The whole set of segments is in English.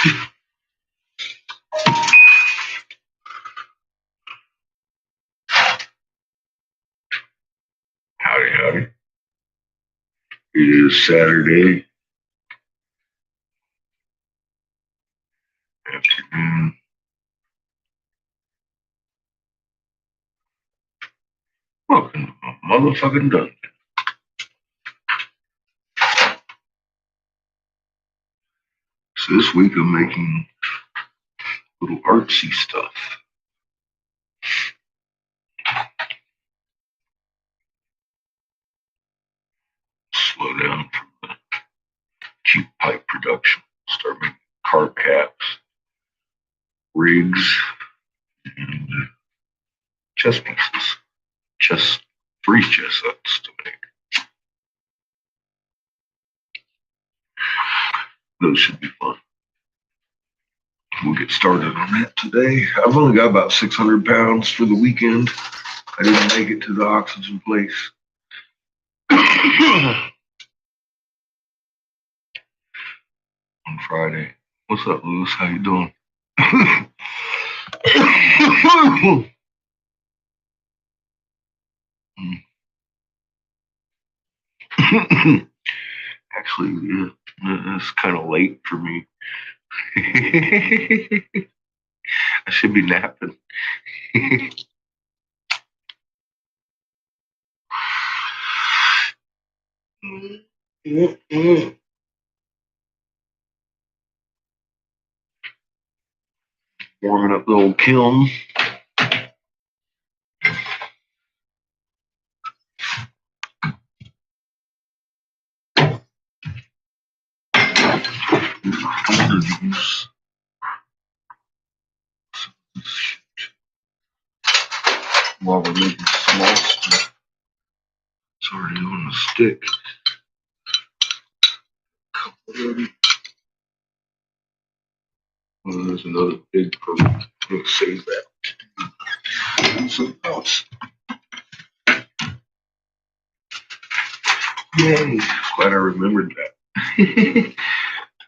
Howdy, howdy. It is Saturday afternoon. Welcome to my motherfucking dungeon. So this week I'm making little artsy stuff. Slow down from the cheap pipe production. Start making carb caps, rigs, and chess pieces. Chess, free chess sets to make. Those should be fun. We'll get started on that today. I've only got about 600 pounds for the weekend. I didn't make it to the oxygen place. On Friday. What's up, Lewis? How you doing? Actually, yeah, it's kind of late for me. I should be napping. Warming up the old kiln. While we're making small stuff, it's already on the stick. Oh, there's another big purple. I'm going to save that. Something else. Yay. Glad I remembered that.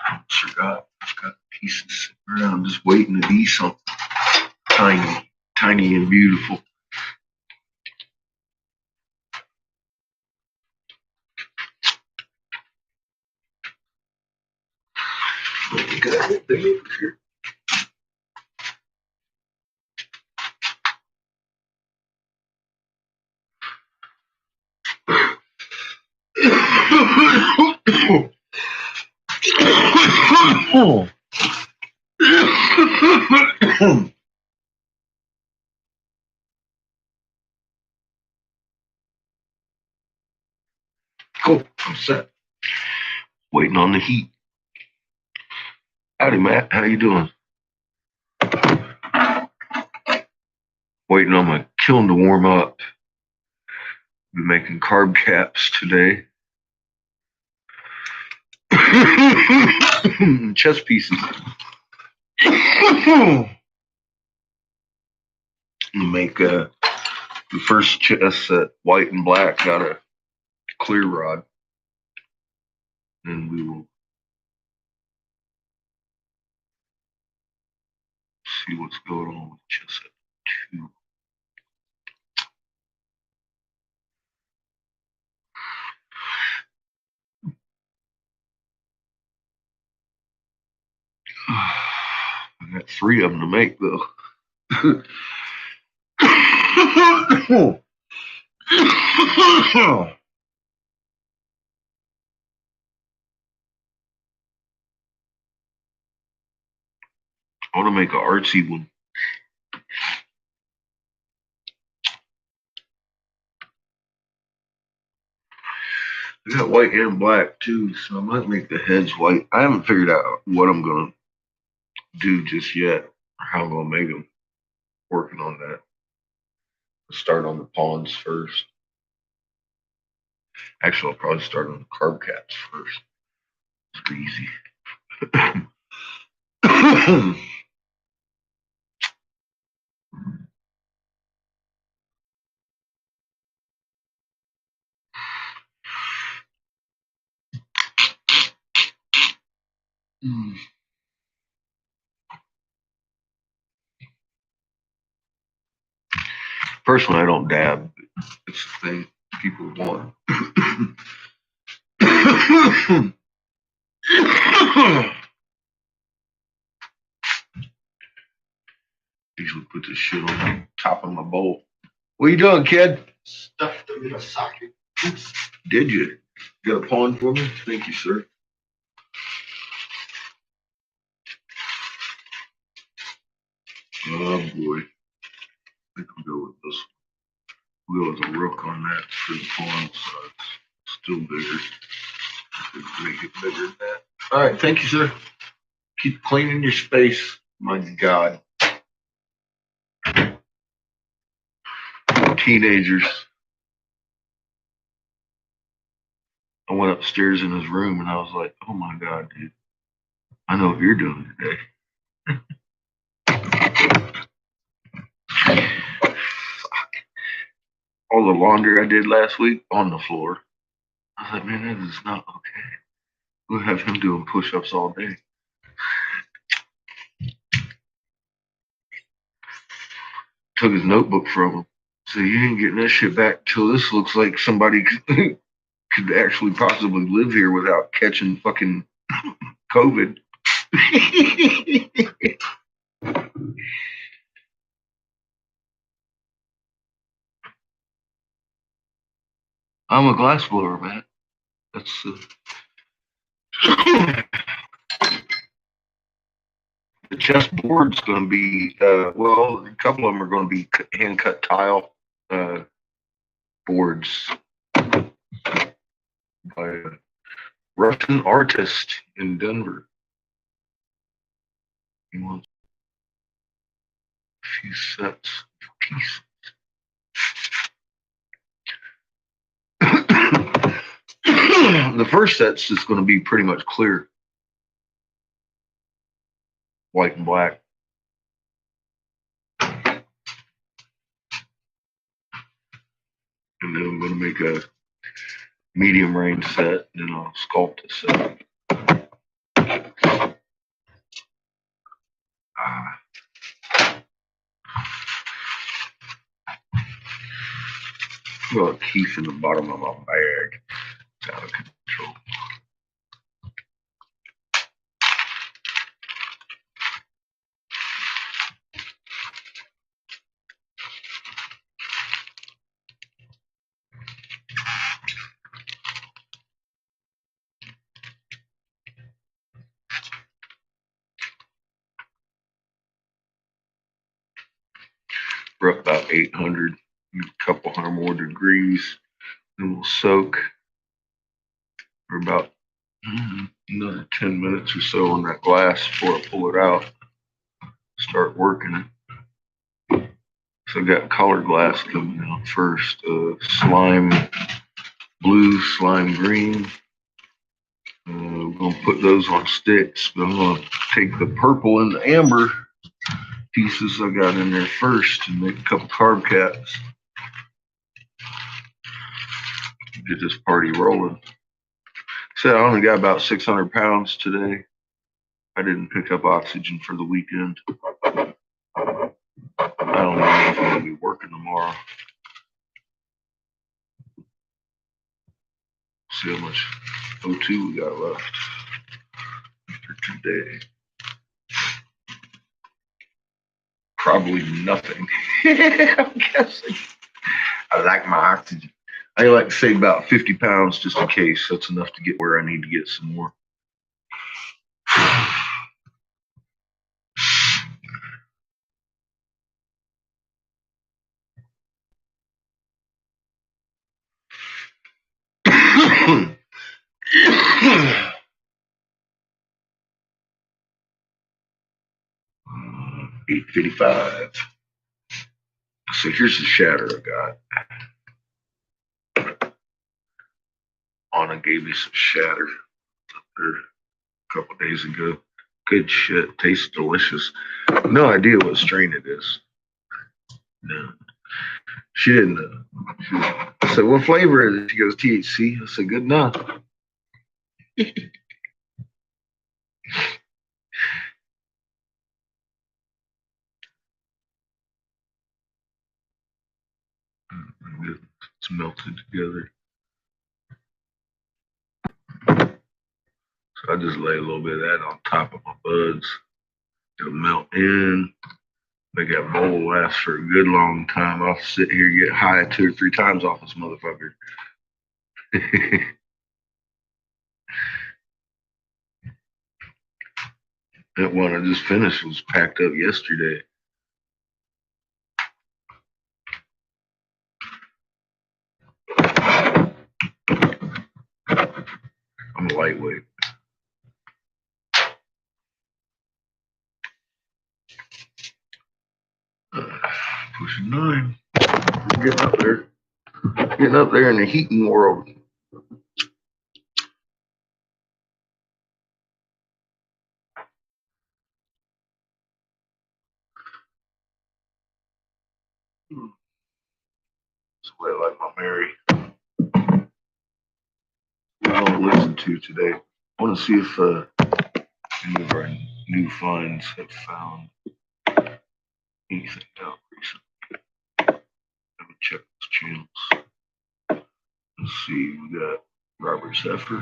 I forgot. I've got pieces sitting around just waiting to be something tiny and beautiful. But you got it there here. Cool, I'm set. Waiting on the heat. Howdy, Matt. How you doing? Waiting on my kiln to warm up. Been making carb caps today. Chess pieces. Make the first chess set, white and black, got a clear rod. And we will see what's going on with chess set 2. I got 3 of them to make, though. I want to make an artsy one. I got white and black too, so I might make the heads white. I haven't figured out what I'm going to do just yet, or how I'm going to make them. Working on that. I'll start on the pawns first. Actually, I'll probably start on the carb caps first. It's easy. Personally, I don't dab. It's the thing people want. Usually put this shit on the top of my bowl. What you doing, kid? Stuffed them in a socket. Oops. Did you? Got a pawn for me? Thank you, sir. Oh boy. I think I'll go with this. We'll go with a rook on that for the pawn, so it's still bigger. I could make it bigger than that. All right, thank you, sir. Keep cleaning your space. My God. Teenagers. I went upstairs in his room and I was like, oh my God, dude. I know what you're doing today. All the laundry I did last week on the floor. I was like, man, that is not okay. We'll have him doing push-ups all day. Took his notebook from him. So you ain't getting that shit back till this looks like somebody could actually possibly live here without catching fucking COVID. I'm a glassblower, man. That's the chessboard's going to be well, a couple of them are going to be hand cut tile boards by a Russian artist in Denver. He wants a few sets of pieces. The first set's just going to be pretty much clear, white and black. And then I'm going to make a medium range set, and then I'll sculpt a set. Got a piece in the bottom of my bag. It's out of control. We're up about 800, a couple hundred more degrees. Then we'll soak for about another 10 minutes or so on that glass before I pull it out. Start working it. So I got color glass coming out first. Slime blue, slime green. We're going to put those on sticks, but I'm going to take the purple and the amber pieces I got in there first and make a couple carb caps. Get this party rolling. So I only got about 600 pounds today. I didn't pick up oxygen for the weekend. I don't know if I'm going to be working tomorrow. See how much O2 we got left for today. Probably nothing. I'm guessing. I like my oxygen. I like to say about 50 pounds just in case. That's enough to get where I need to get some more. $8.55. So here's the shatter I got. Anna gave me some shatter a couple days ago. Good shit. Tastes delicious. No idea what strain it is. No. She didn't know. I said, what flavor is it? She goes, THC. I said, good enough. It's melted together. So I just lay a little bit of that on top of my buds. It'll melt in. Make that bowl last for a good long time. I'll sit here and get high 2 or 3 times off this motherfucker. That one I just finished was packed up yesterday. I'm a lightweight. Pushing 9. Getting up there. Getting up there in the heating world. That's what I like my Mary. I'll listen to today. I want to see if any of our new finds have found anything out recently. Let me check those channels. Let's see. We got Robert Zephyr.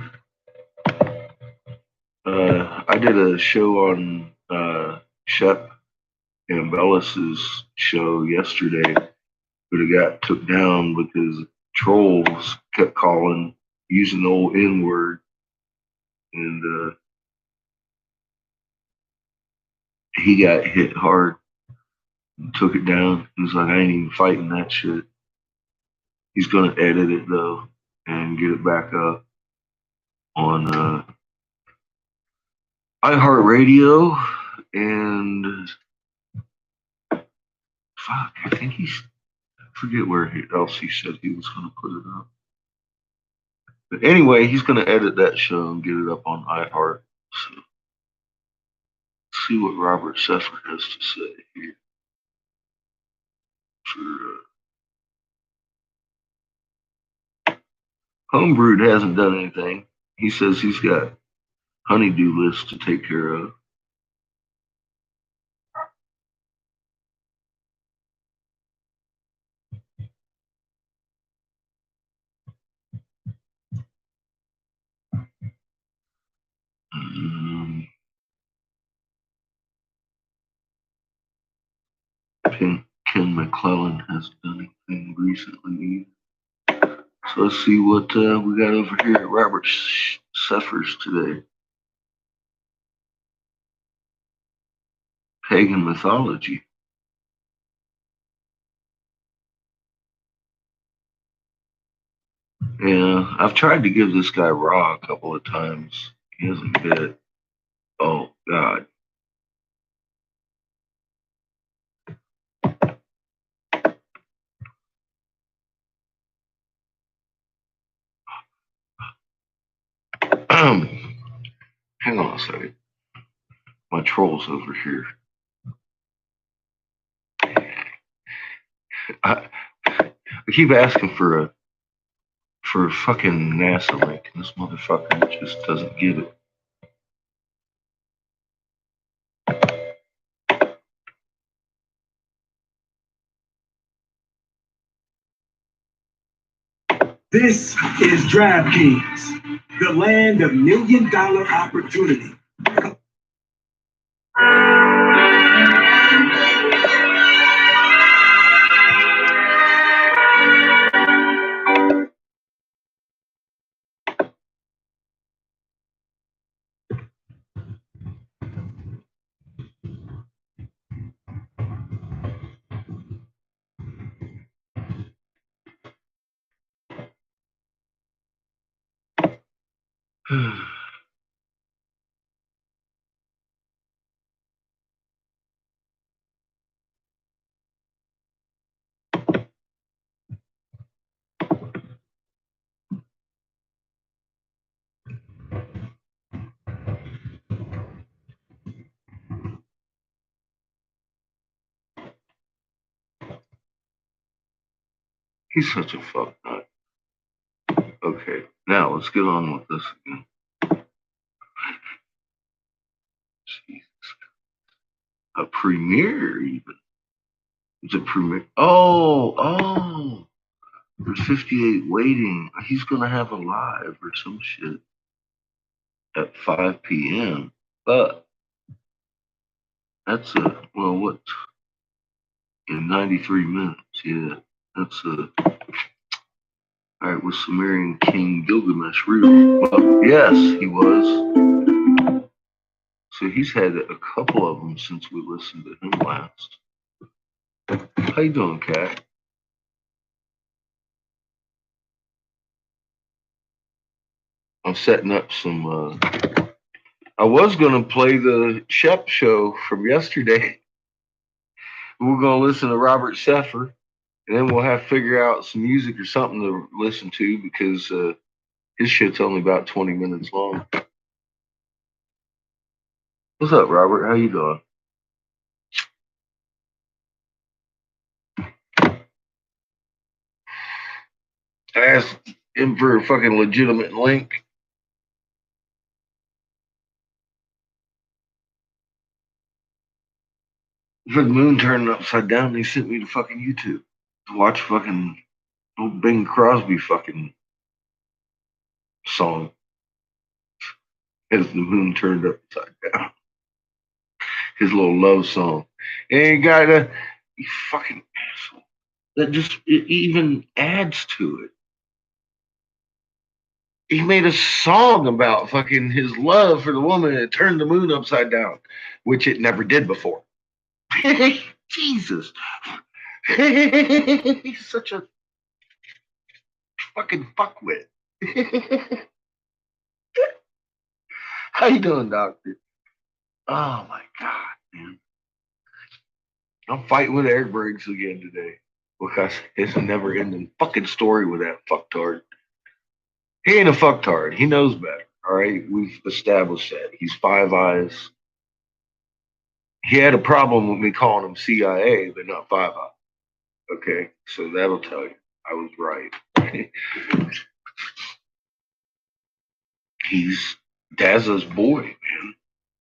I did a show on Shep and Bellis's show yesterday, but it got took down because trolls kept calling, using the old N word, and he got hit hard and took it down. He was like, I ain't even fighting that shit. He's gonna edit it though and get it back up on iHeartRadio and fuck, I think I forget where else he said he was gonna put it up. But anyway, he's gonna edit that show and get it up on iHeart. So let's see what Robert Zephyr has to say here. For Homebrewed hasn't done anything. He says he's got honeydew lists to take care of. Ken McClellan hasn't done anything recently. So let's see what we got over here at Robert Zephyr's today. Pagan mythology. Yeah, I've tried to give this guy raw a couple of times. He hasn't bit. Oh, God. Hang on a second. My troll's over here. I keep asking for a fucking NASA link, and this motherfucker just doesn't give it. This is DraftKings, the land of million-dollar opportunity. He's such a fuck nut. Okay, now let's get on with this again. Jesus. A premiere, even. It's a premiere. Oh. There's 58 waiting. He's gonna have a live or some shit at 5 p.m. But that's what in 93 minutes? Yeah, that's all right. Was Sumerian King Gilgamesh real? Well, yes, he was. So he's had a couple of them since we listened to him last. How you doing, Kat? I'm setting up some. I was gonna play the Shep show from yesterday. We're gonna listen to Robert Seffer, and then we'll have to figure out some music or something to listen to because his shit's only about 20 minutes long. What's up, Robert? How you doing? I asked him for a fucking legitimate link. For the moon turning upside down, they sent me to fucking YouTube to watch fucking old Bing Crosby fucking song as the moon turned upside down. His little love song. And got a you fucking asshole. That just it even adds to it. He made a song about fucking his love for the woman that turned the moon upside down, which it never did before. Jesus. He's such a fucking fuckwit. How you doing, doctor? Oh my god, man. I'm fighting with Eric Briggs again today because it's a never ending fucking story with that fucktard. He ain't a fucktard. He knows better. All right. We've established that. He's Five Eyes. He had a problem with me calling him CIA, but not Five Eyes. Okay. So that'll tell you. I was right. He's Daza's boy, man.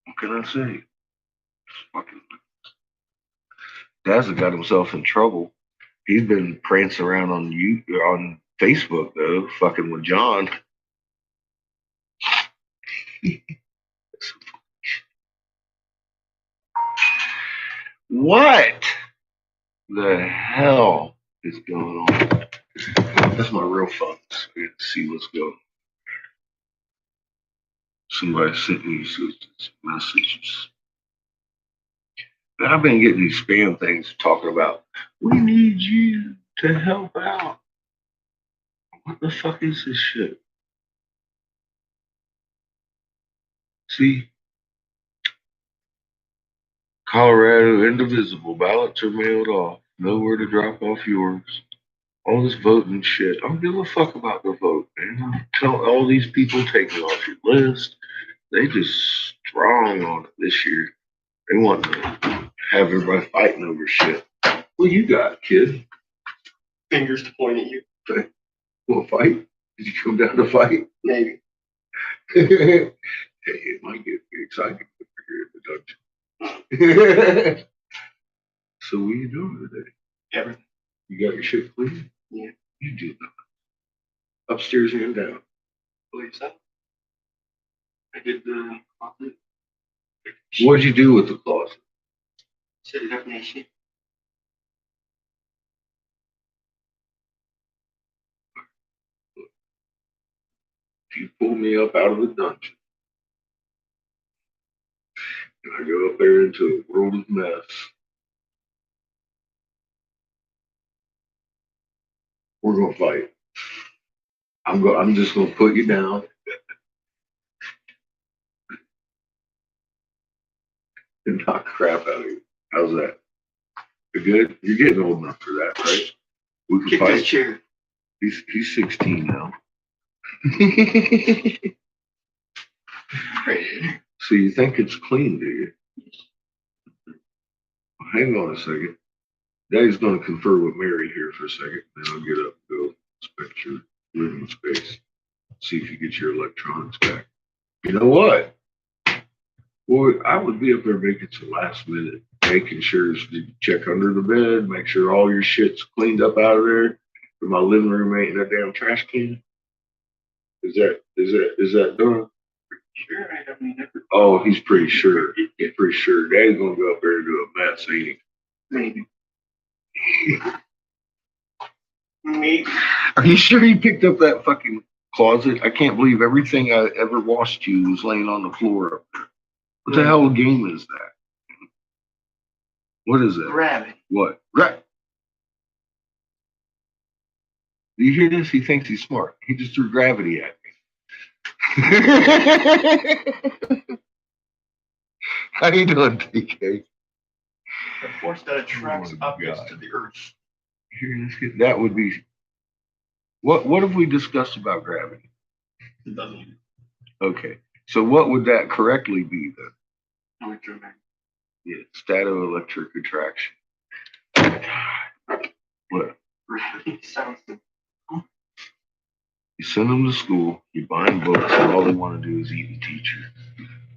What can I say? Fucking Daza got himself in trouble. He's been prancing around on Facebook though, fucking with John. What the hell is going on? That's my real phone. So I get to see what's going on. Somebody sent me some messages. But I've been getting these spam things talking about, we need you to help out. What the fuck is this shit? See, Colorado indivisible ballots are mailed off. Nowhere to drop off yours. All this voting shit. I don't give a fuck about the vote, man. Tell all these people take it off your list. They just strong on it this year. They want to have everybody fighting over shit. What you got, kid? Fingers to point at you. Okay. Want to fight? Did you come down to fight? Maybe. Hey, it might get exciting here at the dungeon. So what are you doing today? Everything. You got your shit clean? Yeah. You do that. Upstairs and down. Believe so. I did the closet. What'd you do with the closet? Set it up nicely. If you pull me up out of the dungeon, and I go up there into a world of mess, we're gonna fight. I'm just gonna put you down and knock crap out of you. How's that? You good? You're getting old enough for that, right? We can Kick this fight. chair. He's 16 now. Right. So you think it's clean, do you? Hang on a second. Daddy's going to confer with Mary here for a second, then I'll get up and go inspect your living space. See if you get your electronics back. You know what? Boy, I would be up there making some last minute, making sure you check under the bed, make sure all your shit's cleaned up out of there. My living room ain't in a damn trash can. Is that done? Sure, I don't mean never. Oh, he's pretty sure. He's pretty sure. Daddy's gonna go up there and do a mess, ain't he? Maybe. Maybe. Are you sure he picked up that fucking closet? I can't believe everything I ever washed you was laying on the floor up there. What the hell game is that? What is it? Gravity. What? Do you hear this? He thinks he's smart. He just threw gravity at me. How you doing, TK? The force that attracts objects to the earth. That would be. What have we discussed about gravity? It doesn't. Okay. So what would that correctly be then? Electromagnetic. Yeah, statoelectric attraction. What? Gravity sounds. You send them to school, you buy them books, and all they want to do is eat the teacher.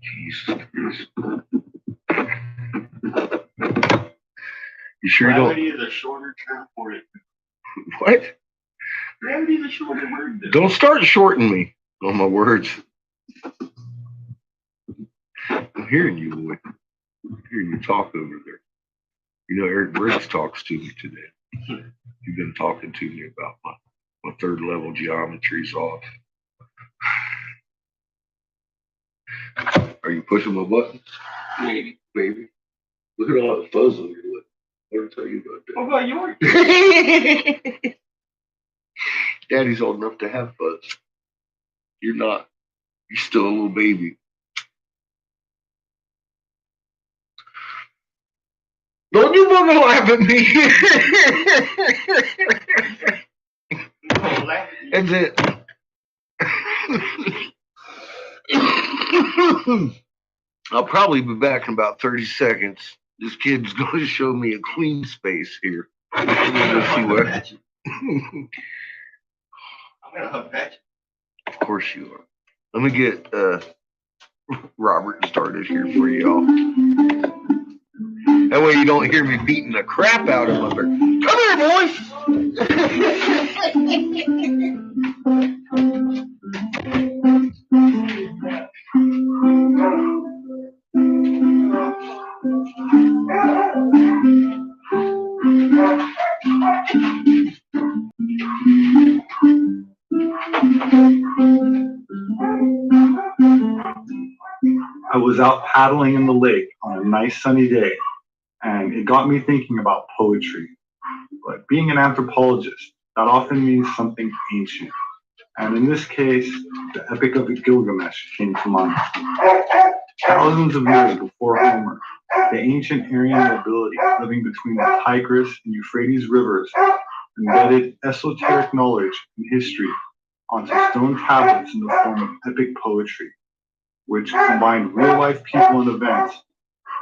Jesus Christ. You sure you don't? Gravity is a shorter term for it. What? Gravity is a shorter word. Don't start shorting me on my words. I'm hearing you, boy. I'm hearing you talk over there. You know, Eric Briggs talks to me today. You've been talking to me about my third level geometry's off. Are you pushing my buttons? Maybe. Baby. Look at all the fuzz on your lip. Let me tell you about that. What about yours? Daddy's old enough to have fuzz. You're not. You're still a little baby. Don't you fucking laugh at me. That's it. I'll probably be back in about 30 seconds. This kid's going to show me a clean space here. Let's see what. I'm gonna bet. Of course you are. Let me get Robert started here for y'all. That way you don't hear me beating the crap out of him. Come here, boys! I was out paddling in the lake on a nice sunny day, and it got me thinking about poetry. But being an anthropologist, that often means something ancient. And in this case, the Epic of Gilgamesh came to mind. Thousands of years before Homer, the ancient Aryan nobility living between the Tigris and Euphrates rivers embedded esoteric knowledge and history onto stone tablets in the form of epic poetry, which combined real-life people and events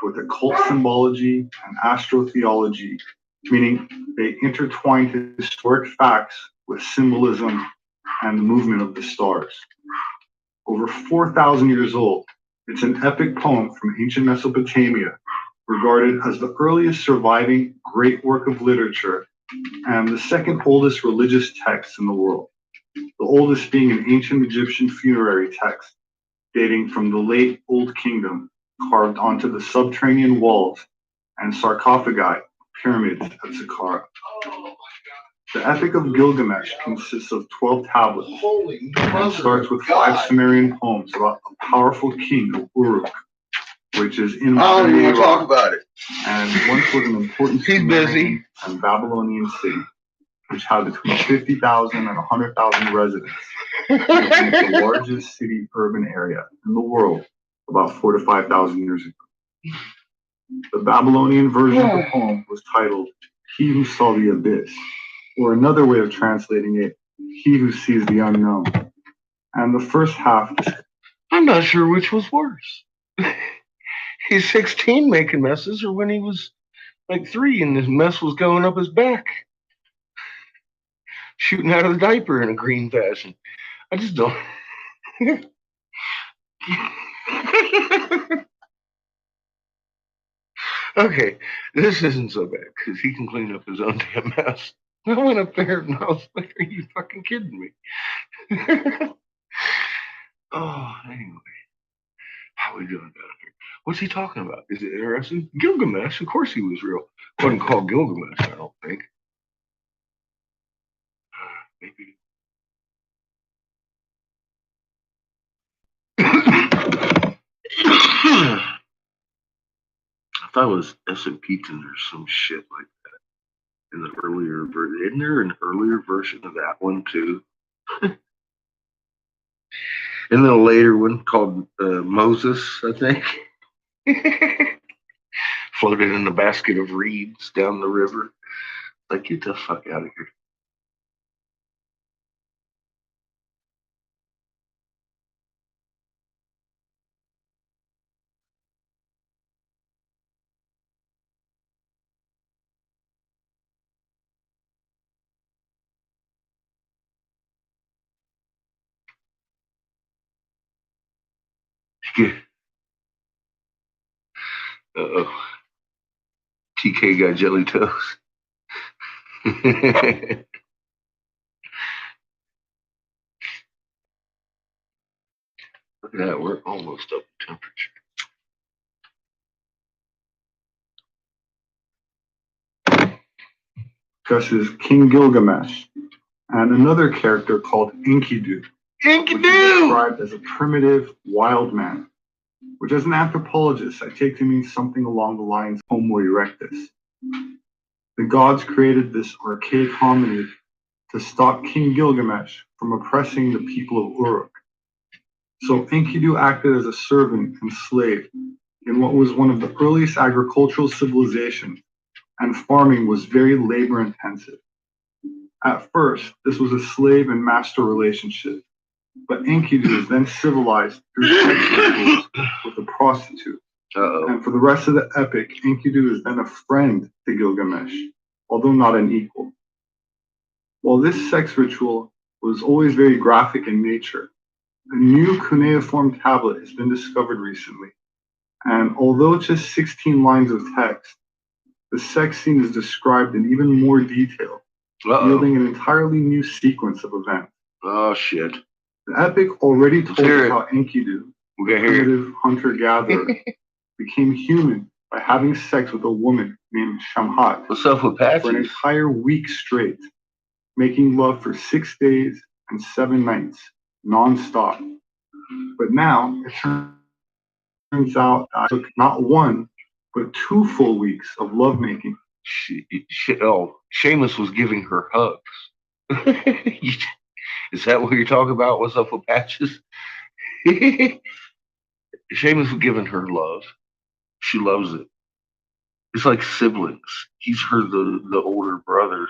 with occult symbology and astrotheology, meaning they intertwined historic facts with symbolism and the movement of the stars. Over 4,000 years old, it's an epic poem from ancient Mesopotamia, regarded as the earliest surviving great work of literature and the second oldest religious text in the world, the oldest being an ancient Egyptian funerary text dating from the late Old Kingdom, carved onto the subterranean walls and sarcophagi pyramids at Saqqara. The Epic of Gilgamesh consists of 12 tablets and starts with 5 Sumerian poems about a powerful king of Uruk, which is in modern Iraq, talk about it. and once was an important Sumerian and Babylonian city, which had between 50,000 and 100,000 residents, making it the largest city-urban area in the world about 4,000 to 5,000 years ago. The Babylonian version of the poem was titled "He Who Saw the Abyss," or another way of translating it, "He Who Sees the Unknown." And the first half. I'm not sure which was worse. He's 16 making messes, or when he was like 3 and this mess was going up his back, shooting out of the diaper in a green fashion. I just don't. Okay, this isn't so bad because he can clean up his own damn mess. I went up there and I was like, "Are you fucking kidding me?" Oh, anyway, how are we doing down here? What's he talking about? Is it interesting? Gilgamesh, of course he was real. Wasn't called Gilgamesh, I don't think. Maybe. I thought it was S&P or some shit like that in the earlier version. Isn't there an earlier version of that one too? And then a later one called Moses, I think. Floated in a basket of reeds down the river. Like, get the fuck out of here. Uh-oh. TK got jelly toes. Look at that, we're almost up to temperature. Discusses King Gilgamesh and another character called Enkidu, which is described as a primitive wild man, which as an anthropologist I take to mean something along the lines of Homo erectus. The gods created this archaic hominid to stop King Gilgamesh from oppressing the people of Uruk. So Enkidu acted as a servant and slave in what was one of the earliest agricultural civilizations, and farming was very labor intensive. At first, this was a slave and master relationship, but Enkidu is then civilized through sex rituals with a prostitute. And for the rest of the epic, Enkidu is then a friend to Gilgamesh, although not an equal. While this sex ritual was always very graphic in nature, a new cuneiform tablet has been discovered recently, and although it's just 16 lines of text, the sex scene is described in even more detail, yielding an entirely new sequence of events. Oh, shit. The epic already told us how Enkidu, a primitive hunter-gatherer, became human by having sex with a woman named Shamhat for an entire week straight, making love for 6 days and 7 nights, non-stop. But now it turns out it took not 1, but 2 full weeks of lovemaking. Seamus was giving her hugs. Is that what you're talking about? What's up with Patches? Seamus was giving her love. She loves it. It's like siblings. He's her the older brother.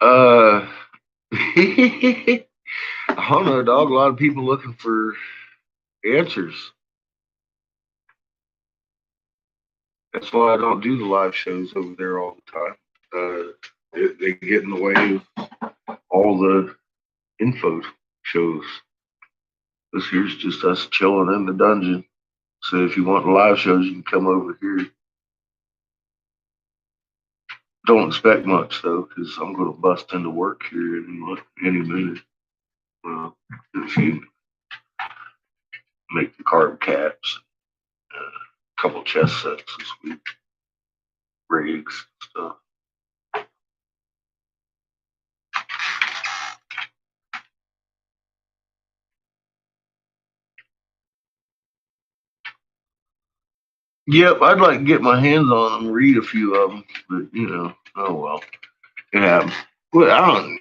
I don't know, dog. A lot of people looking for answers. That's why I don't do the live shows over there all the time. They get in the way of all the info shows. This here's just us chilling in the dungeon. So if you want live shows, you can come over here. Don't expect much though, because I'm going to bust into work here any minute. Well, if you make the carb caps, a couple chest sets this week, rigs, stuff. Yep, I'd like to get my hands on them, read a few of them, but you know, oh well, it happens. Well, I don't.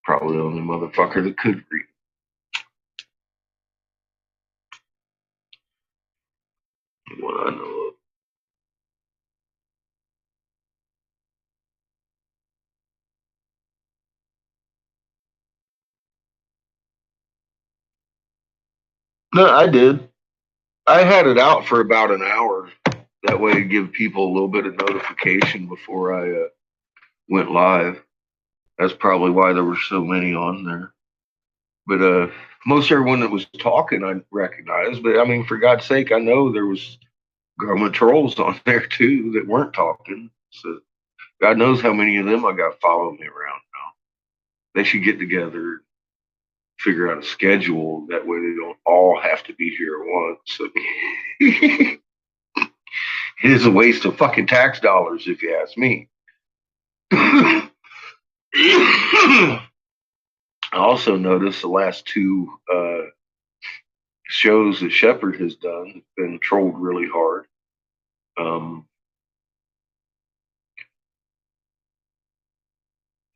Probably the only motherfucker that could read. What I know of. No, I did. I had it out for about an hour. That way, to give people a little bit of notification before I went live. That's probably why there were so many on there. But most everyone that was talking I recognized, but I mean, for God's sake, I know there was government trolls on there too that weren't talking. So God knows how many of them I got following me around now. They should get together, figure out a schedule. That way they don't all have to be here at once. So it is a waste of fucking tax dollars, if you ask me. I also noticed the last two shows that Shepard has done been trolled really hard.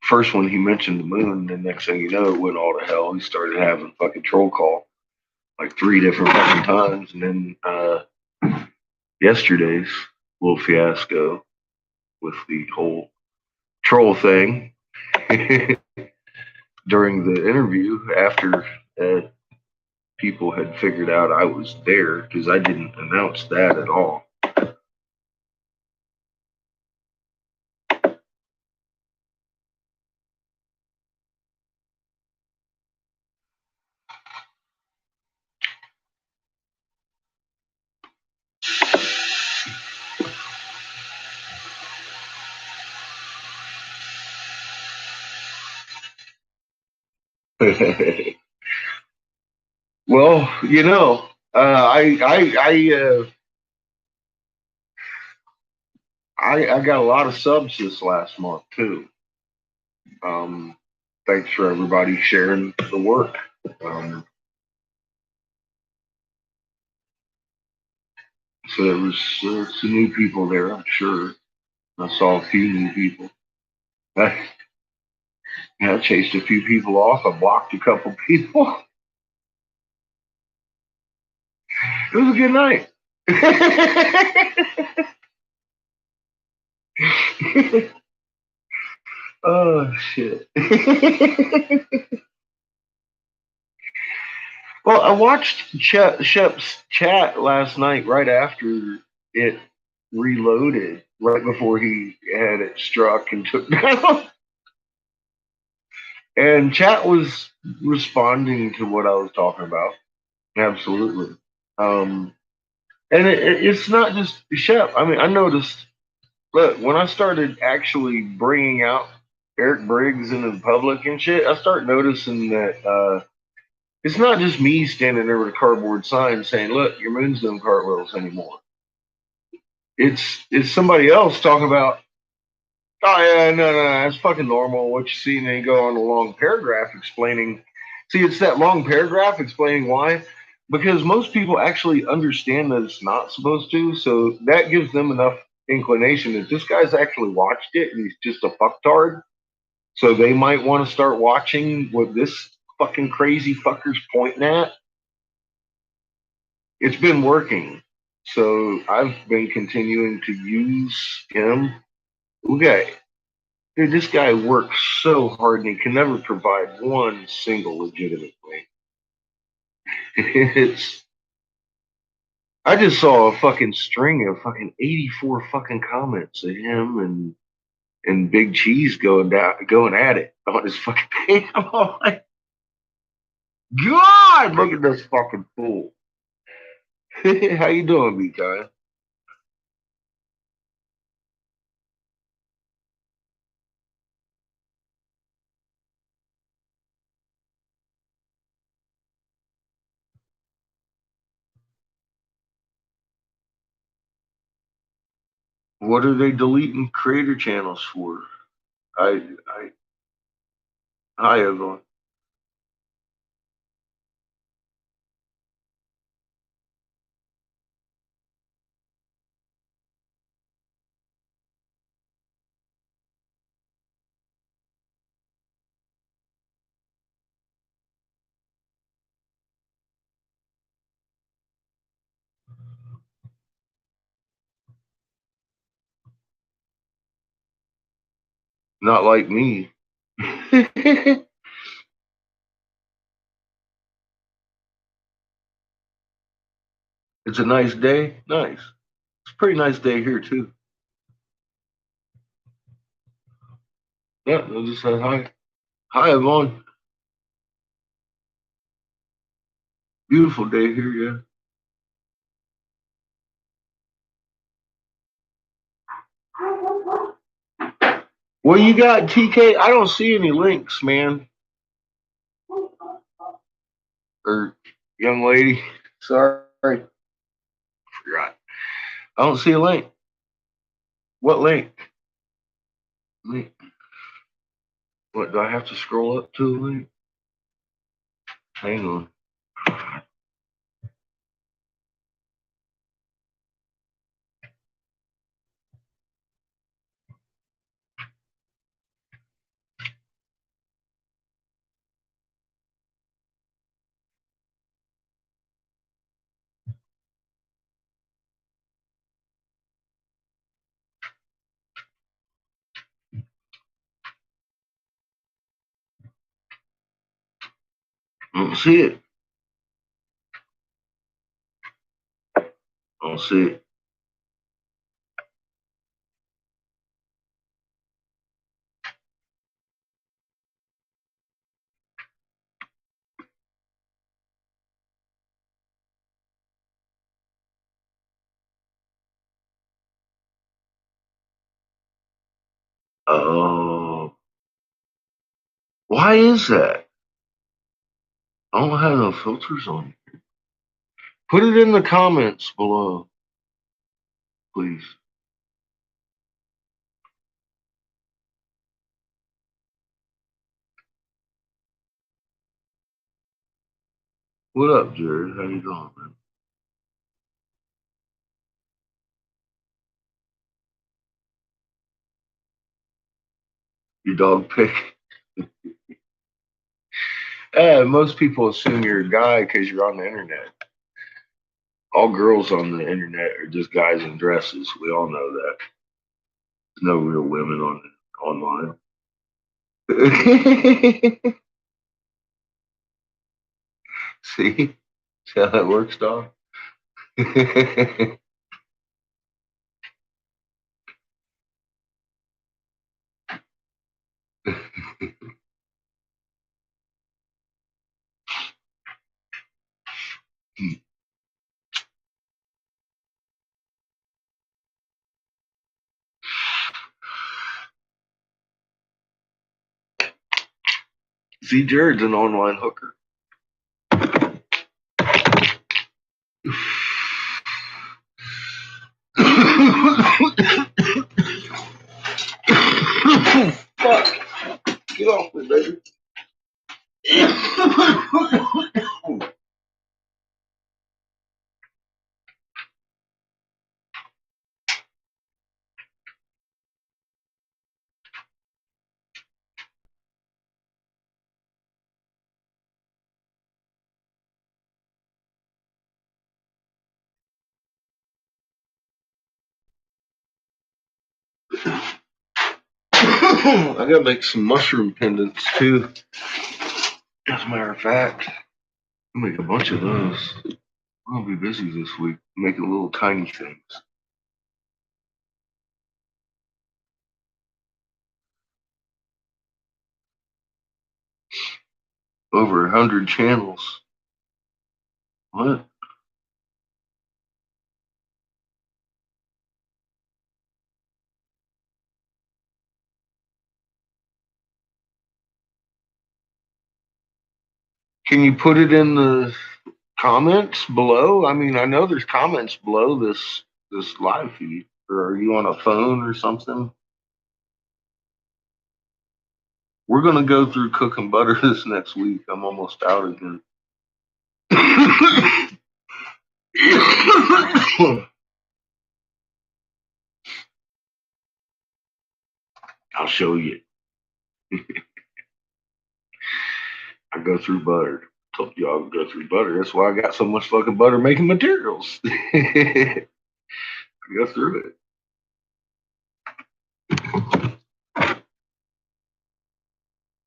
First one he mentioned the moon, then next thing you know, it went all to hell. He started having fucking troll call like 3 different fucking times, and then yesterday's little fiasco with the whole troll thing during the interview after people had figured out I was there because I didn't announce that at all. Well, you know, I got a lot of subs this last month too. Thanks for everybody sharing the work. So there was some new people there, I'm sure. I saw a few new people. I chased a few people off. I blocked a couple people. It was a good night. Oh shit. Well, I watched Shep's chat last night right after it reloaded, right before he had it struck and took down. And chat was responding to what I was talking about. Absolutely. And it's not just Shep. I mean, I noticed, look, when I started actually bringing out Eric Briggs into the public and shit, I start noticing that it's not just me standing there with a cardboard sign saying, "Look, your moon's doing cartwheels anymore." It's somebody else talking about, "Oh yeah, no, that's fucking normal. What you see," and they go on a long paragraph explaining. See, it's that long paragraph explaining why, because most people actually understand that it's not supposed to. So that gives them enough inclination that this guy's actually watched it and he's just a fucktard. So they might want to start watching what this fucking crazy fucker's pointing at. It's been working. So I've been continuing to use him. Okay. Dude, this guy works so hard and he can never provide one single legitimate thing. It's I just saw a fucking string of fucking 84 fucking comments of him and Big Cheese going at it on his fucking page. I'm all like, God, look at this fucking fool. How you doing, B-Guy? What are they deleting creator channels for? I hi everyone. Not like me. It's a nice day. Nice. It's a pretty nice day here too. Yeah, I just said hi. Hi everyone. Beautiful day here, yeah. What you got, TK? I don't see any links, man. Or young lady. Sorry. Forgot. I don't see a link. What link? Link. What, do I have to scroll up to a link? Hang on. I don't see it. I don't see it. Oh. Why is that? I don't have no filters on. Put it in the comments below, please. What up, Jared? How you doing, man? You dog pick? Most people assume you're a guy because you're on the internet. All girls on the internet are just guys in dresses. We all know that. There's no real women online. See? See how that works, dog? See, Jared's an online hooker. Fuck. Get off me, baby. I gotta make some mushroom pendants too. As a matter of fact, I'll make a bunch of those. I'll be busy this week making little tiny things. Over 100 channels. What? Can you put it in the comments below? I mean, I know there's comments below this live feed. Or are you on a phone or something? We're gonna go through cooking butter this next week. I'm almost out again. I'll show you. I go through butter. Told you I would go through butter. That's why I got so much fucking butter making materials. I go through it.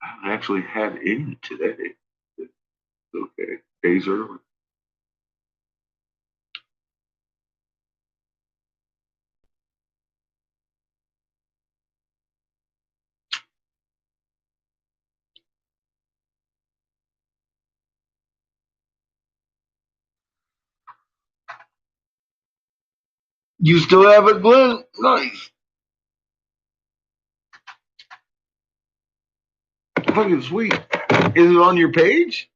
I actually had any today. Okay, days early. You still have it, Glenn? Nice. Fucking sweet. Is it on your page?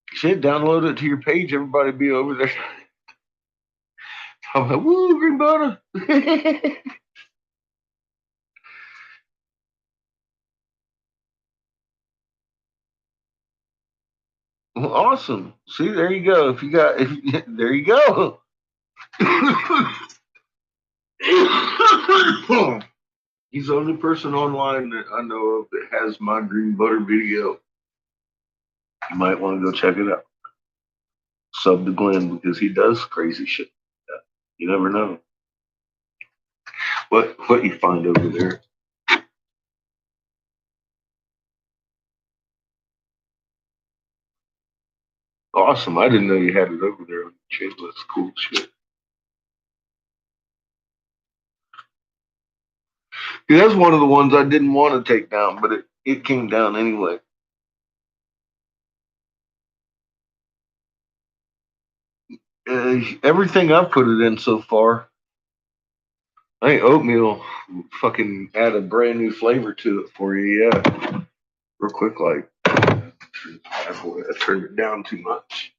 Shit, download it to your page. Everybody be over there. I'm like, woo, green butter. Well, awesome. See, there you go. There you go. He's the only person online that I know of that has my green butter video. You might want to go check it out. Sub to Glenn because he does crazy shit. You never know what you find over there. Awesome. I didn't know you had it over there on the channel. That's cool shit. Yeah, that's one of the ones I didn't want to take down, but it came down anyway. Everything I've put it in so far, I think oatmeal fucking add a brand new flavor to it for you. Yeah, real quick, like I turned it down too much.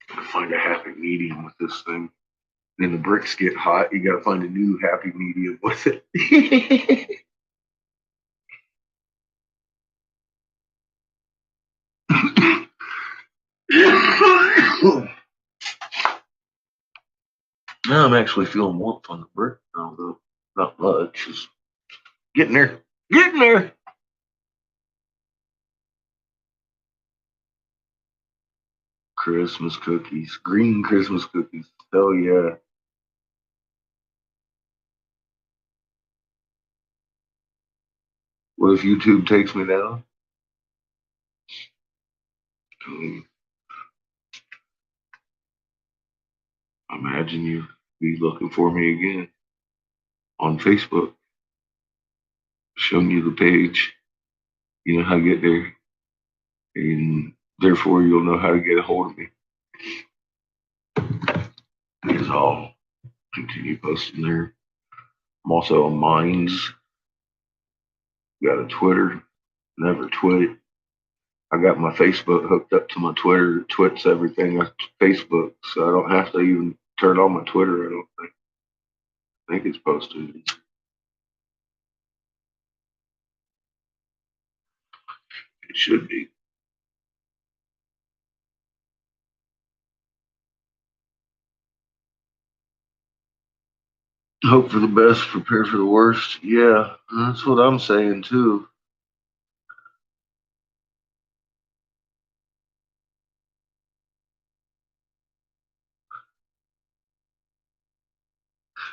I find a happy medium with this thing. Then the bricks get hot. You got to find a new happy medium with it. Now I'm actually feeling warmth on the brick now, though. Not much. Just getting there. Getting there. Christmas cookies. Green Christmas cookies. Hell yeah. What if YouTube takes me down? Imagine you be looking for me again on Facebook, showing you the page. You know how to get there, and therefore you'll know how to get a hold of me. Because I'll continue posting there. I'm also on Minds. Got a Twitter. Never twit. I got my Facebook hooked up to my Twitter. It twits everything on Facebook, so I don't have to even turn on my Twitter. I don't think. I think it's posted. It should be. Hope for the best, prepare for the worst. Yeah, that's what I'm saying too.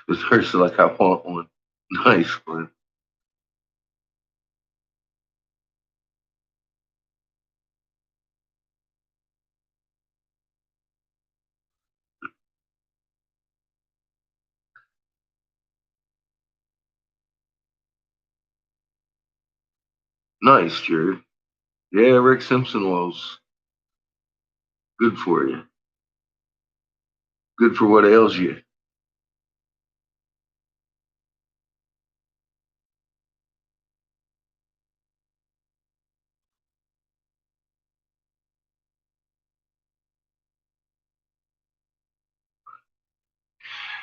Especially like I want one. Nice one. Nice, Jared. Yeah, Rick Simpson was good for you. Good for what ails you.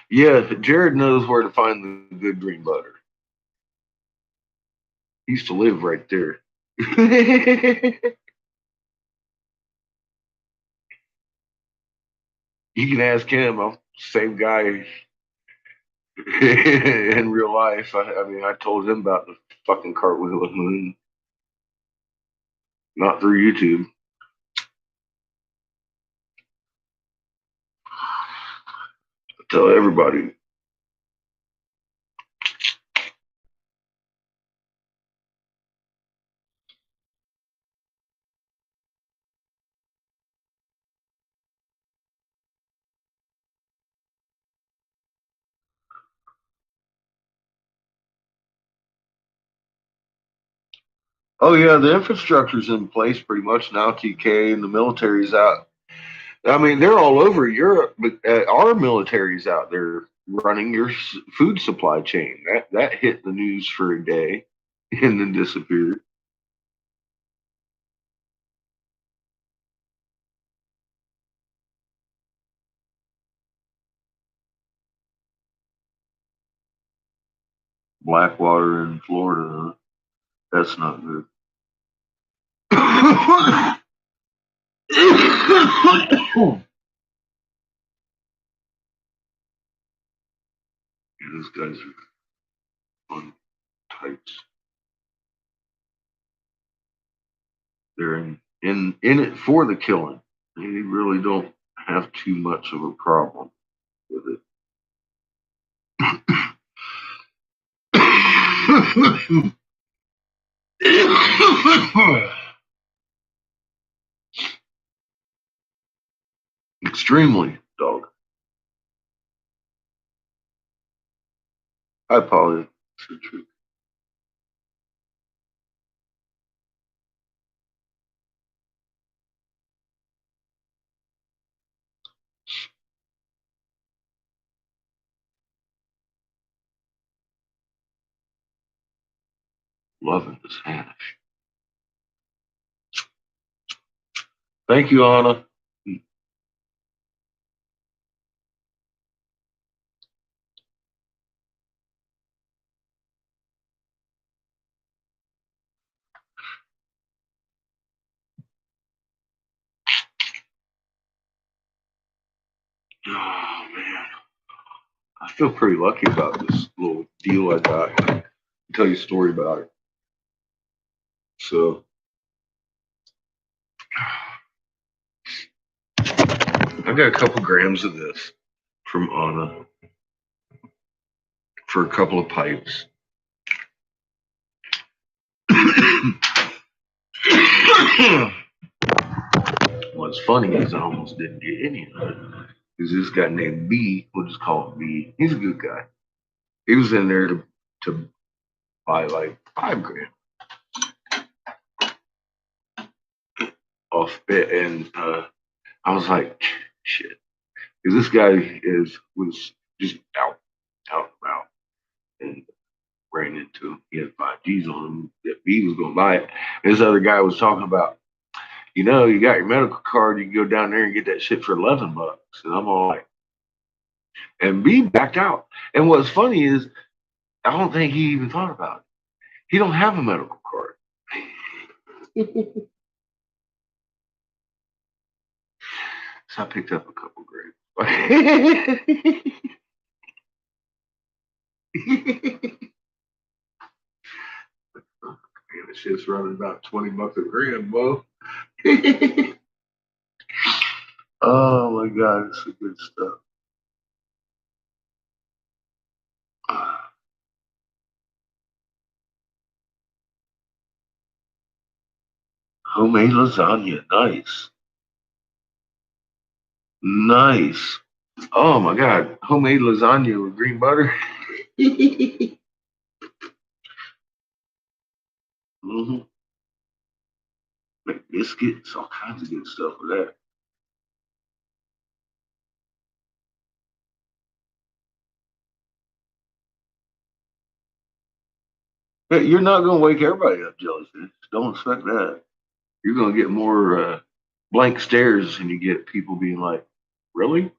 Yeah, Jared knows where to find the good green butter. He used to live right there. You can ask him. I'm the same guy in real life. I mean, I told him about the fucking cartwheel and moon, not through YouTube. I tell everybody. Oh yeah, the infrastructure's in place pretty much now. TK and the military's out. I mean, they're all over Europe, but our military's out there running your food supply chain. That hit the news for a day and then disappeared. Blackwater in Florida. That's not good. These guys are fun types. They're in it for the killing. They really don't have too much of a problem with it. Extremely, dog. I apologize. Loving this hash. Thank you, Anna. Oh man, I feel pretty lucky about this little deal I got. I'll tell you a story about it. So I got a couple grams of this from Anna for a couple of pipes. What's funny is I almost didn't get any of it. Because this guy named B, we'll just call him B. He's a good guy. He was in there to buy like 5 grand off it, and I was like, shit, because this guy was just out and about, and ran into him. He had 5 G's on him. That B was going to buy it. And this other guy was talking about, you know, you got your medical card, you can go down there and get that shit for $11. And I'm all like, and B backed out. And what's funny is, I don't think he even thought about it. He don't have a medical card. So I picked up a couple grams. Man, the shit's running about $20 a gram, bro. Oh my god, it's some good stuff. Homemade lasagna, nice. Nice. Oh my god, homemade lasagna with green butter. Mm-hmm. Make biscuits, all kinds of good stuff with that. But you're not going to wake everybody up, jellyfish. Don't expect that. You're going to get more blank stares, and you get people being like, "Really?"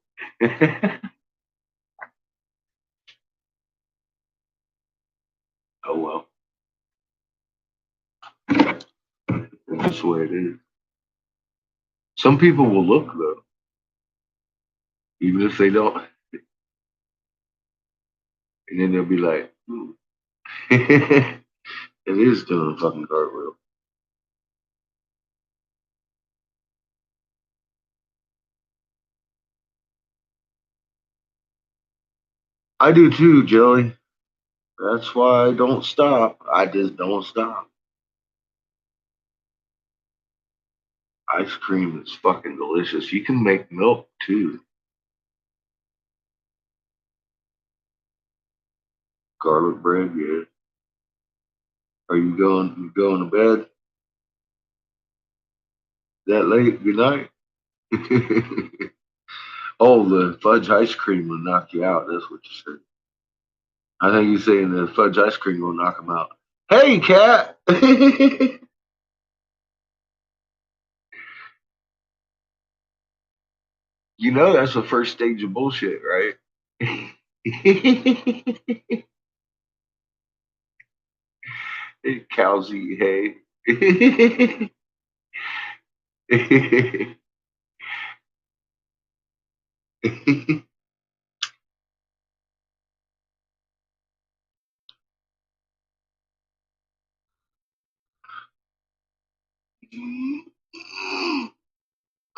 Oh well, that's the way it is. Some people will look though, even if they don't, and then they'll be like, "Hmm." It is doing a fucking cartwheel. I do too, Jelly. That's why I don't stop. I just don't stop. Ice cream is fucking delicious. You can make milk too. Garlic bread, yeah. Are you going to bed? That late? Good night. Oh, the fudge ice cream will knock you out. That's what you said. I think you're saying the fudge ice cream will knock him out. Hey, cat. You know that's the first stage of bullshit, right? Cows eat hay.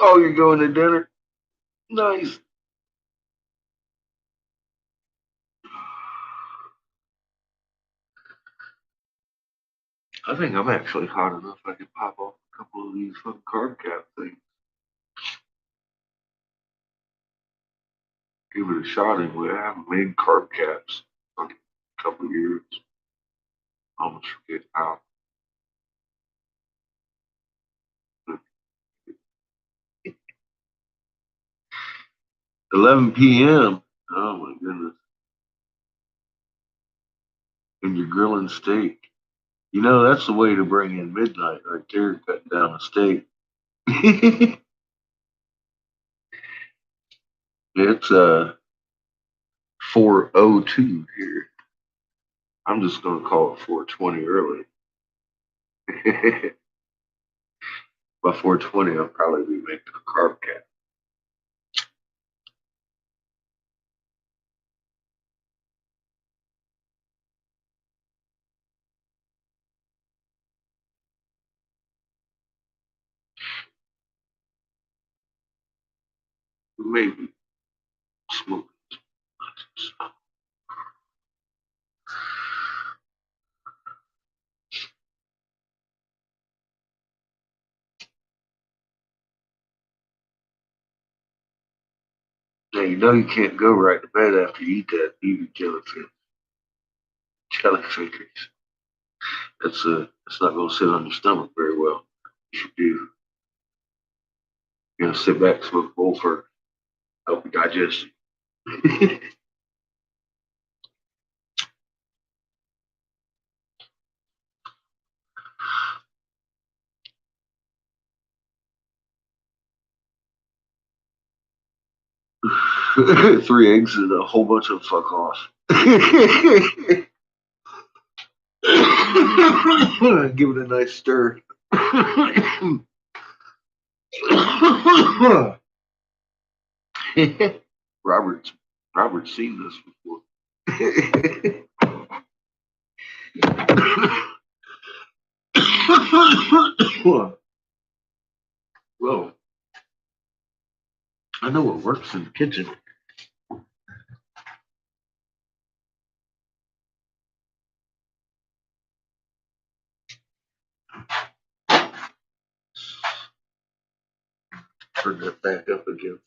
Oh, you're going to dinner? Nice. I think I'm actually hot enough I can pop off a couple of these fun carb cap things. Give it a shot anyway. I haven't made carb caps in a couple of years. I almost forget how. 11 p.m. Oh my goodness. And you're grilling steak. You know, that's the way to bring in midnight right there, cutting down a steak. It's 4:02 here. I'm just gonna call it 4:20 early. By 4:20, I'll probably be making a carb cap. Maybe smoke. Now you know you can't go right to bed after you eat that eating jellyfish. Jellyfingers. It's not gonna sit on your stomach very well. If you do, you're gonna sit back, smoke a bowl for help your digestion. 3 eggs and a whole bunch of fuck off. Give it a nice stir. Robert's Robert's seen this before. Well, I know what works in the kitchen. Turn that back up again.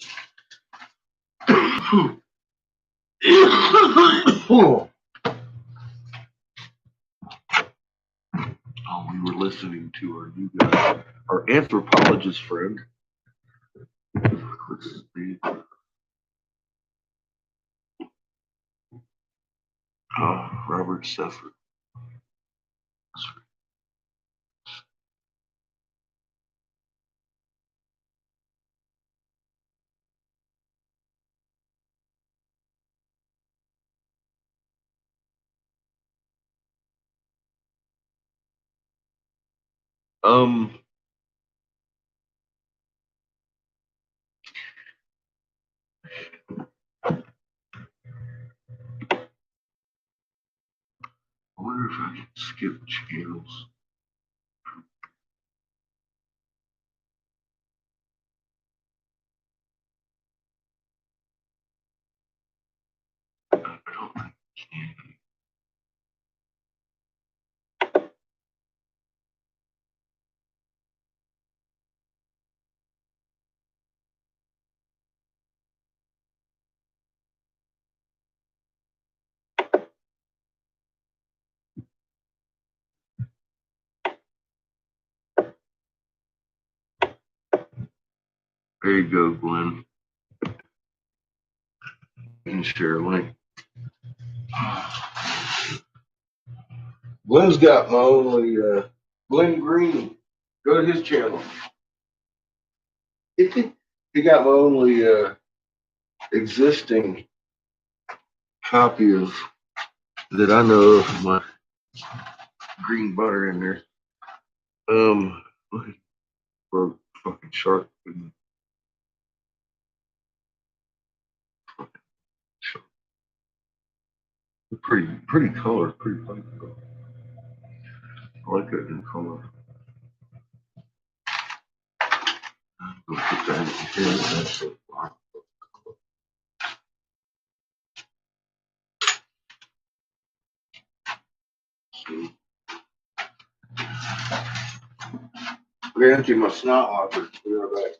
Oh, we were listening to our new guy, our anthropologist friend. What's his name? Robert Sefford. Um, I wonder if I can skip channels. I don't think I can. There you go, Glenn. You can share a link. Glenn's got my only Glenn Green. Go to his channel. He got my only existing copy of that I know of my green butter in there. Looking for a fucking shark. Pretty color, pretty fun color. I like it in color. Go put that in here. That's it. I'm gonna empty my snot locker. Be right back.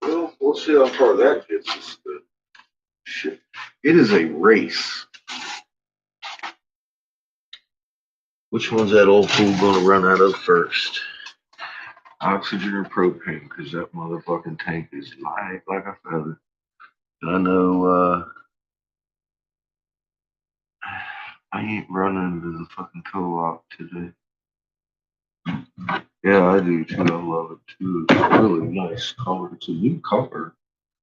Well, we'll see how far that gets us. Shit. It is a race. Which one's that old fool gonna run out of first? Oxygen or propane? Because that motherfucking tank is light like a feather. I know I ain't running to the fucking co-op today. Yeah, I do too. I love it too. It's a really nice color. It's a new color.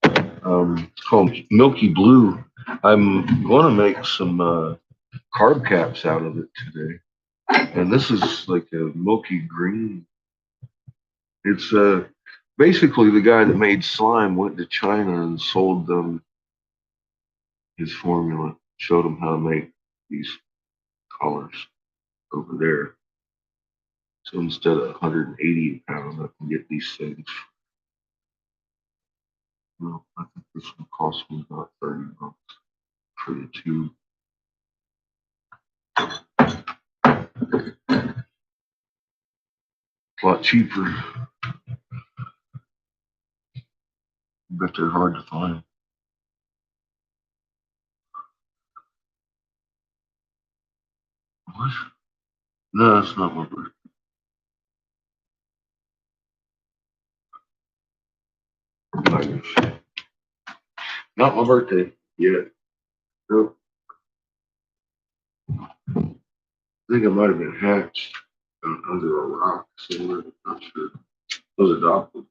It's called Milky Blue. I'm going to make some carb caps out of it today. And this is like a milky green. It's basically the guy that made slime went to China and sold them his formula, showed them how to make these colors over there. So instead of 180 pounds, I can get these things. Well, I think this one cost me about $30 for the tube. A lot cheaper, but they're hard to find. What? No, that's not my birthday. Not my birthday yet. Nope. I think I might have been hatched under a rock somewhere. Not sure. I was adopted.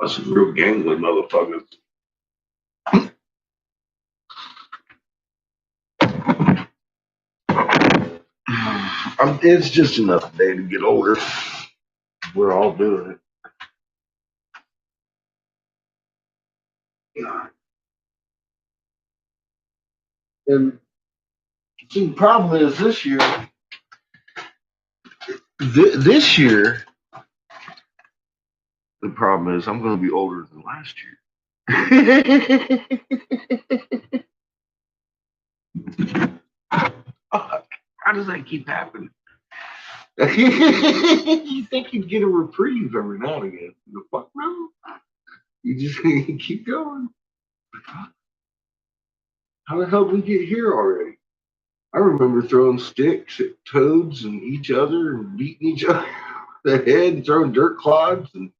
That's some real gangly motherfuckers. It's just another day to get older. We're all doing it. Yeah. And see, the problem is this year. This year, the problem is I'm going to be older than last year. How does that keep happening? You think you'd get a reprieve every now and again? The fuck no. You just keep going. How the hell did we get here already? I remember throwing sticks at toads and each other and beating each other the head and throwing dirt clods and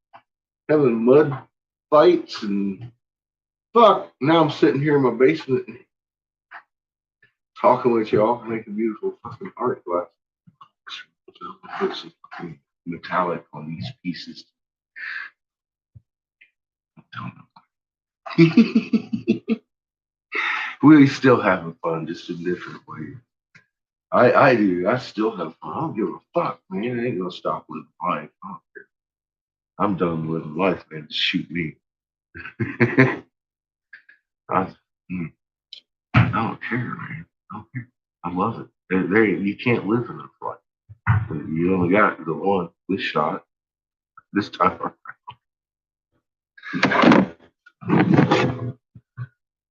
having mud fights and fuck. Now I'm sitting here in my basement talking with y'all, making beautiful fucking art glass. Put some fucking metallic on these pieces. I don't know. We still having fun, just in different ways. I do. I still have fun. I don't give a fuck, man. I ain't gonna stop living life. I don't care. I'm done living life, man. Just shoot me. I don't care, man. I don't care. I love it. You can't live in a life. You only got the one. This shot. This time.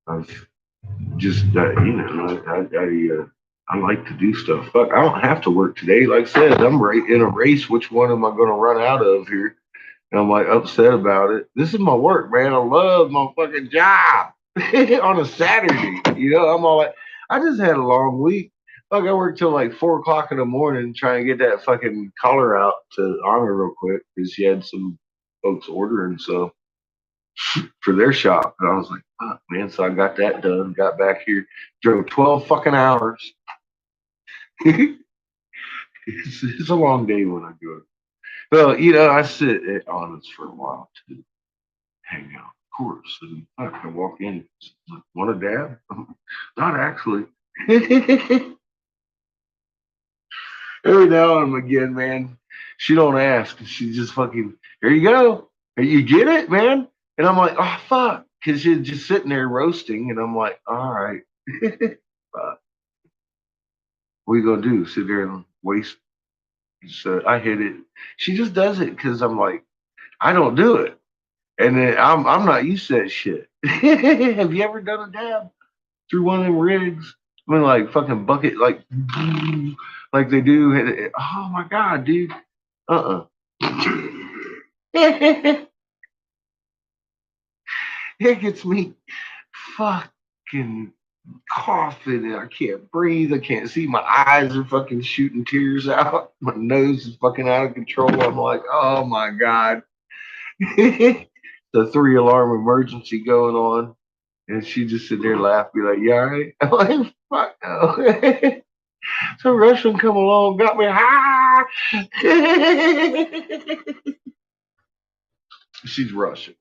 I've just I like to do stuff. Fuck, I don't have to work today. Like I said, I'm right in a race. Which one am I going to run out of here? And I'm like upset about it. This is my work, man. I love my fucking job on a Saturday. I'm all like, I just had a long week. Fuck, I worked till like 4 o'clock in the morning trying to get that fucking collar out to Honor real quick because she had some folks ordering stuff for their shop. And I was like, fuck, man. So I got that done, got back here, drove 12 fucking hours. It's a long day when I do it. Well, I sit at Honest for a while to hang out, of course. And I can walk in, want a dab? Not actually. Every now and again, man, she don't ask. She just fucking, here you go. You get it, man? And I'm like, oh, fuck. Because she's just sitting there roasting. And I'm like, all right. What are you going to do? Sit there and waste? So I hit it. She just does it because I'm like, I don't do it. And then I'm not used to that shit. Have you ever done a dab through one of them rigs? I mean, like fucking bucket, like they do. Oh my god, dude. It gets me fucking coughing and I can't breathe. I can't see. My eyes are fucking shooting tears out. My nose is fucking out of control. I'm like, oh my god. The 3 alarm emergency going on. And she just sit there and laugh, be like, you all right? I'm like, fuck no. Some Russian come along, got me high. She's Russian.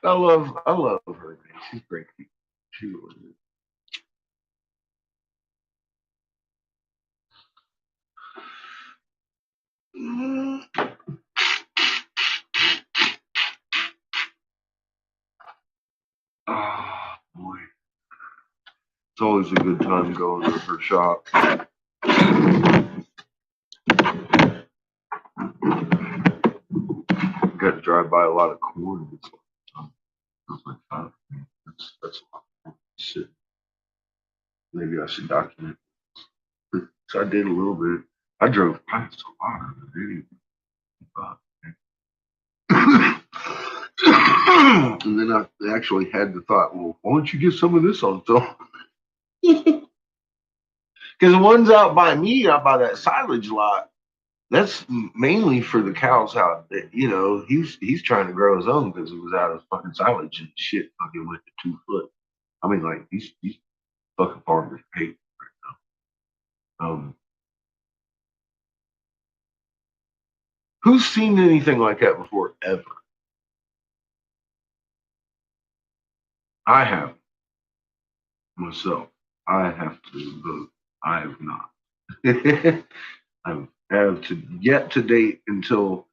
I love her, man. She's great. She really is. Oh boy. It's always a good time going to her shop. Got to drive by a lot of corn. I was like, oh, that's a lot of shit. Maybe I should document. So I did a little bit. I drove past a lot of it anyway. And then I actually had the thought, well, why don't you get some of this on film? Because the ones out by me, out by that silage lot, that's mainly for the cows out there. He's trying to grow his own because it was out of fucking silage and shit fucking went to 2 foot. I mean, like, these fucking farmers hate right now. Who's seen anything like that before, ever? I have myself. I have to vote. I have not. I have to date until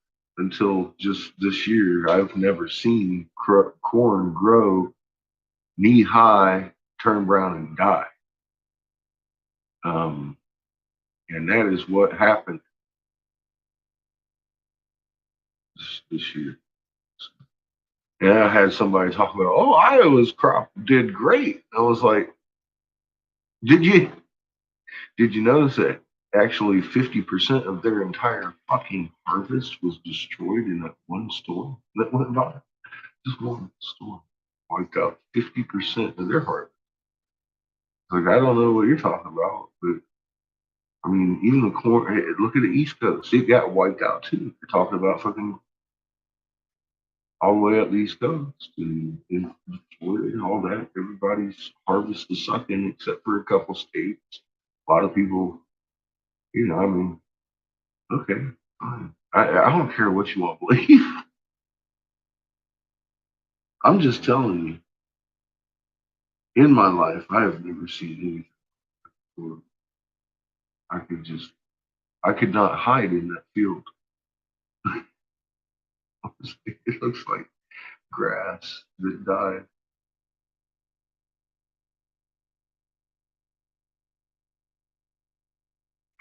just this year. I've never seen corn grow knee high, turn brown, and die. And that is what happened this year. And I had somebody talk about, oh, Iowa's crop did great. I was like, did you notice that actually 50% of their entire fucking harvest was destroyed in that one storm that went by? Just one storm wiped out 50% of their harvest. Like, I don't know what you're talking about, but I mean, even the corn, hey, look at the East Coast. It got wiped out too. You're talking about fucking all the way up the East Coast and all that. Everybody's harvest is sucking except for a couple states. A lot of people, I mean, okay, fine. I don't care what you all believe. I'm just telling you, in my life, I have never seen anything where I could not hide in that field. It looks like grass that died.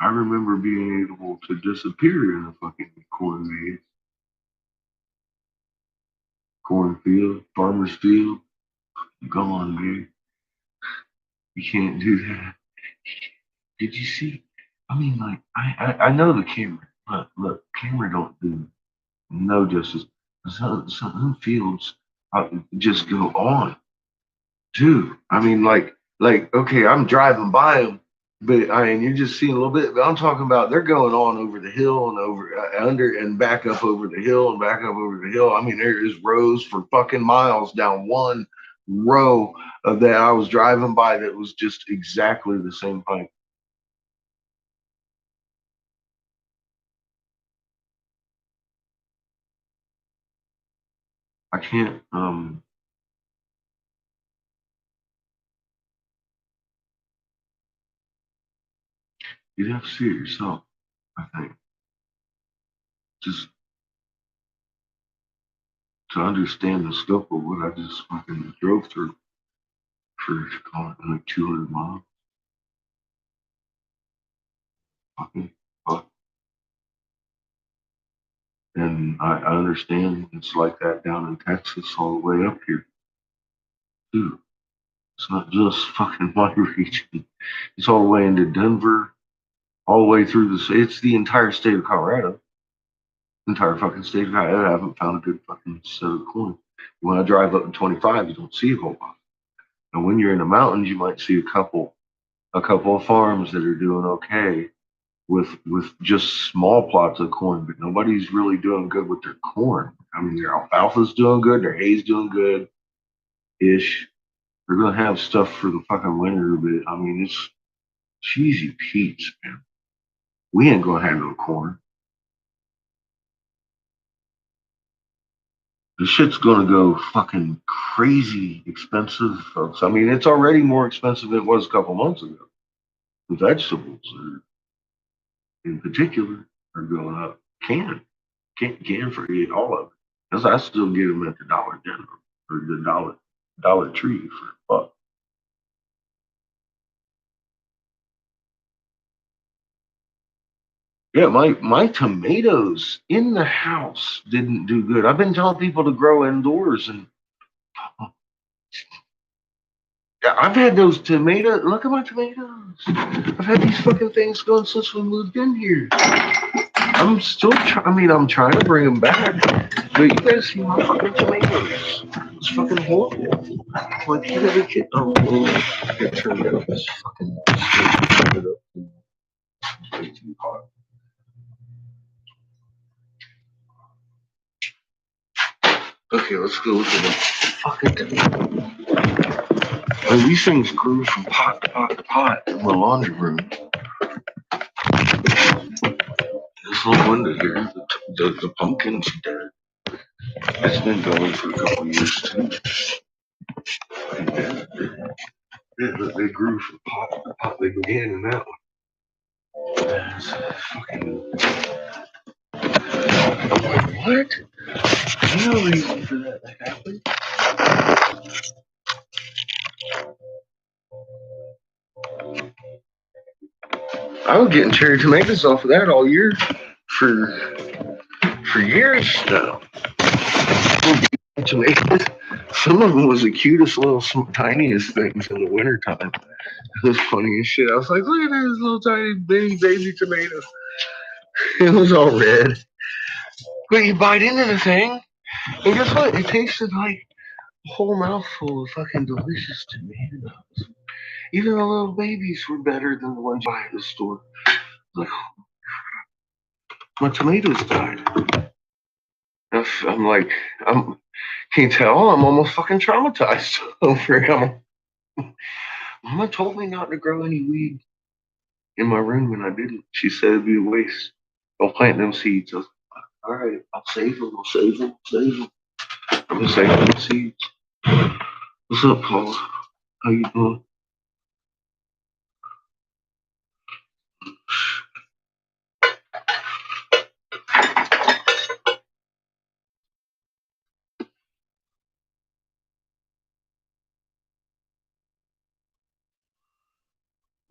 I remember being able to disappear in a fucking corn maze, cornfield, farmer's field. Go on, dude. You can't do that. Did you see? I mean, like, I know the camera. Look, camera don't do no justice. Some fields just go on, too. I mean, okay, I'm driving by them, but you're just seeing a little bit. But I'm talking about they're going on over the hill and over under and back up over the hill and back up over the hill. I mean, there is rows for fucking miles down one row of that I was driving by that was just exactly the same height. I can't. You'd have to see it yourself. I think just to understand the scope of what I just fucking drove through for call it like 200 miles. Fucking fuck. And I understand it's like that down in Texas all the way up here too. It's not just fucking my region. It's all the way into Denver, all the way through it's the entire state of Colorado. Entire fucking state of Colorado. I haven't found a good fucking set of coin. When I drive up in 25, you don't see a whole lot. And when you're in the mountains, you might see a couple of farms that are doing okay with just small plots of corn, but nobody's really doing good with their corn. I mean, their alfalfa's doing good, their hay's doing good ish. They're gonna have stuff for the fucking winter, but I mean, it's cheesy peats, man. We ain't gonna have no corn. The shit's gonna go fucking crazy expensive, folks. I mean, it's already more expensive than it was a couple months ago. The vegetables are, in particular, are going up. Can for all of it. Because I still get them at the Dollar General or the Dollar Tree for a buck. Yeah, my tomatoes in the house didn't do good. I've been telling people to grow indoors, and I've had those tomatoes. Look at my tomatoes. I've had these fucking things going since we moved in here. I'm still trying. I mean, I'm trying to bring them back, but you guys see my fucking tomatoes. It's fucking horrible. Like, you gotta get. Oh, I gotta turn down this fucking. Turn it up. It's way too hot. Okay, let's go look at the fucking tomato. And these things grew from pot to pot to pot in the laundry room. This little window here, the pumpkin's dead. It's been going for a couple of years too. And they grew from pot to pot. They began in that one. That's fucking. I'm like, what? There's no reason for that to happen. I was getting cherry tomatoes off of that all year for years now. Tomatoes. Some of them was the cutest little tiniest things in the wintertime. It was funny as shit. I was like, look at this little tiny baby tomato. It was all red. But you bite into the thing, and guess what? It tasted like a whole mouthful of fucking delicious tomatoes. Even the little babies were better than the ones you buy at the store. Like, my tomatoes died. I'm like, can't tell, I'm almost fucking traumatized over him. Mama told me not to grow any weed in my room, and I didn't. She said it'd be a waste. Don't plant them seeds. I was like, all right, I'll save them. I'm gonna save them seeds. What's up, Paul? How you doing?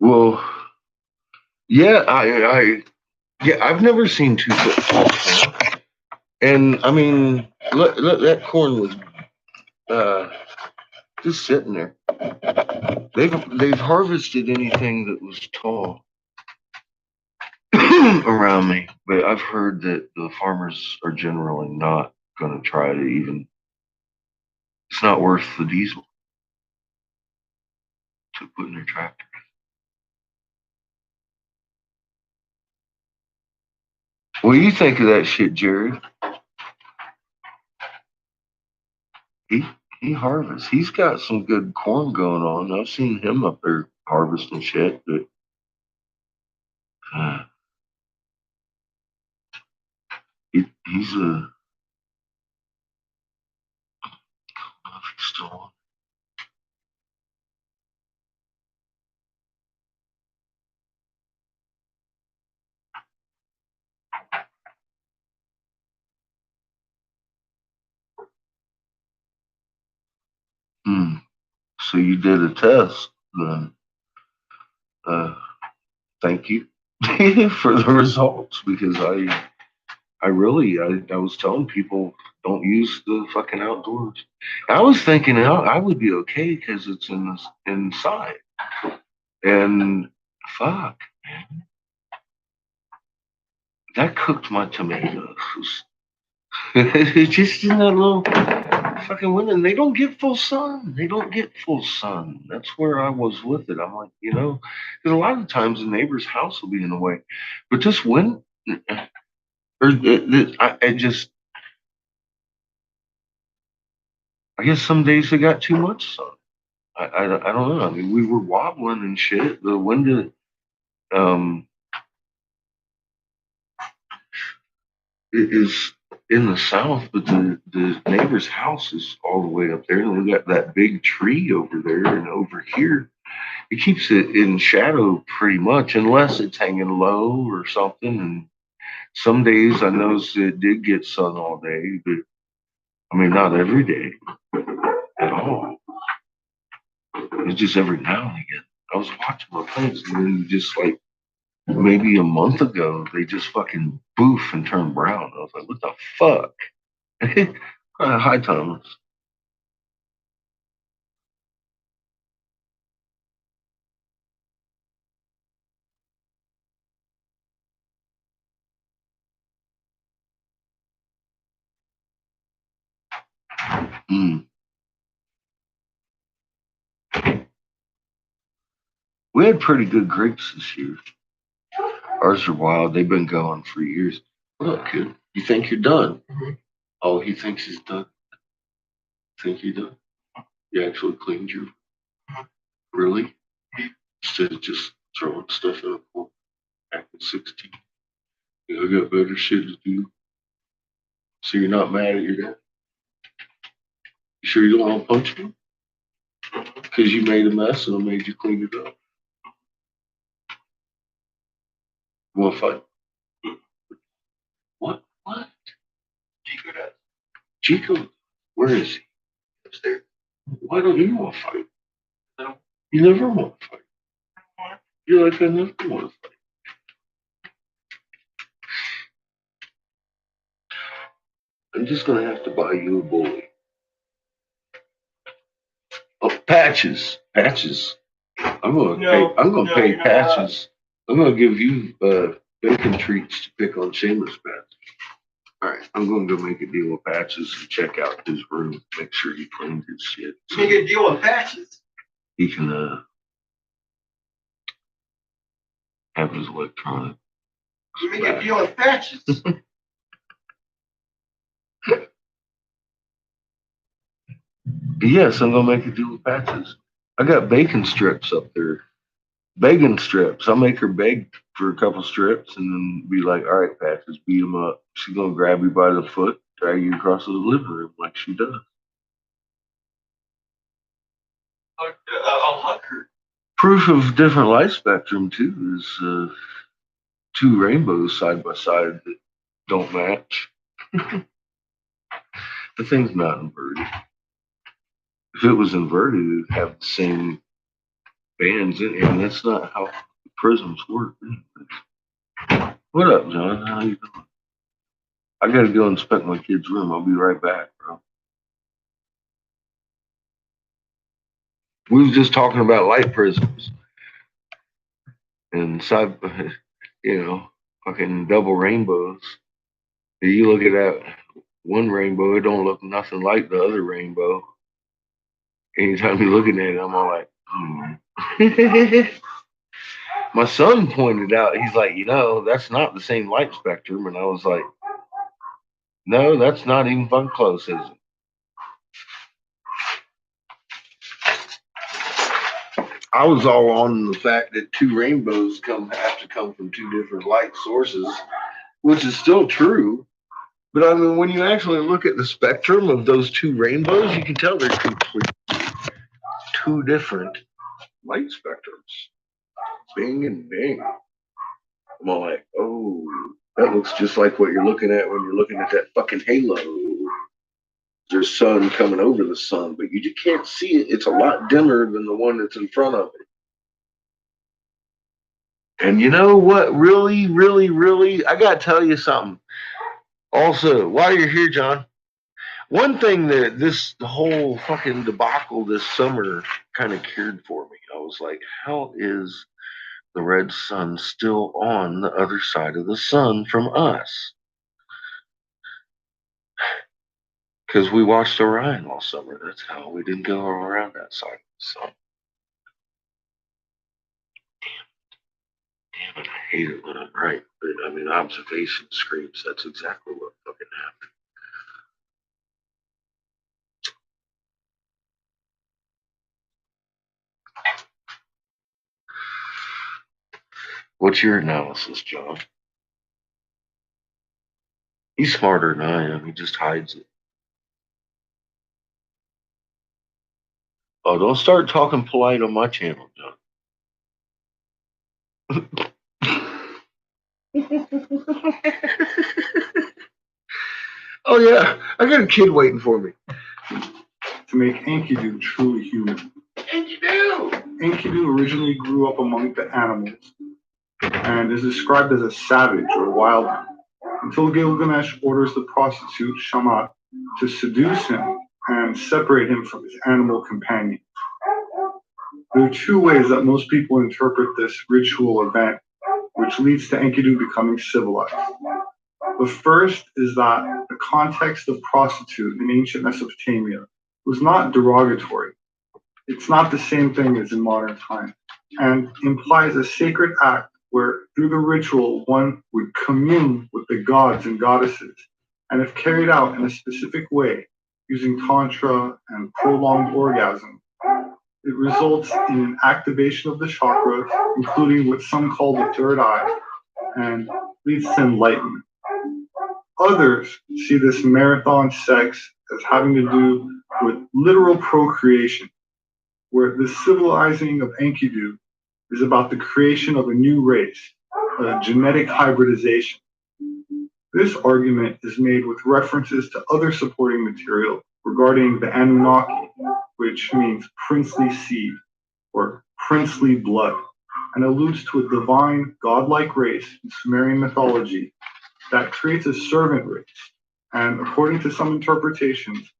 Well, yeah, I've never seen 2 foot tall corn, and I mean, look, that corn was just sitting there. They've harvested anything that was tall around me, but I've heard that the farmers are generally not going to try to even. It's not worth the diesel to put in their tractor. What do you think of that shit, Jared? He he harvests. He's got some good corn going on. I've seen him up there harvesting shit, but uh, he's a. I don't know if he's still on. Hmm. So you did a test, then. Uh, Thank you for the results because I was telling people don't use the fucking outdoors. I was thinking I would be okay because it's inside. And fuck, man, that cooked my tomatoes. It's just in that little fucking window. And they don't get full sun. They don't get full sun. That's where I was with it. I'm like, because a lot of times the neighbor's house will be in the way, but this wind, or I just, I guess some days they got too much sun. I don't know. I mean, we were wobbling and shit. The window, um, is in the south, but the neighbor's house is all the way up there, and we got that big tree over there, and over here it keeps it in shadow pretty much, unless it's hanging low or something. And some days I noticed it did get sun all day, but I mean not every day at all. It's just every now and again. I was watching my plants, and then just like maybe a month ago, they just fucking boof and turned brown. I was like, what the fuck? Hi, Thomas. Mm. We had pretty good grapes this year. Ours are wild. They've been going for years. What up, kid? You think you're done? Oh, he thinks he's done. Think you're done? You actually cleaned your. Really? Instead of just throwing stuff in a corner back in 16. I got better shit to do. So you're not mad at your dad? You sure you don't want to punch me? Because you made a mess and I made you clean it up. You want to fight? What? What? Chico does. Chico? Where is he? Upstairs. Why don't you want to fight? No. You never want to fight. You're like, I never want to fight. I'm just going to have to buy you a bully. Oh, Patches. Patches. I'm going to pay. I'm going to pay Patches. I'm going to give you bacon treats to pick on Shameless Patches. All right, I'm going to go make a deal with Patches and check out his room, make sure he cleaned his shit. You make a deal with Patches? He can have his electronic. You make a deal with Patches? Yes, I'm going to make a deal with Patches. I got bacon strips up there. Bacon strips. I'll make her beg for a couple strips and then be like, all right, Patches, beat him up. She's going to grab you by the foot, drag you across the living room like she does. I'll hug her. Proof of different light spectrum, too, is two rainbows side by side that don't match. The thing's not inverted. If it was inverted, it'd have the same bands in it, and that's not how prisms work. What up, John? How you doing? I gotta go inspect my kid's room. I'll be right back, bro. We was just talking about light prisms and side, fucking double rainbows. You look at that one rainbow, it don't look nothing like the other rainbow. Anytime you're looking at it, I'm all like, My son pointed out, he's like, that's not the same light spectrum. And I was like, no, that's not even fun close, is it? I was all on the fact that two rainbows have to come from two different light sources, which is still true. But I mean, when you actually look at the spectrum of those two rainbows, you can tell they're two different light spectrums. Bing and bing. I'm all like, oh, that looks just like what you're looking at when you're looking at that fucking halo. There's sun coming over the sun, but you just can't see it. It's a lot dimmer than the one that's in front of it. And you know what? Really, really, really, I got to tell you something. Also, while you're here, John, one thing that the whole fucking debacle this summer kind of cured for me, I was like, how is the red sun still on the other side of the sun from us? Because we watched Orion all summer. That's how we didn't go around that side of the sun. Damn it, I hate it when I'm right. But I mean, observation screams that's exactly what fucking happened. What's your analysis, John? He's smarter than I am. He just hides it. Oh, don't start talking polite on my channel, John. Oh, yeah. I got a kid waiting for me. To make Enkidu truly human. Enkidu originally grew up among the animals and is described as a savage or wild man until Gilgamesh orders the prostitute Shamat to seduce him and separate him from his animal companion. There are two ways that most people interpret this ritual event, which leads to Enkidu becoming civilized. The first is that the context of prostitute in ancient Mesopotamia was not derogatory. It's not the same thing as in modern times, and implies a sacred act where through the ritual one would commune with the gods and goddesses, and if carried out in a specific way, using tantra and prolonged orgasm, it results in an activation of the chakras, including what some call the third eye, and leads to enlightenment. Others see this marathon sex as having to do with literal procreation, where the civilizing of Enkidu is about the creation of a new race, a genetic hybridization. This argument is made with references to other supporting material regarding the Anunnaki, which means princely seed or princely blood, and alludes to a divine, godlike race in Sumerian mythology that creates a servant race, and according to some interpretations,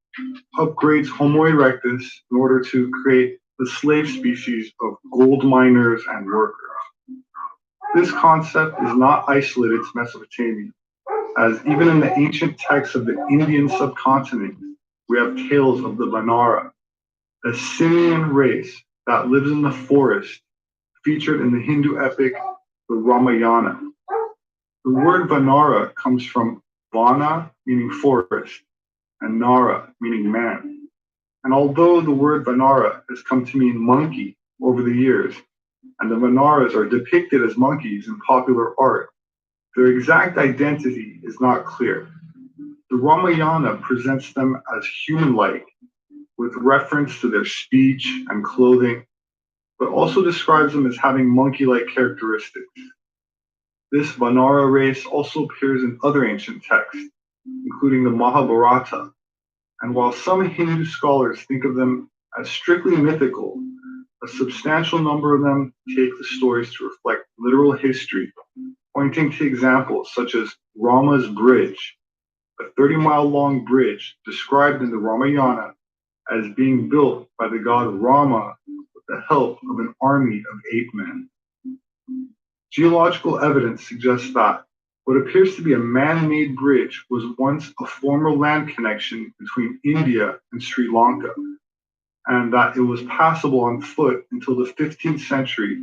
upgrades Homo erectus in order to create the slave species of gold miners and workers. This concept is not isolated to Mesopotamia, as even in the ancient texts of the Indian subcontinent, we have tales of the Vanara, a simian race that lives in the forest, featured in the Hindu epic, the Ramayana. The word Vanara comes from Vana, meaning forest, and Nara, meaning man. And although the word Vanara has come to mean monkey over the years, and the Vanaras are depicted as monkeys in popular art, their exact identity is not clear. The Ramayana presents them as human-like, with reference to their speech and clothing, but also describes them as having monkey-like characteristics. This Vanara race also appears in other ancient texts, including the Mahabharata, and while some Hindu scholars think of them as strictly mythical, a substantial number of them take the stories to reflect literal history, pointing to examples such as Rama's Bridge, a 30-mile long bridge described in the Ramayana as being built by the god Rama with the help of an army of ape men. Geological evidence suggests that what appears to be a man-made bridge was once a former land connection between India and Sri Lanka, and that it was passable on foot until the 15th century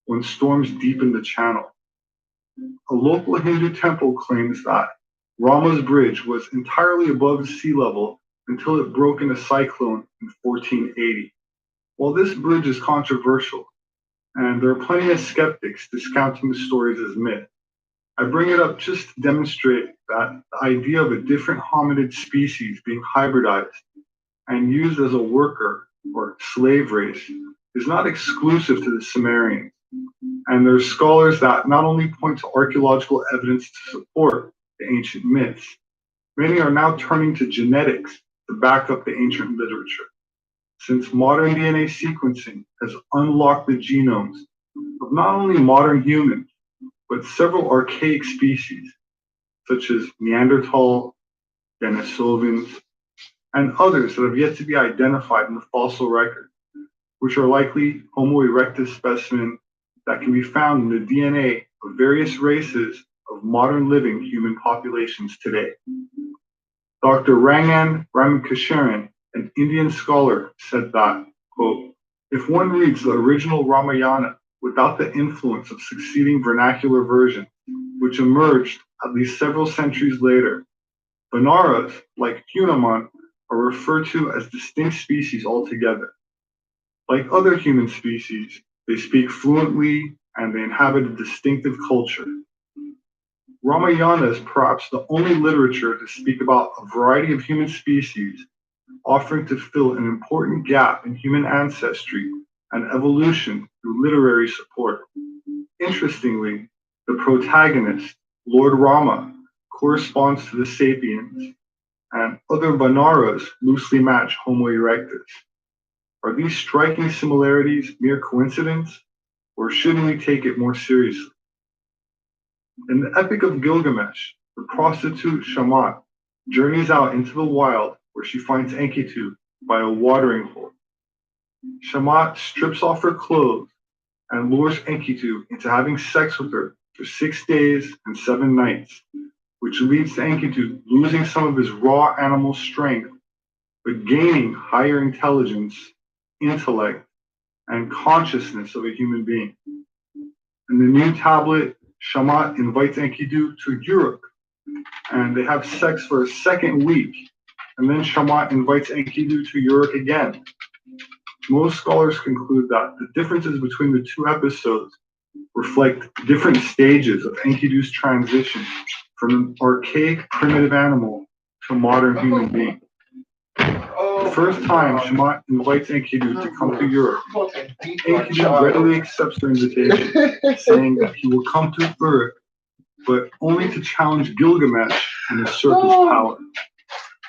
when storms deepened the channel. A local Hindu temple claims that Rama's bridge was entirely above sea level until it broke in a cyclone in 1480. While this bridge is controversial, and there are plenty of skeptics discounting the stories as myth, I bring it up just to demonstrate that the idea of a different hominid species being hybridized and used as a worker or slave race is not exclusive to the Sumerians. And there are scholars that not only point to archaeological evidence to support the ancient myths, many are now turning to genetics to back up the ancient literature, since modern DNA sequencing has unlocked the genomes of not only modern humans, but several archaic species, such as Neanderthal, Denisovans, and others that have yet to be identified in the fossil record, which are likely Homo erectus specimens that can be found in the DNA of various races of modern living human populations today. Dr. Rangan Ramakesharan, an Indian scholar, said that, quote, if one reads the original Ramayana without the influence of succeeding vernacular versions, which emerged at least several centuries later, Vanaras, like Hunaman, are referred to as distinct species altogether. Like other human species, they speak fluently and they inhabit a distinctive culture. Ramayana is perhaps the only literature to speak about a variety of human species, offering to fill an important gap in human ancestry and evolution through literary support. Interestingly, the protagonist, Lord Rama, corresponds to the sapiens, and other Vanaras loosely match Homo erectus. Are these striking similarities mere coincidence, or shouldn't we take it more seriously? In the Epic of Gilgamesh, the prostitute Shamat journeys out into the wild where she finds Enkidu by a watering hole. Shamat strips off her clothes and lures Enkidu into having sex with her for 6 days and 7 nights, which leads to Enkidu losing some of his raw animal strength, but gaining higher intelligence, intellect, and consciousness of a human being. In the new tablet, Shamat invites Enkidu to Uruk, and they have sex for a second week, and then Shamat invites Enkidu to Uruk again. Most scholars conclude that the differences between the two episodes reflect different stages of Enkidu's transition from an archaic primitive animal to a modern human being. The first time Shamat invites Enkidu to come to Uruk, Enkidu readily accepts her invitation, saying that he will come to Uruk, but only to challenge Gilgamesh and usurp his power.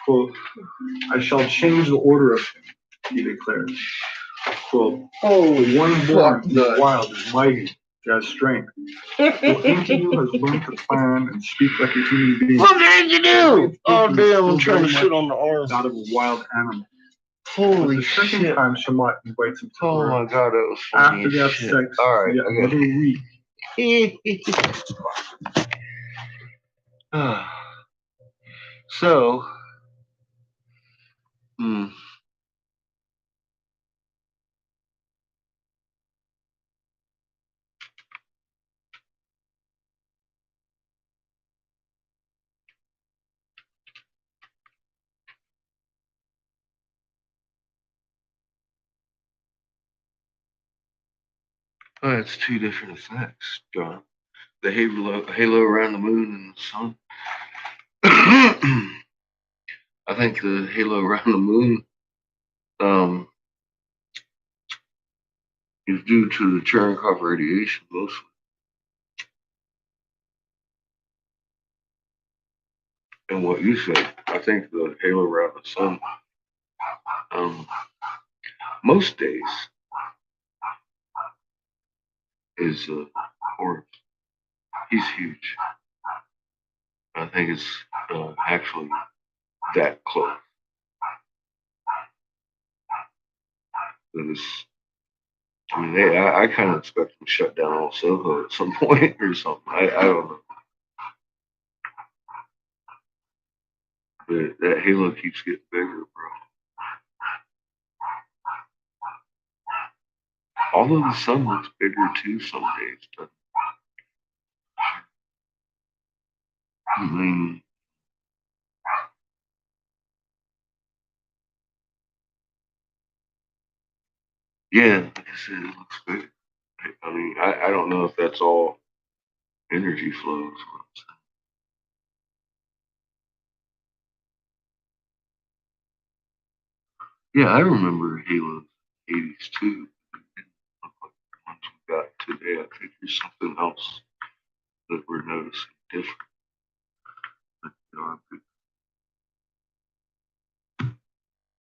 Quote, I shall change the order of him, he declares. Quote, the one born in the wild is mighty, he has strength. So Enkidu has learned to plan and speak like a human being. What did you do? Oh, damn, I'm trying to sit on the arm. Out of a wild animal. Holy the second shit. time Shamat invites him to Oh Uruk, my god, that was funny. after they have shit. sex, All right, yet I another week. So, it's two different effects, John. The halo around the moon and the sun. I think the halo around the moon is due to the Cherenkov radiation mostly. And what you said, I think the halo around the sun, most days is Horus. He's huge. I think it's actually that close. That is, I mean, I kind of expect them to shut down all Soho at some point or something. I don't know. But that halo keeps getting bigger, bro. Although the sun looks bigger too some days, but I mean, yeah, like I said, it looks big. I mean, I don't know if that's all energy flows. Yeah, I remember Halo's 80s too. Look like the ones we got today. I think there's something else that we're noticing different. You know,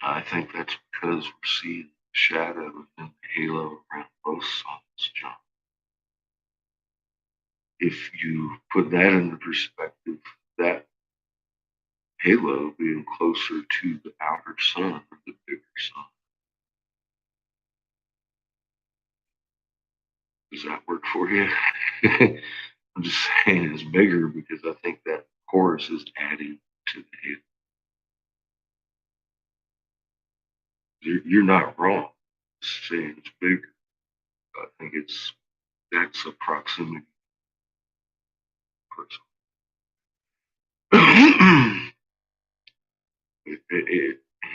I think that's because we're seeing the shadow and the halo around both suns, John. If you put that into perspective, that halo being closer to the outer sun or the bigger sun. Does that work for you? I'm just saying it's bigger because I think that chorus is adding to the halo. You're not wrong saying it's bigger. I think that's a proximity person.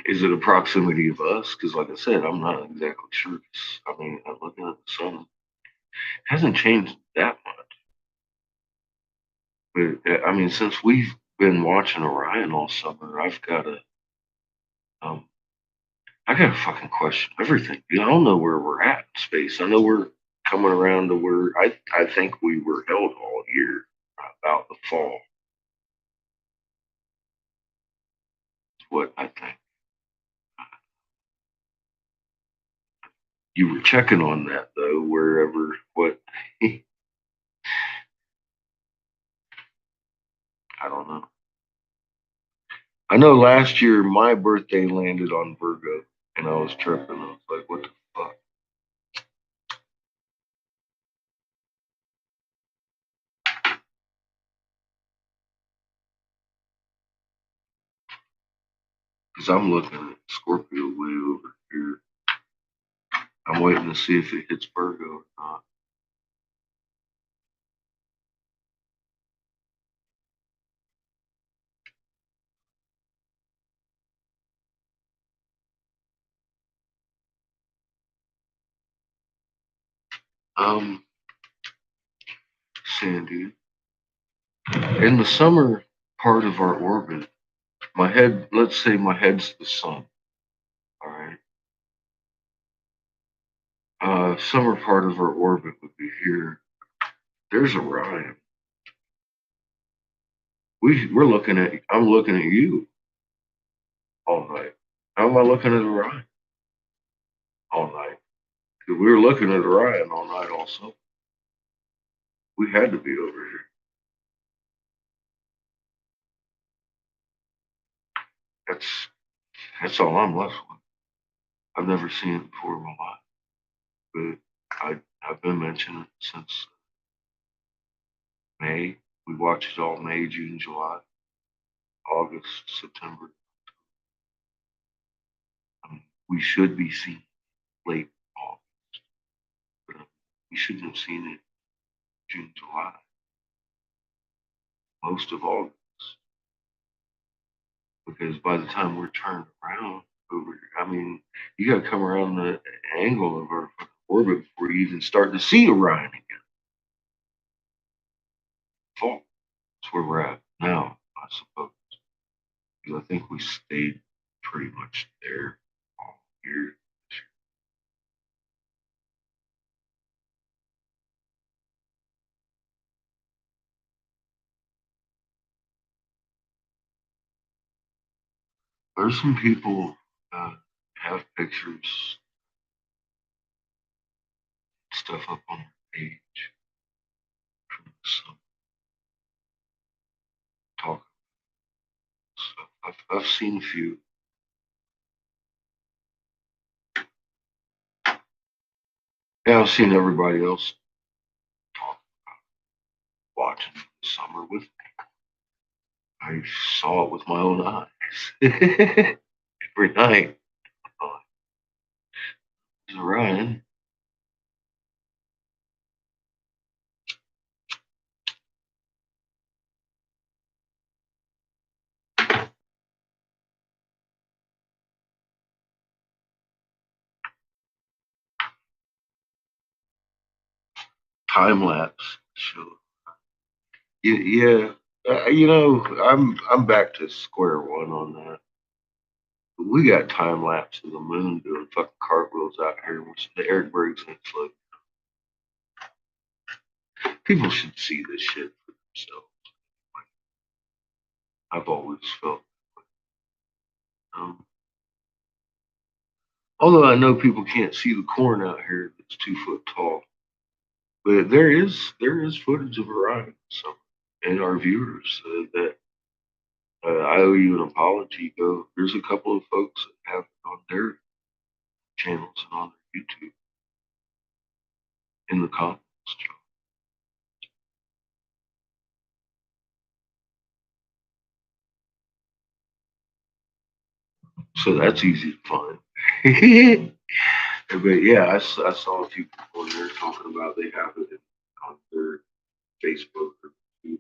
Is it a proximity of us? Because, like I said, I'm not exactly sure. I mean, I'm looking at the sun. It hasn't changed that much. But I mean, since we've been watching Orion all summer, um, I gotta fucking question everything. I don't know where we're at in space. I know we're coming around to where I think we were held all year about the fall. Is what I think. You were checking on that though, wherever what I don't know. I know last year my birthday landed on Virgo and I was tripping. I was like, what the fuck? Because I'm looking at Scorpio way over here. I'm waiting to see if it hits Virgo or not. Um, Sandy, in the summer part of our orbit, my head, let's say my head's the sun. All right. Summer part of our orbit would be here. There's Orion. We're looking at. I'm looking at you all night. How am I looking at Orion all night? Because we were looking at Orion all night. Also, we had to be over here. That's that's all I'm left with. I've never seen it before in my life, but I've been mentioning it since May. We watched it all May, June, July, August, September. We should be seeing late August, but we shouldn't have seen it June, July, most of August, because by the time we're turned around over, I mean, you got to come around the angle of our orbit before you even start to see Orion again. Fall. That's where we're at now, I suppose. Because I think we stayed pretty much there all year. There's some people have pictures, stuff up on the page from the sun, talk stuff. I've seen a few. Yeah, I've seen everybody else watching the summer with me. I saw it with my own eyes every night. Oh, it's Ryan. Time lapse show. Yeah, I'm back to square one on that. We got time lapse of the moon doing fucking cartwheels out here, which the Eric Briggs and it's like people should see this shit for themselves. I've always felt. Um, Although I know people can't see the corn out here that's 2 foot tall, but there is footage of Orion. So, and our viewers that I owe you an apology. Go. There's a couple of folks that have it on their channels and on their YouTube in the comments. So that's easy to find. But yeah, I saw a few people in there talking about they have it on their Facebook or YouTube.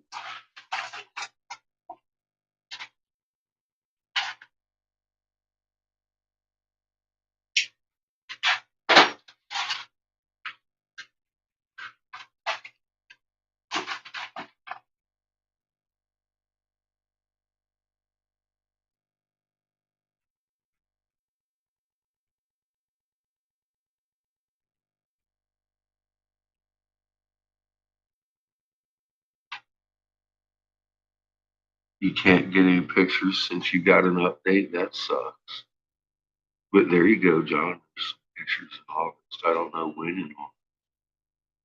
You can't get any pictures since you got an update. That sucks. But there you go, John. There's some pictures in August. I don't know when in August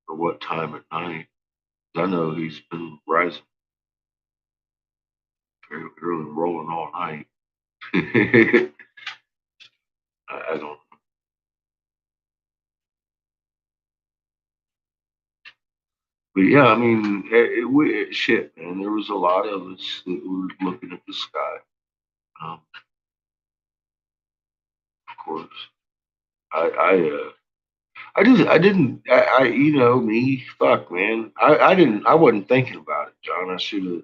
or what time at night. I know he's been rising very early, rolling all night. I don't. But yeah, I mean, shit, man. There was a lot of us that were looking at the sky. Of course, I, I, uh, I didn't, me, fuck, man. I wasn't thinking about it, John. I should have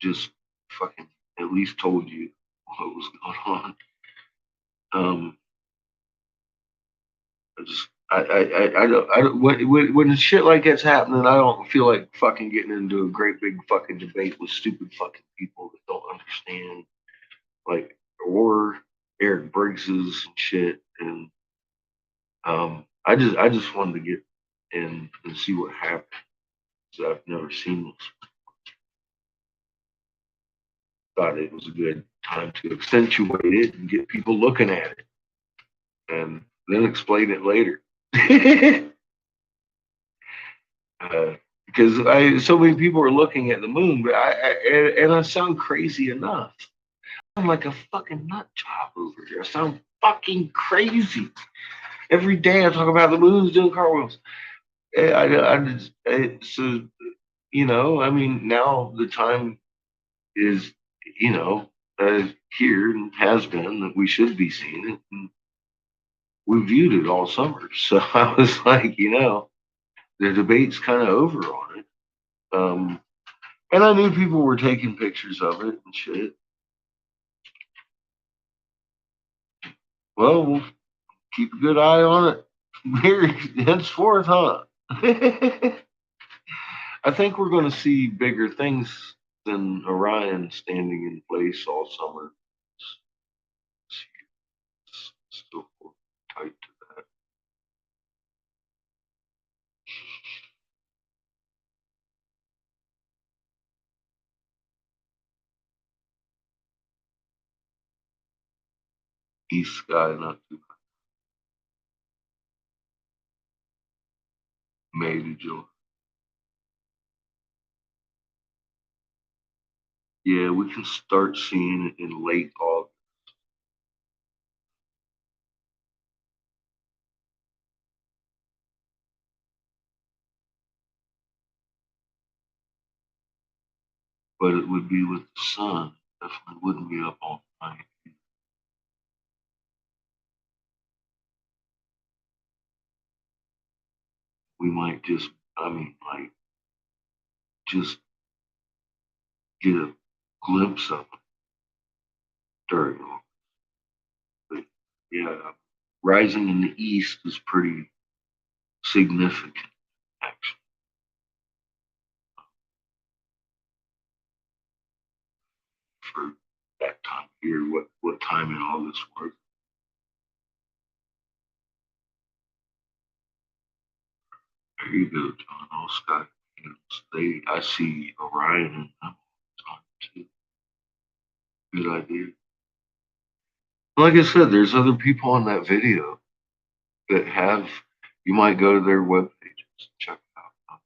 just fucking at least told you what was going on. Um, when shit like that's happening, I don't feel like fucking getting into a great big fucking debate with stupid fucking people that don't understand, like, or Eric Briggs's and shit. And I just wanted to get in and see what happens. I've never seen this. Thought it was a good time to accentuate it and get people looking at it, and then explain it later. Because so many people are looking at the moon, but I sound crazy enough. I'm like a fucking nut job over here. I sound fucking crazy. Every day I talk about the moon's doing cartwheels. So I mean, now the time is, you know, here and has been that we should be seeing it. And we viewed it all summer. So I was like, the debate's kind of over on it. And I knew people were taking pictures of it and shit. Well, we'll keep a good eye on it here henceforth, huh? I think we're going to see bigger things than Orion standing in place all summer. Still tight to that. East sky, not too May to June. Yeah, we can start seeing it in late August. but it would be with the sun. Definitely wouldn't be up all night. We might just, I mean, like, just get a glimpse of it during all. But yeah, rising in the east is pretty significant, actually, for that time of year. What time in August was? There you go, John. All sky. I see Orion and them all the time too. Good idea. Like I said, there's other people on that video that have. You might go to their web pages and check it out.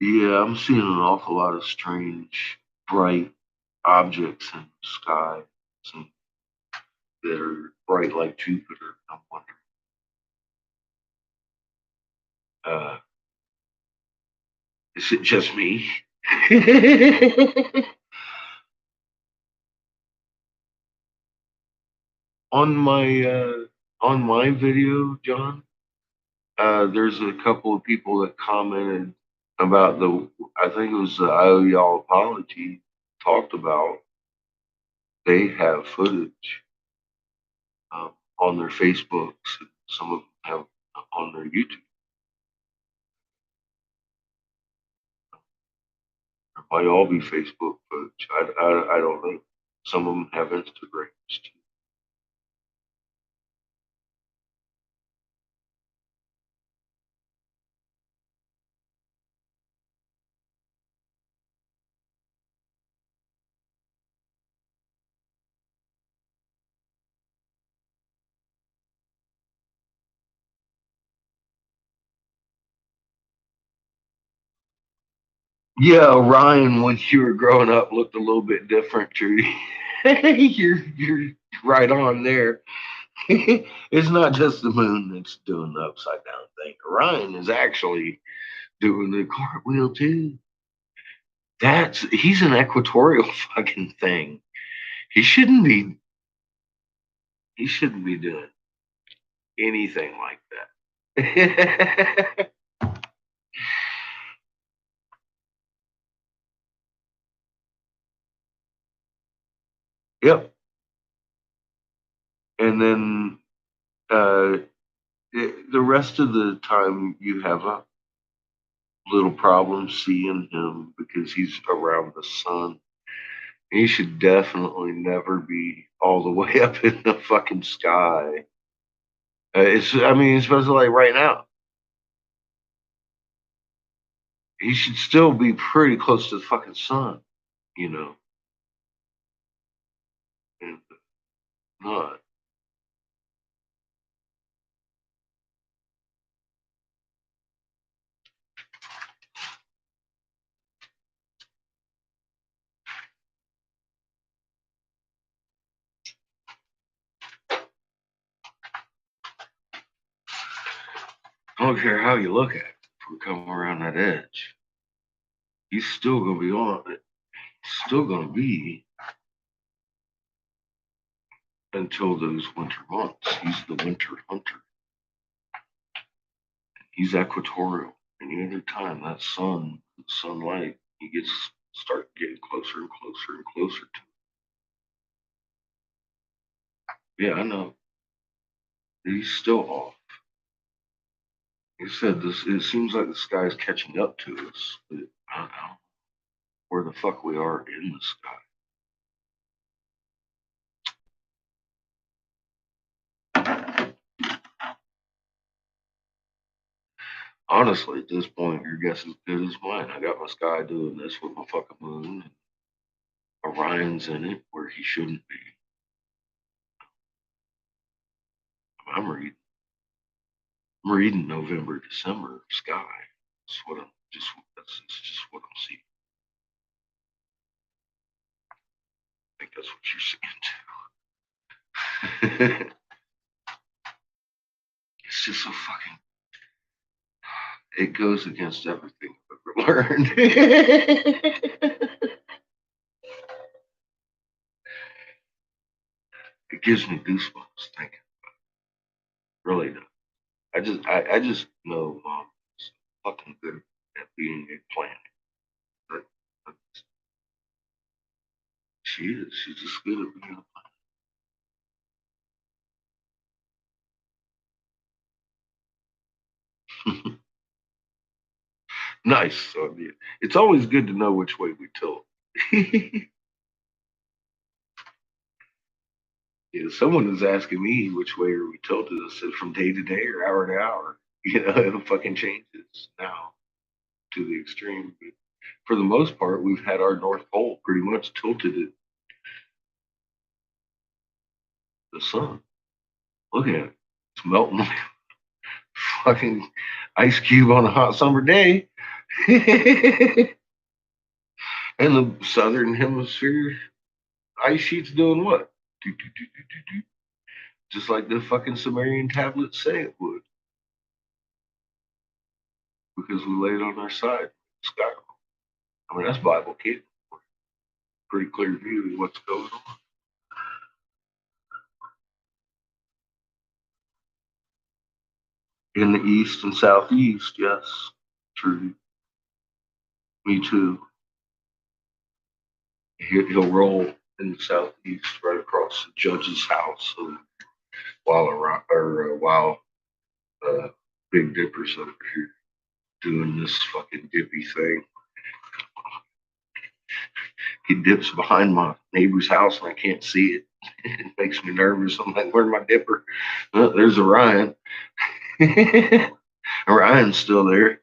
Yeah, I'm seeing an awful lot of strange, bright objects in the sky that are bright like Jupiter. I'm wondering, is it just me? on my on my video, John, there's a couple of people that commented about the. I think it was the I owe y'all apology talked about. They have footage on their Facebooks. Some of them have on their YouTube. It might all be Facebook footage. I don't know. Some of them have Instagrams too. Yeah, Ryan, when you were growing up, looked a little bit different, Trudy. You're right on there. It's not just the moon that's doing the upside down thing. Ryan is actually doing the cartwheel too. He's an equatorial fucking thing. He shouldn't be he shouldn't be doing anything like that. Yep. And then uh, the rest of the time you have a little problem seeing him because he's around the sun. He should definitely never be all the way up in the fucking sky. I mean, especially like right now. He should still be pretty close to the fucking sun, you know. And not. I don't care how you look at it. If we come around that edge, he's still gonna be on it. Still gonna be until those winter months. He's the winter hunter. He's equatorial. Any other time that sunlight, he gets start getting closer and closer and closer to. Yeah, I know. He's still off. He said this. It seems like the sky's catching up to us, but I don't know where the fuck we are in the sky. Honestly, at this point, your guess is as good as mine. I got my sky doing this with my fucking moon. Orion's in it where he shouldn't be. I'm reading. I'm reading November, December sky. That's what I'm just. That's just what I'm seeing. I think that's what you're seeing too. It goes against everything I've ever learned. It gives me goosebumps thinking. Really does. I just know mom is fucking good at being a planner. But she is. She's just good at being a planner. Nice. So yeah, it's always good to know which way we tilt. Yeah, someone is asking me which way are we tilted. I said from day to day or hour to hour. You know, it fucking changes now to the extreme. But for the most part, we've had our North Pole pretty much tilted at the sun. Look at it. It's melting fucking ice cube on a hot summer day. And the southern hemisphere ice sheet's doing what? Just like the fucking Sumerian tablets say it would. Because we laid on our side. Sky. I mean, that's Bible, kid. Pretty clear view of what's going on. In the east and southeast, yes. True. Me too. He'll roll in the southeast right across the judge's house while Big Dipper's over here doing this fucking dippy thing. He dips behind my neighbor's house and I can't see it. It makes me nervous. I'm like, where's my dipper? Oh, there's Orion. Orion's still there.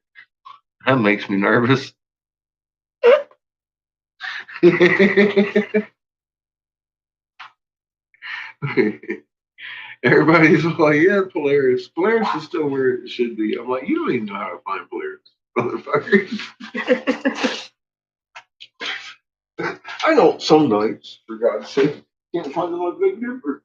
That makes me nervous. Everybody's like, yeah, Polaris. Polaris is still where it should be. I'm like, you don't even know how to find Polaris, motherfuckers. I don't some nights, for God's sake. Can't find my Big Dipper.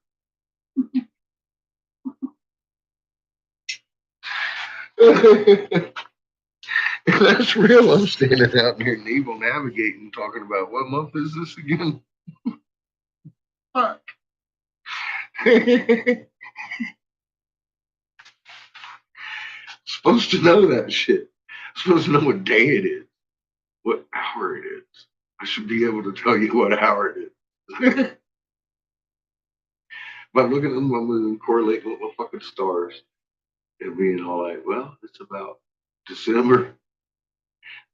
That's real. I'm standing out here in Evil navigating, talking about what month is this again? Fuck. Supposed to know that shit. Supposed to know what day it is, what hour it is. I should be able to tell you what hour it is. By looking at my moon, correlating with my fucking stars, and being all like, well, it's about December,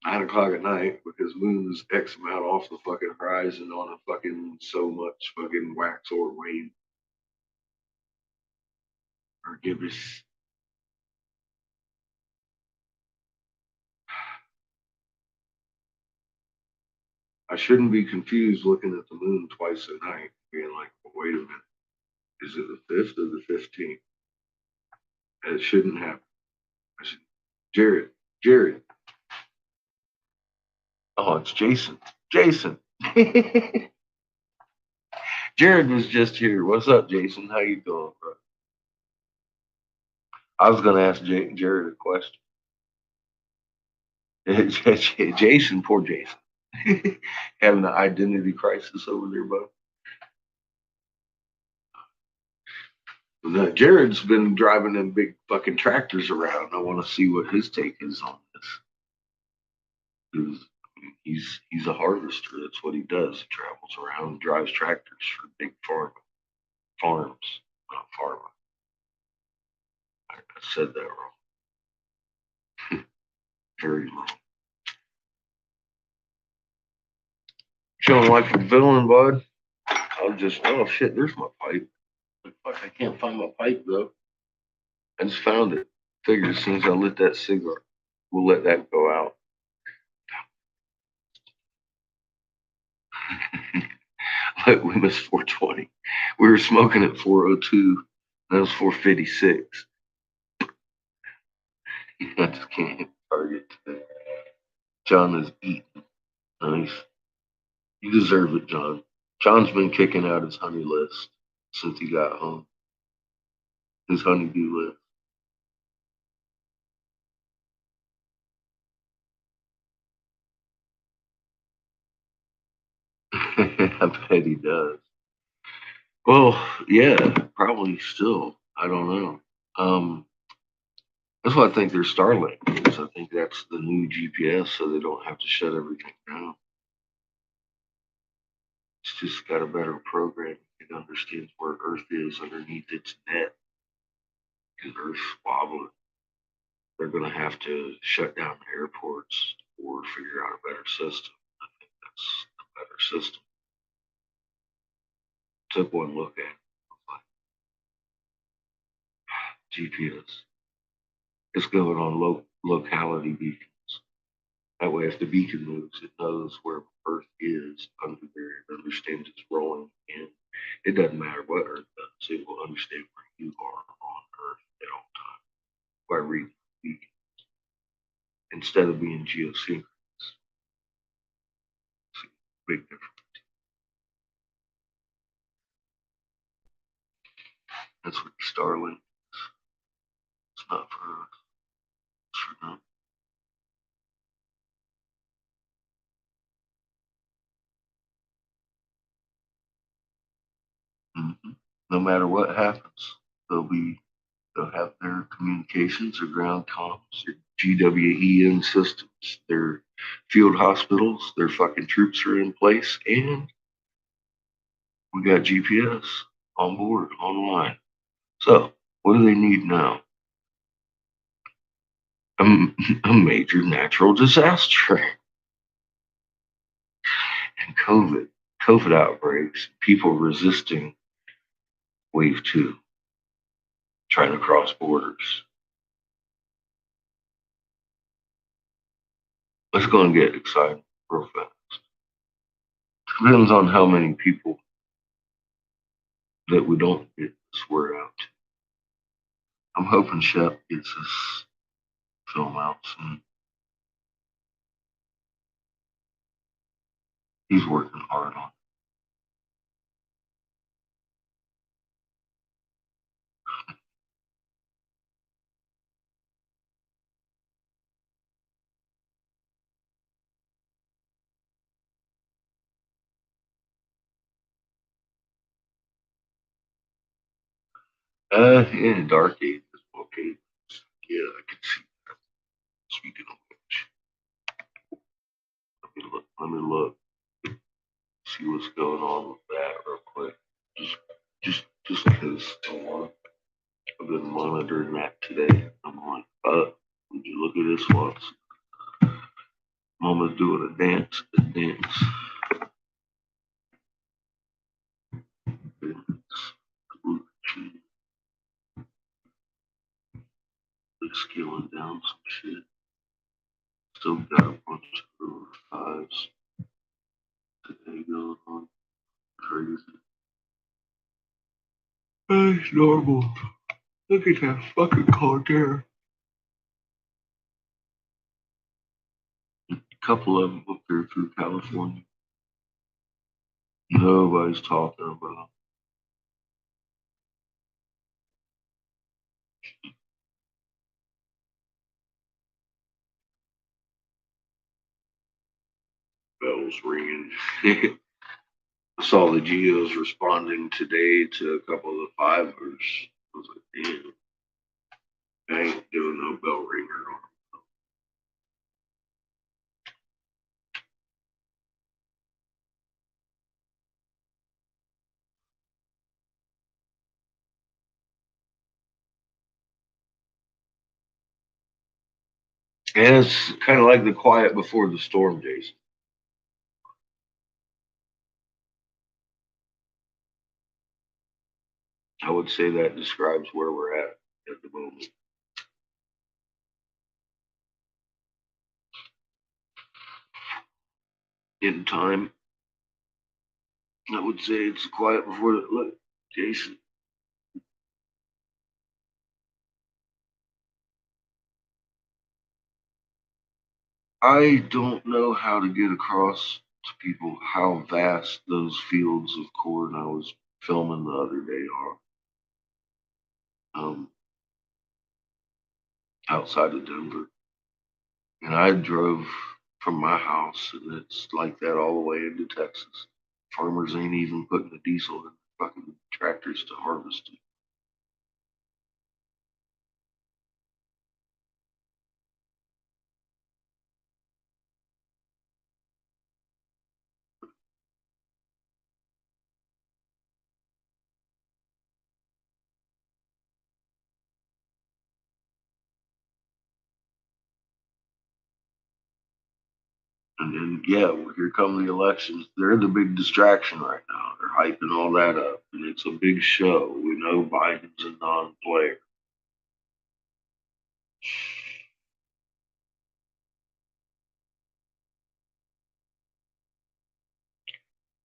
9 o'clock at night, because moon is X amount off the fucking horizon on a fucking so much fucking wax or wave or gibbous. I shouldn't be confused looking at the moon twice a night, being like, well, wait a minute, is it the 5th or the 15th? It shouldn't happen. I said, Jared. Oh, it's Jason. Jason. Jared was just here. What's up, Jason? How you doing, bro? I was gonna ask Jared a question. Jason, poor Jason, having an identity crisis over there, bud. But Jared's been driving them big fucking tractors around. I want to see what his take is on this. He's a harvester. That's what he does. He travels around and drives tractors for big farms, not farmer. I said that wrong. Very wrong. Feeling like a villain, bud. Oh shit, there's my pipe. Fuck, I can't find my pipe though. I just found it. Figured as soon as I lit that cigarette, we'll let that go out. Like we missed 420. We were smoking at 402. That was 456. I just can't hit target today. John is eating. Nice. You deserve it, John. John's been kicking out his honey list since he got home. His honeydew list. I bet he does. Well, yeah, probably still. I don't know. Um, that's why I think there's Starlink is. I think that's the new GPS, so they don't have to shut everything down. It's just got a better program. It understands where Earth is underneath its net, because Earth's wobbling. They're going to have to shut down the airports or figure out a better system. I think that's a better system. Took one look at it. GPS. It's going on locality beacons. That way, if the beacon moves, it knows where Earth is under there. It understands it's rolling in. It doesn't matter what Earth does. It will understand where you are on Earth at all times by reading the beacon instead of being geosynchronous. It's a big difference. That's what Starlink. It's not for us. It's for them. Mm-hmm. No matter what happens, they'll have their communications, their ground comms, their GWEN systems, their field hospitals, their fucking troops are in place, and we got GPS on board online. So, what do they need now? A, a major natural disaster and COVID outbreaks, people resisting wave two, trying to cross borders. It's going to get exciting real fast. Depends on how many people that we don't get this word out to. I'm hoping Shep gets his film out soon. He's working hard on it. Yeah, Dark Ages. Okay. Yeah, I can see that. Speaking of which, let me look, see what's going on with that real quick. Just because I've been monitoring that today. I'm like, would you look at this once? Mama's doing a dance, like scaling down some shit. Still got a bunch of over fives today going on. Crazy. It's normal. Look at that fucking caldera. A couple of them up there through California. Nobody's talking about. Bells ringing. I saw the Geos responding today to a couple of the fivers. I was like, damn, I ain't doing no bell ringer on. And it's kind of like the quiet before the storm, Jason. I would say that describes where we're at the moment. In time, I would say it's quiet before the look, Jason. I don't know how to get across to people how vast those fields of corn I was filming the other day are. Outside of Denver. And I drove from my house, and it's like that all the way into Texas. Farmers ain't even putting the diesel in fucking tractors to harvest it. And then, yeah, well, here come the elections. They're the big distraction right now. They're hyping all that up, and it's a big show. We know Biden's a non-player.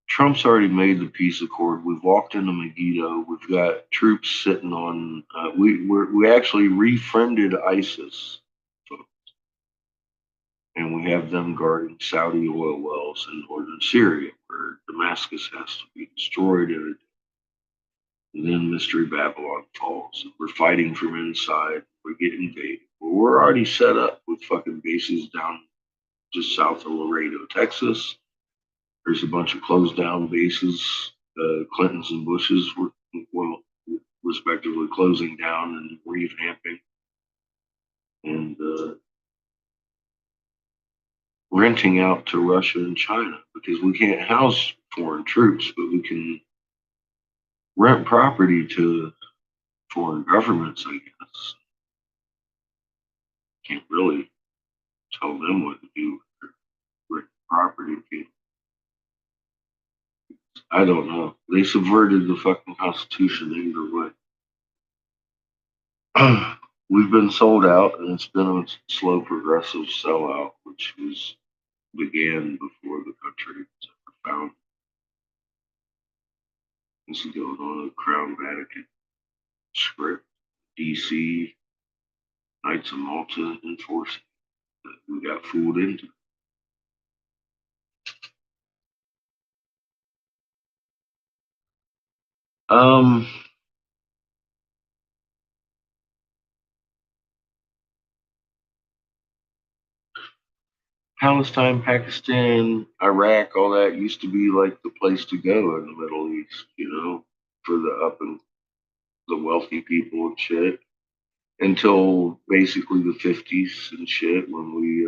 Trump's already made the peace accord. We've walked into Megiddo. We've got troops sitting on. We actually refriended ISIS, and we have them guarding Saudi oil wells in northern Syria, where Damascus has to be destroyed. And then Mystery Babylon falls. We're fighting from inside. We're getting invaded. We're already set up with fucking bases down just south of Laredo, Texas. There's a bunch of closed down bases. Clintons and Bushes were, well, respectively closing down and revamping and renting out to Russia and China because we can't house foreign troops, but we can rent property to foreign governments, I guess. Can't really tell them what to do with their property. I don't know. They subverted the fucking Constitution either way. We've been sold out, and it's been a slow, progressive sellout, which began before the country was ever found. This is going on at Crown Vatican script, DC, Knights of Malta enforcing that we got fooled into. Um, Palestine, Pakistan, Iraq, all that used to be like the place to go in the Middle East, for the up and the wealthy people and shit. Until basically the 50s and shit when we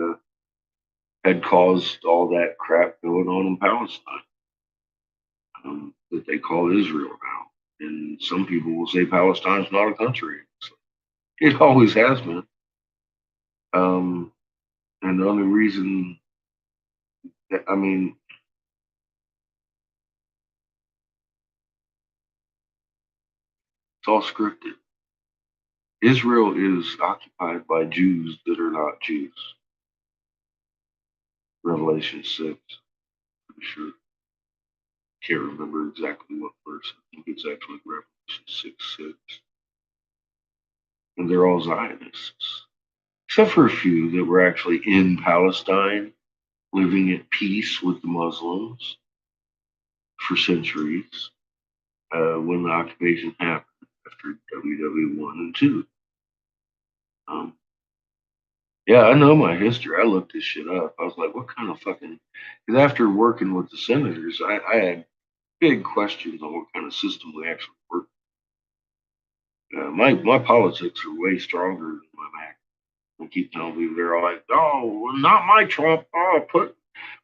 had caused all that crap going on in Palestine that they call Israel now. And some people will say Palestine's not a country. It always has been. And the only reason, I mean, it's all scripted. Israel is occupied by Jews that are not Jews. Revelation 6, pretty sure. Can't remember exactly what verse. I think it's actually Revelation 6:6. And they're all Zionists, except for a few that were actually in Palestine, living at peace with the Muslims for centuries when the occupation happened after WW1 and 2. Yeah, I know my history. I looked this shit up. I was like, what kind of fucking. Because after working with the senators, I had big questions on what kind of system we actually work. My politics are way stronger than my Mac. I keep telling people they're all like, "Oh, well, not my Trump. Oh,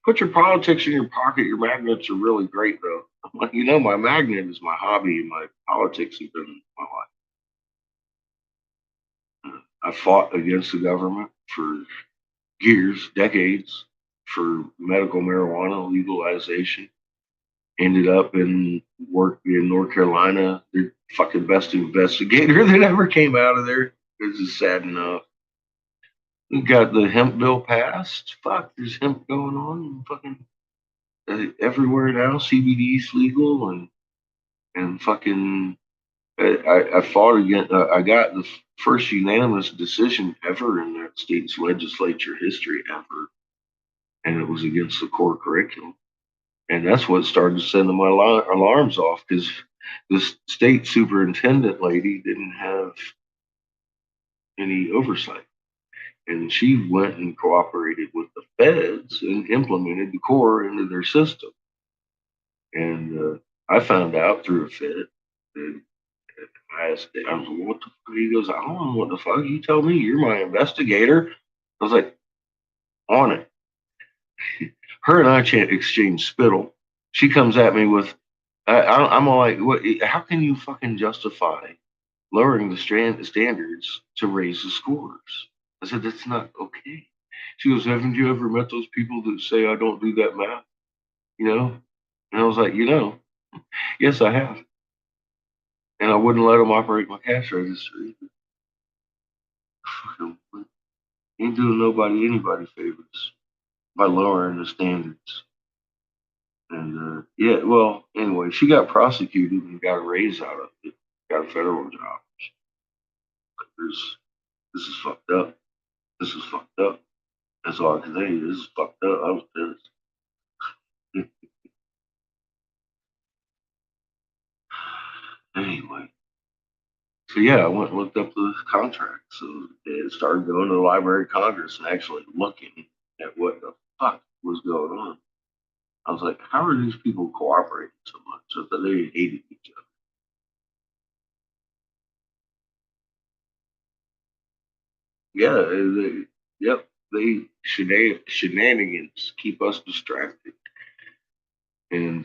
put your politics in your pocket. Your magnets are really great, though." I'm like, my magnet is my hobby, and my politics have been my life. I fought against the government for years, decades, for medical marijuana legalization. Ended up in work in North Carolina. The fucking best investigator that ever came out of there. It's just sad enough. We got the hemp bill passed. Fuck, there's hemp going on fucking everywhere now. CBD's legal and fucking. I fought against. I got the first unanimous decision ever in that state's legislature history ever, and it was against the core curriculum. And that's what started sending my alarms off because the state superintendent lady didn't have any oversight. And she went and cooperated with the feds and implemented the core into their system. And I found out through a fit that I asked, I was like, what the fuck? He goes, I don't know what the fuck. You tell me, you're my investigator. I was like, on it. Her and I exchanged spittle. She comes at me with, I'm all like, what? How can you fucking justify lowering the standards to raise the scores? I said, that's not okay. She goes, haven't you ever met those people that say I don't do that math? You know? And I was like, yes, I have. And I wouldn't let them operate my cash register either. Fucking ain't doing anybody favors by lowering the standards. And yeah, well, anyway, she got prosecuted and got a raise out of it. Got a federal job. This is fucked up. This is fucked up. That's all I can say. This is fucked up. I was pissed. Anyway, so yeah, I went and looked up the contract. So it started going to the Library of Congress and actually looking at what the fuck was going on. I was like, how are these people cooperating so much? So that they hated each other. Yeah, yep, they shenanigans keep us distracted. And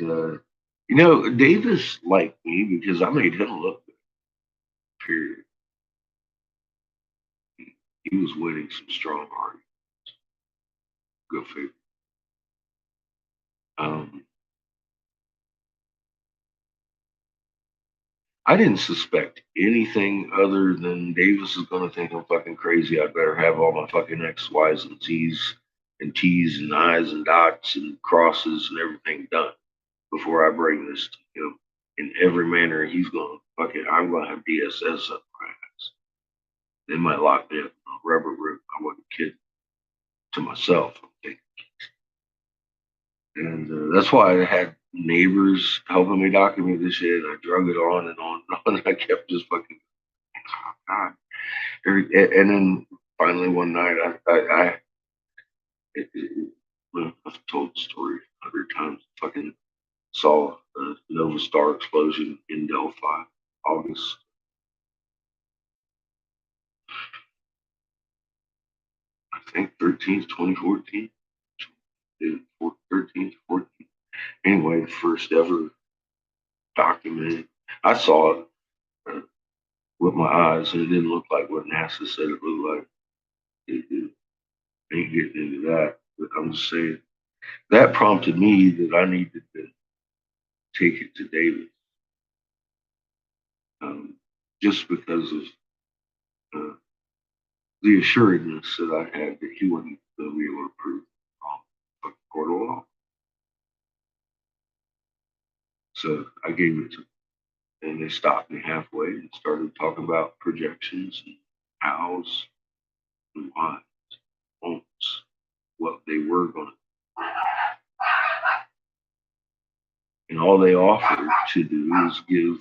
Davis liked me because I made him look good. Period. He was winning some strong arguments. Go figure. Um, I didn't suspect anything other than Davis is going to think I'm fucking crazy. I better have all my fucking X, Y's, and Z's and T's and I's and dots and crosses and everything done before I bring this to him in every manner. He's going to fucking, I'm going to have DSS up my ass. They might lock me up in a rubber room. I wasn't kidding to myself. I'm thinking. And that's why I had neighbors helping me document this shit. And I drug it on and on and on. And I kept just fucking, oh, God. And then finally one night, well, I've told the story 100 times. Fucking saw a Nova Star explosion in Delphi, August. I think 13th, 2014. 13th, 14th. Anyway, first ever documented. I saw it with my eyes, and it didn't look like what NASA said it looked like. It ain't getting into that, but I'm just saying that prompted me that I needed to take it to David, just because of uh, the assuredness that I had that he wouldn't be able to prove wrong but court of law. So I gave it to them, and they stopped me halfway and started talking about projections and hows and whys, won'ts, what they were going to. And all they offered to do is give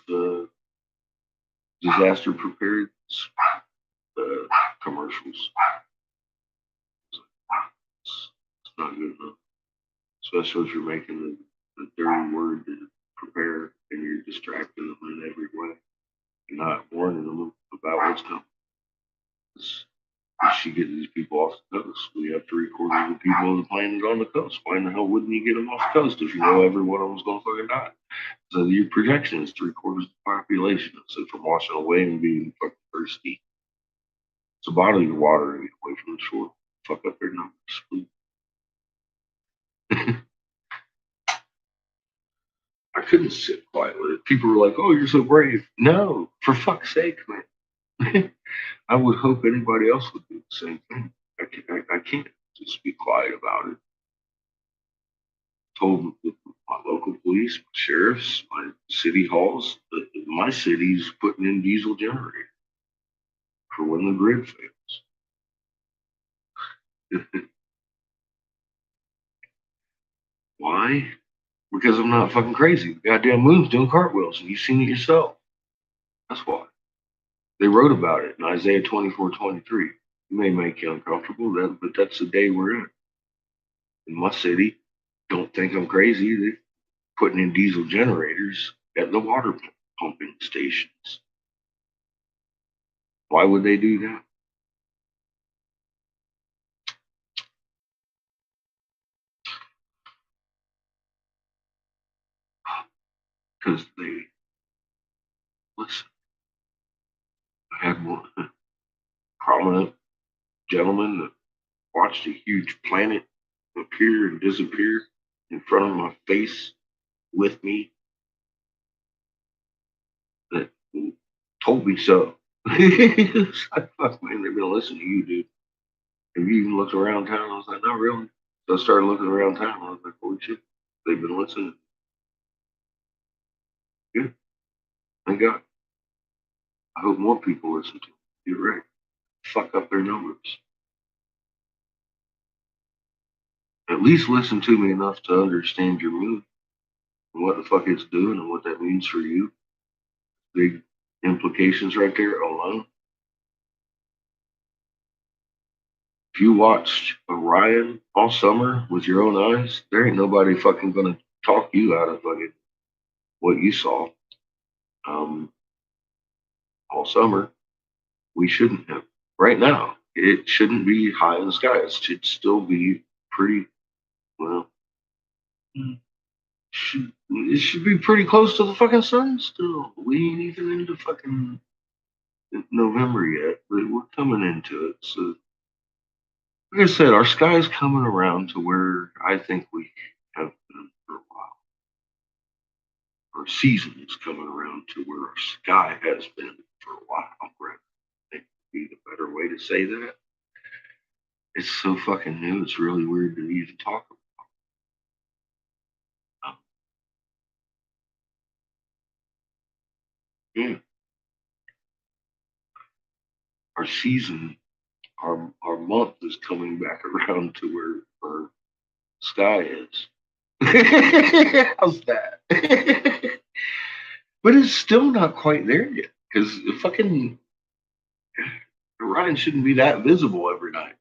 disaster preparedness commercials. It's not good enough, especially if you're making the dirty word to prepare and you're distracting them in every way. You're not warning them about what's coming. You should get these people off the coast. We have 3/4 of the people on the planet on the coast. Why in the hell wouldn't you get them off the coast if you know every one of them's going to fucking die? So your projection is 3/4 of the population. So from washing away and being fucking thirsty. So bottle your water and get away from the shore. Fuck up their numbers, please. I couldn't sit quietly. People were like, "Oh, you're so brave." No, for fuck's sake, man. I would hope anybody else would do the same thing. I can't just be quiet about it. Told my local police, my sheriffs, my city halls, that my city's putting in diesel generators for when the grid fails. Why? Because I'm not fucking crazy. The goddamn moon's doing cartwheels, and you've seen it yourself. That's why. They wrote about it in Isaiah 24:23. It may make you uncomfortable, but that's the day we're in. In my city, don't think I'm crazy either. putting in diesel generators at the water pumping stations. Why would they do that? Because they listen. I had one prominent gentleman that watched a huge planet appear and disappear in front of my face with me that told me so. I thought, man, they're gonna listen to you, dude. Have you even looked around town? I was like, not really. So I started looking around town. I was like, holy shit, they've been listening. Yeah, thank God. I hope more people listen to it. You're right. Fuck up their numbers. At least listen to me enough to understand your mood and what the fuck it's doing and what that means for you. Big implications right there alone. If you watched Orion all summer with your own eyes, there ain't nobody fucking gonna talk you out of fucking what you saw. Um, all summer, we shouldn't have. Right now, it shouldn't be high in the sky. It should still be pretty, well, it should be pretty close to the fucking sun still. We ain't even into fucking November yet, but we're coming into it. So, like I said, our sky's coming around to where I think we have been for a while. Our season is coming around to where our sky has been for a while. Right? I think would be the better way to say that. It's so fucking new. It's really weird to even talk about. Yeah, our season, our month is coming back around to where our sky is. How's that? But it's still not quite there yet because the fucking Orion shouldn't be that visible every night,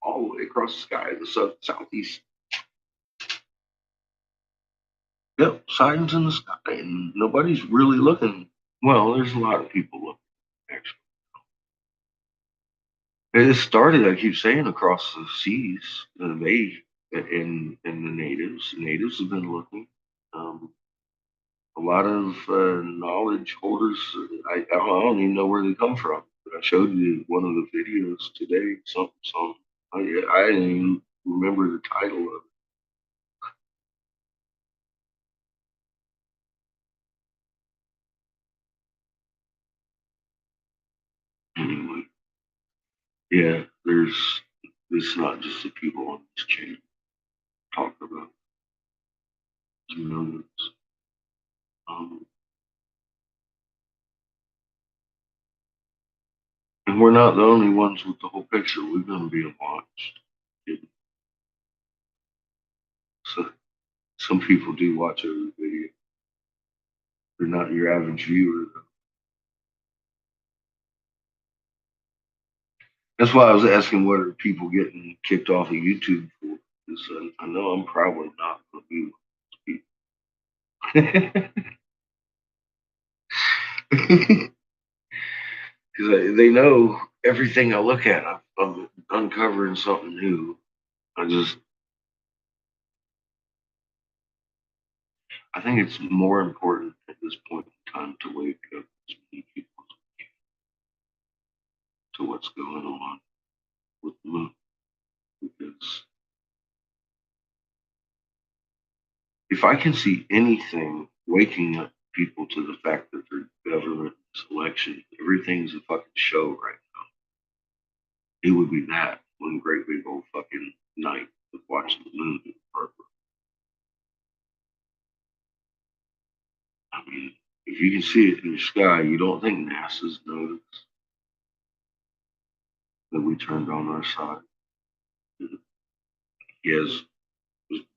all the way across the sky, the southeast. Yep, signs in the sky, and nobody's really looking. Well, there's a lot of people looking, actually. It started, I keep saying, across the seas. They and the natives. Natives have been looking. Um, a lot of knowledge holders. I don't even know where they come from. But I showed you one of the videos today. Some. I didn't even remember the title of it. Anyway, yeah, there's. It's not just the people on this channel talking about. There's millions. Um, and we're not the only ones with the whole picture. We're going to be watched. So some people do watch every video. They're not your average viewer. That's why I was asking what are people getting kicked off of YouTube for. Because I know I'm probably not going to be one of those people. Because they know everything I look at, I'm uncovering something new. I think it's more important at this point in time to wake up as many people to what's going on with the moon. Because if I can see anything waking up people to the fact that their government election, everything's a fucking show right now, it would be that one great big old fucking night of watching the moon in purple. I mean, if you can see it in the sky, you don't think NASA's noticed that we turned on our side. He has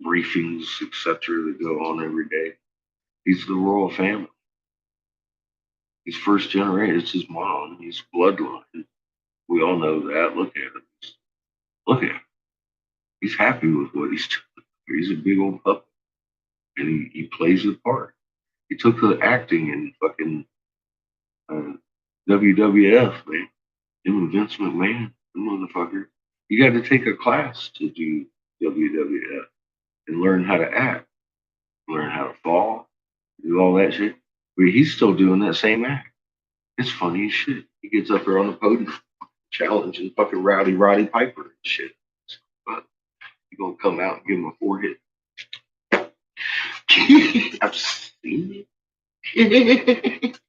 briefings, etc., that go on every day. He's the royal family. He's first generation. It's his mom. He's bloodline. We all know that. Look at him. Look at him. He's happy with what he's doing. He's a big old puppet. and he plays the part. He took the acting in fucking WWF, man. Him and Vince McMahon, the motherfucker. You got to take a class to do WWF and learn how to act, learn how to fall, do all that shit. But he's still doing that same act. It's funny as shit. He gets up there on the podium, challenging fucking Roddy Piper and shit. But you gonna come out and give him a forehead? I've seen it.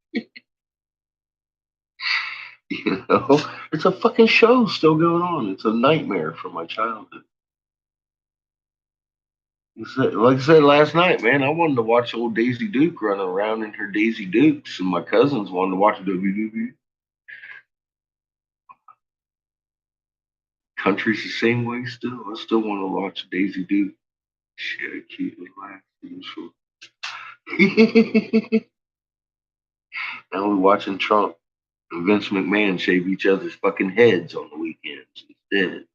You know, it's a fucking show still going on. It's a nightmare from my childhood. Like I said last night, man, I wanted to watch old Daisy Duke running around in her Daisy Dukes, and my cousins wanted to watch WWE. Country's the same way still. I still want to watch Daisy Duke. Shit, cute little laugh. Now we're watching Trump and Vince McMahon shave each other's fucking heads on the weekends instead,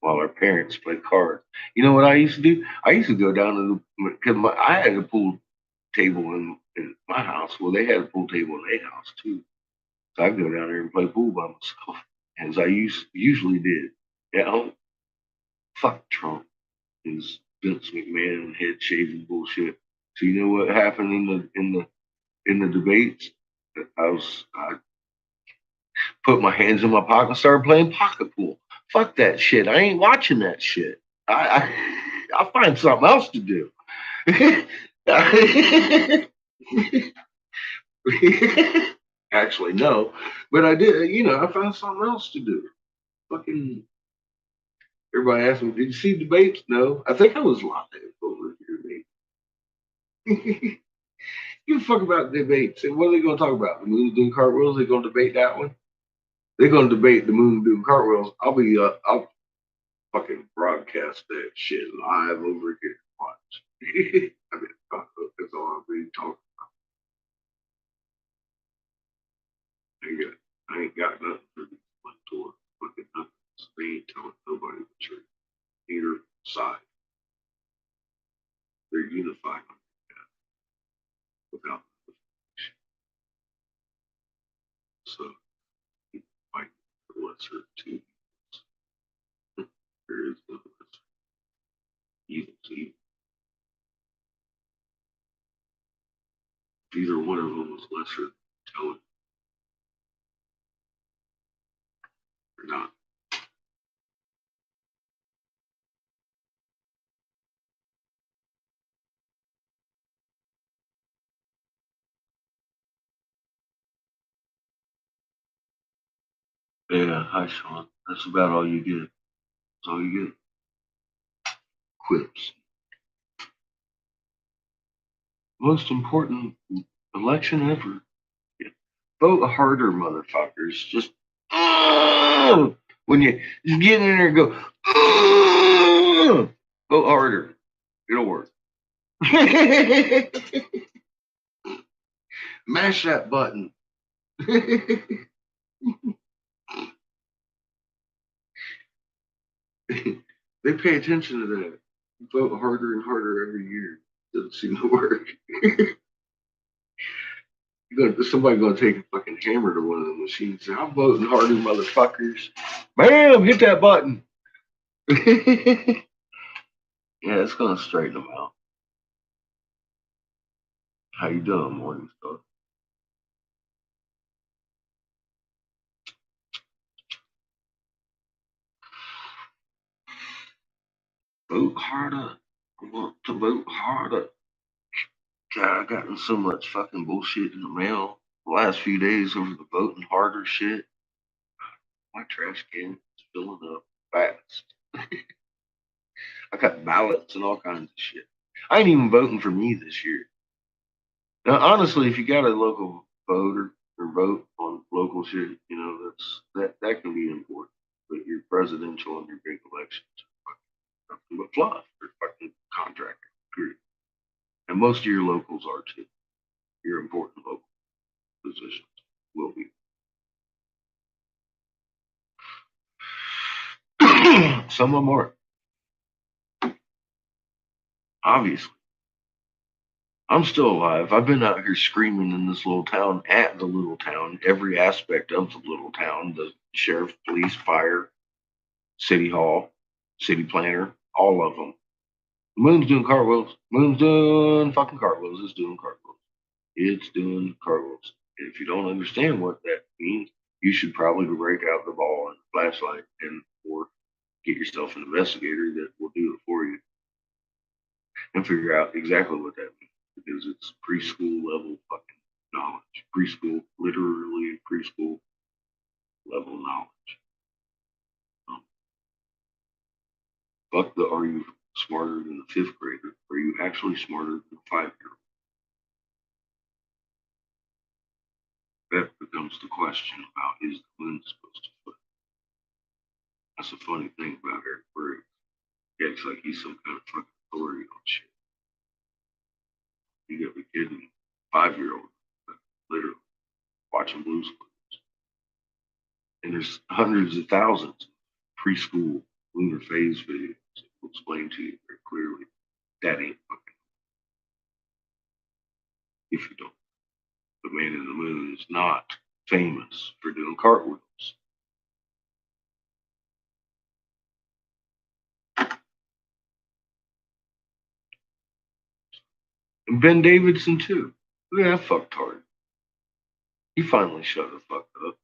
while our parents play cards. You know what I used to do? I used to go down to the because I had a pool table in my house. Well, they had a pool table in their house too. So I'd go down there and play pool by myself, as I usually did at home. Fuck Trump, his Vince McMahon head shaving bullshit. So you know what happened in the debates? I put my hands in my pocket and started playing pocket pool. Fuck that shit. I ain't watching that shit. I'll find something else to do. Actually, no. But I did, I found something else to do. Fucking everybody asked me, did you see debates? No. I think I was live over here, maybe. Give a fuck about debates. And what are they gonna talk about? The moon doing cartwheels? They're gonna debate that one? They're gonna debate the moon doing cartwheels. I'll fucking broadcast that shit live over here. Watch. I mean, that's all I've been talking. I ain't got nothing for these one tour. Fucking nothing. They ain't telling nobody the truth. Either side. They're unified without. So you fight the lesser two. There is no lesser. Evil to evil. If either one of them was lesser, tell it or not. Yeah, hi Sean. That's about all you get. That's all you get. Quips. Most important election ever. Yeah. Vote harder, motherfuckers. Just when you just get in there and go, vote harder. It'll work. Mash that button. They pay attention to that. Vote harder and harder every year. Doesn't seem to work. Somebody gonna take a fucking hammer to one of the machines. Say, I'm voting harder, motherfuckers. Bam! Hit that button. Yeah, it's gonna straighten them out. How you doing, morning star? Vote harder. I want to vote harder. God, I've gotten so much fucking bullshit in the mail the last few days over the voting harder shit. My trash can is filling up fast. I got ballots and all kinds of shit. I ain't even voting for me this year. Now, honestly, if you got a local voter or vote on local shit, that can be important. But your presidential and your big elections are nothing but fluff. They're fucking contractor. Period. And most of your locals are too. Your important local positions will be. Some of them are. Obviously. I'm still alive. I've been out here screaming in this little town, at the little town, every aspect of the little town, the sheriff, police, fire, city hall, city planner, all of them. The moon's doing cartwheels. Moon's doing fucking cartwheels. It's doing cartwheels. It's doing cartwheels. And if you don't understand what that means, you should probably break out the ball and the flashlight and or get yourself an investigator that will do it for you and figure out exactly what that means because it's preschool level fucking knowledge. Preschool, literally preschool level knowledge. Fuck the are you smarter than the fifth grader? Are you actually smarter than a 5-year-old? That becomes the question about is the moon supposed to flip? That's a funny thing about Eric Berg. He acts like he's some kind of fucking authority on shit. You got me kidding. 5-year-old, literally, watching Blues Clues. And there's hundreds of thousands of preschool lunar phase videos that will explain to you very clearly that ain't fucking if you don't. The man in the moon is not famous for doing cartwheels. And Ben Davidson too. Look at that fucktard. He finally shut the fuck up.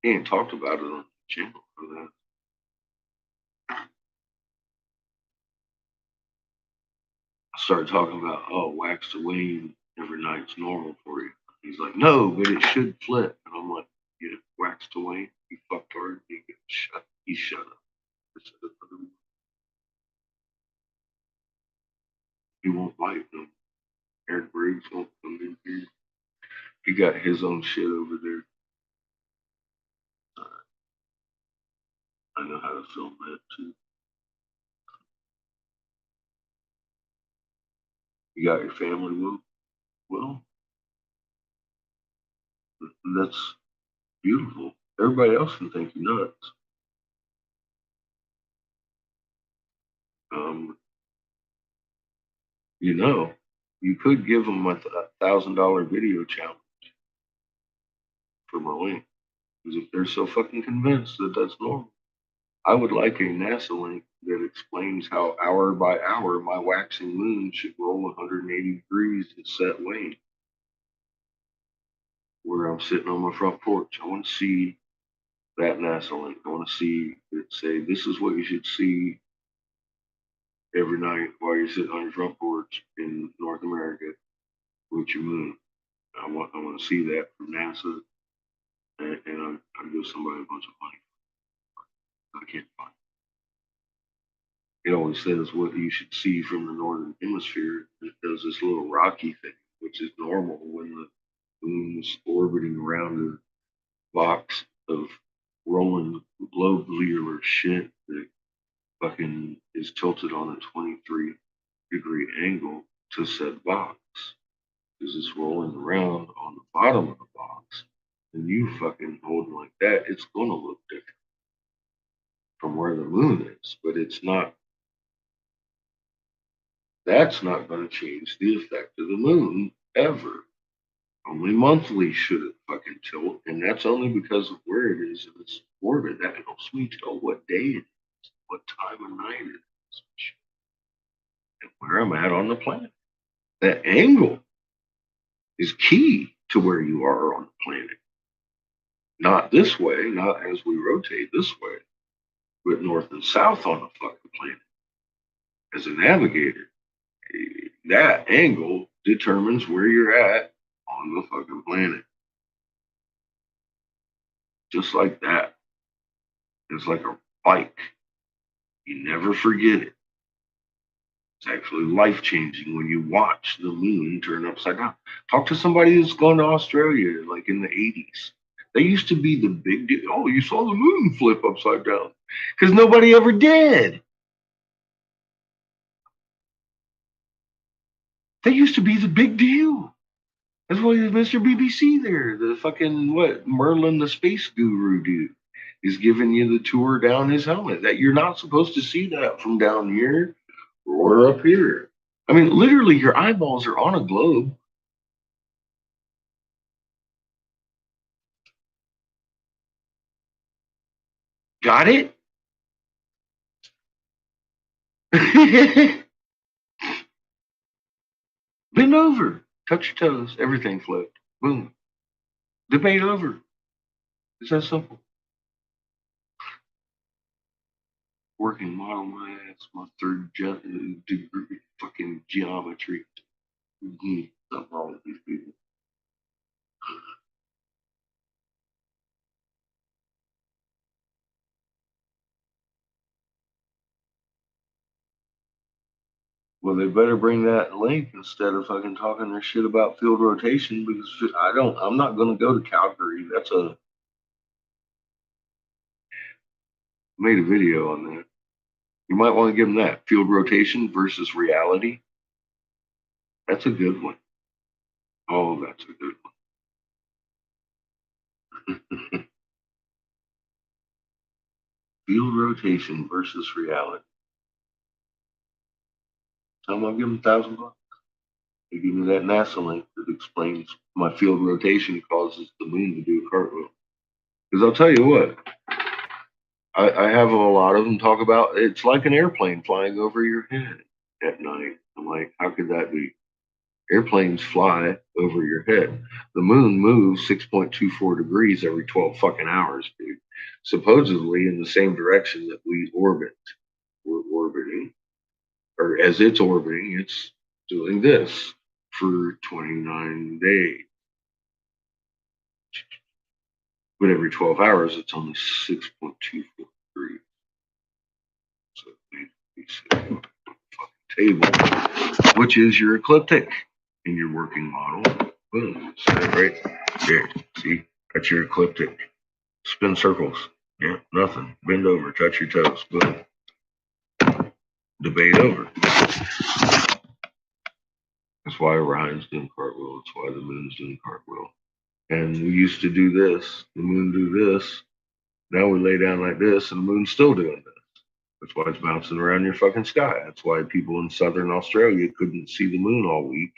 He ain't talked about it on the channel for that. I started talking about, oh, wax to wane every night's normal for you. He's like, no, but it should flip. And I'm like, yeah, wax to wane, you fucktard. He shut up. He won't bite them. Eric Briggs won't come in here. He got his own shit over there. I know how to film that too. You got your family moved? Well, that's beautiful. Everybody else can think you're nuts. Um, you know, you could give them a $1,000 video challenge for my link. Because if they're so fucking convinced that that's normal, I would like a NASA link that explains how hour by hour my waxing moon should roll 180 degrees and set wane. Where I'm sitting on my front porch. I want to see that NASA link. I want to see it say, this is what you should see every night while you're sitting on your front porch in North America with your moon. I want to see that from NASA, and I'll give somebody a bunch of money. I can't find it. It always says what you should see from the northern hemisphere. It does this little rocky thing, which is normal when the moon's orbiting around a box of rolling globular shit that fucking is tilted on a 23-degree angle to said box. Because it's rolling around on the bottom of the box. And you fucking holding like that, it's gonna look different from where the moon is. But it's not, that's not gonna change the effect of the moon ever. Only monthly should it fucking tilt, and that's only because of where it is in its orbit. That helps me tell what day it is, what time of night it is, and where I'm at on the planet. That angle is key to where you are on the planet. Not this way, not as we rotate this way, but north and south on the fucking planet. As a navigator, that angle determines where you're at on the fucking planet. Just like that. It's like a bike. You never forget it. It's actually life changing when you watch the moon turn upside down. Talk to somebody that's gone to Australia like in the 80s. They used to be the big deal. Oh, you saw the moon flip upside down. Because nobody ever did. They used to be the big deal. That's why Mr. BBC there, the fucking what Merlin the space guru dude is giving you the tour down his helmet. That you're not supposed to see that from down here or up here. I mean, literally, your eyeballs are on a globe. Got it? Bend over. Touch your toes. Everything flipped. Boom. Debate over. It's that simple. Working model my ass, my third degree fucking geometry. Something wrong with these people. Well, they better bring that link instead of fucking talking their shit about field rotation because I'm not going to go to Calgary. Made a video on that. You might want to give them that field rotation versus reality. That's a good one. Oh, that's a good one. Field rotation versus reality. I'm going to give them $1,000. They give me that NASA link that explains my field rotation causes the moon to do a cartwheel. Because I'll tell you what, I have a lot of them talk about it's like an airplane flying over your head at night. I'm like, how could that be? Airplanes fly over your head. The moon moves 6.24 degrees every 12 fucking hours, dude. Supposedly in the same direction that we orbit. We're orbiting, or as it's orbiting, it's doing this for 29 days. But every 12 hours, it's only 6.24 degrees. So we table, which is your ecliptic in your working model. Boom. Set it right there. See? That's your ecliptic. Spin circles. Yeah, nothing. Bend over. Touch your toes. Boom. Debate over. That's why Orion's doing cartwheel. That's why the moon's doing cartwheel. And we used to do this. The moon do this. Now we lay down like this, and the moon's still doing this. That's why it's bouncing around your fucking sky. That's why people in southern Australia couldn't see the moon all week,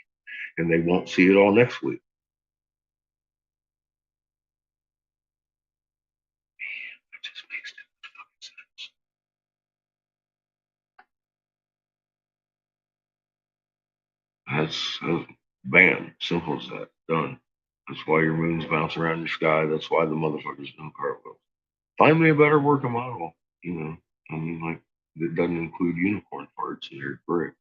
and they won't see it all next week. It just makes no sense. That's bam, simple as that. Done. That's why your moon's bouncing around your sky. That's why the motherfuckers doing cartwheels. Find me a better working model. You know, I mean, like that doesn't include unicorn parts in your brick.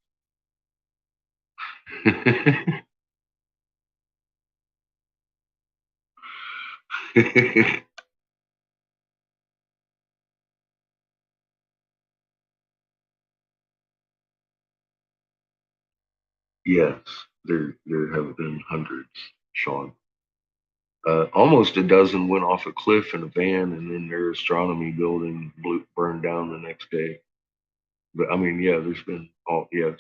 Yes, there have been hundreds, Sean. Almost a dozen went off a cliff in a van, and then their astronomy building burned down the next day. But I mean, yeah, there's been all yes.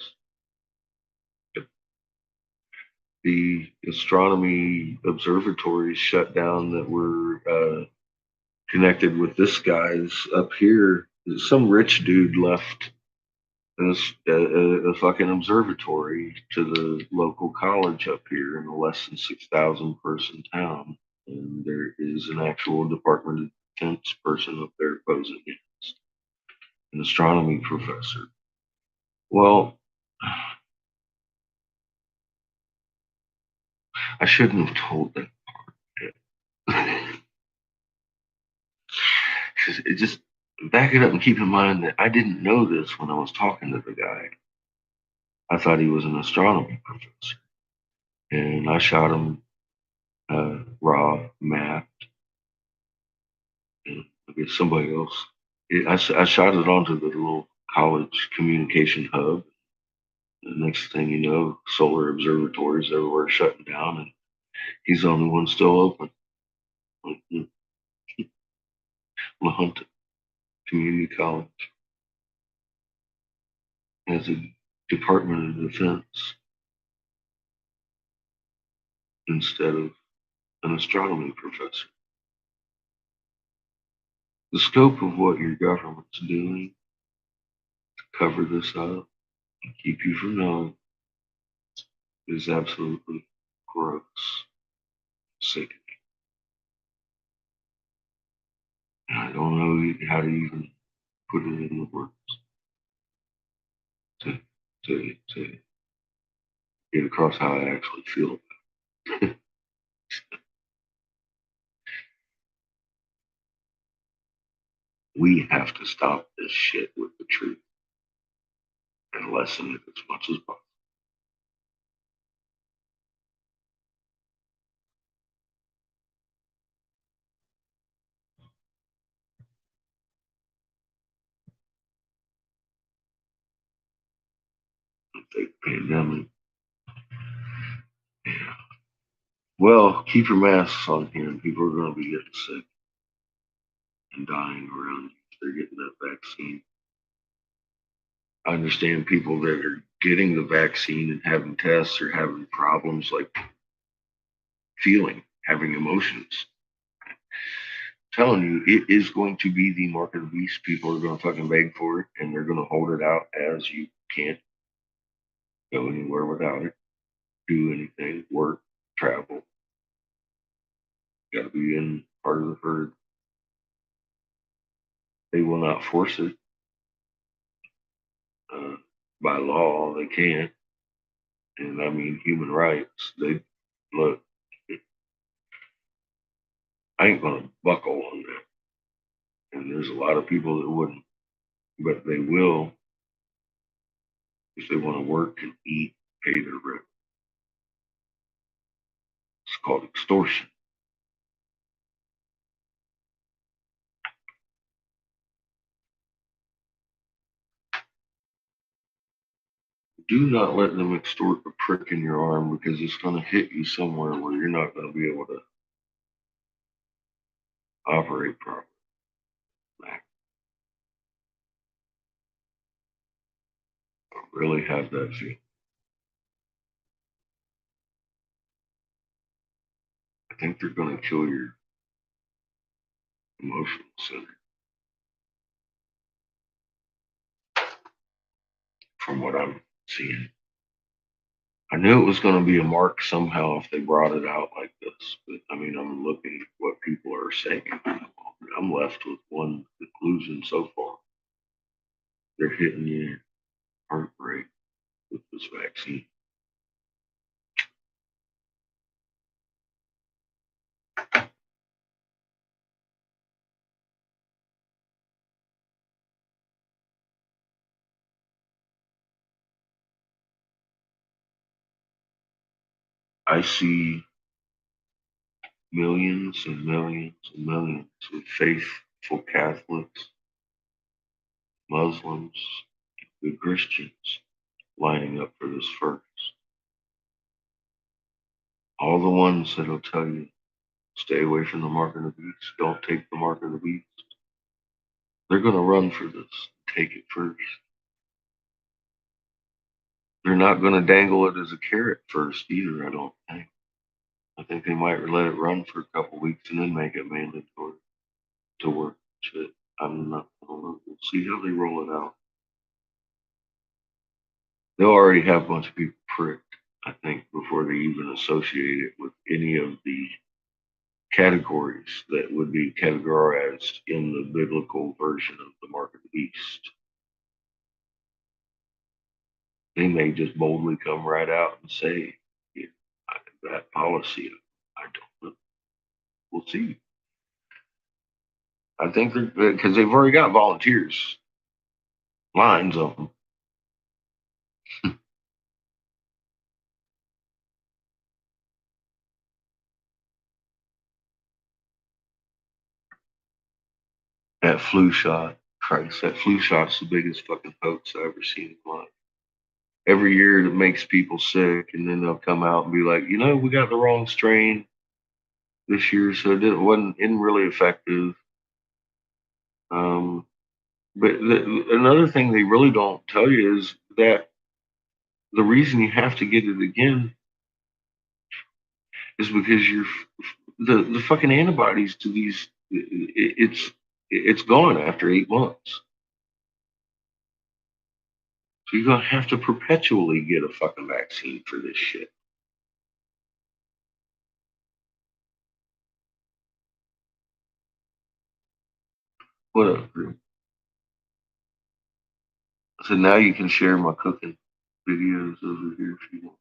The astronomy observatories shut down that were connected with this guy's up here. Some rich dude left a fucking observatory to the local college up here in a less than 6,000 person town. And there is an actual Department of Defense person up there posing it, an astronomy professor. Well, I shouldn't have told that part. It just back it up and keep in mind that I didn't know this when I was talking to the guy. I thought he was an astronomy professor. And I shot him raw math. And I guess somebody else. I shot it onto the little college communication hub. The next thing you know, solar observatories everywhere shutting down, and he's the only one still open. Like, La Junta Community College has a Department of Defense instead of an astronomy professor. The scope of what your government's doing to cover this up and keep you from knowing is absolutely gross, sickening. And I don't know how to even put it in the words to, to get across how I actually feel. We have to stop this shit with the truth and lessen it as much as possible. Fake pandemic. Yeah. Well, keep your masks on here, and people are going to be getting sick and dying around you if they're getting that vaccine. I understand people that are getting the vaccine and having tests or having problems like having emotions. I'm telling you, it is going to be the mark of the beast. People are going to fucking beg for it, and they're going to hold it out as you can't go anywhere without it, do anything, work, travel. Got to be in part of the herd. They will not force it by law. They can't. And I mean, human rights. They look. I ain't gonna buckle on that. And there's a lot of people that wouldn't, but they will if they want to work and eat, pay their rent. It's called extortion. Do not let them extort a prick in your arm because it's going to hit you somewhere where you're not going to be able to operate properly. I really have that feeling. I think they're going to kill your emotional center. From what I'm seeing. I knew it was going to be a mark somehow if they brought it out like this. But I mean, I'm looking at what people are saying. I'm left with one conclusion so far. They're hitting your heartbreak with this vaccine. I see millions and millions and millions of faithful Catholics, Muslims, good Christians lining up for this first. All the ones that'll tell you, stay away from the mark of the beast, don't take the mark of the beast. They're going to run for this, take it first. They're not going to dangle it as a carrot first either, I don't think. I think they might let it run for a couple weeks and then make it mandatory to work. Shit. I'm not going to. We'll see how they roll it out. They'll already have a bunch of people pricked, I think, before they even associate it with any of the categories that would be categorized in the biblical version of the mark of the beast. They may just boldly come right out and say, yeah, that policy, I don't know. We'll see. I think they're because they've already got volunteers, lines of them. That flu shot, Christ, that flu shot's the biggest fucking hoax I've ever seen in my life. Every year it makes people sick, and then they'll come out and be like, we got the wrong strain this year, so isn't really effective. But another thing they really don't tell you is that the reason you have to get it again is because the fucking antibodies to these it's gone after 8 months. So you're gonna have to perpetually get a fucking vaccine for this shit. What up, Drew? So now you can share my cooking videos over here if you want.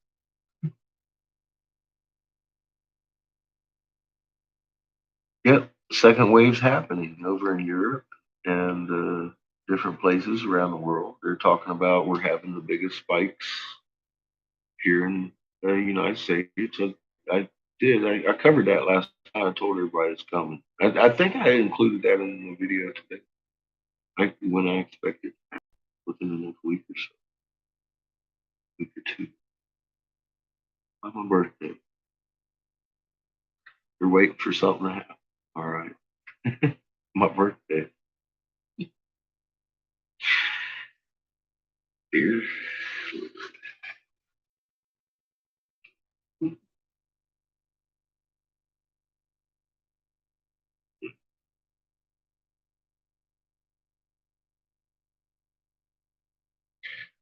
Yep, second wave's happening over in Europe and different places around the world. They're talking about we're having the biggest spikes here in the United States. I covered that last time. I told everybody it's coming. I think I included that in the video today. When I expect it within the next week or so, week or two. On my birthday. You're waiting for something to happen. All right. My birthday. Here's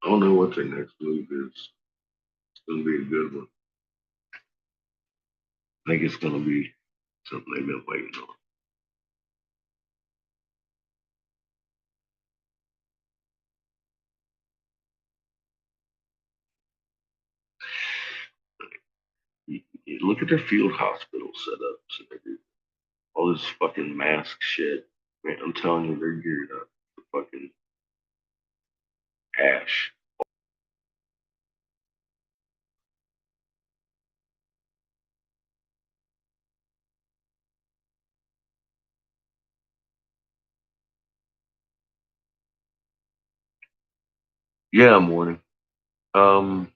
I don't know what their next move is. It's gonna be a good one. I think it's gonna be something they've been waiting on. You look at their field hospital setups and everything. All this fucking mask shit. Man, I'm telling you, they're geared up for fucking ash. Yeah, morning. Um,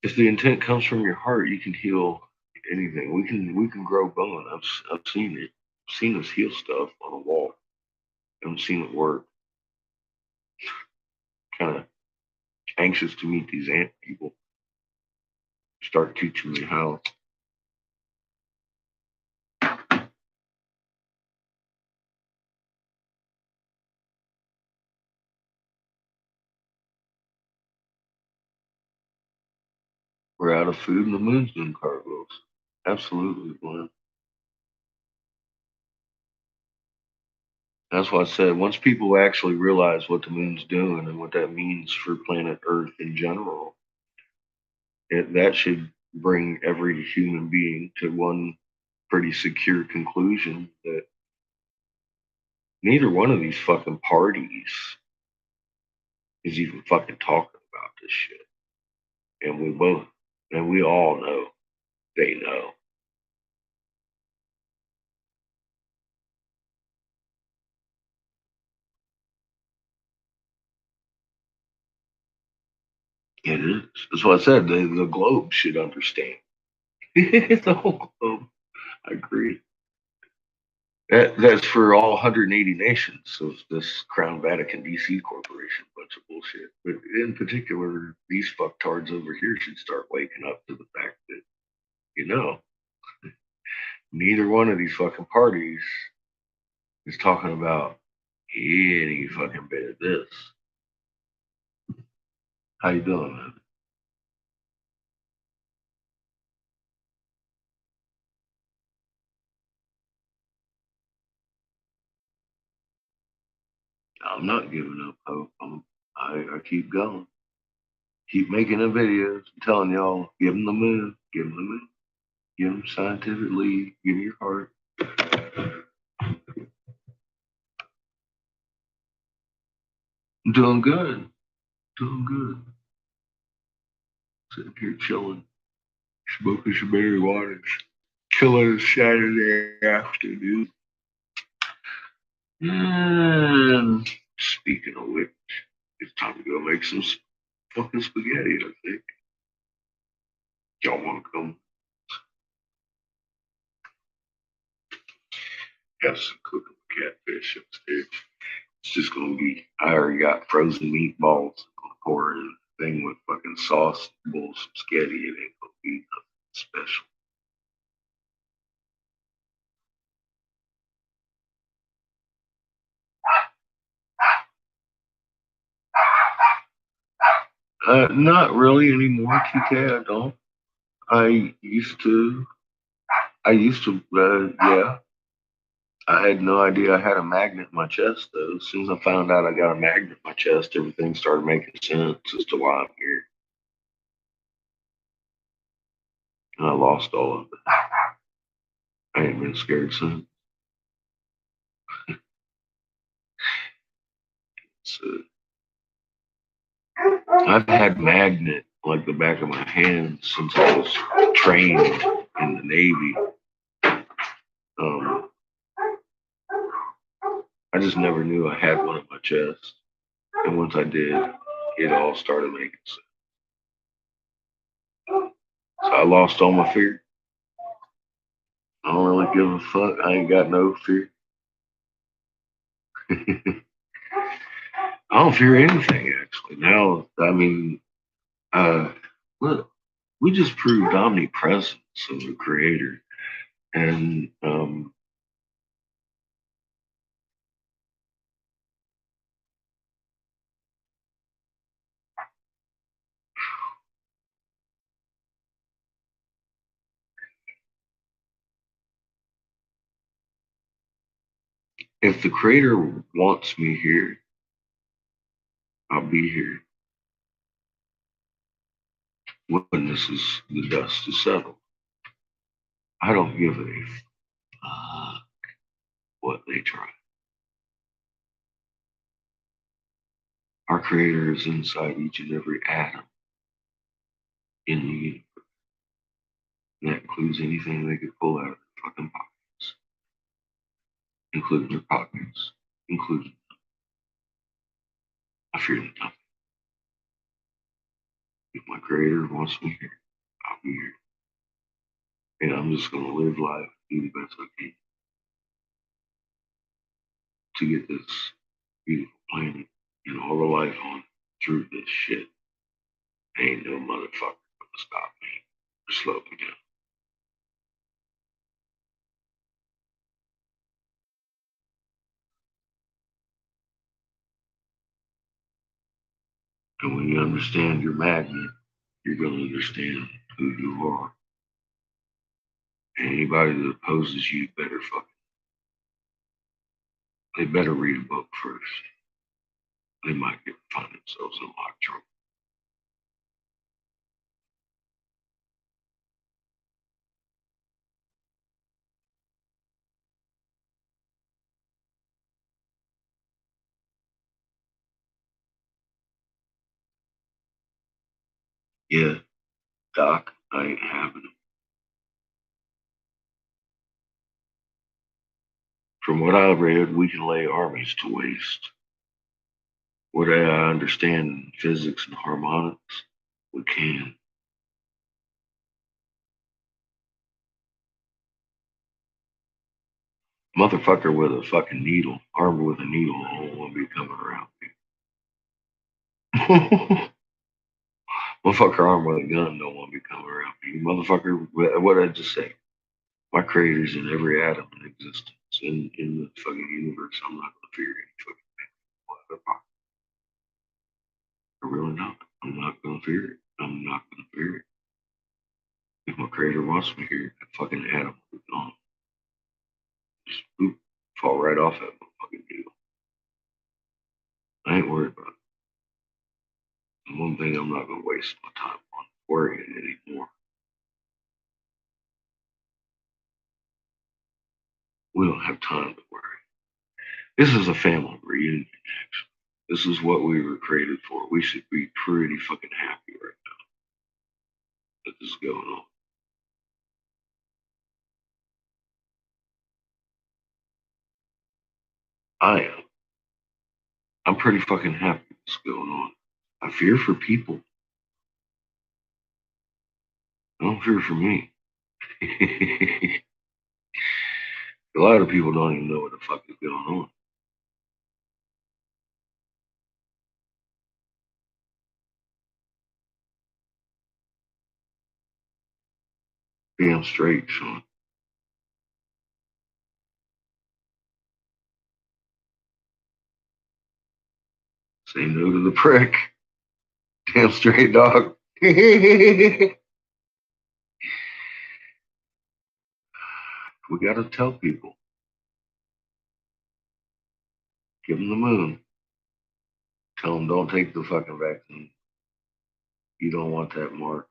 if the intent comes from your heart, you can heal anything. We can grow bone. I've seen it. I've seen us heal stuff on a wall. I haven't seen it work. Kind of anxious to meet these ant people. Start teaching me how. We're out of food and the moon's doing cartwheels. Absolutely, Glenn. That's why I said once people actually realize what the moon's doing and what that means for planet Earth in general, that should bring every human being to one pretty secure conclusion that neither one of these fucking parties is even fucking talking about this shit. And we all know they know. It is. That's what I said. The globe should understand. The whole globe. I agree. That's for all 180 nations of this Crown Vatican DC Corporation bunch of bullshit. But in particular, these fucktards over here should start waking up to the fact that, you know, neither one of these fucking parties is talking about any fucking bit of this. How you doing, man? I'm not giving up hope. I keep going. Keep making the videos. I'm telling y'all, give them the moon. Give them the moon. Give them scientific lead. Give me your heart. I'm doing good. Doing good. Sitting here chilling. Smoking some berry waters. Killing Saturday afternoon. And speaking of which, it's time to go make some fucking spaghetti, I think. Y'all want to come? Have some cooking catfish upstairs. It's just gonna be. I already got frozen meatballs. I'm gonna pour in a thing with fucking sauce, bowl some spaghetti. It ain't gonna be nothing special. Not really anymore, TK. I don't. I used to. Yeah. I had no idea I had a magnet in my chest, though. As soon as I found out I got a magnet in my chest, everything started making sense as to why I'm here. And I lost all of it. I ain't been scared since. So I've had magnet like the back of my hand since I was trained in the Navy. I just never knew I had one in my chest. And once I did, it all started making sense. So I lost all my fear. I don't really give a fuck. I ain't got no fear. I don't fear anything, actually. Now, I mean, look, we just proved omnipresence of the creator. And if the creator wants me here, I'll be here. When the dust is settled. I don't give a fuck what they try. Our creator is inside each and every atom in the universe. And that includes anything they could pull out of their fucking pockets, including their pockets, including I fear nothing. If my creator wants me here, I'll be here. And I'm just gonna live life, do the best I can to get this beautiful planet and all the life on through this shit. Ain't no motherfucker gonna stop me or slow me down. And when you understand your magnet, you're going to understand who you are. And anybody that opposes you better they better read a book first. They might find themselves in a lot of trouble. Yeah, Doc, I ain't having it. From what I read, we can lay armies to waste. What I understand in physics and harmonics, we can. Motherfucker with a fucking needle, armed with a needle, don't want to be coming around me. Motherfucker armed with a gun don't want to be coming around me. Motherfucker, what did I just say? My creator's in every atom in existence in the fucking universe. I'm not gonna fear any fucking thing. I really not. I'm not gonna fear it. I'm not gonna fear it. If my creator wants me here, that fucking atom will be gone. Just boop, fall right off that motherfucking deal. I ain't worried about it. And one thing I'm not gonna waste my time on worrying anymore. We don't have time to worry. This is a family reunion, actually. This is what we were created for. We should be pretty fucking happy right now that this is going on. I am. I'm pretty fucking happy what's going on. I fear for people. I don't fear for me. A lot of people don't even know what the fuck is going on. Damn straight, Sean. Say no to the prick. Damn straight, dog. We gotta tell people. Give them the moon. Tell them don't take the fucking vaccine. You don't want that mark.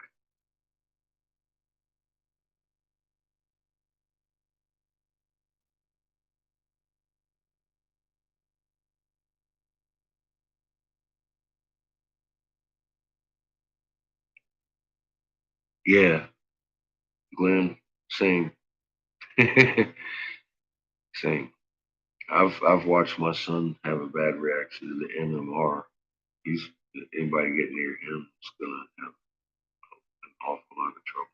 Yeah, Glenn, same. Same. I've watched my son have a bad reaction to the MMR. He's Anybody get near him is gonna have an awful lot of trouble.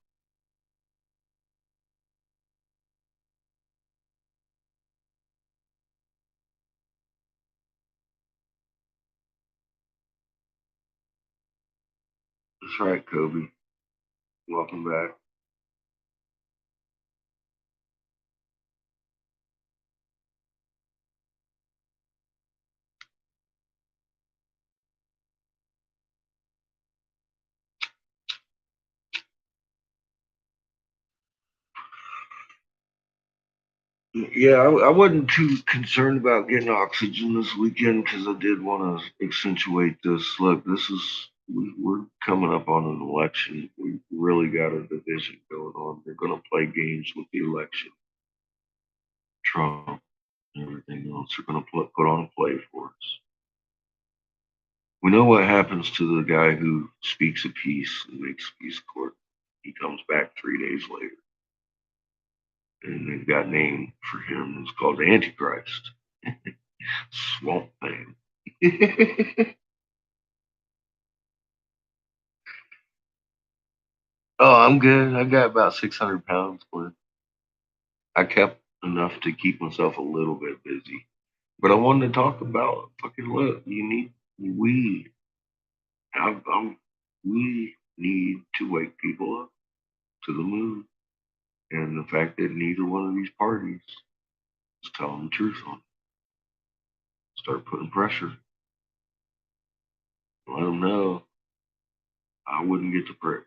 That's right, Kobe. Welcome back. Yeah, I wasn't too concerned about getting oxygen this weekend because I did want to accentuate this. Look, we're coming up on an election. We really got a division going on. They're going to play games with the election. Trump and everything else. They're going to put on a play for us. We know what happens to the guy who speaks a peace and makes peace court. He comes back 3 days later. And they've got a name for him. It's called the Antichrist. Swamp Thing. Oh, I'm good. I got about 600 pounds worth. I kept enough to keep myself a little bit busy. But I wanted to talk about fucking look. We, we need to wake people up to the moon. And the fact that neither one of these parties is telling the truth on it. Start putting pressure. Let them know I wouldn't get the prick.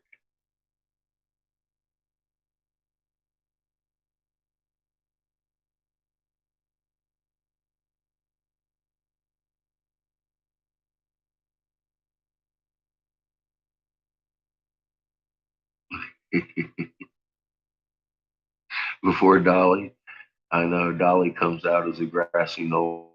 Before Dolly, I know Dolly comes out as a grassy knoll.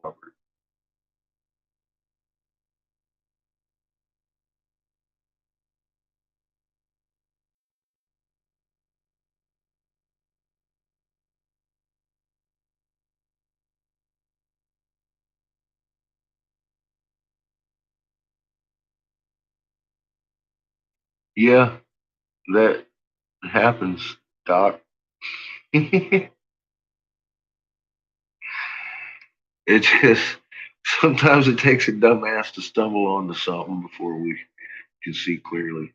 Yeah, that happens, Doc. It just sometimes it takes a dumbass to stumble onto something before we can see clearly.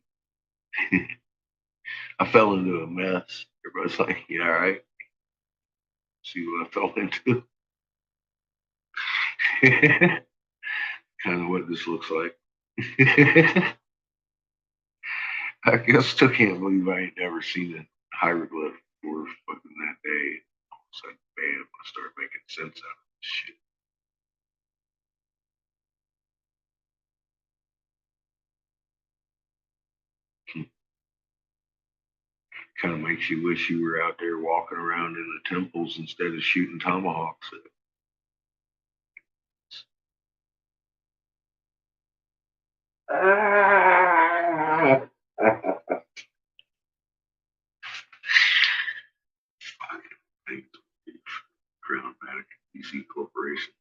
I fell into a mess. Everybody's like, "Yeah, all right." See what I fell into. Kind of what this looks like. I guess still can't believe I ain't never seen a hieroglyph before fucking that day. All of a sudden, bam, I started making sense out of this shit. Kind of makes you wish you were out there walking around in the temples instead of shooting tomahawks at Ah! Crown Vatican DC Corporation.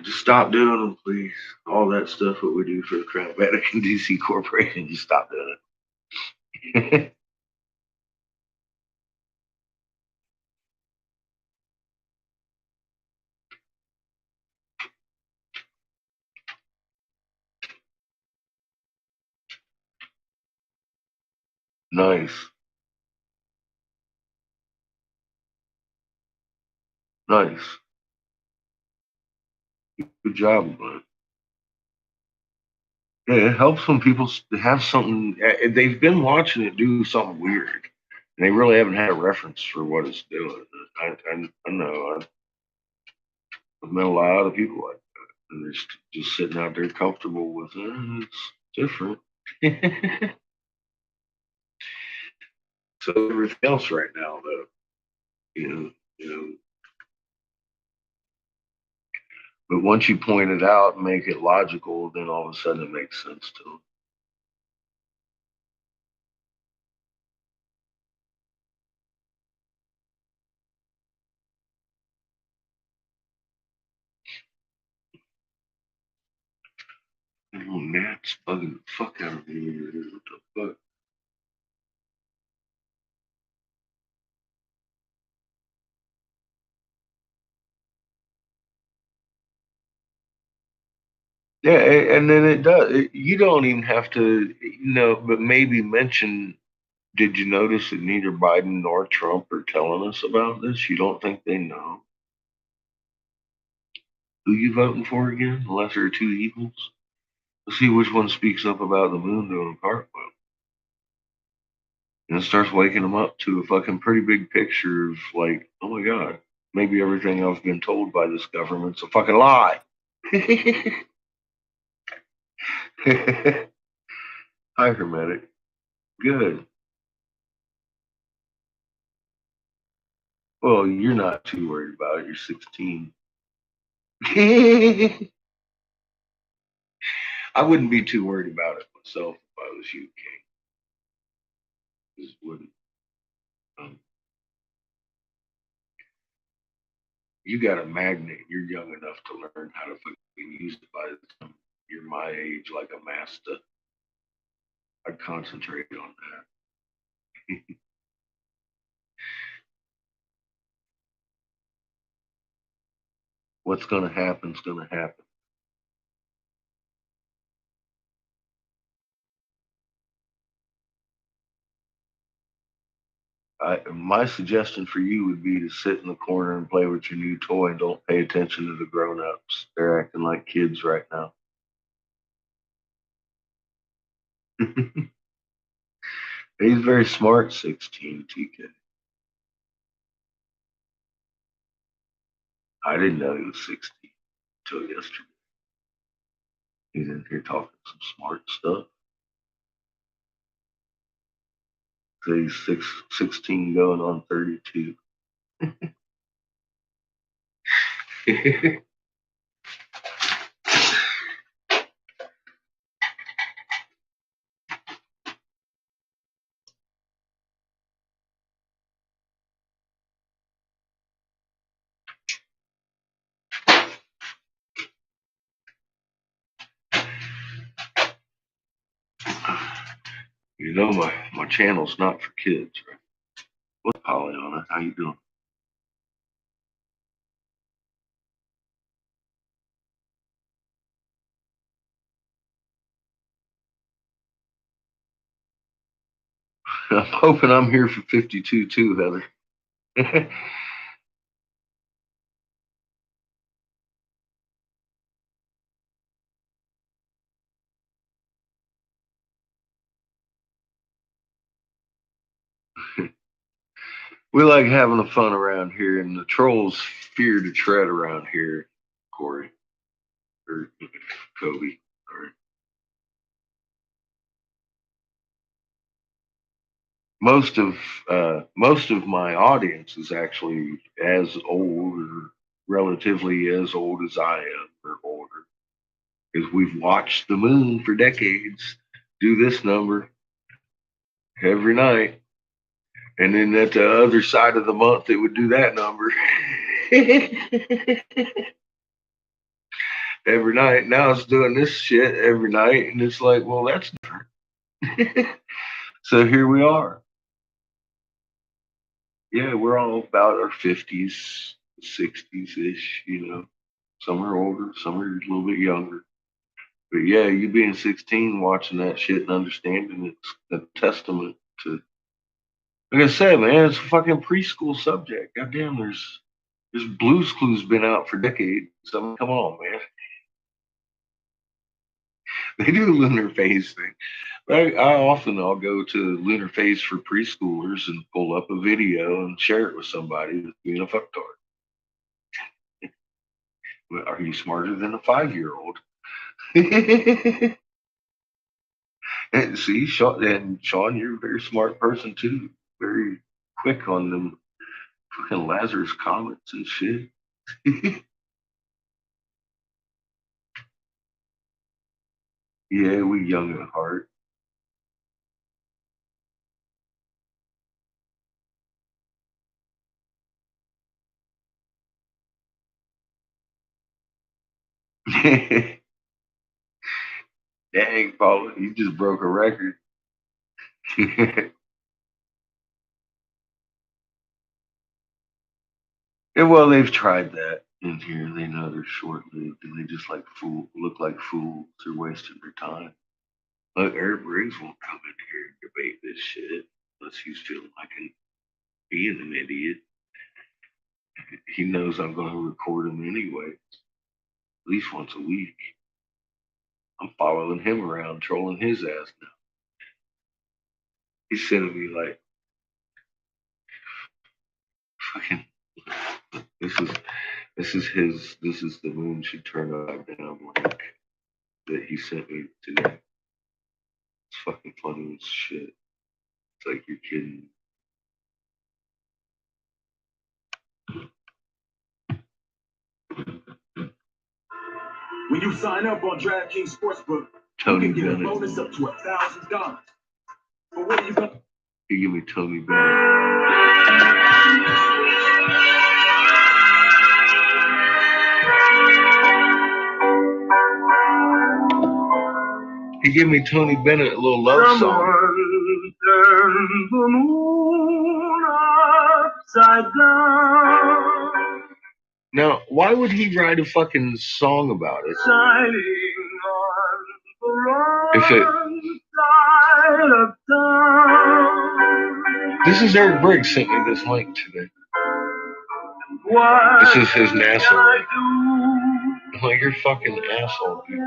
Just stop doing them, please. All that stuff that we do for the Crown Vatican DC Corporation, just stop doing it. Nice. Nice. Good job, man. Yeah, it helps when people have something. They've been watching it do something weird, and they really haven't had a reference for what it's doing. I know. I've met a lot of people like that, and they're just sitting out there comfortable with it. And it's different. So everything else right now, though, you know. But once you point it out and make it logical, then all of a sudden it makes sense to them. Oh, gnats bugging the fuck out of me. What the fuck? Yeah, and then it does. You don't even have to, but maybe mention. Did you notice that neither Biden nor Trump are telling us about this? You don't think they know who you voting for again? The lesser of two evils. Let's see which one speaks up about the moon doing a cartwheel. And it starts waking them up to a fucking pretty big picture of like, oh my god, maybe everything I've been told by this government's a fucking lie. Hi, Hermetic. Good. Well, you're not too worried about it. You're 16. I wouldn't be too worried about it myself if I was you, King. Just wouldn't. Um, you got a magnet. You're young enough to learn how to fucking use it by the time you're my age, like a master. I'd concentrate on that. What's going to happen is going to happen. My suggestion for you would be to sit in the corner and play with your new toy and don't pay attention to the grown-ups. They're acting like kids right now. He's very smart, 16, TK. I didn't know he was 16 until yesterday. He's in here talking some smart stuff. So he's 16 going on 32. My channel's not for kids, right? What's Pollyanna? How you doing? I'm hoping I'm here for 52 too, Heather. We like having a fun around here, and the trolls fear to tread around here, Corey or Kobe. Or most of my audience is actually as old or relatively as old as I am or older, because we've watched the moon for decades do this number every night, and then at the other side of the month it would do that number. Every night. Now it's doing this shit every night, and it's like, well, that's different. So here we are. Yeah, we're all about our 50s, 60s ish, Some are older, some are a little bit younger. But yeah, you being 16, watching that shit and understanding it's a testament to, like I said, man, it's a fucking preschool subject. Goddamn, there's Blue's Clues been out for decades. I mean, come on, man. They do the lunar phase thing. I'll go to lunar phase for preschoolers and pull up a video and share it with somebody that's being a fucktard. Well, are you smarter than a 5-year-old? And see, Sean, you're a very smart person too. Very quick on them fucking Lazarus comments and shit. Yeah, we young at heart. Dang, Paula, you just broke a record. And well, they've tried that in here. They know they're short-lived, and they just look like fools. They're wasting their time. Look, Eric Briggs won't come in here and debate this shit unless he's feeling like being an idiot. He knows I'm going to record him anyway, at least once a week. I'm following him around, trolling his ass now. He's sending me like, fucking, this is the moon should turn upside down link that he sent me today. It's fucking funny as shit. It's like you're kidding. When you sign up on DraftKings Sportsbook, Tony you can get Bennett. a bonus up to $1,000. But what are you going to You give me Tony Bennett. He gave me Tony Bennett, a little love song. turn the moon upside down? Now, why would he write a fucking song about it? Shining on the wrong If it, side of town. this is Eric Briggs sent me this link today. What This is his NASA can I link. do? I'm like, you're fucking asshole, dude.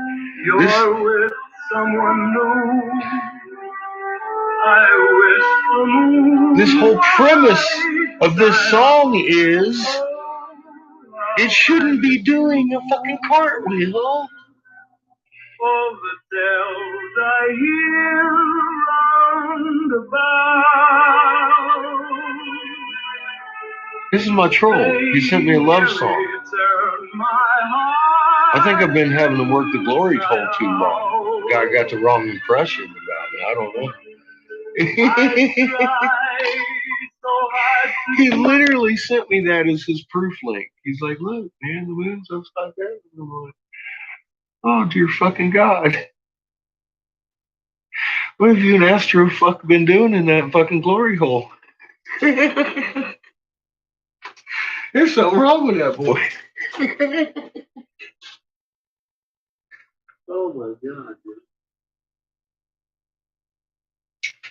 You're with someone new. I wish the moon This whole premise of this song is it shouldn't be doing a fucking cartwheel. all the tales I hear round about. This is my troll. He sent me a love song. I think I've been having to work the glory hole too long. Guy got the wrong impression about me. I don't know. He literally sent me that as his proof link. He's like, look, man, the moon's upside down. I'm like, oh, dear fucking God. What have you and Astro fuck been doing in that fucking glory hole? There's something wrong with that boy. Oh my God, dude.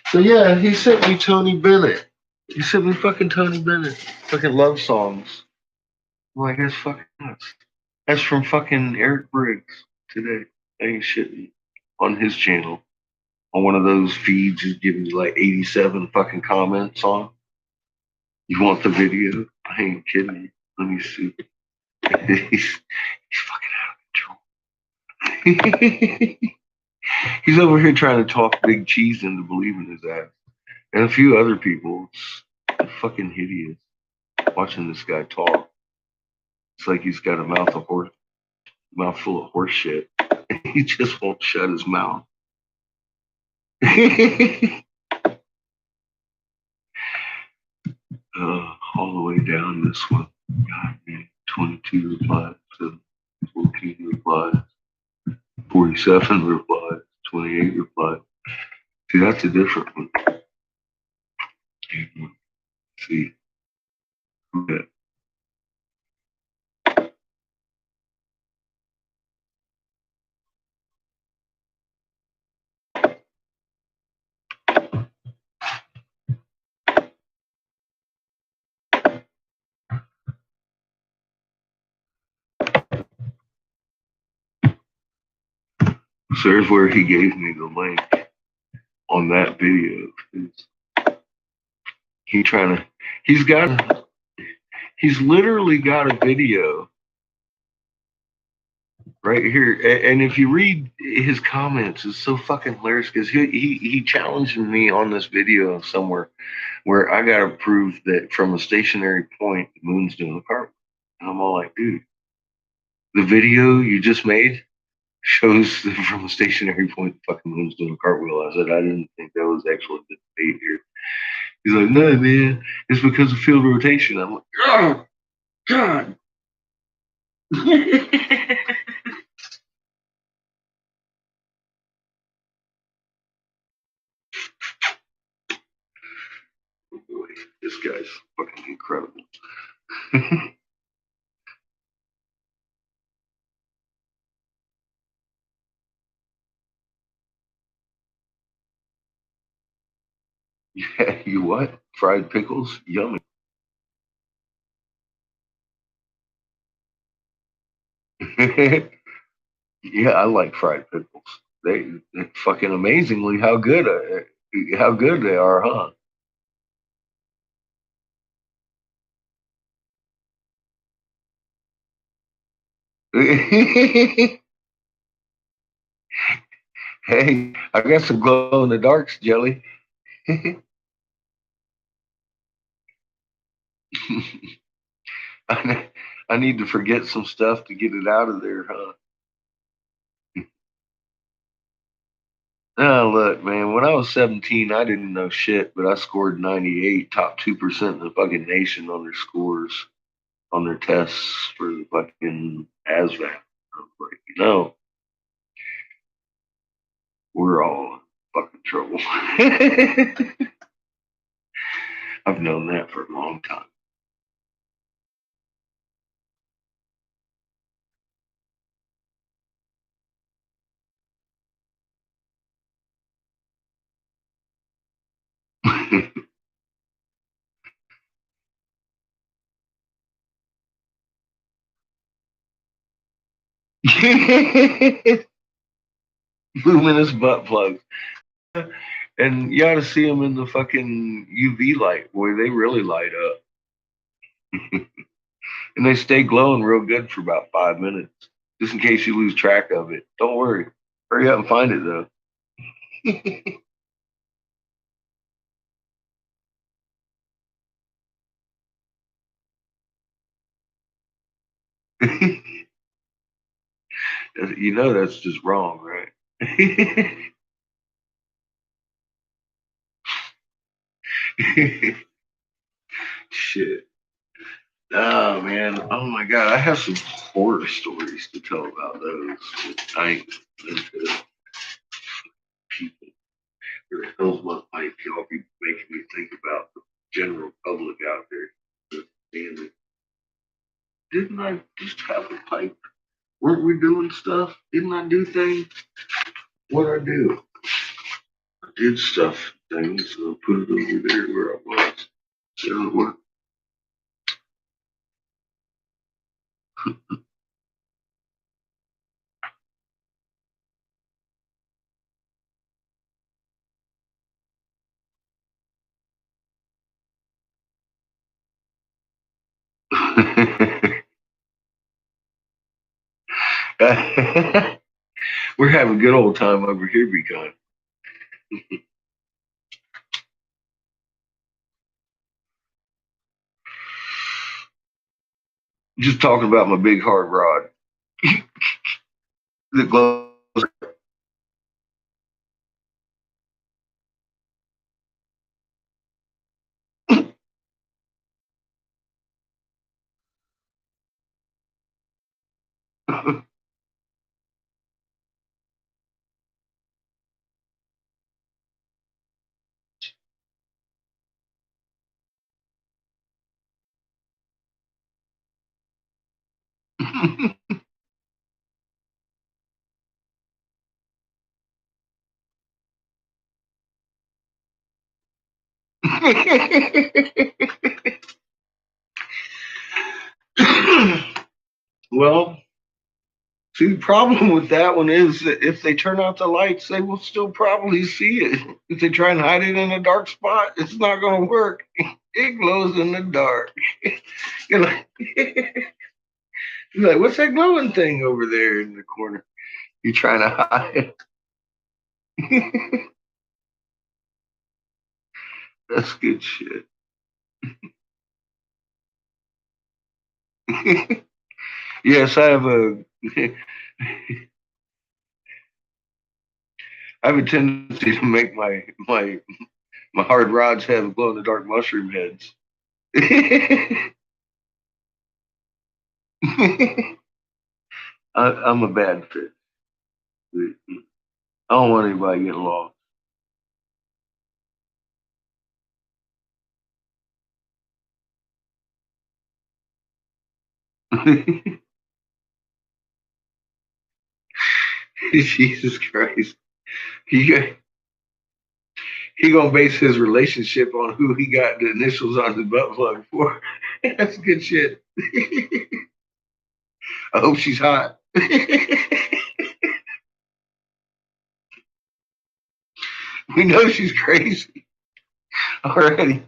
So yeah, he sent me Tony Bennett. He sent me fucking Tony Bennett. Fucking love songs. I'm like, that's fucking nuts. That's from fucking Eric Briggs today. I ain't shitting on his channel. On one of those feeds, he's giving you like 87 fucking comments on. You want the video? I ain't kidding you. Let me see. He's fucking out of control. He's over here trying to talk Big Cheese into believing his ass. And a few other people. It's fucking hideous watching this guy talk. It's like he's got a mouthful of horse shit. He just won't shut his mouth. All the way down this one. God, man. 22 replies, 14 replies, 47 replies, 28 replies. See, that's a different one. See. Okay. So there's where he gave me the link on that video. He's literally got a video right here. And if you read his comments, it's so fucking hilarious because he challenged me on this video somewhere where I got to prove that from a stationary point, the moon's doing the cartwheel. And I'm all like, dude, the video you just made shows that from a stationary point, the fucking moon's doing a cartwheel. I said, I didn't think that was actually the debate here. He's like, no, man, it's because of field rotation. I'm like, oh, God. Oh boy, this guy's fucking incredible. Yeah, you what? Fried pickles? Yummy. Yeah, I like fried pickles. They fucking amazingly how good they are, huh? Hey, I got some glow in the darks, Jelly. I, I need to forget some stuff to get it out of there, huh? Oh, look, man, when I was 17, I didn't know shit, but I scored 98, top 2% in the fucking nation on their scores, on their tests for the fucking ASVAB. I was like, we're all in fucking trouble. I've known that for a long time. Luminous butt plugs. And you ought to see them in the fucking UV light. Boy, they really light up. And they stay glowing real good for about 5 minutes, just in case you lose track of it. Don't worry. Hurry up and find it, though. You know that's just wrong, right? Shit. Oh man. Oh my god. I have some horror stories to tell about those. I ain't into people. Where the hell's my pipe? Y'all be making me think about the general public out there. But, damn it. Didn't I just have a pipe? Weren't we doing stuff? Didn't I do things? What I do? I did stuff, things, so I put it over there where I was. So it worked. We're having a good old time over here, Beacon. Just talking about my big hard rod. The glow. Well, see, the problem with that one is that if they turn out the lights, they will still probably see it. If they try and hide it in a dark spot, it's not going to work. It glows in the dark. You're like, You're like, what's that glowing thing over there in the corner? You trying to hide? That's good shit. Yes, I have a I have a tendency to make my hard rods have glow in the dark mushroom heads. I'm a bad fit. I don't want anybody getting lost. Jesus Christ. He, he gonna base his relationship on who he got the initials on the butt plug for. That's good shit. I hope she's hot. We know she's crazy already.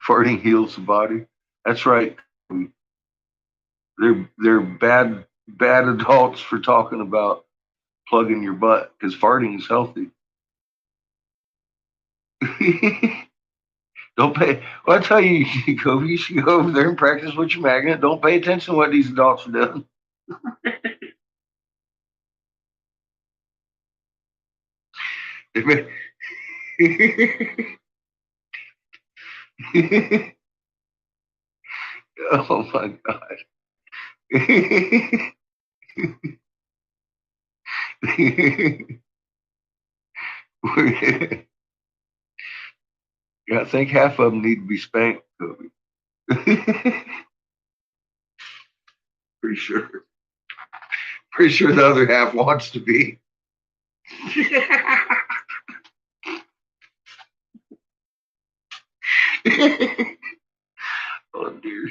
Farting heals the body. That's right. They're bad adults for talking about plugging your butt because farting is healthy. Don't pay. Well, I tell you, Kobe, you should go over there and practice with your magnet. Don't pay attention to what these adults are doing. Oh my god. I think half of them need to be spanked, Kobe. Pretty sure. Pretty sure the other half wants to be. Oh dear.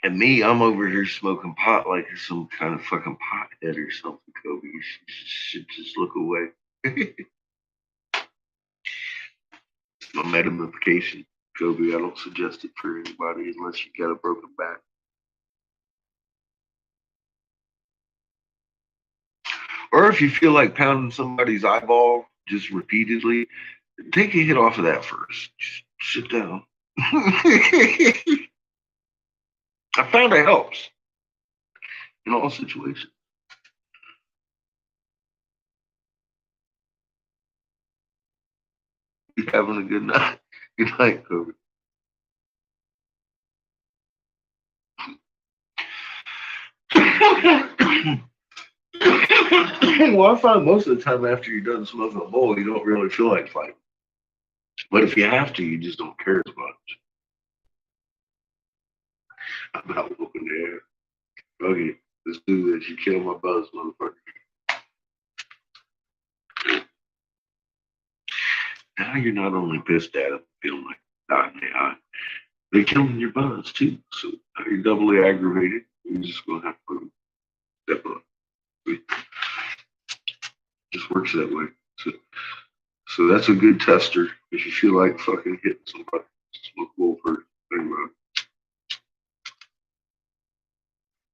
And me, I'm over here smoking pot like some kind of fucking pothead or something, Kobe. You should just look away. It's my medication, Kobe. I don't suggest it for anybody unless you got a broken back. Or if you feel like pounding somebody's eyeball just repeatedly, take a hit off of that first. Just sit down. I found it helps in all situations. You having a good night? Good night, Kobe. Well, I find most of the time after you're done smoking a bowl, you don't really feel like fighting. But if you have to, you just don't care as much. I'm out whooping the air. Okay, let's do this. You kill my buzz, motherfucker. Now you're not only pissed at them, feeling like dot in the eye, they're killing your buzz too. So now you're doubly aggravated. You're just gonna have to step up. It just works that way. So that's a good tester. If you feel like fucking hitting somebody, smoke a bowl first. Think about it.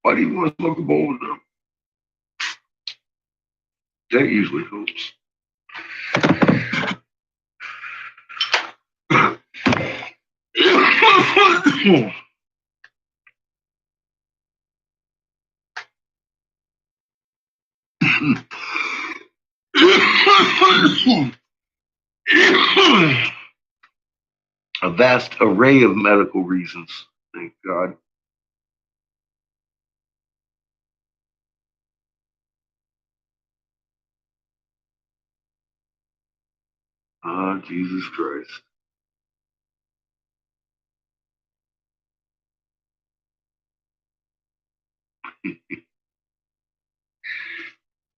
Why do you want to smoke a bowl with them? That usually helps. a vast array of medical reasons. Thank God. Ah, Jesus Christ.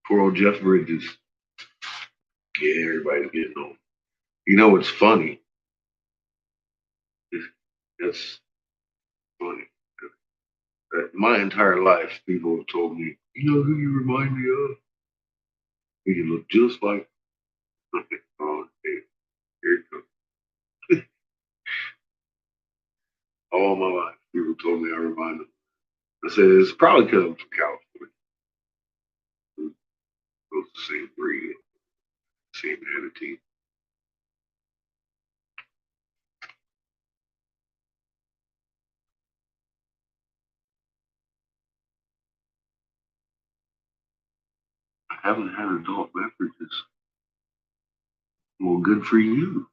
Poor old Jeff Bridges. Yeah, everybody's getting old. You know what's funny? That's funny. My entire life, people have told me, you know who you remind me of? You look just like. Oh, hey, here it comes. All my life, people told me I remind them. I said, it's probably because I'm from California. It's the same breed, same attitude. I haven't had adult beverages. Well, good for you.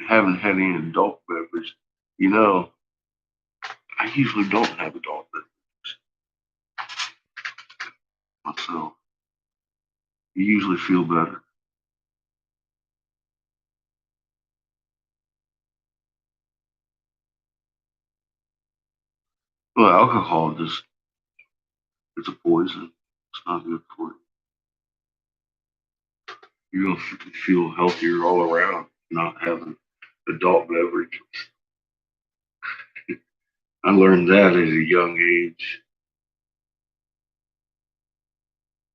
I haven't had any adult beverage. You know, I usually don't have adult beverages myself. You usually feel better. Well, alcohol just, it's a poison. It's not good for you. You're going to feel healthier all around not having adult beverages. I learned that at a young age.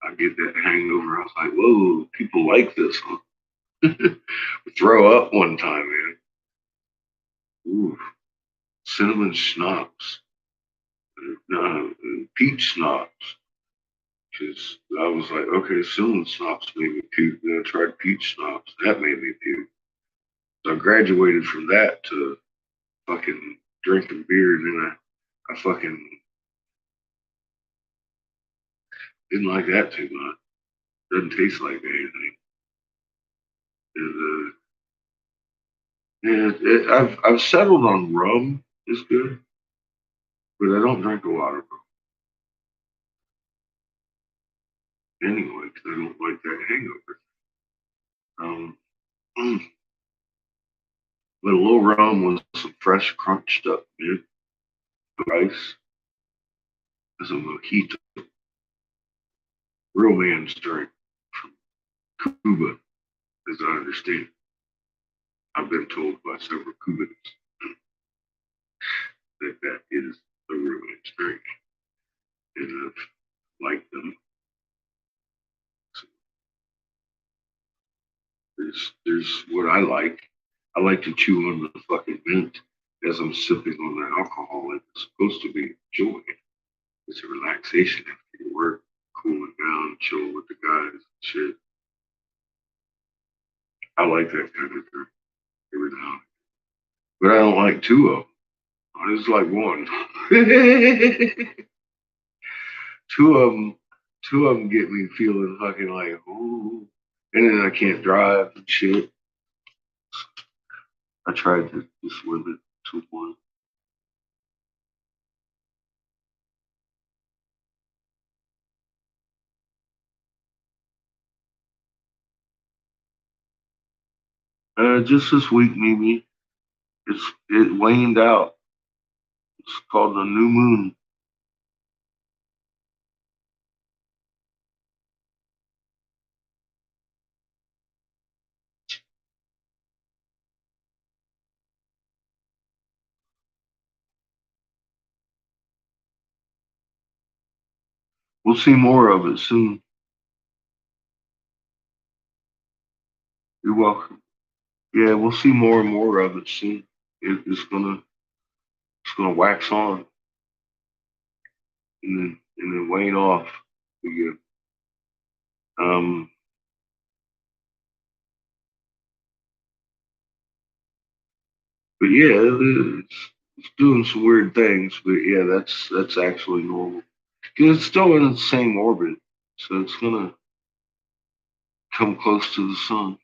I get that hangover. I was like, whoa, people like this, huh? Throw up one time, man. Ooh, cinnamon schnapps, peach schnapps. Because I was like, okay, cinnamon schnapps made me puke. Then I tried peach schnapps. That made me puke. So I graduated from that to fucking drinking beer. And then I fucking didn't like that too much. Doesn't taste like anything. And, I've settled on rum. It's good, but I don't drink a lot of rum anyway because I don't like that hangover. Um, but a little rum with some fresh crunched up mint, rice, and some mojito. Real man's drink from Cuba, as I understand. I've been told by several Cubans that that is a real man's drink, and I've liked them. So there's what I like. I like to chew on the fucking mint as I'm sipping on the alcohol. Like it's supposed to be joy. It's a relaxation after your work, cooling down, chill with the guys, shit. I like that kind of drink every now and then. But I don't like two of them. I just like one. two of them, two of them get me feeling fucking like, ooh. And then I can't drive and shit. I tried to just limit to one. Just this week, maybe. It waned out. It's called the new moon. We'll see more of it soon. You're welcome. Yeah, we'll see more and more of it soon. It's gonna wax on, and then and then wane off again. But yeah, it's doing some weird things. But yeah, that's actually normal because it's still in the same orbit, so it's gonna come close to the sun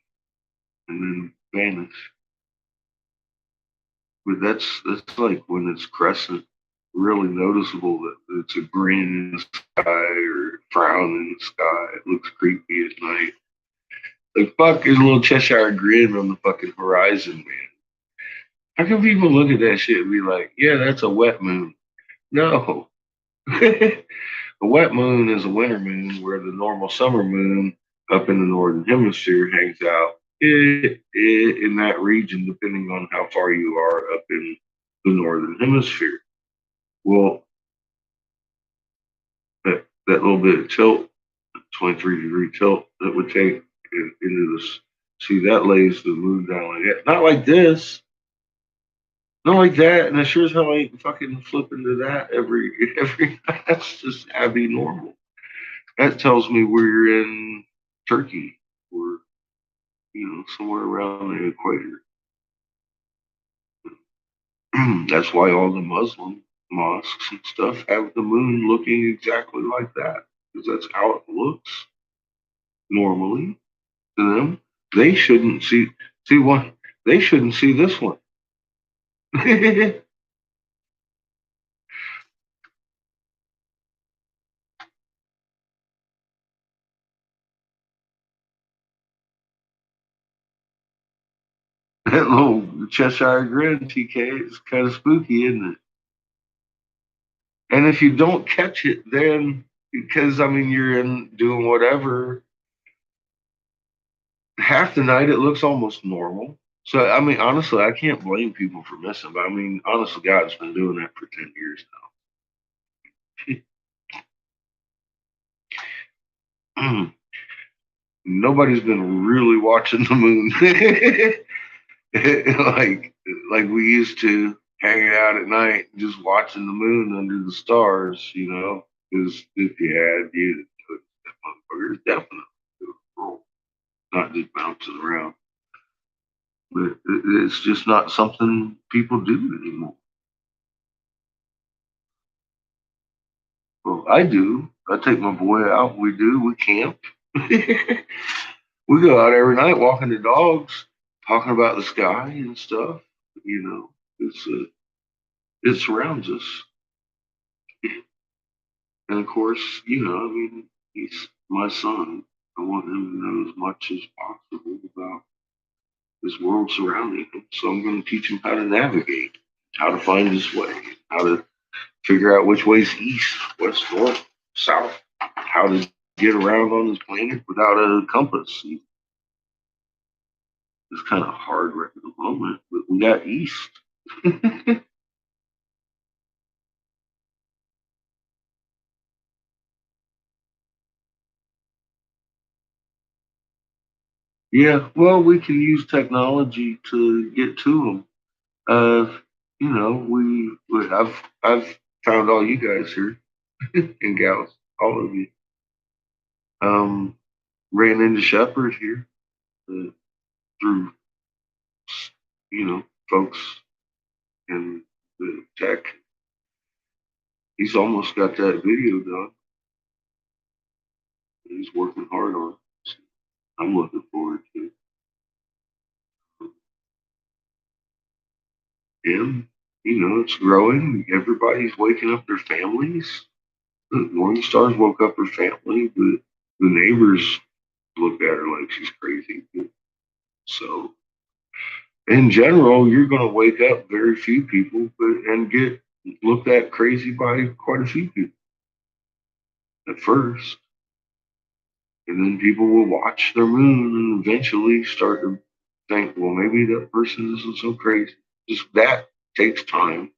and then vanish. But that's like when it's crescent, really noticeable that it's a grin in the sky or a frown in the sky. It looks creepy at night. Like fuck, there's a little Cheshire grin on the fucking horizon, man. How can people look at that shit and be like, yeah, that's a wet moon? No. A wet moon is a winter moon where the normal summer moon up in the northern hemisphere hangs out in that region, depending on how far you are up in the northern hemisphere. Well, that little bit of tilt, 23-degree tilt that would take into this, see, that lays the moon down like that. Not like this. Not like that, and I sure as hell ain't fucking flipping to that every night. That's just abby normal. That tells me we're in Turkey or somewhere around the equator. That's why all the Muslim mosques and stuff have the moon looking exactly like that, because that's how it looks normally to them. They shouldn't see one. They shouldn't see this one. That little Cheshire grin, TK, is kind of spooky, isn't it? And if you don't catch it, then because I mean you're in doing whatever, half the night it looks almost normal. So I mean, honestly, I can't blame people for missing. But I mean, honestly, God has been doing that for 10 years now. Nobody's been really watching the moon like we used to, hanging out at night, just watching the moon under the stars. Because if you had, you that motherfucker's definitely roll, not just bouncing around. But it's just not something people do anymore. Well, I do. I take my boy out. We camp. We go out every night walking the dogs, talking about the sky and stuff. It's it surrounds us. And of course, I mean, he's my son. I want him to know as much as possible about this world surrounding him. So I'm going to teach him how to navigate, how to find his way, how to figure out which way's east, west, north, south, how to get around on this planet without a compass. It's kind of hard right at the moment, but we got east. Yeah, well, we can use technology to get to them. I've found all you guys here and gals, all of you. Um, ran into Shepard here through folks in the tech. He's almost got that video done. He's working hard on it. I'm looking forward to it. And it's growing. Everybody's waking up their families. Morning Stars woke up her family, but the neighbors looked at her like she's crazy. So, in general, you're going to wake up very few people, and get looked at crazy by quite a few people at first. And then people will watch their moon and eventually start to think, well, maybe that person isn't so crazy. Just that takes time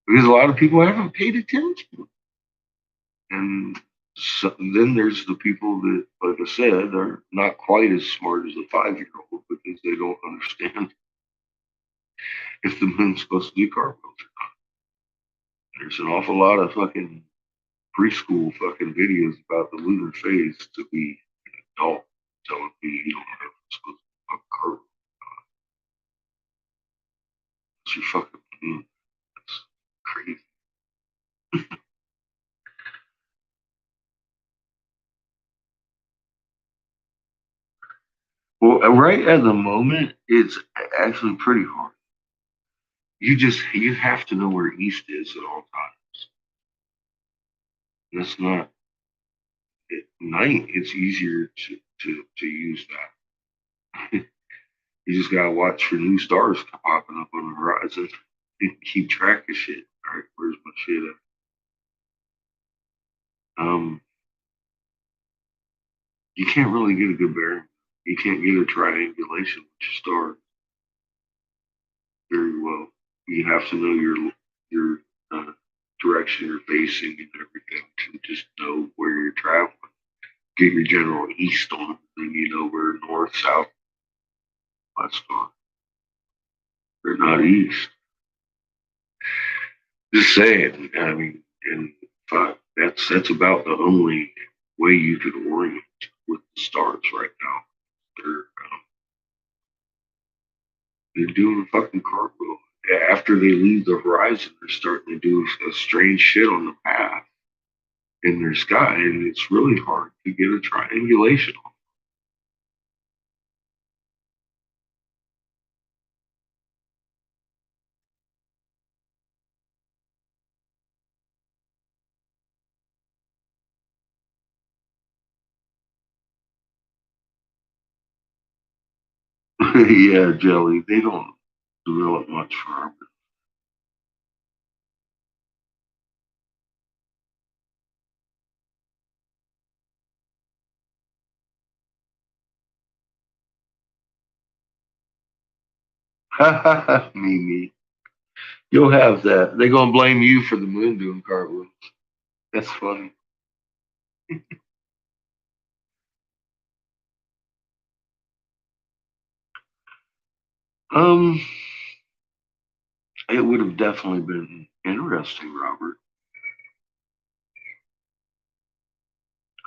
because a lot of people haven't paid attention. And so, then there's the people that, like I said, are not quite as smart as a 5-year-old because they don't understand if the moon's supposed to do cartwheels. There's an awful lot of fucking preschool fucking videos about the lunar phase to be an adult telling me you don't know if it's supposed to be a cart. It's your fucking moon. That's crazy. Well, right at the moment, it's actually pretty hard. You have to know where east is at all times. That's not at night. It's easier to use that. You just gotta watch for new stars popping up on the horizon and keep track of shit. All right, where's my shit at? You can't really get a good bearing. You can't get a triangulation with your stars very well. You have to know your direction you're facing and everything to just know where you're traveling. Get your general east on it, then you know where north, south, west on. They're not east. Just saying. I mean, and that's about the only way you could orient with the stars right now. They're they're doing a fucking cartwheel. After they leave the horizon, they're starting to do a strange shit on the path in their sky, and it's really hard to get a triangulation on. Yeah, Jelly, they don't develop much for our Mimi. You'll have that. They're gonna blame you for the moon doing cartwheels. That's funny. Um, it would have definitely been interesting, Robert.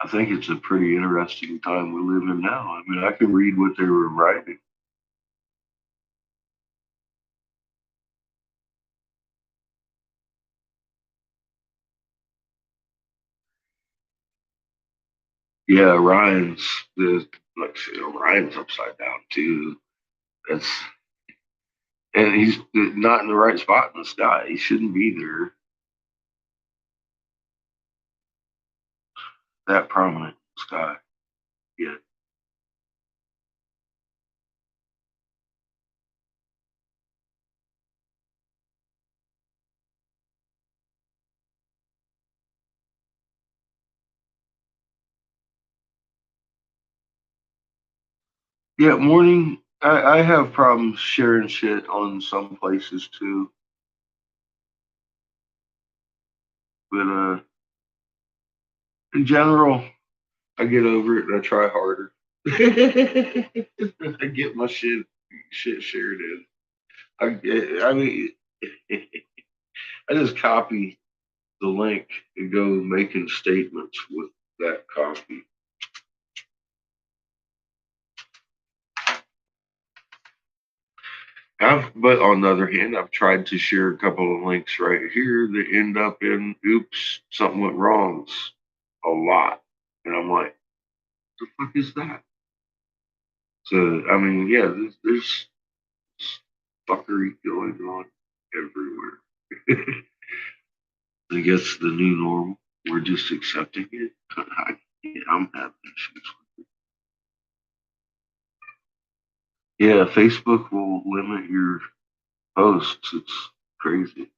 I think it's a pretty interesting time we live in now. I mean, I can read what they were writing. Yeah, the like I said, Orion's upside down too. That's and he's not in the right spot in the sky. He shouldn't be there that prominent in the sky yet. Yeah, morning. I have problems sharing shit on some places too, but in general, I get over it and I try harder. I get my shit shared in. I mean, I just copy the link and go making statements with that copy. But on the other hand, I've tried to share a couple of links right here that end up in oops, something went wrong a lot. And I'm like, the fuck is that? So, I mean, yeah, there's fuckery going on everywhere. I guess the new normal, we're just accepting it. I'm having issues. Yeah, Facebook will limit your posts. It's crazy.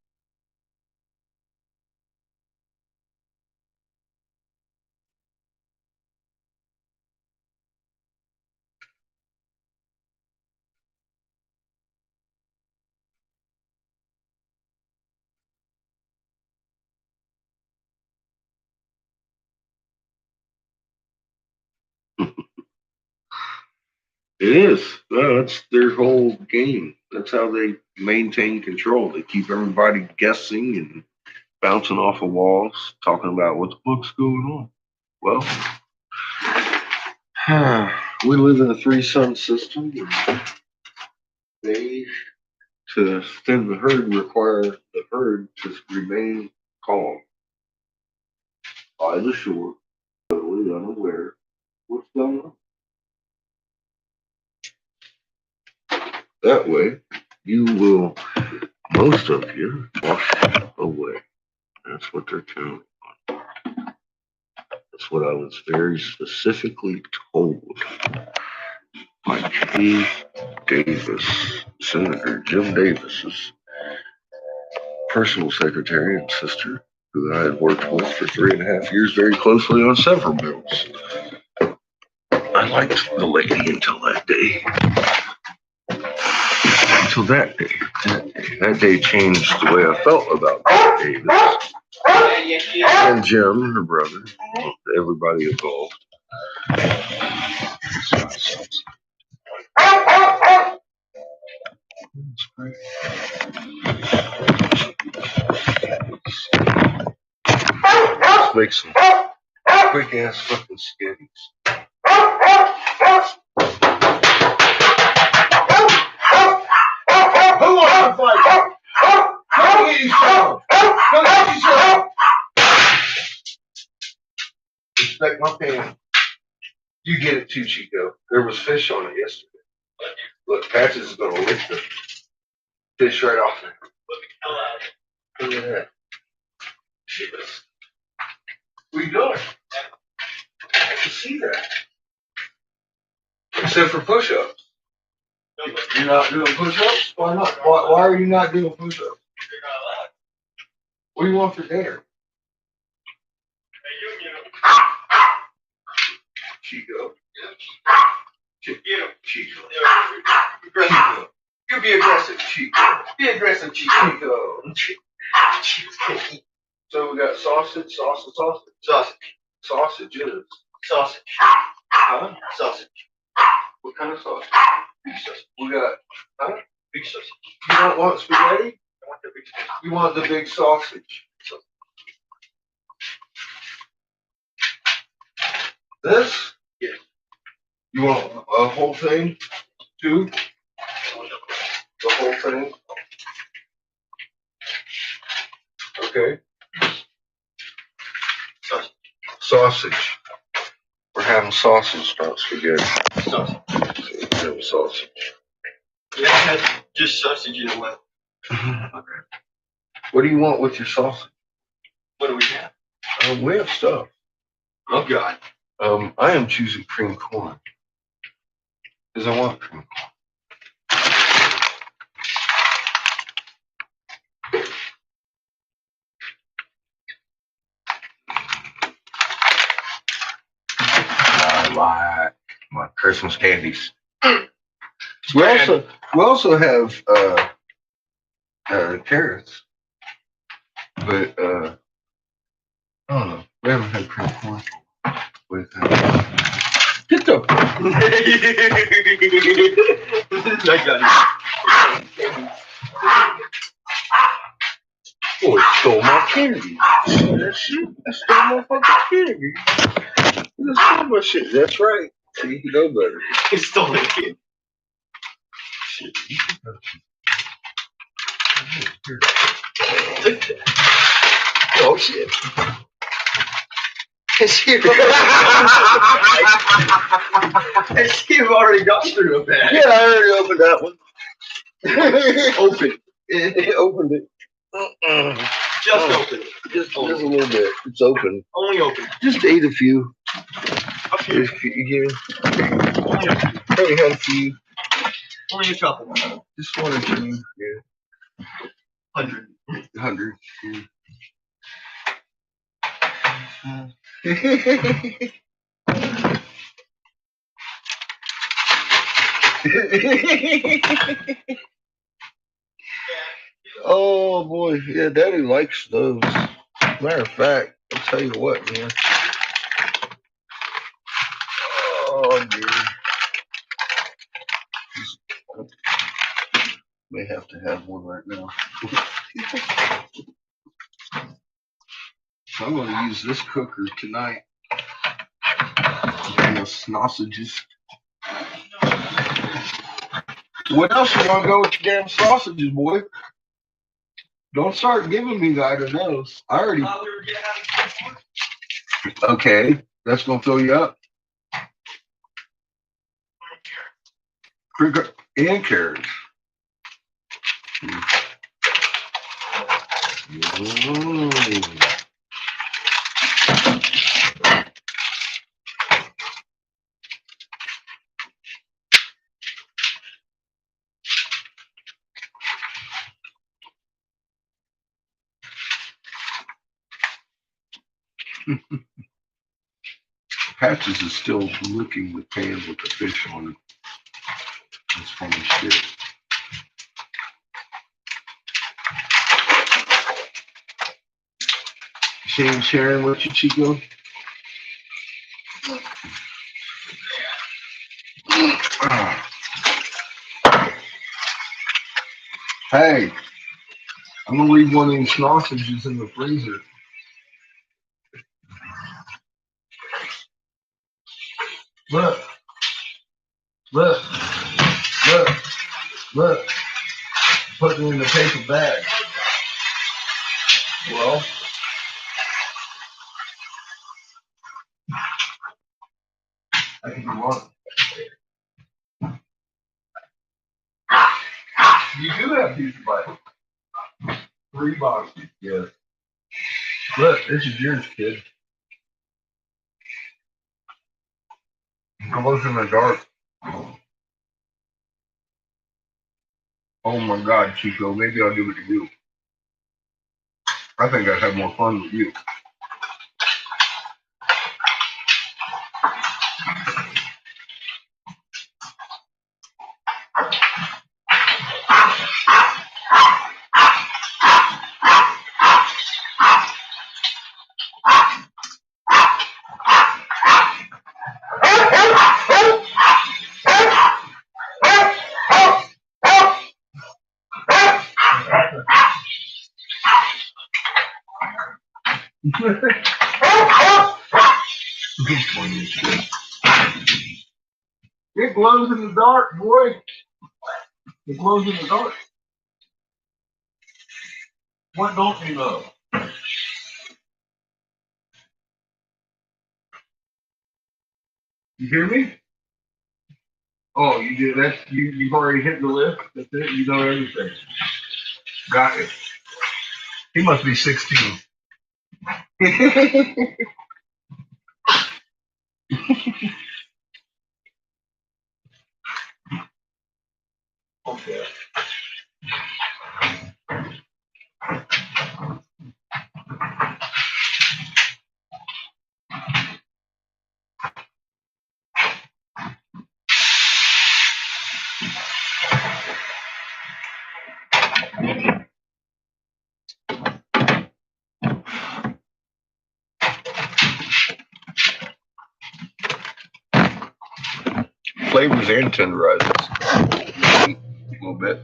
It is. Well, that's their whole game. That's how they maintain control. They keep everybody guessing and bouncing off of walls, talking about what the fuck's going on. Well, we live in a three-sun system. And they, to thin the herd, require the herd to remain calm by the shore, totally unaware of what's going on. That way, you will, most of you, wash away. That's what they're counting on. That's what I was very specifically told by K. Davis, Senator Jim Davis's personal secretary and sister, who I had worked with for 3.5 years very closely on several bills. I liked the lady until that day. Until that day. That day changed the way I felt about Davis and Jim, her brother, everybody involved. Let's make some quick ass fucking skitties. Who wants to fight? Go get yourself. Go get yourself. Respect my pan. You get it too, Chico. There was fish on it yesterday. Look, Patches is gonna lick the fish right off there. Look at that. What are you doing? I can see that. Except for push-ups. You're not doing push-ups? Why not? Why are you not doing push-ups? What do you want for dinner? Chico. Chico. Chico. You be aggressive, Chico. Be aggressive, Chico. So we got sausage. Sausages. Sausage. Huh? Sausage. What kind of sausage? Beef sausage. We got, huh? Big sausage. You don't want spaghetti? I want the big sausage. You want the big sausage. This? Yes. You want a whole thing? Too? The whole thing? Okay. Sausage. We're having sausage, not spaghetti. Sausage. We're having sausage. Yeah, it has just sausage in the way. Okay. What do you want with your sausage? What do we have? We have stuff. Oh, God. I am choosing cream corn. Because I want cream corn. I like my Christmas candies. We also have carrots, but I don't know. We haven't had cream corn with get the. I got it. Boy, stole my candy. That shit. I stole my fucking candy. You stole my shit. That's right. So you know better. He stole it again. Shit. Oh shit. Steve already got through a bag. Yeah, I already opened that one. Open. It opened it. Just open it. Just a little bit. It's open. Only open. Just ate a few. A few. Yeah. Only had a few. Only a couple. Just one or two. Yeah. 100. 100. Yeah. Oh boy, yeah, Daddy likes those. Matter of fact, I'll tell you what, man. Oh dear. May have to have one right now. So I'm gonna use this cooker tonight. And the sausages. What else you gonna go with your damn sausages, boy? Don't start giving me that or those. I already. Okay, that's gonna fill you up. And carrots. Mm. Patches is still licking the pan with the fish on it. That's funny shit. She ain't sharing with you, Chico? Hey, I'm gonna leave one of these sausages in the freezer. Look, look, look, look. Putting it in the paper bag. Well, I can do one. You do have pizza bites. 3 boxes, yes. Look, this is yours, kid. I was in the dark. Oh my God, Chico, maybe I'll give it to you. I think I'd have more fun with you. It glows in the dark, boy. It glows in the dark. What don't you know? You hear me? Oh, you did that. You've already hit the lift. That's it. You know everything. Got it. He must be 16. Okay. Flavors and tenderizers. A little bit.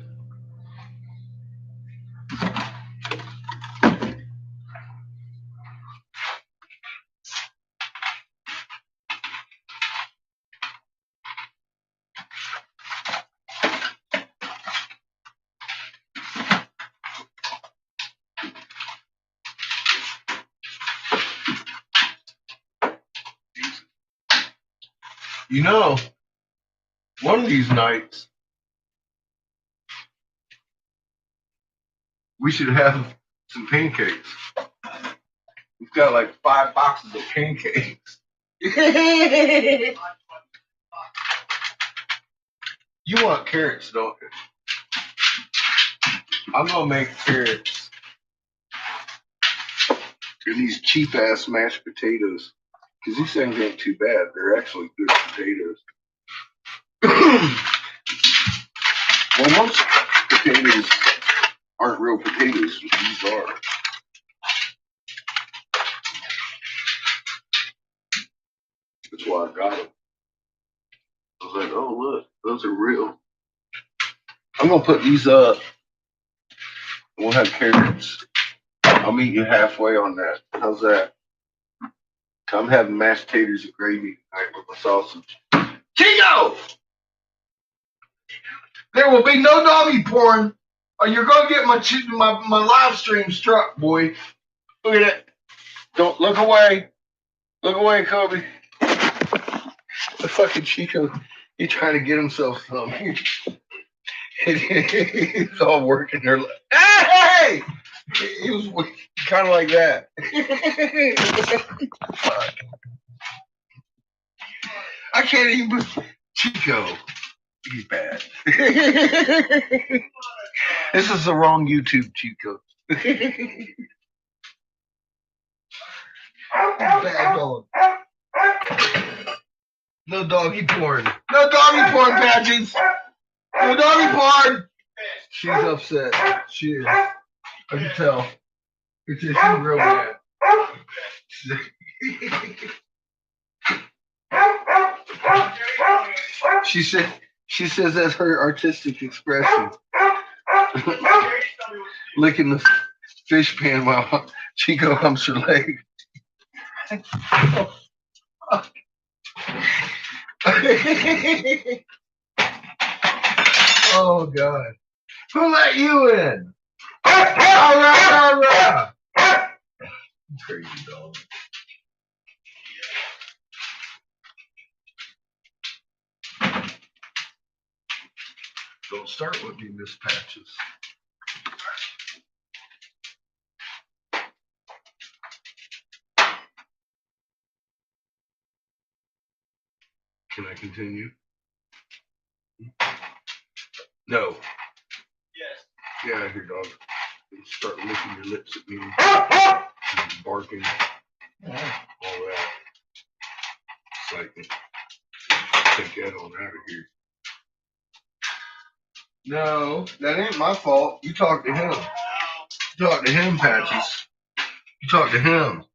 You know, one of these nights, we should have some pancakes. We've got like 5 boxes of pancakes. You want carrots, don't you? I'm gonna make carrots and these cheap ass mashed potatoes. Because these things ain't too bad. They're actually good potatoes. Well, most potatoes aren't real potatoes. These are. That's why I got them. I was like, oh, look, those are real. I'm going to put these up. We'll have carrots. I'll meet you halfway on that. How's that? I'm having mashed taters and gravy tonight with my sausage. Chico! There will be no doggy porn, or you're gonna get my live stream struck, boy. Look at that. Don't look away. Look away, Kobe. The fucking Chico, he trying to get himself some. He's all working there. Hey! He was kind of like that. I can't even. Chico, he's bad. This is the wrong YouTube, Chico. Bad dog. No doggy porn. No doggy porn, Patches. No doggy porn. She's upset. She is. I can tell. She's real mad. She says that's her artistic expression. Licking the fish pan while Chico humps her leg. Oh God. Who let you in? All right. Crazy dog. Don't start with me, Miss Patches. Can I continue? No. Yes. Get out of here, dog. You start licking your lips at me, barking, all that. Excitement. Take that on out of here. No, that ain't my fault. You talk to him. You talk to him, Patches. You talk to him.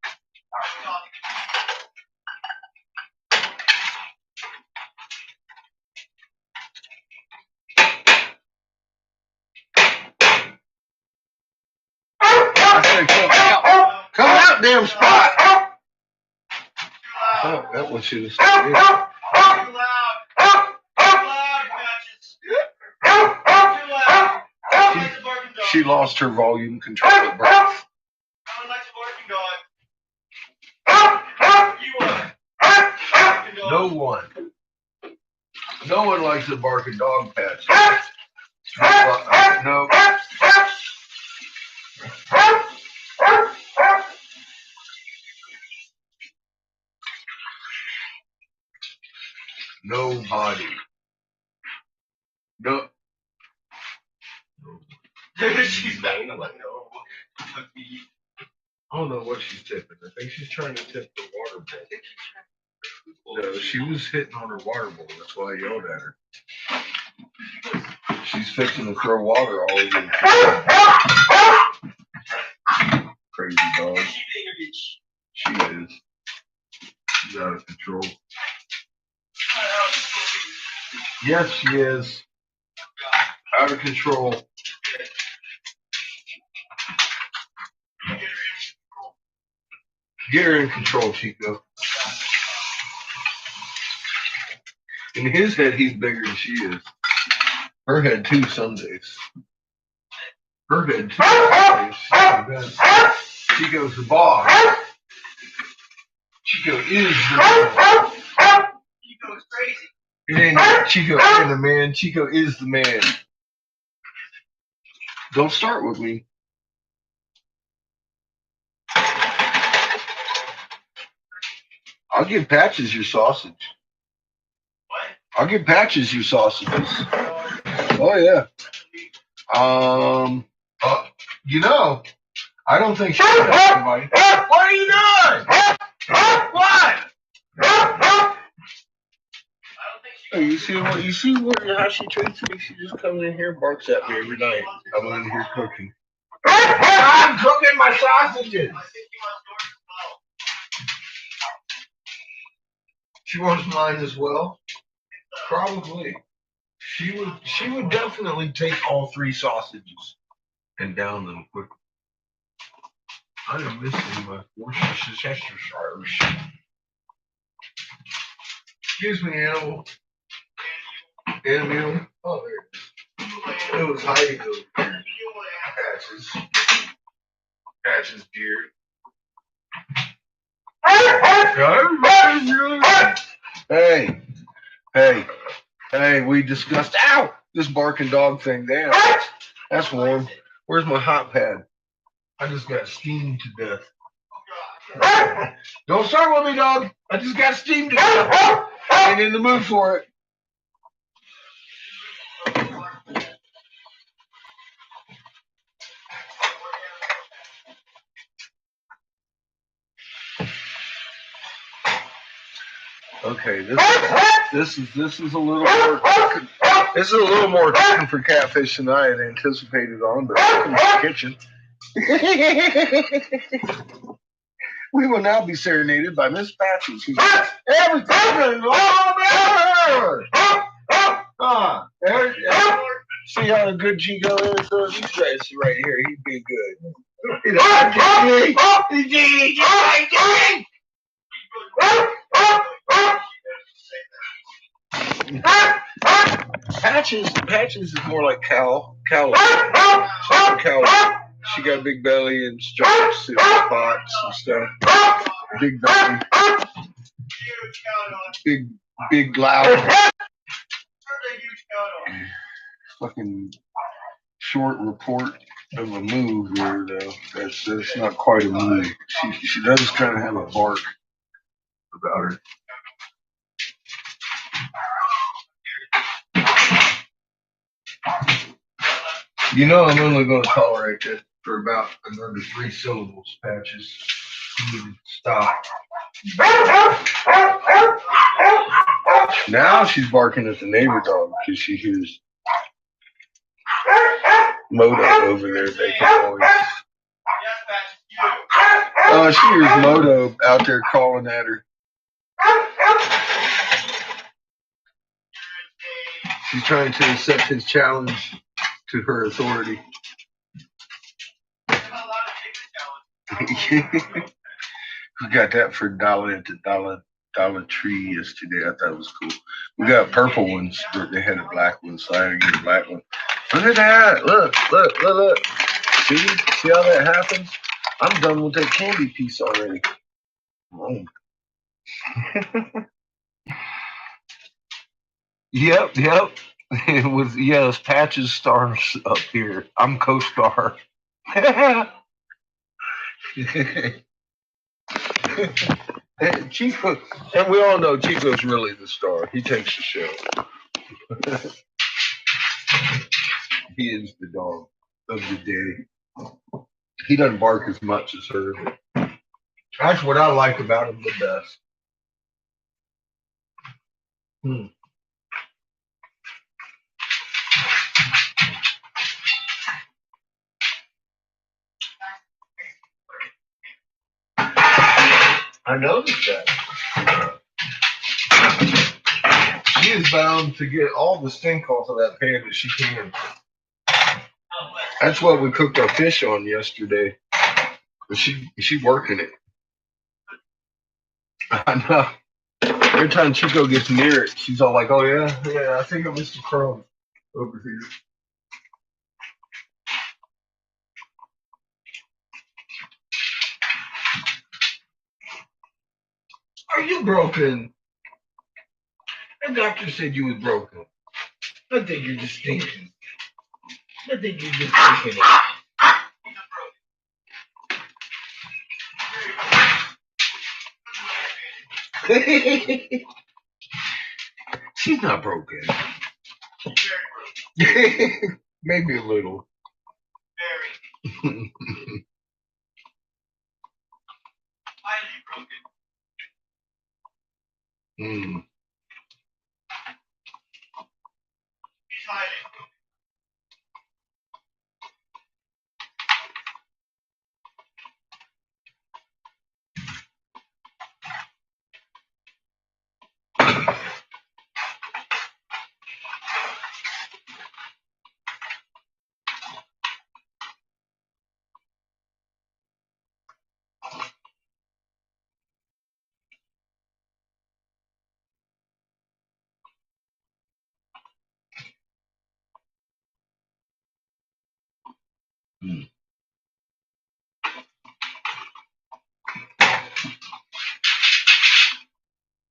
I said, come out. Come out, damn spot. Oh, that one should have stayed. Too loud. Patches. Too loud. She lost her volume control at birth. I don't like the barking dog. You No one. No one likes a barking dog, Patches. No. Nobody. No. She's not gonna let go. I don't know what she's tipping. I think she's trying to tip the water bowl. No, she was hitting on her water bowl. That's why I yelled at her. She's fixing to throw water all over the floor. Crazy dog. She is. She's out of control. Yes, she is. Out of control. Get her in control, Chico. In his head, he's bigger than she is. Her head too, some days. Her head too, some days. Chico's the boss. Chico is the boss. Chico's crazy. It ain't Chico and the man. Chico is the man. Don't start with me. I'll give Patches your sausage. What? I'll give Patches your sausages. Oh yeah. You know, I don't think she's somebody. What are you doing? What? Hey, you see how she treats me? She just comes in here and barks at me every night. I'm in here cooking. I'm cooking my sausages. She wants mine as well. Probably. She would definitely take all three sausages and down them quickly. I didn't miss any much. Worcestershire. Excuse me, animal. Animal. Oh, there it is. It was hiding over there. Patches beard. Hey, hey, hey, we discussed, ow, this barking dog thing. Damn, that's warm. Where's my hot pad? I just got steamed to death. Don't start with me, dog. I just got steamed to death. Ain't in the mood for it. Okay, this is a little more cooking. This is a little more cooking for catfish than I had anticipated on, but welcome to the kitchen. We will now be serenaded by Miss Patches, who's everything. See how good Chico is? So these guys right here, he'd be good. Patches is more like cow. She got a big belly and stripes and spots and stuff. Big belly. Big loud. Fucking short report of a move there, though. That's not quite a move. She does kind of have a bark about her. You know, I'm only going to tolerate it for about another 3 syllables, Patches. You need to stop. Now she's barking at the neighbor dog because she hears Moto over there making noise. She hears Moto out there calling at her. She's trying to accept his challenge to her authority. We got that for $1 at the Dollar Tree yesterday. I thought it was cool. We got purple ones, but they had a black one, so I had to get a black one. Look at that! Look! See how that happens? I'm done with that candy piece already. Oh. Yep. It was Patches stars up here. I'm co-star. Chico, and we all know Chico's really the star. He takes the show. He is the dog of the day. He doesn't bark as much as her. That's what I like about him the best. I noticed that. She is bound to get all the stink off of that pan that she can. That's what we cooked our fish on yesterday. But she working it. I know. Every time Chico gets near it, she's all like, "Oh yeah, I think I'm Mr. Crumb over here." Are you broken? The doctor said you was broken. I think you're just thinking. I think you're just thinking it. She's not broken. Maybe a little. Very. Highly broken. He's highly broken.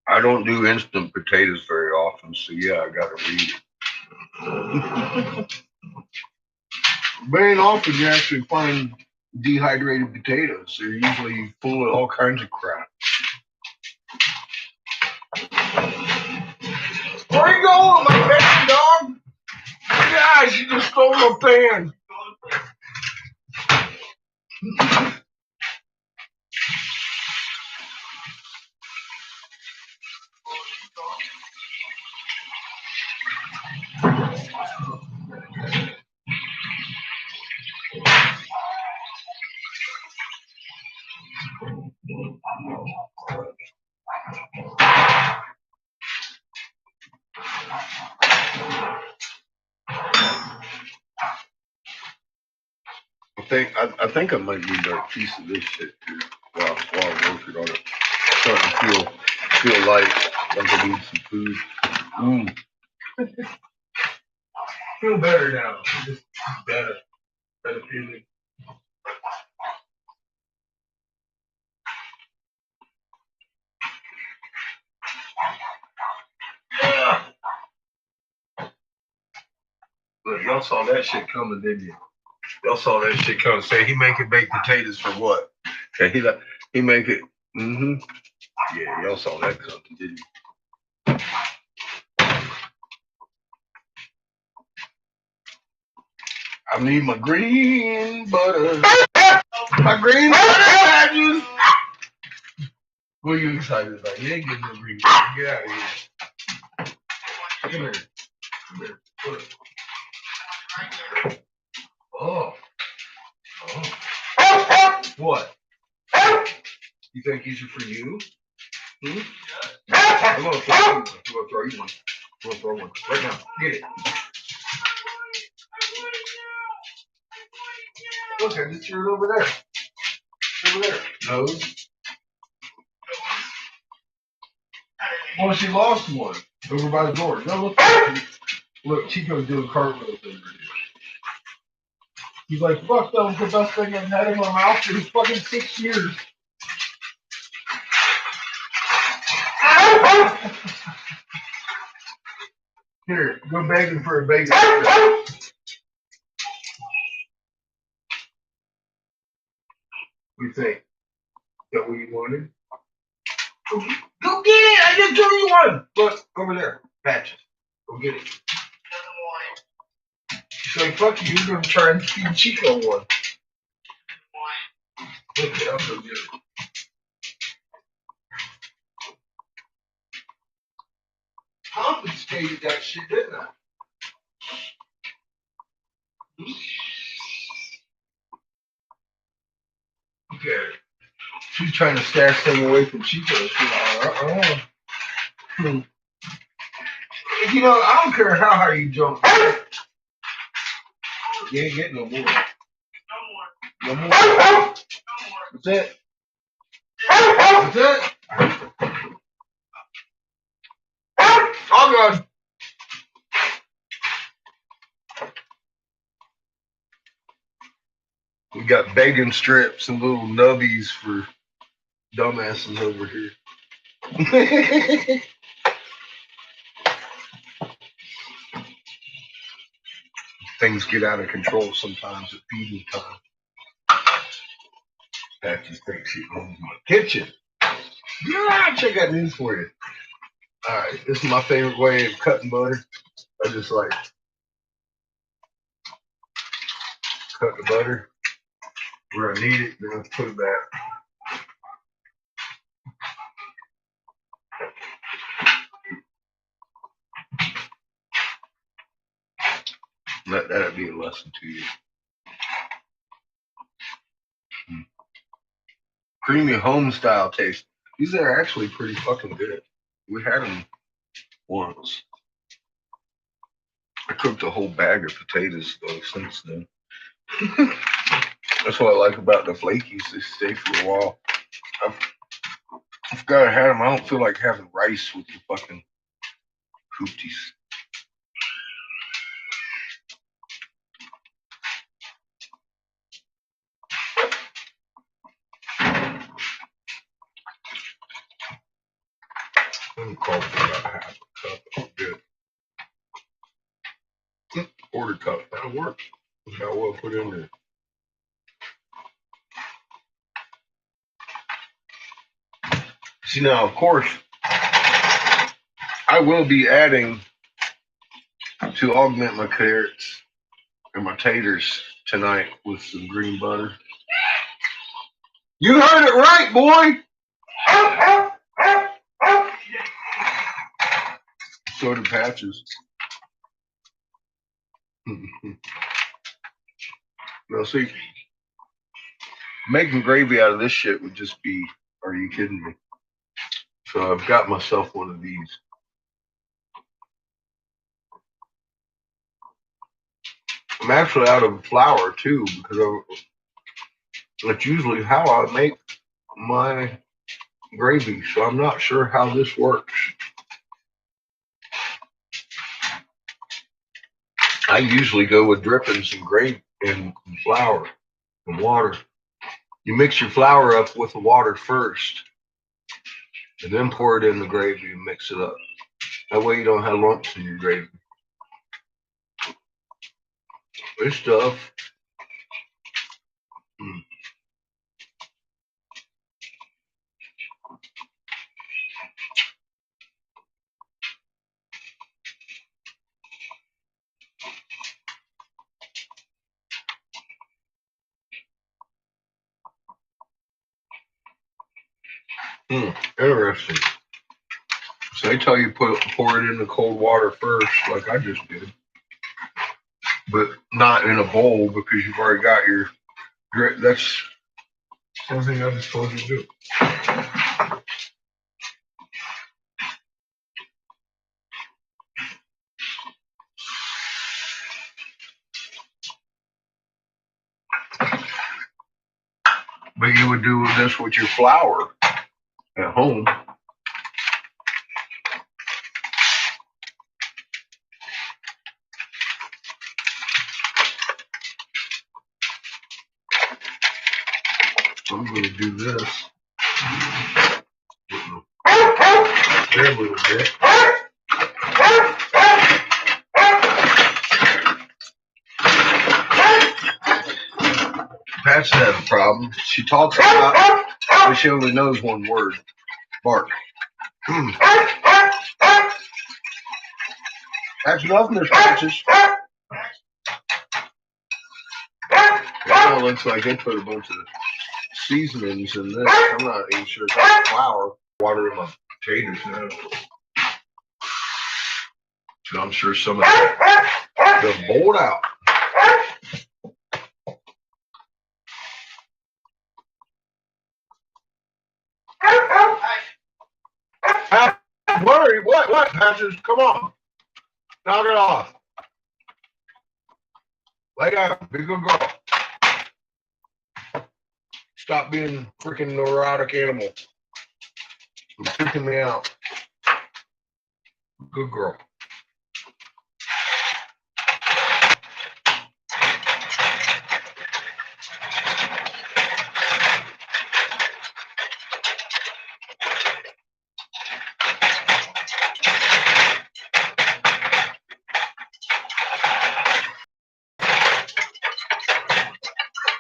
I don't do instant potatoes very often, so yeah, I gotta read it. But ain't often you actually find dehydrated potatoes. They're usually full of all kinds of crap. Where you going, my baby dog? Yeah, she just stole my pan. I think I might need a piece of this shit too while I'm working on it. Starting to feel like I need some food. Feel better now. Just better feeling. Look, y'all saw that shit coming, didn't you? Y'all saw that shit coming. Say he making baked potatoes for what? Okay, he make it. Yeah, y'all saw that coming, didn't you? I need my green butter. My green butter patches. What are you excited about? You ain't getting no green butter. Get out of here. Come here. Come here. Oh. What? You think these are for you? I'm gonna throw you one. I'm gonna throw you one. I'm gonna throw one. Right now. Get it. Look, I just threw it over there. Over there. Nose. Well, she lost one. Over by the door. No, look, Chico's doing cartwheels over here. He's like, fuck, that was the best thing I've had in my mouth for fucking 6 years. Here, go begging for a bacon. What do you think? Is that what you wanted? Go get it! I just threw you one! Look, over there. Patches. Go get it. She's like, fuck you, you're gonna try and feed Chico one. Okay, I'll go get it. Confiscated that shit, didn't I? Okay. She's trying to stash them away from Chico. She's like, You know, I don't care how high you jump. You ain't getting no more. No more. That's it. That's it. All gone. We got bacon strips and little nubbies for dumbasses over here. Things get out of control sometimes at feeding time. Patches thinks she owns my kitchen. Yeah, check out news for you. All right, this is my favorite way of cutting butter. I just like cut the butter where I need it, then I put it back. Let that be a lesson to you. Creamy home style taste. These are actually pretty fucking good. We had them once. I cooked a whole bag of potatoes though since then. That's what I like about the flakies. They stay for a while. I've got to have them. I don't feel like having rice with the fucking hoopties. I'm calling for about half a cup. I'm good. Quarter cup. That'll work. Look how well put in there. See, now, of course, I will be adding to augment my carrots and my taters tonight with some green butter. You heard it right, boy. So did Patches. Now, see, making gravy out of this shit would just be, are you kidding me? So I've got myself one of these. I'm actually out of flour too, because that's usually how I make my gravy. So I'm not sure how this works. I usually go with drippings and gravy and flour and water. You mix your flour up with the water first, and then pour it in the gravy and mix it up. That way you don't have lumps in your gravy. This stuff. Interesting. So they tell you pour it in the cold water first, like I just did, but not in a bowl because you've already got your. That's something I just told you to do. But you would do this with your flour at home. So I'm going to do this. There a little bit. Pat's has a problem. She talks about, but she only knows one word. Bark. That's enough, Miss Patches. It looks like they put a bunch of seasonings in this. I'm not even sure if that's flour. Water in my potatoes now. So I'm sure some of that they'll boil out. Worry, what, Patches? Come on. Knock it off. Lay down. Be a good girl. Stop being a freaking neurotic animal. You're freaking me out. Good girl.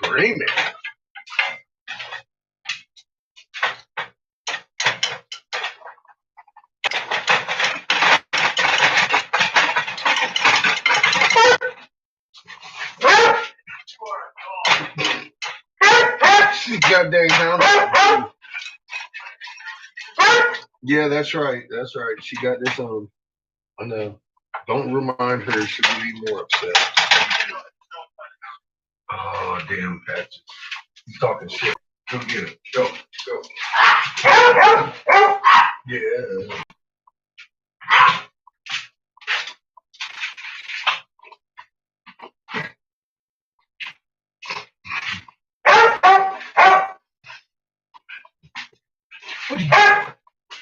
Screaming. She goddamn hound. Yeah, that's right. That's right. She got this on. I know. Don't remind her. She'll be more upset. Oh, damn, Patches. He's talking shit. Go get him. Go. Yeah.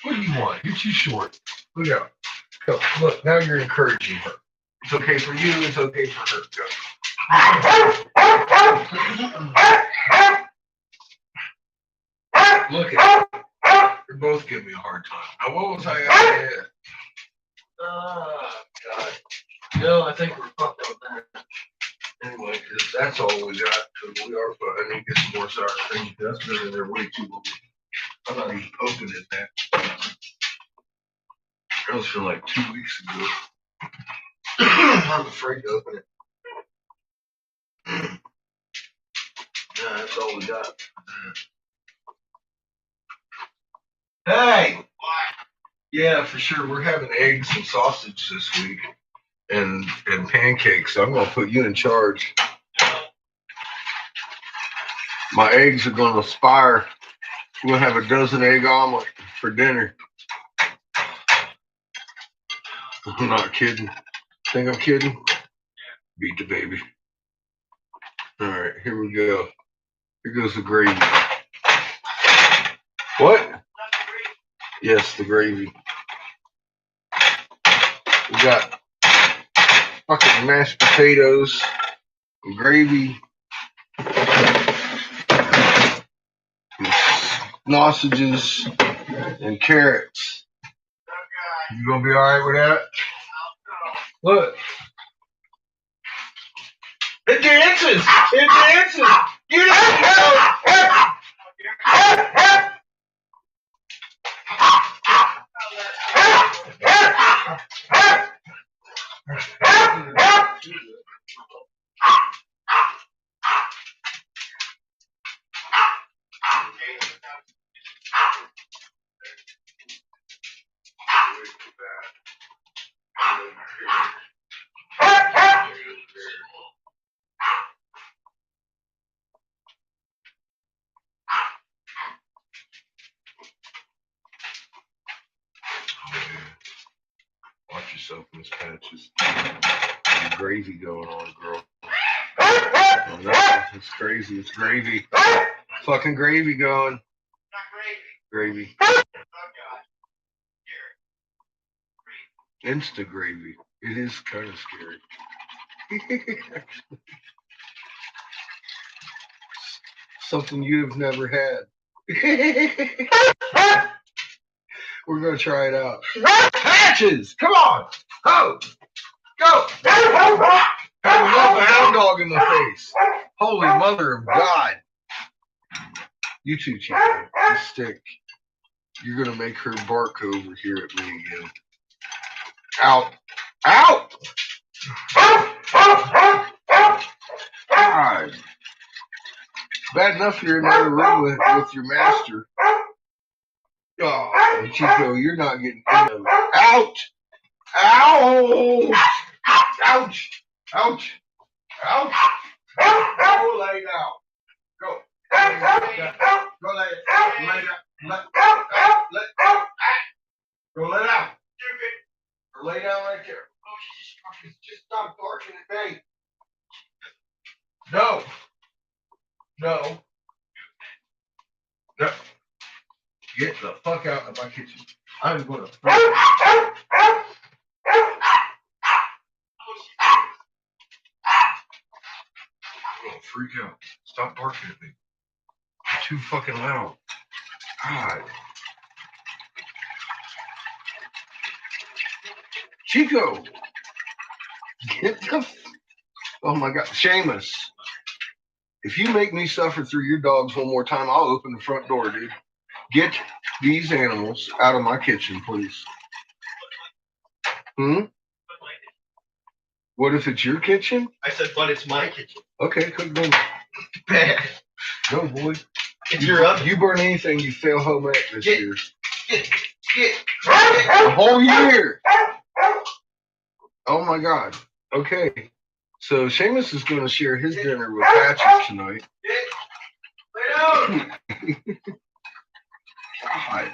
What do you want? You're too short. Look out. Go. Look, now you're encouraging her. It's okay for you. It's okay for her. Go. Look at her. You both give me a hard time. Now, what was I at? God. No, I think we're fucked on that. Anyway, that's all we got. Cause we are. I need to get some more sour cream. That's been in there way too long. I'm not even poking it that. That was from like 2 weeks ago. I'm afraid to open it. Yeah, that's all we got. Hey! Yeah, for sure. We're having eggs and sausage this week and pancakes. So I'm going to put you in charge. My eggs are going to aspire. We'll have a dozen egg omelet for dinner. I'm not kidding. Think I'm kidding? Beat the baby. All right, here we go. Here goes the gravy. What? Yes, the gravy. We got fucking mashed potatoes, and gravy, and sausages, and carrots. You gonna be all right with that? Look. It dances! It dances! Get it! Watch yourself, Miss Patches. There's gravy going on, girl. Oh, no, it's crazy. It's gravy. Fucking gravy going. Gravy. Insta gravy. It is kind of scary. Something you've never had. We're gonna try it out. Patches! Come on! Ho! Go! Have a hound dog in the face. Holy mother of God. You too, Chico. Just stick. You're gonna make her bark over here at me again. Out! Out! God. Bad enough you're in another room with your master. Oh, Chico, you're not getting in. Out! Ouch! Ouch! Ouch! Ouch! Go lay down. Go. Go lay down. Lay down. Go lay down. Or lay down right there. Oh, just stop barking at me. No. No. No. Get the fuck out of my kitchen. I'm gonna freak out. Stop barking at me. You're too fucking loud. God. Chico. Get the oh my God. Seamus. If you make me suffer through your dogs one more time, I'll open the front door, dude. Get these animals out of my kitchen, please. What if it's your kitchen? I said, but it's my kitchen. Okay, cook dinner. Bad. No, boy. It's your oven. You burn anything, you fail home ec this year. Get. A whole year. Oh my God. Okay. So Seamus is going to share his dinner with Patches tonight. Lay down. God.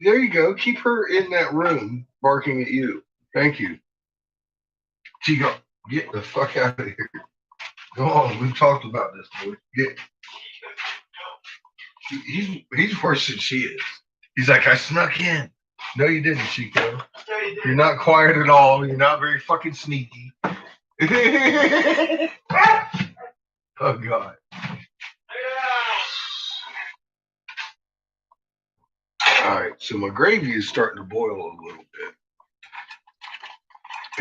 There you go. Keep her in that room barking at you. Thank you. Chico, get the fuck out of here. Go on. We've talked about this, boy. Get. He's worse than she is. He's like, I snuck in. No, you didn't, Chico. You're not quiet at all. You're not very fucking sneaky. Oh, God. All right, so my gravy is starting to boil a little bit,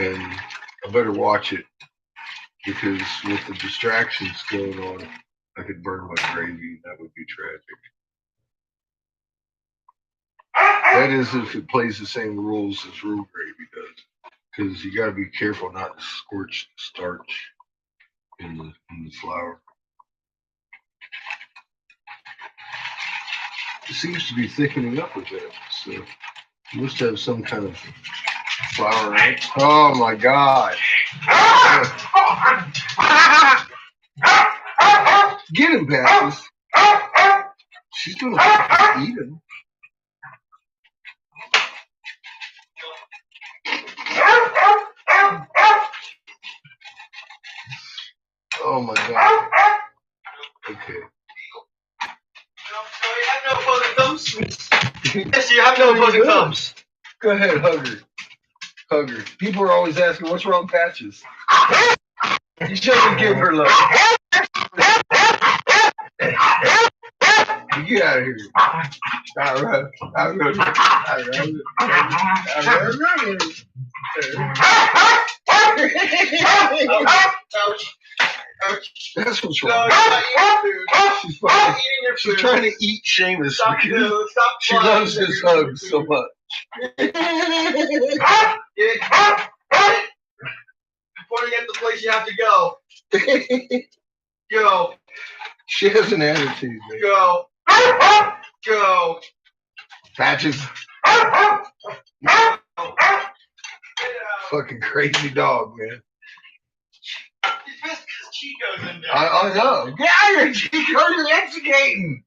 and I better watch it because with the distractions going on, I could burn my gravy. That would be tragic. That is if it plays the same rules as roux gravy does, because you got to be careful not to scorch the starch in the flour. It seems to be thickening up a bit, so you must have some kind of flour in it. Oh my God! Get him, Patches. She's gonna eat him. Oh my God. Okay. So you have no opposing thumbs? Yes, you have no opposing thumbs. Go ahead, hug her. Hug her. People are always asking, what's wrong, Patches? You shouldn't give her love. Get out of here. All right. That's what's wrong. She's trying to eat Seamus because she loves his hugs so much. Pointing at the place you have to go. Go. She has an attitude, man. Go. Go. Patches. Fucking crazy dog, man. He's pissed because Chico's in there. I know. Get out of here, Chico. You're instigating.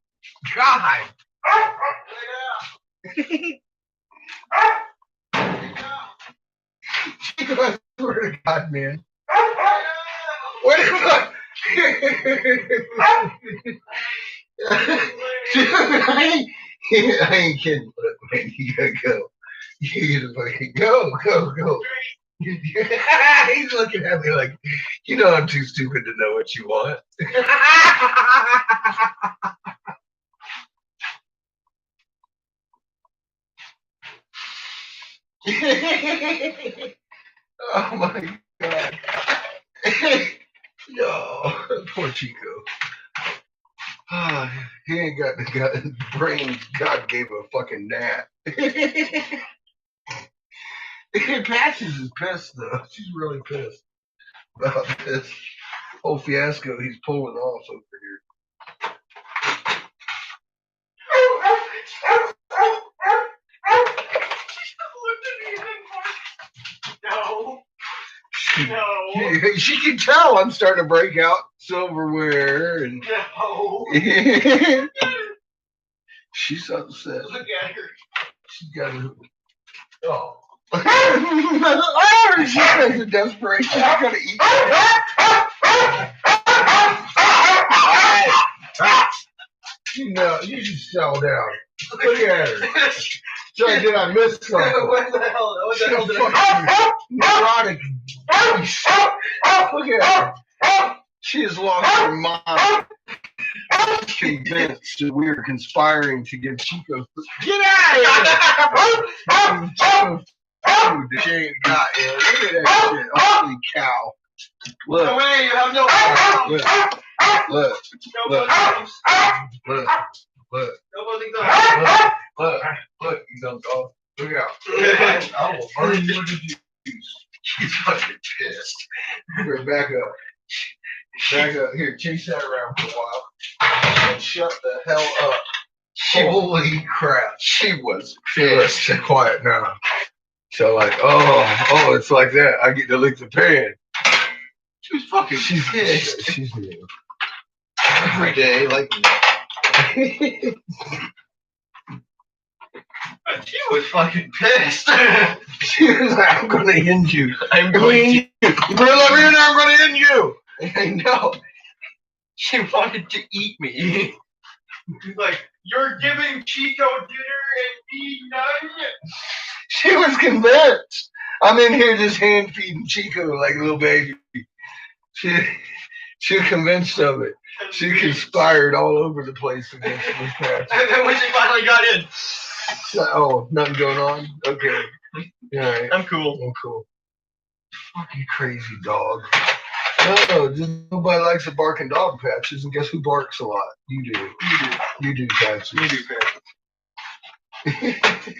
God. Chico, I swear to God, man. What am I? I ain't kidding, but man, you gotta go. You gotta fucking go. He's looking at me like, you know, I'm too stupid to know what you want. Oh my God. No, poor Chico. He ain't got the brain God gave a fucking gnat. Patches is pissed though. She's really pissed about this whole fiasco he's pulling off over here. No. She can tell I'm starting to break out silverware and No. She's upset. Look at her. She's got a oh, she has a desperation. She's gonna eat. No, you should settle down. Look at her. Sorry, did I miss something? What the hell did I neurotic. Look at her. She has lost her mind. Convinced that we are conspiring to give Chico. Get out of here! Food that she ain't got yet. Look at that shit. Holy cow. Look. No way, you have no Look. Look. Look, you dumb dog. Look out. I will burn you with the juice. She's fucking pissed. Here, back up. Back up. Here, chase that around for a while. And shut the hell up. Holy crap. She was pissed. Quiet now. So like, oh, it's like that. I get to lick the pan. She's pissed. She's new. Every day, like She was fucking pissed. she was like, I'm gonna end you. I'm going to end you. You better let me in there, I'm gonna end you. I know. She wanted to eat me. She's like, you're giving Chico dinner and me none? She was convinced. I'm in here just hand feeding Chico like a little baby. She was convinced of it. She conspired all over the place against this patch. And then when she finally got in, Oh, nothing going on? Okay. Alright. I'm cool. I'm cool. Fucking crazy dog. No, just nobody likes the barking dog, Patches, and guess who barks a lot? You do. You do, Patches. You do, Patches.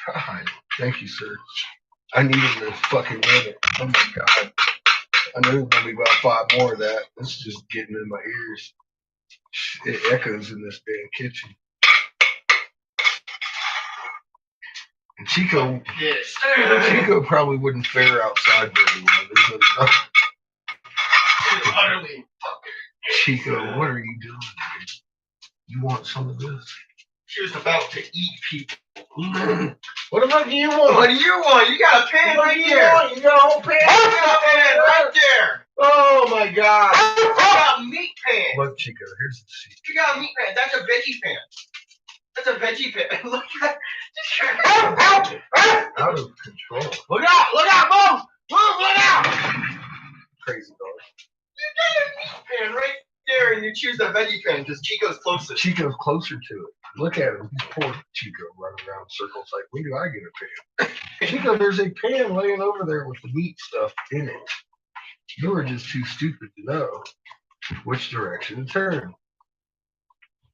God, thank you, sir. I needed this fucking minute. Oh my God. I know there's gonna be about 5 more of that. This is just getting in my ears. It echoes in this damn kitchen. And Chico probably wouldn't fare outside very well. There's no Utterly fucking. Chico, what are you doing, dude? You want some of this? She was about to eat people. What the fuck do you want? What do you want? You got a pan What right do you there. want? You got a whole pan? You got a pan right there. Oh my God. You got a meat pan. Look, Chico, here's the secret. You got a meat pan. That's a veggie pan. That's a veggie pan. Look at Out of control. Look out! Look out! Move! Move! Look out! Crazy dog. You got a meat pan right there, and you choose the veggie pan because Chico's closest. Chico's closer to it. Look at him. He's poor Chico running around in circles like, when do I get a pan? Chico, there's a pan laying over there with the meat stuff in it. You were just too stupid to know which direction to turn.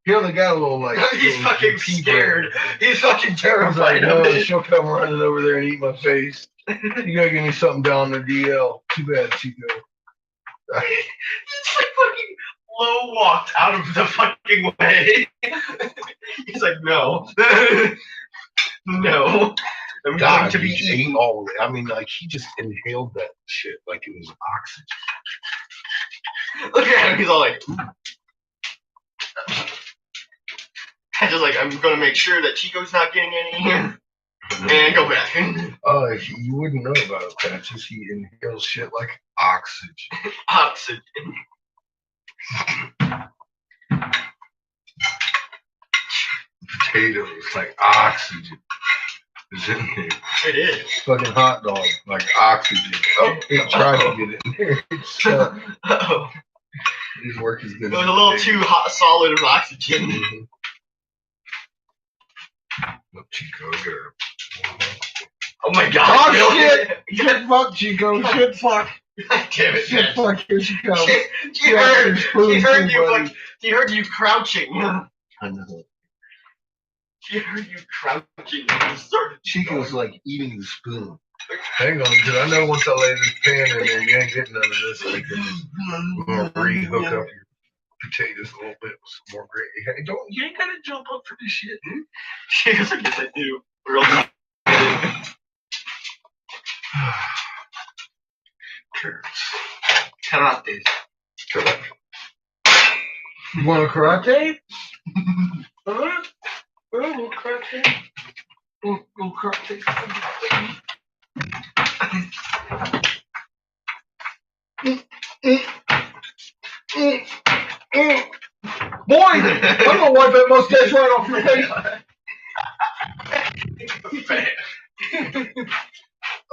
He only got a little like. He's little fucking pea scared. brain. He's fucking I was terrified like, of no, it. she'll come running over there and eat my face. You gotta give me something down the DL. Too bad, Chico. It's like fucking low walked out of the fucking way. He's like, no. No. I'm God, going to be he eating. ate all of it. I mean, like, he just inhaled that shit like it was oxygen. Look at him. He's all like, I'm just like, I'm going to make sure that Chico's not getting any. And go back. You wouldn't know about it, Patches. He inhales shit like oxygen. Oxygen. Potatoes like oxygen is in there. It is. Fucking hot dog like oxygen. Oh, it tried to get in there. Uh-oh. His work is good. It was a little too hot, solid of oxygen. Look, Chico, here. Oh my God. Oh shit! Shit fuck, Chico. Shit fuck. God damn it, Shit man. fuck, here she comes. She heard you, like, she heard you crouching. I know. She heard you crouching and you started. Chico's like eating the spoon. Hang on, because I know once I lay this pan in there, you ain't getting none of this. Like, we're gonna re-hook up your potatoes a little bit with some more gravy. Hey, you ain't gotta jump up for this shit, dude. She goes, I guess I do. Real Carrots. Karates. Karate. You want a karate? Huh? Oh, little karate. Little karate. Boy, I'm gonna wipe that mustache right off your face.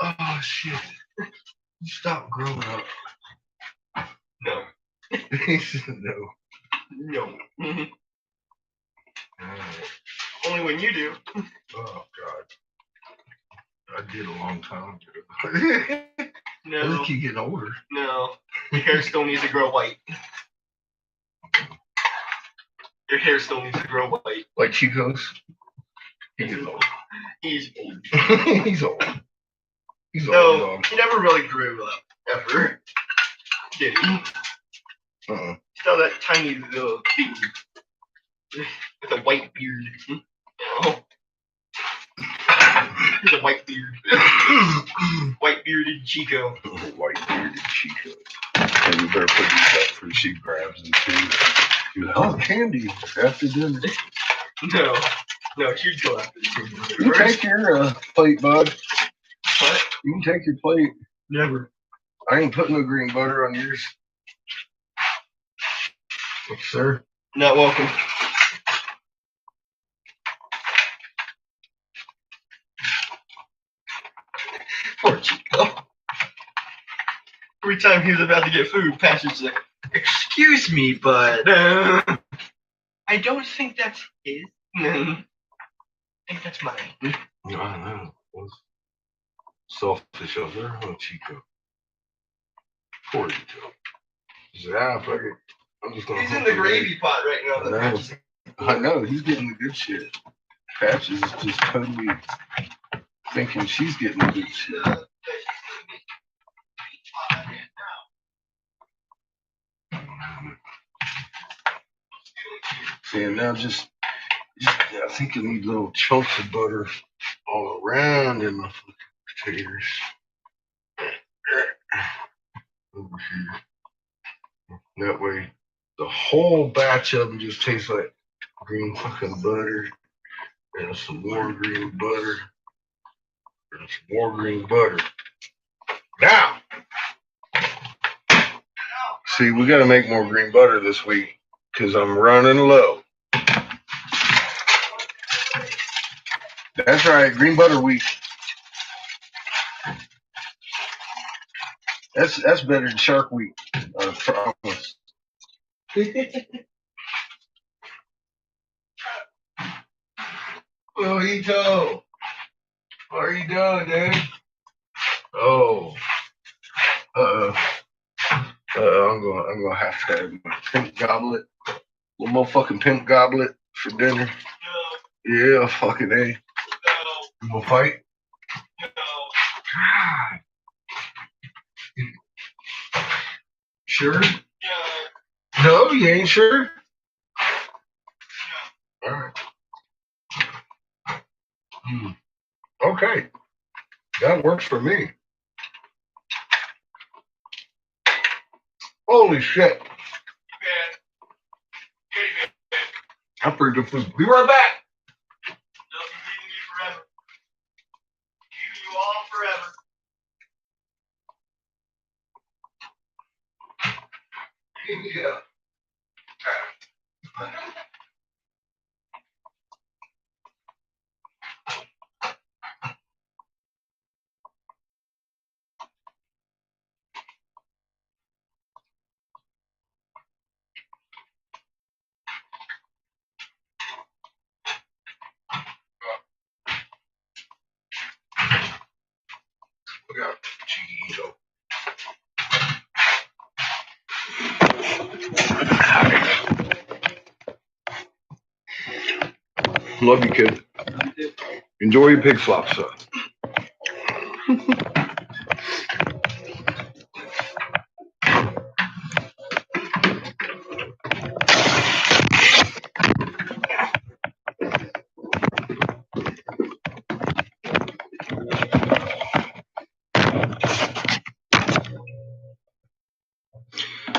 Oh shit! Stop growing up. No. He said no. No. Alright. Only when you do. Oh god. I did a long time ago. I No. just keep getting older. No. Your hair still needs to grow white. Your hair still needs to grow white. Like Chico's. He's old. He's old. He's old. He's old No, dog. he never really grew up, ever. Did he? Uh-uh. Still that tiny little thing with a white beard. No. He's a white beard. White bearded Chico. White bearded Chico. And you better put these up for she grabs them too. Oh, candy after dinner. No. No, she'd go after the You can take your plate, bud. What? You can take your plate. Never. I ain't putting no green butter on yours. Yes, sir. Not welcome. Poor Chico. Every time he was about to get food, Pastor's like, excuse me, but I I don't think that's his. I think that's mine. I don't know. Selfish of her, huh, Chico? Poor Chico. He said, fuck it. I'm just gonna. He's in the gravy pot right now. The Patches. I know, he's getting the good shit. Patches is just totally thinking she's getting the good shit. See, and now just I think you need little chunks of butter all around in the fucking potatoes. Over here. That way, the whole batch of them just tastes like green fucking butter, and some more green butter, and some more green butter. Now, see, we got to make more green butter this week because I'm running low. That's right, green butter week. That's better than Shark Week. I promise. Ojito, what are you doing, dude? Oh, I'm gonna have to have my pink goblet, one more fucking pink goblet for dinner. No. Yeah, fucking A. No. You gonna fight? No. Sure? Yeah. No, you ain't sure? No. All right. Okay, that works for me. Holy shit. I'm pretty good food. Be right back. Nothing keeping you forever. Keeping you all forever. Yeah. Look out, Cheeto. Love you, kid. Enjoy your pig slop, son.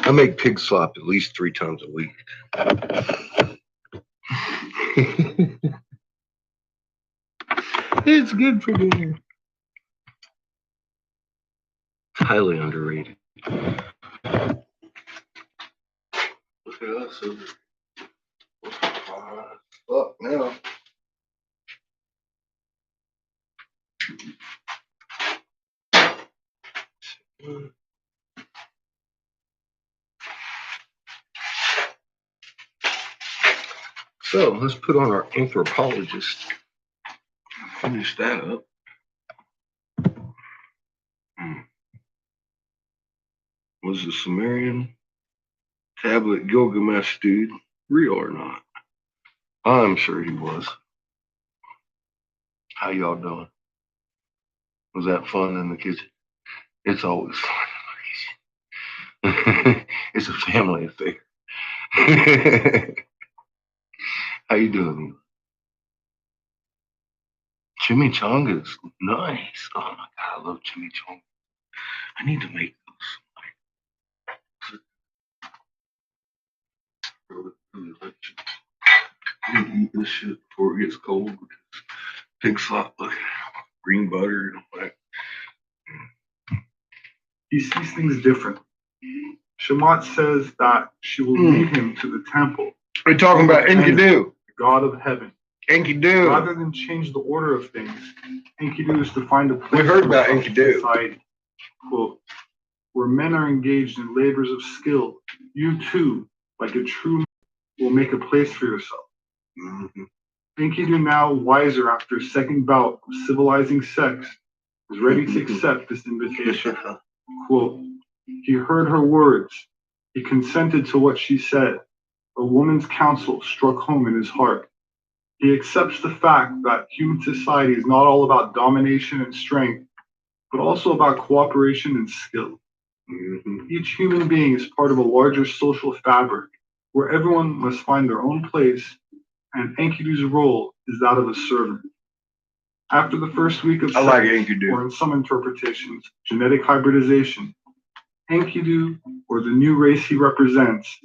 I make pig slop at least 3 times a week. It's good for dinner. Highly underrated. Look at us over. Fuck now. So let's put on our anthropologist. Finish that up. Was the Sumerian tablet Gilgamesh dude real or not? I'm sure he was. How y'all doing? Was that fun in the kitchen? It's always fun in the kitchen. It's a family affair. How you doing? Chimichangas, nice. Oh my god, I love chimichangas. I need to make those. I need to eat this shit before it gets cold because pig slop, like green butter and all that. He sees things different. Shemot says that she will lead him to the temple. We're talking about Enkidu. The god of heaven. Enkidu. Rather than change the order of things, Enkidu is to find a place. We heard about Enkidu. Society, quote, where men are engaged in labors of skill. You too, like a true man, will make a place for yourself. Mhm. Enkidu, now wiser after a second bout of civilizing sex, was ready to accept this invitation. Quote, he heard her words. He consented to what she said. A woman's counsel struck home in his heart. He accepts the fact that human society is not all about domination and strength, but also about cooperation and skill. Mhm. Each human being is part of a larger social fabric where everyone must find their own place, and Enkidu's role is that of a servant. After the first week of I like sex, Enkidu. or in some interpretations, genetic hybridization, Enkidu, or the new race he represents,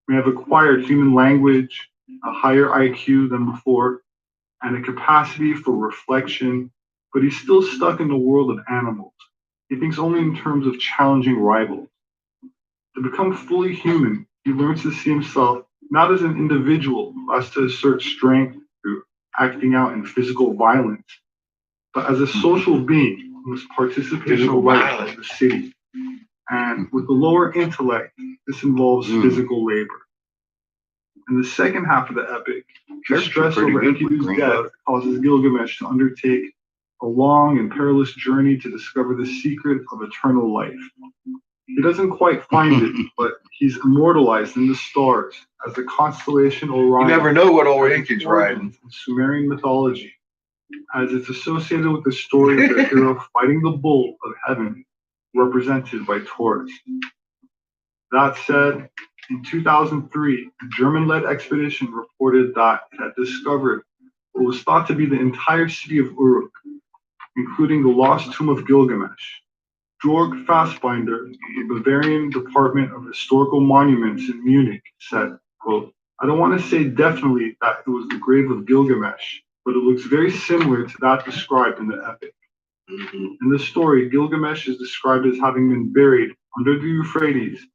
may have acquired human language, a higher IQ than before, and a capacity for reflection, but he's still stuck in the world of animals. He thinks only in terms of challenging rivals. To become fully human, he learns to see himself not as an individual who has to assert strength through acting out in physical violence, but as a social being who must participate in the Physical life violence. of the city. And with the lower intellect, this involves physical labor. In the second half of the epic, the stress pretty over good with Enkidu's green death butter. causes Gilgamesh to undertake a long and perilous journey to discover the secret of eternal life. He doesn't quite find it, but he's immortalized in the stars as the constellation Orion. You never know what old has its Enkidu's origins riding. in Sumerian mythology, as it's associated with the story of the hero fighting the bull of heaven, represented by Taurus. That said, in 2003, a German-led expedition reported that it had discovered what was thought to be the entire city of Uruk, including the lost tomb of Gilgamesh. Georg Fassbinder, the Bavarian Department of Historical Monuments in Munich, said, quote, I don't want to say definitely that it was the grave of Gilgamesh, but it looks very similar to that described in the epic. Mhm. In the story, Gilgamesh is described as having been buried under the Euphrates,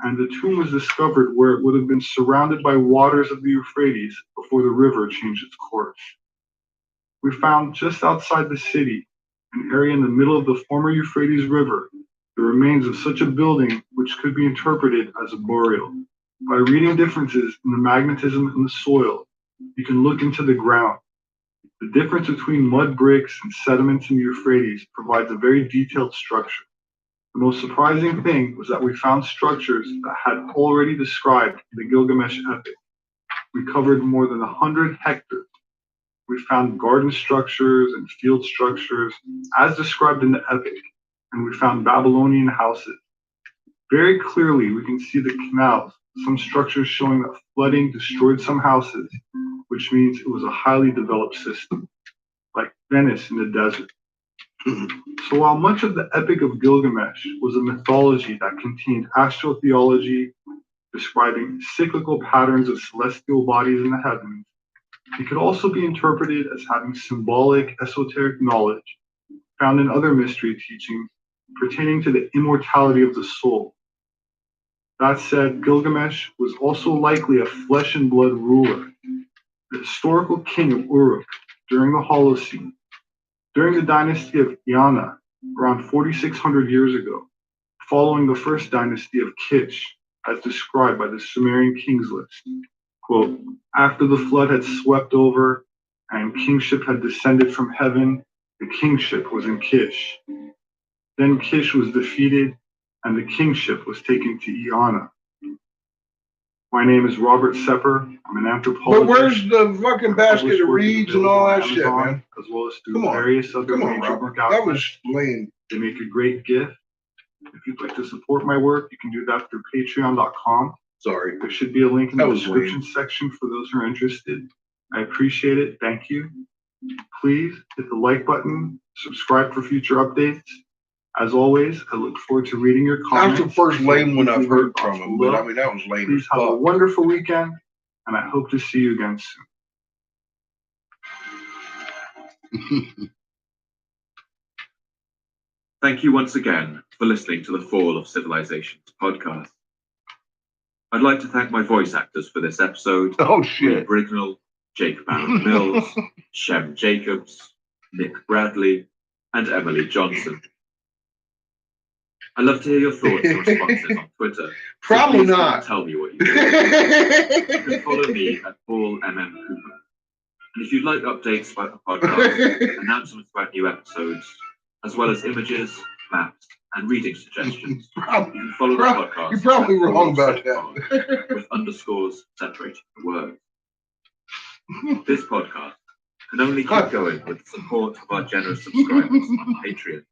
and the tomb was discovered where it would have been surrounded by waters of the Euphrates before the river changed its course. We found just outside the city, an area in the middle of the former Euphrates River, the remains of such a building which could be interpreted as a burial. By reading differences in the magnetism in the soil, you can look into the ground. The difference between mud bricks and sediments in the Euphrates provides a very detailed structure. The most surprising thing was that we found structures that had already described in the Gilgamesh epic. We covered more than 100 hectares. We found garden structures and field structures as described in the epic, and we found Babylonian houses. Very clearly, we can see the canals, some structures showing that flooding destroyed some houses, which means it was a highly developed system, like Venice in the desert. So while much of the Epic of Gilgamesh was a mythology that contained astrotheology, describing cyclical patterns of celestial bodies in the heavens, it could also be interpreted as having symbolic, esoteric knowledge found in other mystery teachings pertaining to the immortality of the soul. That said, Gilgamesh was also likely a flesh and blood ruler, the historical king of Uruk during the Holocene. During the dynasty of Iana, around 4,600 years ago, following the first dynasty of Kish, as described by the Sumerian kings list. Quote, after the flood had swept over and kingship had descended from heaven, the kingship was in Kish. Then Kish was defeated and the kingship was taken to Iana. My name is Robert Sepper. I'm an anthropologist. But where's the fucking basket of reeds and all that shit, man? As well as through Come on. various other Come on, major Robert. book That outlets. was lame. They make a great gift. If you'd like to support my work, you can do that through patreon.com. Sorry. There should be a link in the That was description section for those who are interested. I appreciate it. Thank you. Please hit the like button, subscribe for future updates. As always, I look forward to reading your comments. That's the first lame one I've heard from him, but I below. mean, that was lame Please as have a fuck. wonderful weekend, and I hope to see you again soon. Thank you once again for listening to the Fall of Civilizations podcast. I'd like to thank my voice actors for this episode. Oh, Lee shit. Brignall, Jacob Aaron Mills, Shem Jacobs, Nick Bradley, and Emily Johnson. I'd love to hear your thoughts and responses on Twitter. So Probably please come not. and tell me what you think. You can follow me at Paul MM Cooper. And if you'd like updates about the podcast, announcements about new episodes, as well as images, maps, and reading suggestions, you can follow the podcast. You're probably at wrong Paul about that. with underscores separating the words. This podcast can only keep going with the support of our generous subscribers on Patreon.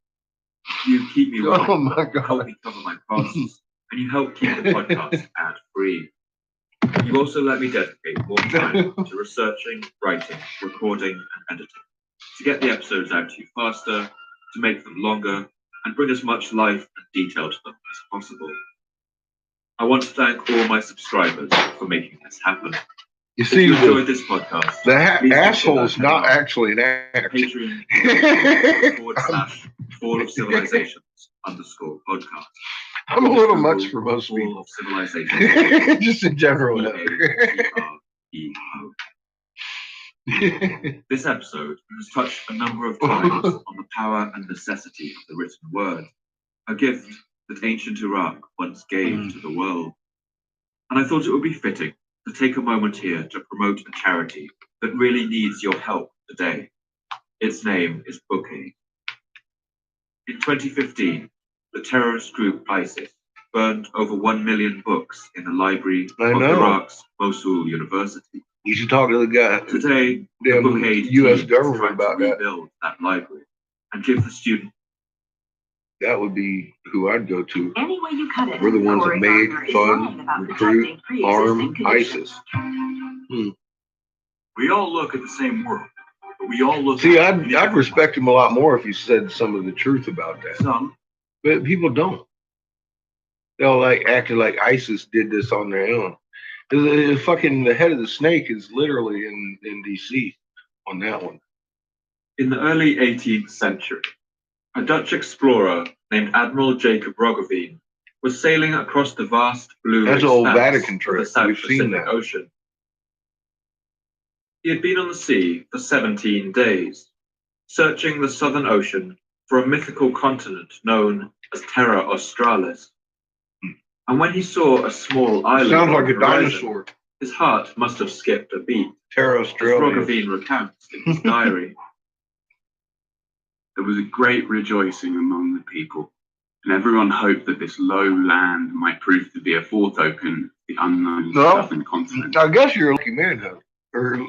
You keep me well, Oh my help god. me cover my costs, and you help keep the podcast ad-free. You also let me dedicate more time to researching, writing, recording, and editing to get the episodes out to you faster, to make them longer, and bring as much life and detail to them as possible. I want to thank all my subscribers for making this happen. You If see, you the enjoyed this podcast, please asshole's consider not heading actually an actor. Patreon.com/Fall of Civilizations _podcast. I'm a little much for most Fall people. of Civilizations. Just in general. CATREO. This episode has touched a number of times on the power and necessity of the written word, a gift that ancient Iraq once gave to the world. And I thought it would be fitting to take a moment here to promote a charity that really needs your help today. Its name is Pokin. In 2015, the terrorist group ISIS burned over 1 million books in the library I of know. Iraq's Mosul University. You should talk to the guy, Today, the damn Bookade U.S. team is government trying about to that. rebuild that library and give the students. That would be who I'd go to. Any way you cut it, We're the ones that Corey made, Gardner is fund, lying about recruit, protecting arm pre-existing conditions. ISIS. We all look at the same world, but we all look. See, at it in a I'd different respect him a lot more if he said some of the truth about that. Some. But people don't. They'll acted like ISIS did this on their own. Fucking the head of the snake is literally in DC on that one. In the early 18th century, a Dutch explorer named Admiral Jacob Roggeveen was sailing across the vast blue That's an old expanse Vatican of trip. the South We've seen Pacific that. Ocean. He had been on the sea for 17 days, searching the Southern Ocean for a mythical continent known as Terra Australis. And when he saw a small island Sounds on like the a horizon, dinosaur. his heart must have skipped a beat, Terra as Australia. Roggeveen recounts in his diary. There was a great rejoicing among the people, and everyone hoped that this low land might prove to be a foretoken of the unknown No. southern continent. I guess you're a lucky man, huh? Or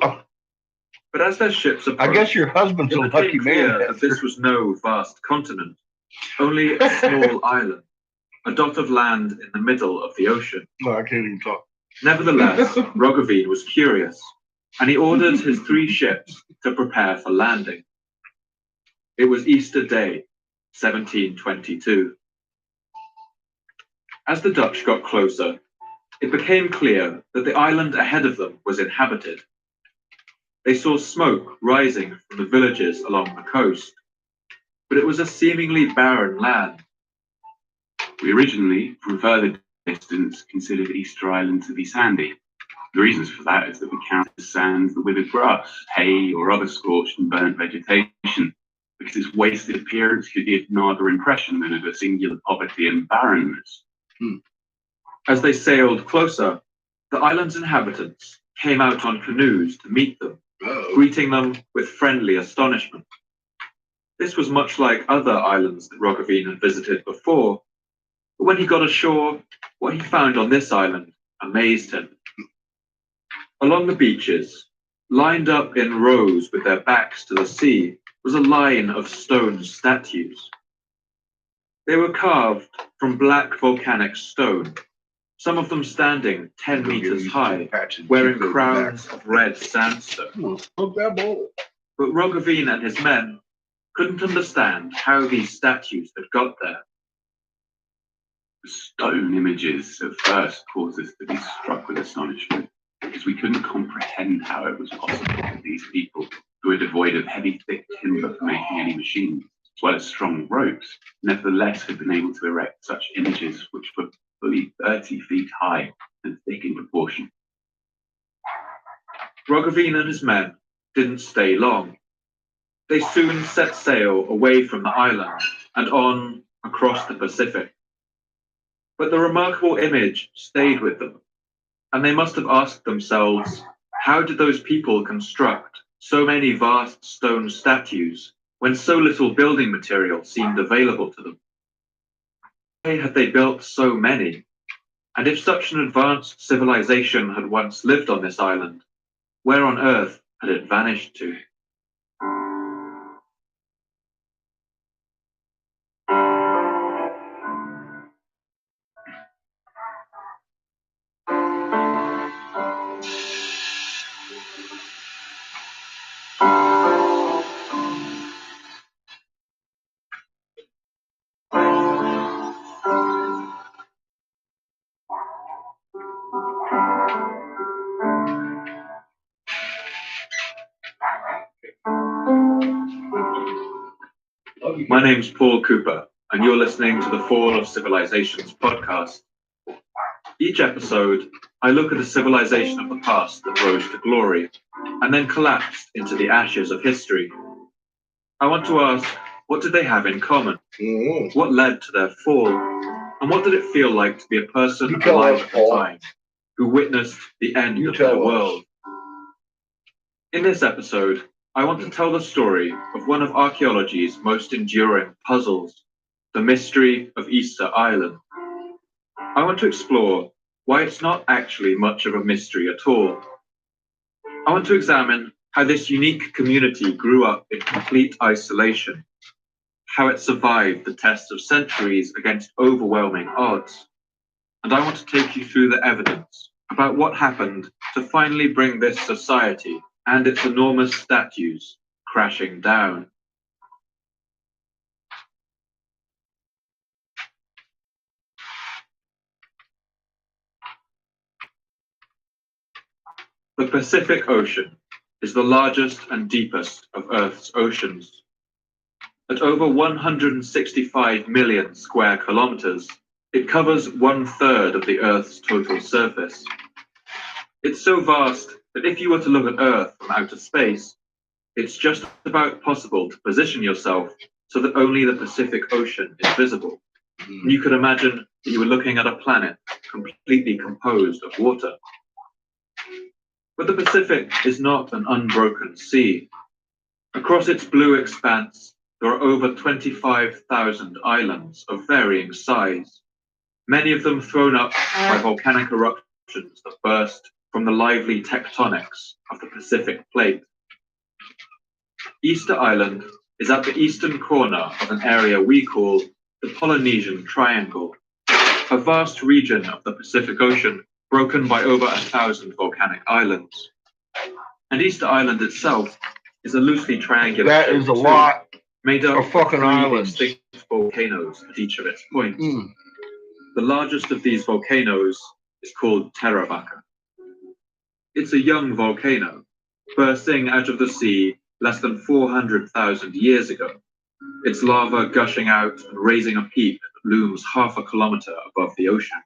But as their ships approached, I guess your husband's a it lucky became clear man. that this was no vast continent, only a small island, a dot of land in the middle of the ocean. No, I can't even talk. Nevertheless, Roggeveen was curious, and he ordered his 3 ships to prepare for landing. It was Easter Day, 1722. As the Dutch got closer, it became clear that the island ahead of them was inhabited. They saw smoke rising from the villages along the coast, but it was a seemingly barren land. We originally, from further distance, considered Easter Island to be sandy. The reasons for that is that we counted as sand the withered grass, hay, or other scorched and burnt vegetation, because its wasted appearance could give no other impression than of a singular poverty and barrenness. As they sailed closer, the island's inhabitants came out on canoes to meet them, greeting them with friendly astonishment. This was much like other islands that Roggeveen had visited before, but when he got ashore, what he found on this island amazed him. Along the beaches, lined up in rows with their backs to the sea, was a line of stone statues. They were carved from black volcanic stone, some of them standing 10 meters high, wearing crowns of red sandstone. Look that bowl. But Roggeveen and his men couldn't understand how these statues had got there. The stone images at first caused us to be struck with astonishment, because we couldn't comprehend how it was possible that these people, who were devoid of heavy, thick timber for making any machines, as well as strong ropes, nevertheless had been able to erect such images which were fully 30 feet high and thick in proportion. Roggeveen and his men didn't stay long. They soon set sail away from the island and on across the Pacific, But the remarkable image stayed with them, and they must have asked themselves, how did those people construct so many vast stone statues when so little building material seemed available to them? Why had they built so many? And if such an advanced civilization had once lived on this island, where on earth had it vanished to? My name's Paul Cooper, and you're listening to the Fall of Civilizations podcast. Each episode, I look at a civilization of the past that rose to glory and then collapsed into the ashes of history. I want to ask, what did they have in common? What led to their fall? And what did it feel like to be a person alive at the time who witnessed the end of their world? In this episode, I want to tell the story of one of archaeology's most enduring puzzles, the mystery of Easter Island. I want to explore why it's not actually much of a mystery at all. I want to examine how this unique community grew up in complete isolation, how it survived the test of centuries against overwhelming odds. And I want to take you through the evidence about what happened to finally bring this society and its enormous statues crashing down. The Pacific Ocean is the largest and deepest of Earth's oceans. At over 165 million square kilometers, it covers 1/3 of the Earth's total surface. It's so vast that if you were to look at Earth from outer space, it's just about possible to position yourself so that only the Pacific Ocean is visible. And you could imagine that you were looking at a planet completely composed of water. But the Pacific is not an unbroken sea. Across its blue expanse, there are over 25,000 islands of varying size, many of them thrown up by volcanic eruptions that burst from the lively tectonics of the Pacific plate. Easter Island is at the eastern corner of an area we call the Polynesian Triangle, a vast region of the Pacific Ocean broken by over 1,000 volcanic islands. And Easter Island itself is a loosely triangular That shape is a too, lot made up of fucking three islands. extinct volcanoes at each of its points. The largest of these volcanoes is called Terra Vaca. It's a young volcano, bursting out of the sea less than 400,000 years ago, its lava gushing out and raising a peak that looms half a kilometer above the ocean.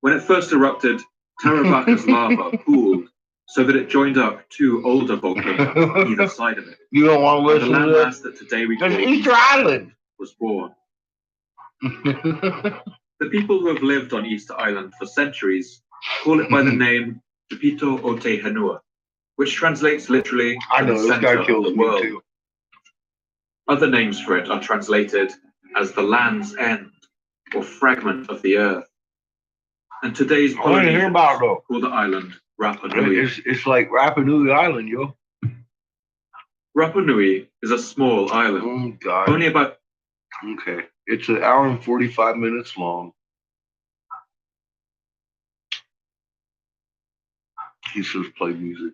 When it first erupted, Terra Vaca's lava pooled so that it joined up two older volcanoes on either side of it. You don't want to And the listen to landmass that today we call That's Easter Island. was born. The people who have lived on Easter Island for centuries call it by the name Tupito Ote Henua, which translates literally I to know, the this center guy of kills the me world. too. Other names for it are translated as the land's end or fragment of the earth. And today's I want to hear Polynesians about it though. call the island Rapa Nui. It's like Rapa Nui Island, yo. Rapa Nui is a small island, Oh, God. only about Okay. It's an hour and 45 minutes long. He says play music.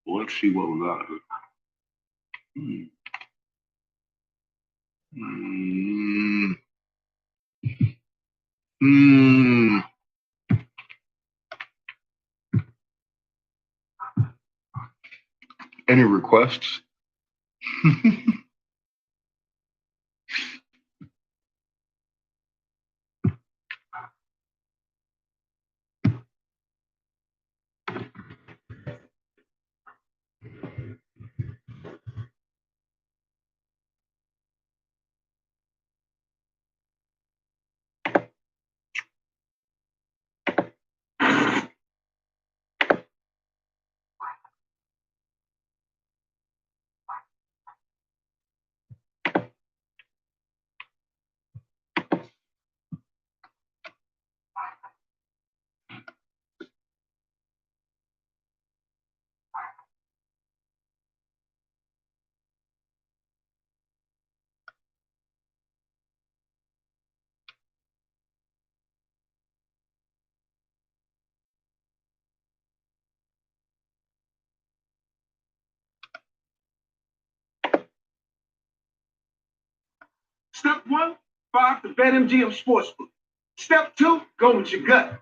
Well, let's see what we got here. Any requests? Step 1, fire up the BetMGM Sportsbook. Step 2, go with your gut.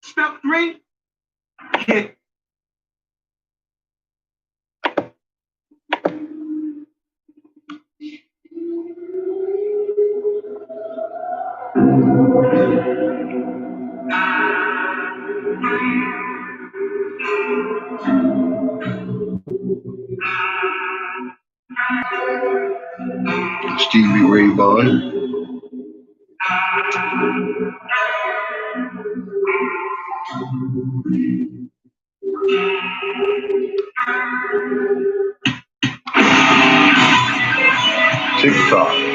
Step 3, hit. Stevie Ray Vaughan. TikTok.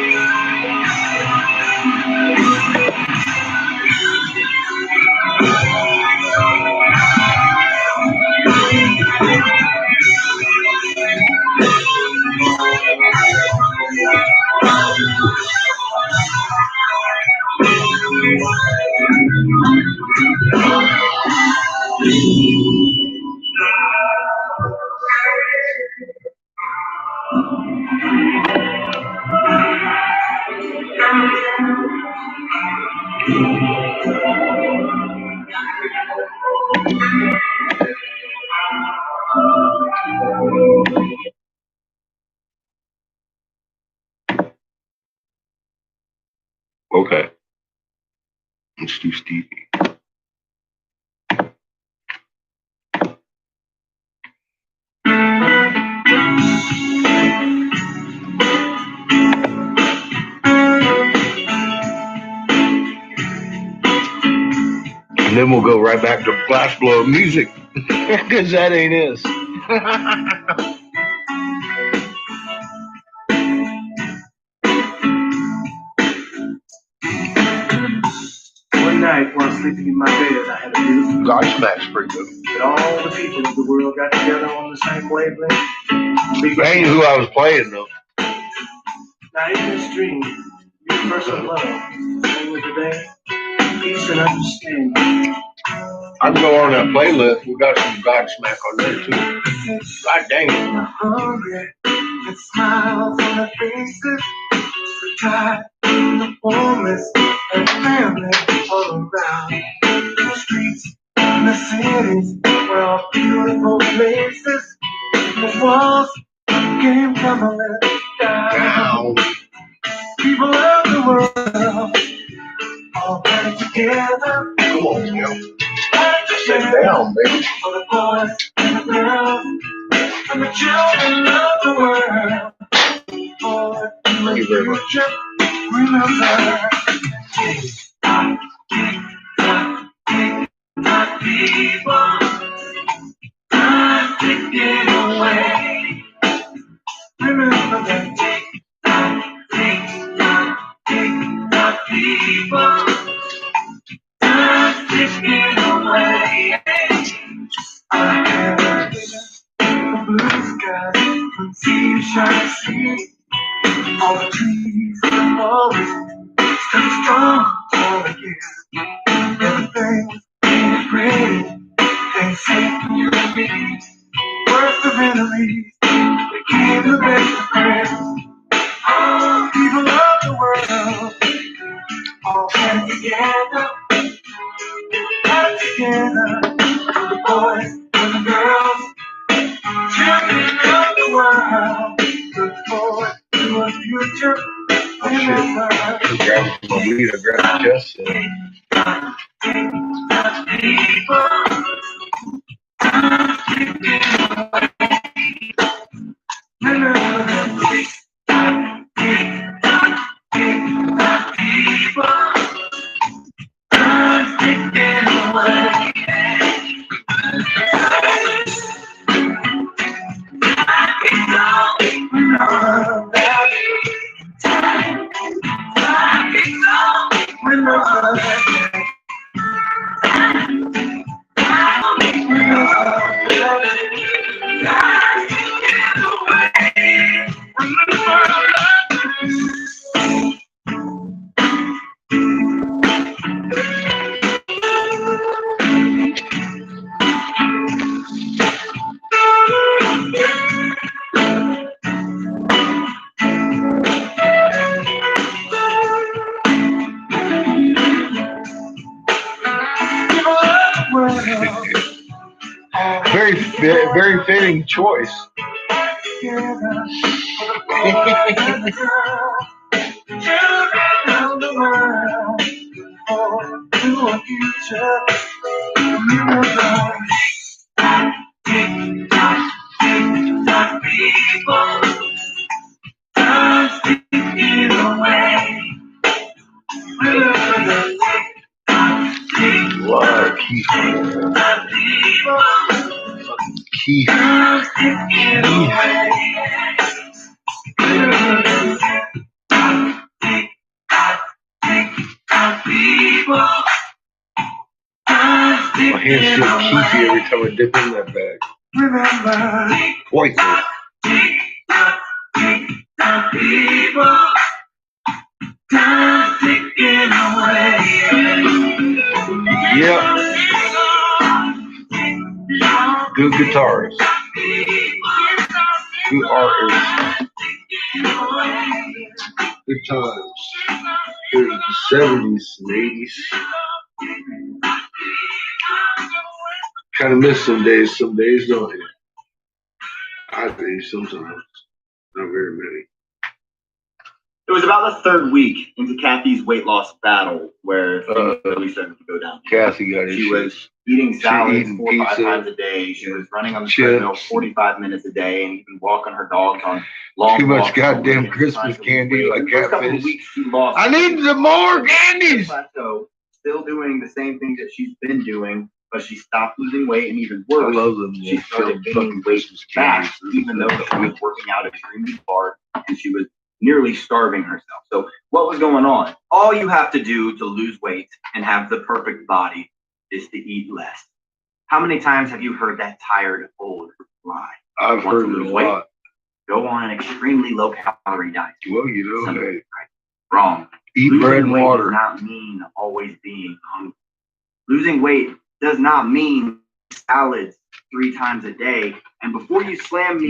Okay. Let's do Stevie. And then we'll go right back to Glassblowing music. Because that ain't us. One night while sleeping in my bed, I had a beautiful Godsmack's pretty good. that all the people of the world got together on the same wavelength. That ain't who I was playing though. Now in this dream, universal love, same as today, peace and understanding. I can go on that playlist. We got some Godsmack on there too. God dang it. Hungry and smiles on their faces, the tide, the homeless, and family all around. The streets and the cities were all beautiful places. The walls came tumbling down. People of the world all got together. Come on, Joe. Sit Together down, baby. for the boys and the girls and the children of the world. For the future, remember. People, time to get away. Remember that. People, time to get away. I can't the blue skies from sea shine sea. All the trees and the forest stand strong tall again. Everything was being great. Things safe for you and me. Worst of enemies became the best of friends. All people of the world all came together. Got together. The boys and the girls. Children of the world, look forward to a future. Remember, I grabbed my weed, I grabbed my chest. fitting choice. Keith. My hands feel keefy every time I dip in that bag. Quite good. Yep. Good guitars. Good artists. Good times. Good the 70s and 80s. Kind of miss some days don't you? I do sometimes. Not very many. It was about the third week into Kathy's weight loss battle where things really started to go down. Kathy got issues. She was eating salads 4 or 5 times a day. She was running on the treadmill 45 minutes a day and even walking her dogs on long too walks. much goddamn Christmas candy like catfish. Weeks, she lost. I need some more candies. Plateau, still doing the same things that she's been doing, but she stopped losing weight, and even worse, I love them. she started gaining weight back, even though she was working out extremely hard and she was nearly starving herself. So what was going on? All you have to do to lose weight and have the perfect body is to eat less. How many times have you heard that tired old lie? I've heard it a lot. Go on an extremely low calorie diet. Well, you know, hey. Right. Wrong. Eat Losing bread and weight water. Does not mean always being hungry. Losing weight does not mean salads 3 times a day. And before you slam me,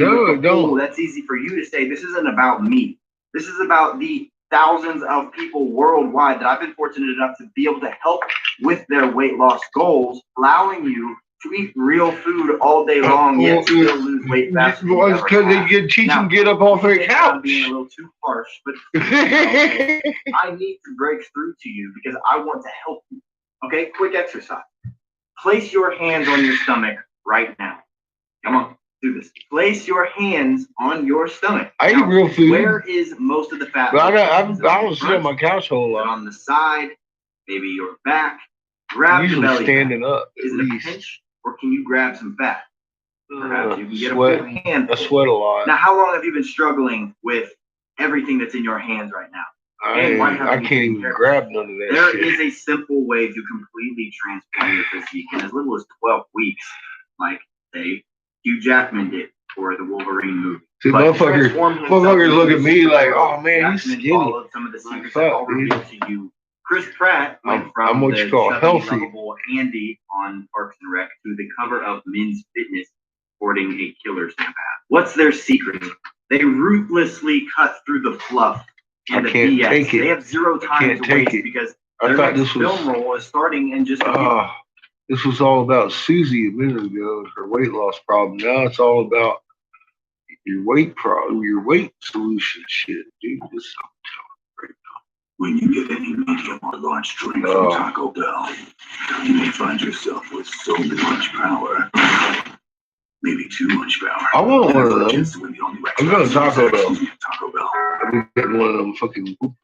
that's easy for you to say. This isn't about me. This is about the thousands of people worldwide that I've been fortunate enough to be able to help with their weight loss goals, allowing you to eat real food all day long, yet still lose weight faster. Well, it's because they teach them get up off their couch. I'm being a little too harsh, but I need to break through to you because I want to help you. Okay, quick exercise. Place your hands on your stomach right now. Come on. Do this. Place your hands on your stomach. I eat real food. Where is most of the fat? But I don't sit on my couch a whole lot. On the side, maybe your back. Grab your belly. Standing up. Is it a pinch, or can you grab some fat? Perhaps you can get sweat. A hand. I sweat a lot. Now, how long have you been struggling with everything that's in your hands right now? I can't even grab none of that. There is a simple way to completely transform your physique in as little as 12 weeks, like say Hugh Jackman did for the Wolverine movie. See, motherfuckers look at me like, oh man, he's skinny. Followed some of the secrets that I'll reveal to you. Chris Pratt went from I'm what you call healthy Andy on Parks and Rec to the cover of Men's Fitness sporting a killer snap. What's their secret? They ruthlessly cut through the fluff and the BS. They have 0 time to waste because their next film role is starting in just a week. This was all about Susie a minute ago, her weight loss problem. Now it's all about your weight problem, your weight solution shit, dude. This is right now. When you get any medium or large drink from Taco Bell, you may find yourself with so much power. Maybe too much power. I want one of those. I'm going to Taco Bell. Taco Bell. I've been getting one of them fucking whoop.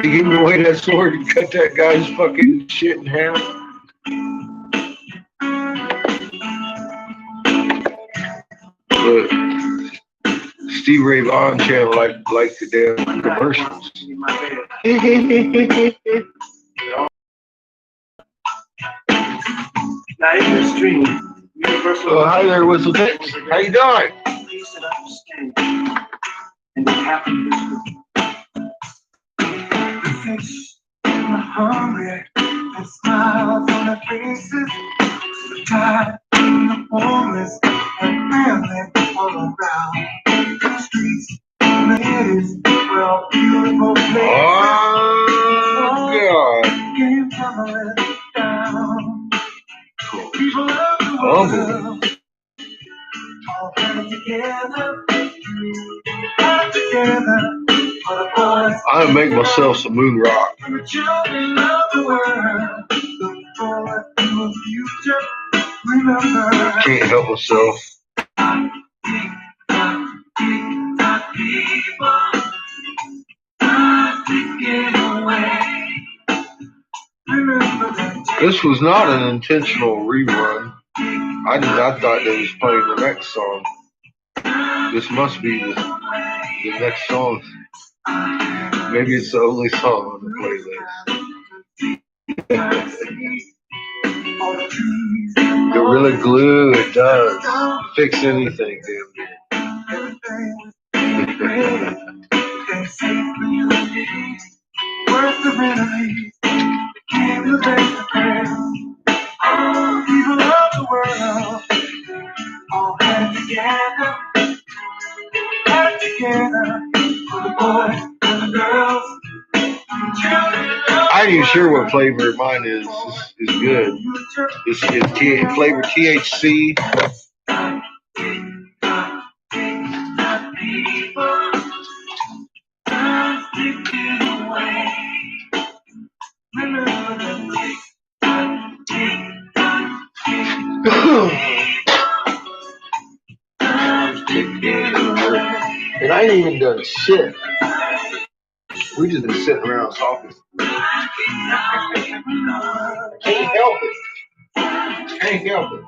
He gave me away that sword and cut that guy's fucking shit in half. But Steve Ray Vaughan channel like the damn commercials. Oh, hi there, Whistle Dix. How you doing? And it happened this week. The fish and the hungry, and smiles on their faces. The tired and the homeless, and family all around. The streets and the cities were all beautiful places. Oh, God. Came tumbling down. People of the world, all come together, for the boys. I make myself some moon rock. And the children of the world, look forward to a future. Remember, Can't help myself. This was not an intentional rerun. I thought they was playing the next song. This must be the next song. Maybe it's the only song on the playlist. Gorilla Glue, it does. Fix anything, damn near. Worth the remedy, give the best of friends. People of the world, all hand together, for the boys and the girls. I ain't even sure what flavor mine is. It's good. It's flavor THC. And I ain't even done shit. We just been sitting around talking. Can't help it. Can't help it.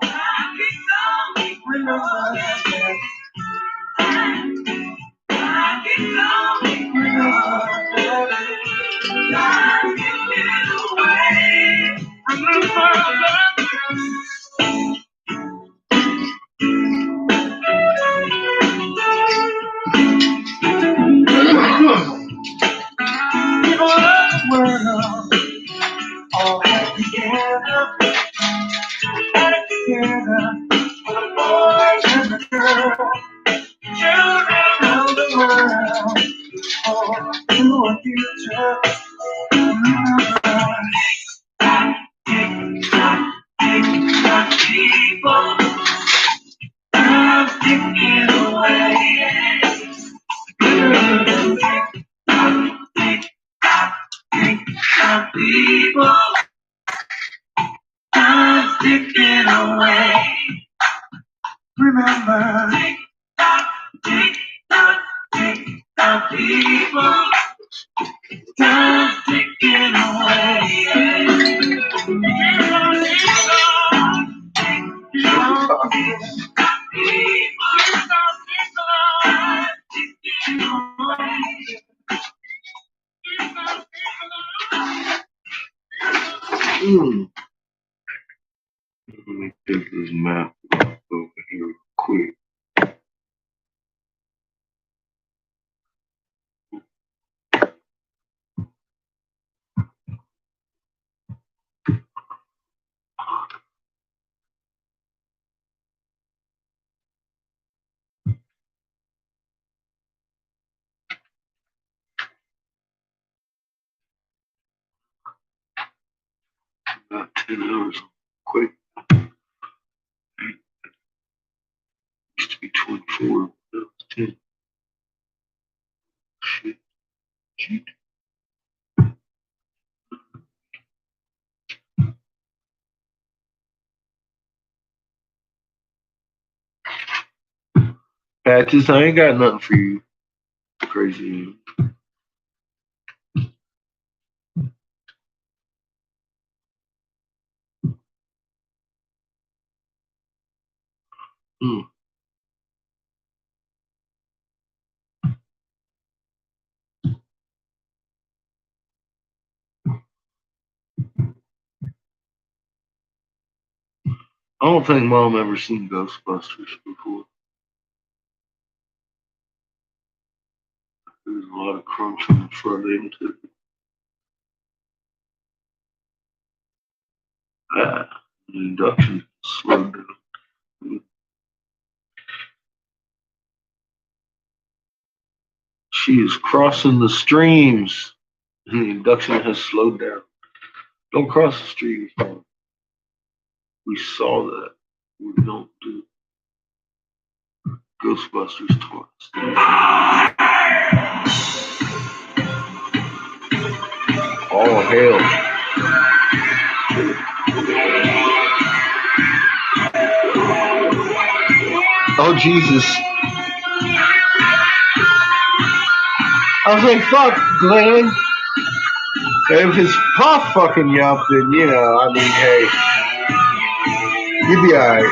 All back together, for the boys and the girls, children of the world, all to a future. People, I'm sticking away. People, I'm sticking away. Remember, tick tock, people, time ticking away. Let me take this map over here quick. About 10 hours quick. Used to be 24. Now it's 10. Shit. Shoot. Patches, I ain't got nothing for you. Crazy. I don't think Mom ever seen Ghostbusters before. There's a lot of crunch on the front end too. The induction slowed down. She is crossing the streams, and the induction has slowed down. Don't cross the street. We saw that. We don't do. Ghostbusters taught us. All hail. Oh, Jesus. I was like, fuck, Glenn. If it's Puff fucking you up, then, you know, I mean, hey. You'll be alright.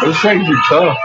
Those things are tough.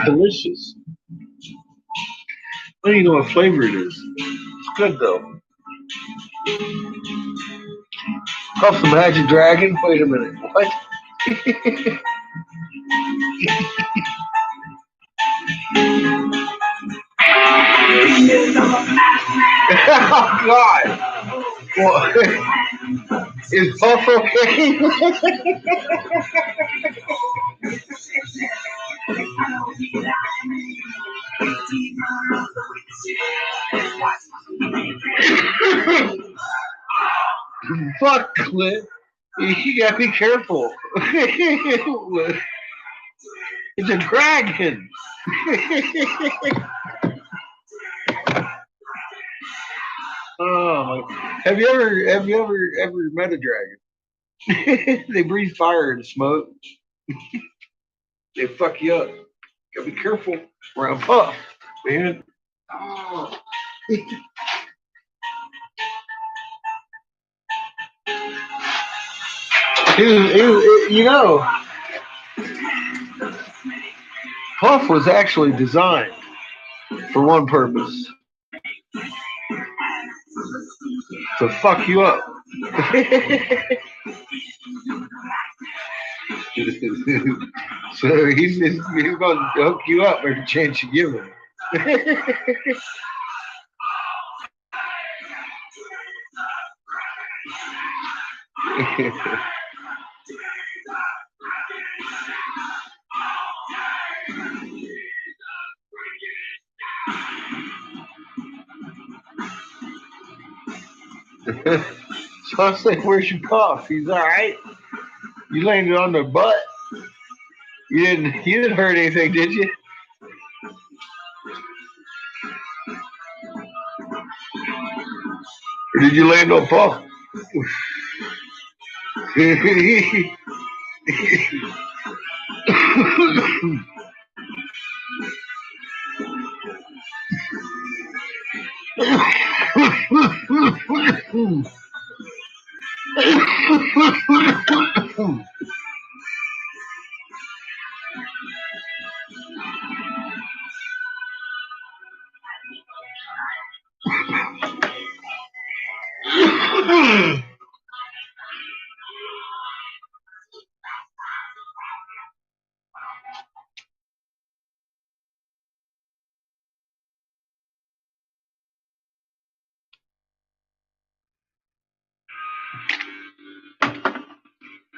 Delicious. I don't even know what flavor it is. It's good though. Puff the Magic Dragon? Wait a minute. What? Oh God! What? Is Puff okay? Fuck, Clint. You gotta be careful. It's a dragon. Oh my! Have you ever met a dragon? They breathe fire and smoke. They fuck you up. Gotta be careful around Puff, man. Oh. You know, Puff was actually designed for one purpose: to fuck you up. So he's going to hook you up every chance you give him. So I was like, "Where's your Puff?" He's all right. You landed on their butt. You didn't hurt anything, did you? Or did you land on Puff?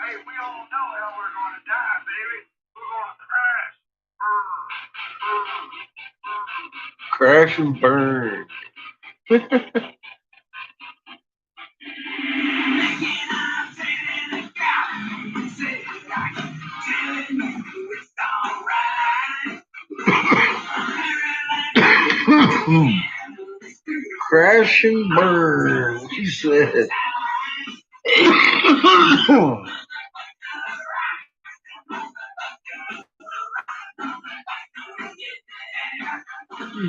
Hey, we all know how we're going to die, baby. We're going to crash. Crash and burn. Crash and burn, she said.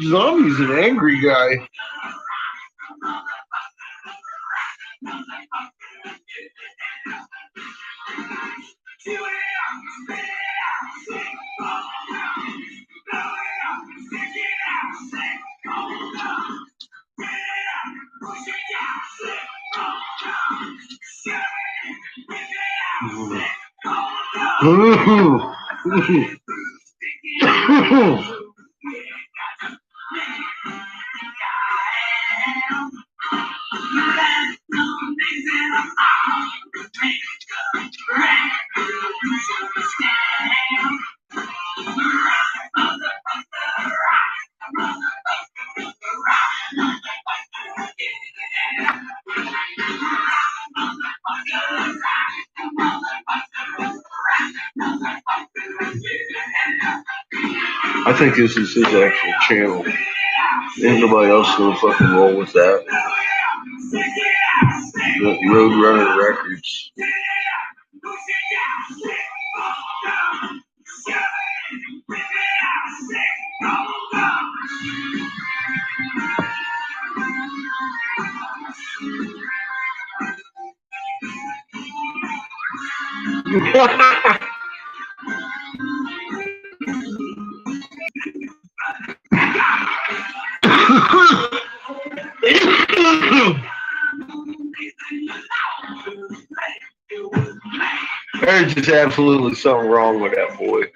Zombie's an angry guy. I think this is his actual channel. Ain't nobody else gonna fucking roll with that. The Roadrunner Records. There's just absolutely something wrong with that boy.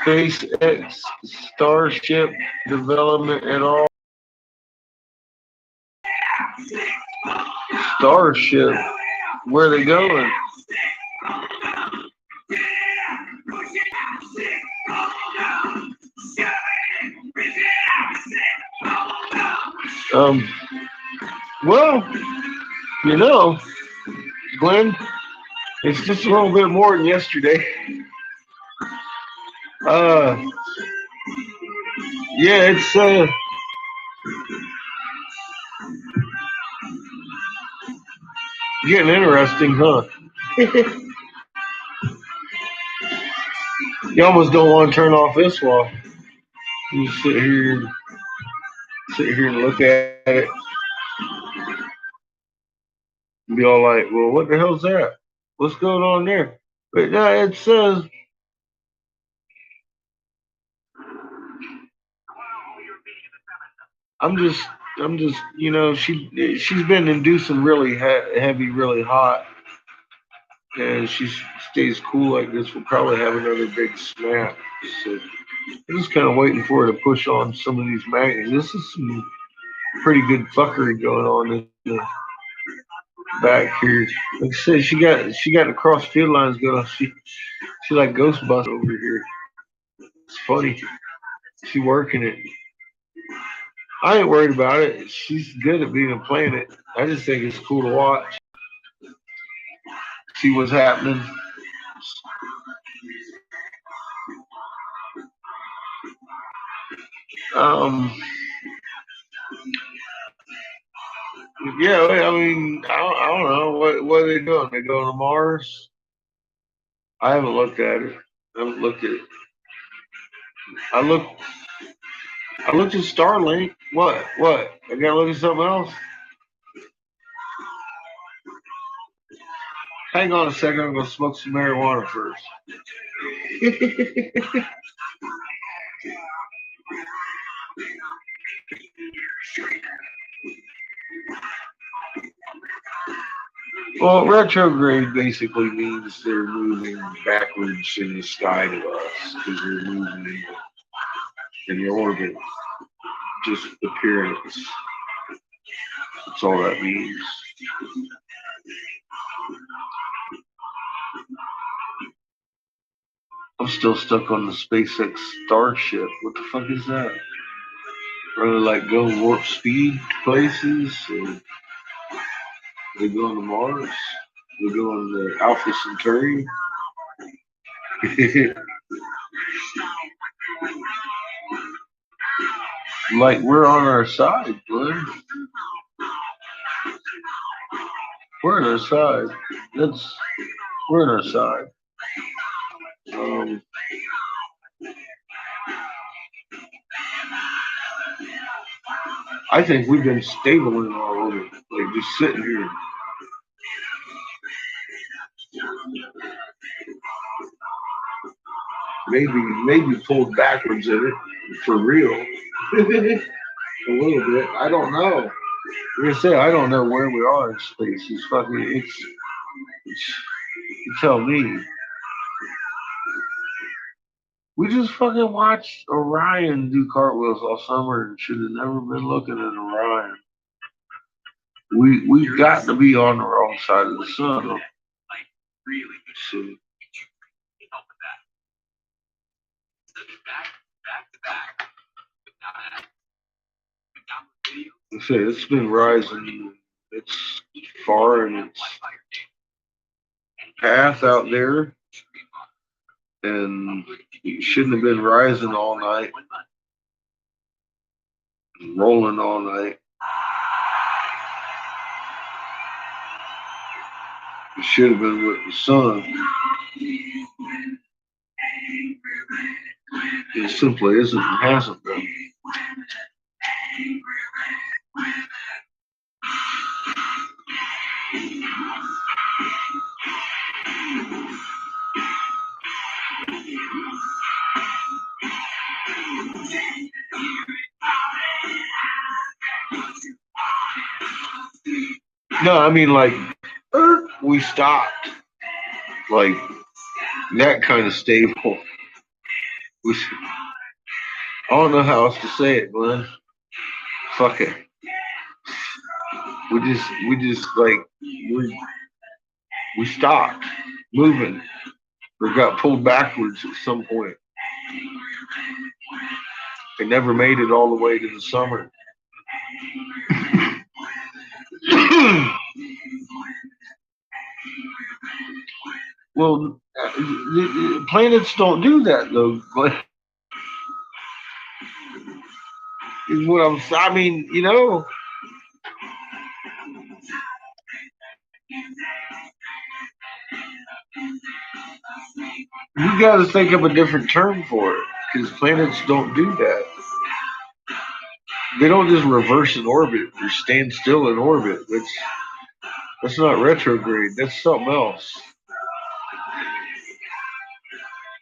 SpaceX Starship development at all. Starship, where are they going? Well, you know, Glenn, it's just a little bit more than yesterday. Yeah, it's getting interesting, huh? You almost don't want to turn off this wall. You sit here and look at it and be all like, well, what the hell's that? What's going on there? But no, it's I'm just, you know, she's been inducing really heavy, really hot, and she stays cool like this. We'll probably have another big snap. So I'm just kind of waiting for her to push on some of these magnets. This is some pretty good fuckery going on in the back here. Like I said, she got the cross field lines going. She like Ghostbusters over here. It's funny. She working it. I ain't worried about it. She's good at being a planet. I just think it's cool to watch. See what's happening. Yeah, I mean, I don't know what are they doing. They going to Mars? I haven't looked at it. I haven't looked at it. I looked at Starlink. What? I gotta look at something else. Hang on a second. I'm gonna smoke some marijuana first. Well, retrograde basically means they're moving backwards in the sky to us because they're moving in the orbit. Just appearance. That's all that means. I'm still stuck on the SpaceX Starship. What the fuck is that? Are they like going warp speed places? Or they going to Mars? They going to Alpha Centauri? Like we're on our side, bud. We're on our side. We're on our side. I think we've been stable in our orbit, like just sitting here. maybe pulled backwards in it for real. A little bit. I don't know. Like I said, I don't know where we are in space. It's fucking. It's you tell me. We just fucking watched Orion do cartwheels all summer and should have never been looking at Orion. We got to be on the wrong side of the sun. So, I say it's been rising. It's far in its path out there, and it shouldn't have been rising all night, rolling all night. It should have been with the sun. It simply isn't and hasn't been. No, I mean like we stopped, like that kind of stable. We, I don't know how else to say it, Glenn. Fuck it. We just like we stopped moving or got pulled backwards at some point. It never made it all the way to the summer. Well, the planets don't do that though. But is what I mean, you know. You got to think of a different term for it because planets don't do that. They don't just reverse in orbit or stand still in orbit. That's not retrograde. That's something else.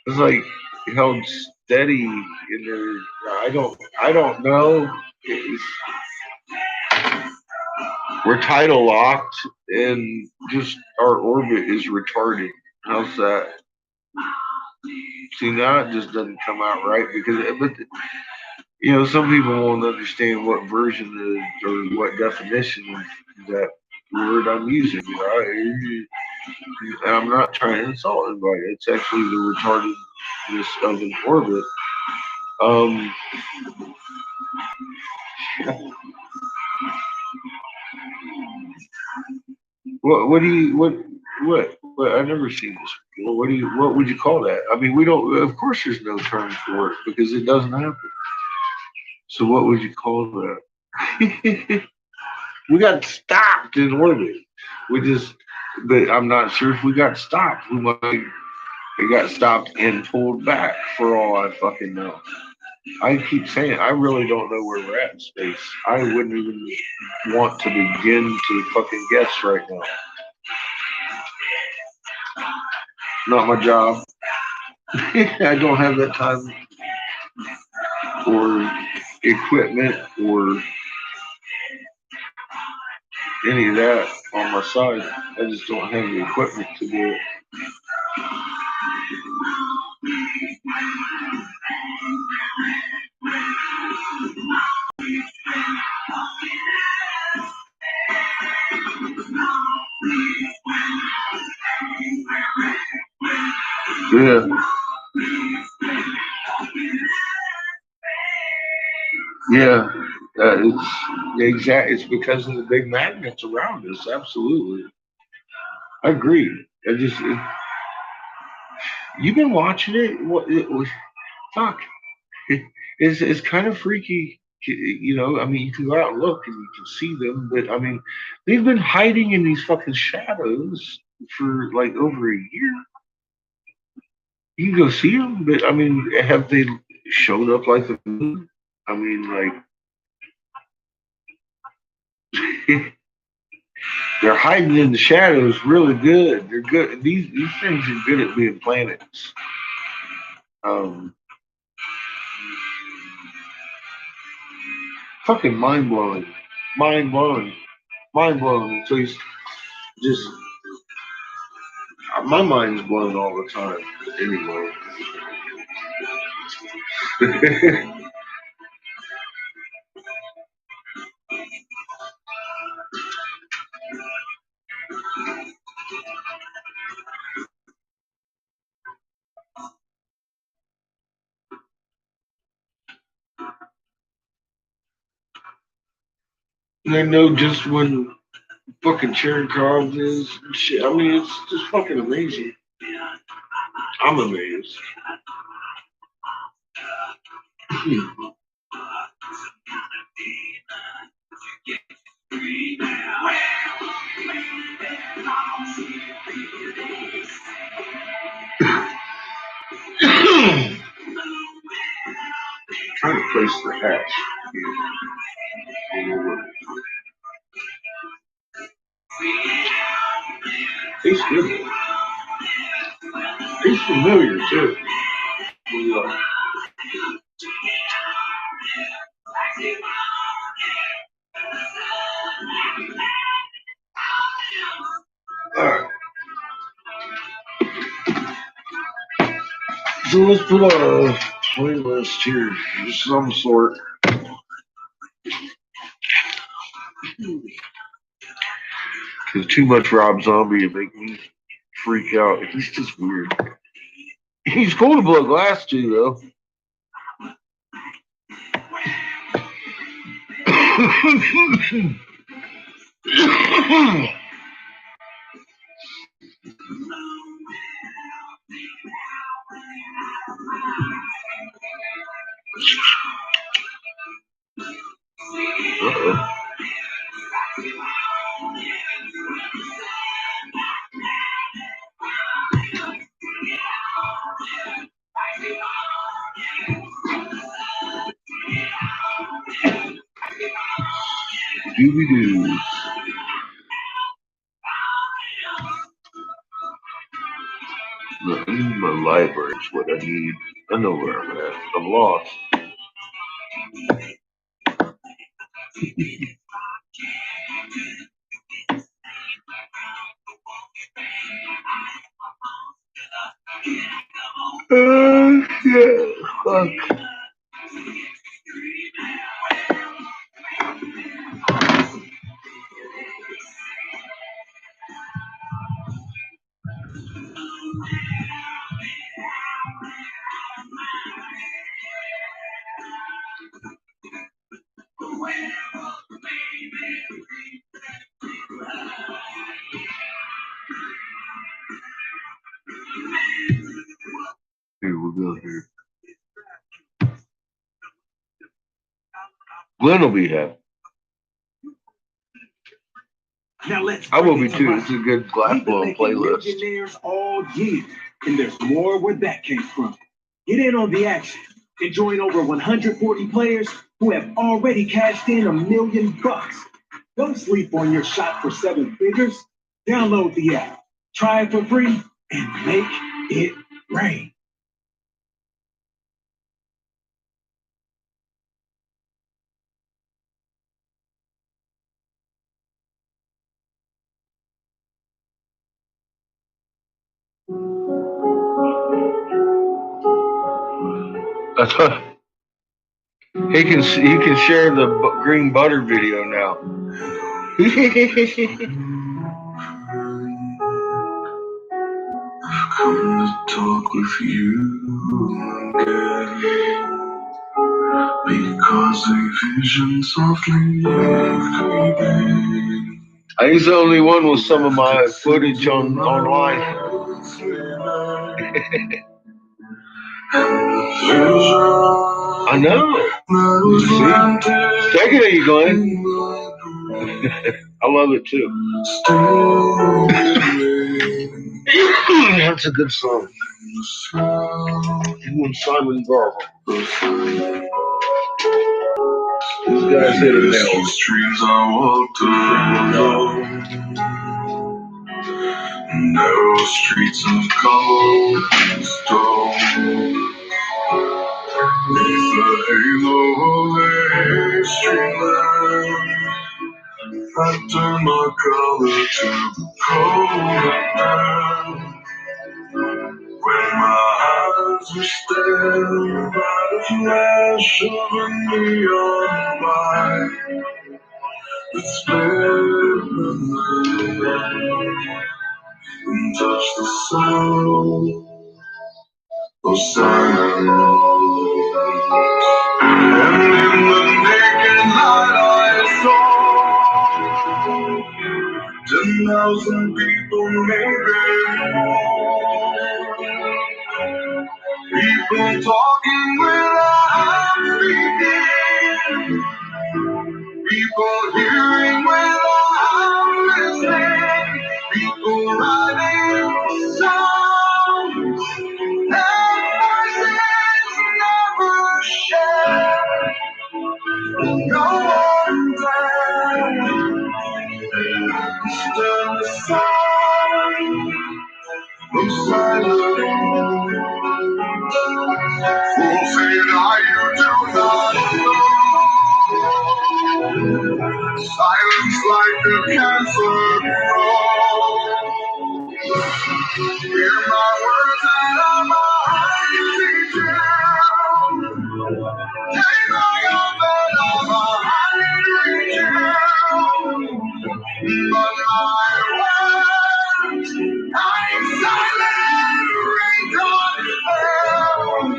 It's like held steady in their. I don't know. We're tidal locked, and just our orbit is retarded. How's that? See, now it just doesn't come out right because, but you know, some people won't understand what version or what definition of that word I'm using. Right? And I'm not trying to insult anybody. It's actually the retardedness of an orbit. What do you what I never seen this before. What would you call that? I mean, we don't. Of course, there's no term for it because it doesn't happen. So what would you call that? We got stopped in orbit. But I'm not sure if we got stopped. We got stopped and pulled back for all I fucking know. I keep saying I really don't know where we're at in space. I wouldn't even want to begin to fucking guess right now. Not my job. I don't have that time or equipment or any of that on my side. I just don't have the equipment to do it. Yeah. Yeah. It's because of the big magnets around us. Absolutely. I agree. You've been watching it. Fuck. It's kind of freaky. You know, I mean, you can go out and look and you can see them, but I mean, they've been hiding in these fucking shadows for like over a year. You can go see them, but I mean, have they shown up like the moon? I mean, like they're hiding in the shadows really good. They're good. These things are good at being planets. Fucking mind blowing. Mind blowing. Mind blowing. So he's just, my mind's blown all the time. Anyway. And I know just when fucking Sharon Carves is and shit. I mean, it's just fucking amazing. I'm amazed. Trying to place the hatch. He's good. He's familiar too. Alright. So let's put a playlist here of some sort. Because too much Rob Zombie would make me freak out. He's just weird. He's cool to blow glass too, though. Uh-oh. Doobie-doo. My library is what I need. I know where I'm at. I'm lost. Yeah. Fuck. Here we go here. Glenn will be happy. Now let's I will be too. It's a good Glassblowing playlist. Millionaires all year, and there's more where that came from. Get in on the action and join over 140 players who have already cashed in $1 million. Don't sleep on your shot for 7 figures. Download the app, try it for free, and make it rain. That's what. He can share the green butter video now. Come to talk with you again, because a vision softly left me. He's the only one with some of my footage online. I know. Take it easy, Glenn. I love it too. That's a good song. Even Simon Garfunkel. These guys hit it nail. Streets I walked alone, narrow streets of cobblestone. The halo of a streetlight. I turn my collar to the cold night. When my eyes were staring by the flash of a neon light that split the night and touched the sound of silence. And in the naked light I saw 10,000 people, maybe more. People talking without speaking. People hearing without listening. People writing songs and voices never shared. No one there. Stand aside from silence. Fools say that you do not know. Silence like a cancer grows. Hear my words and I'm behind you. Take my oath and I'm behind you. But my words, I'm silent, ring on hell.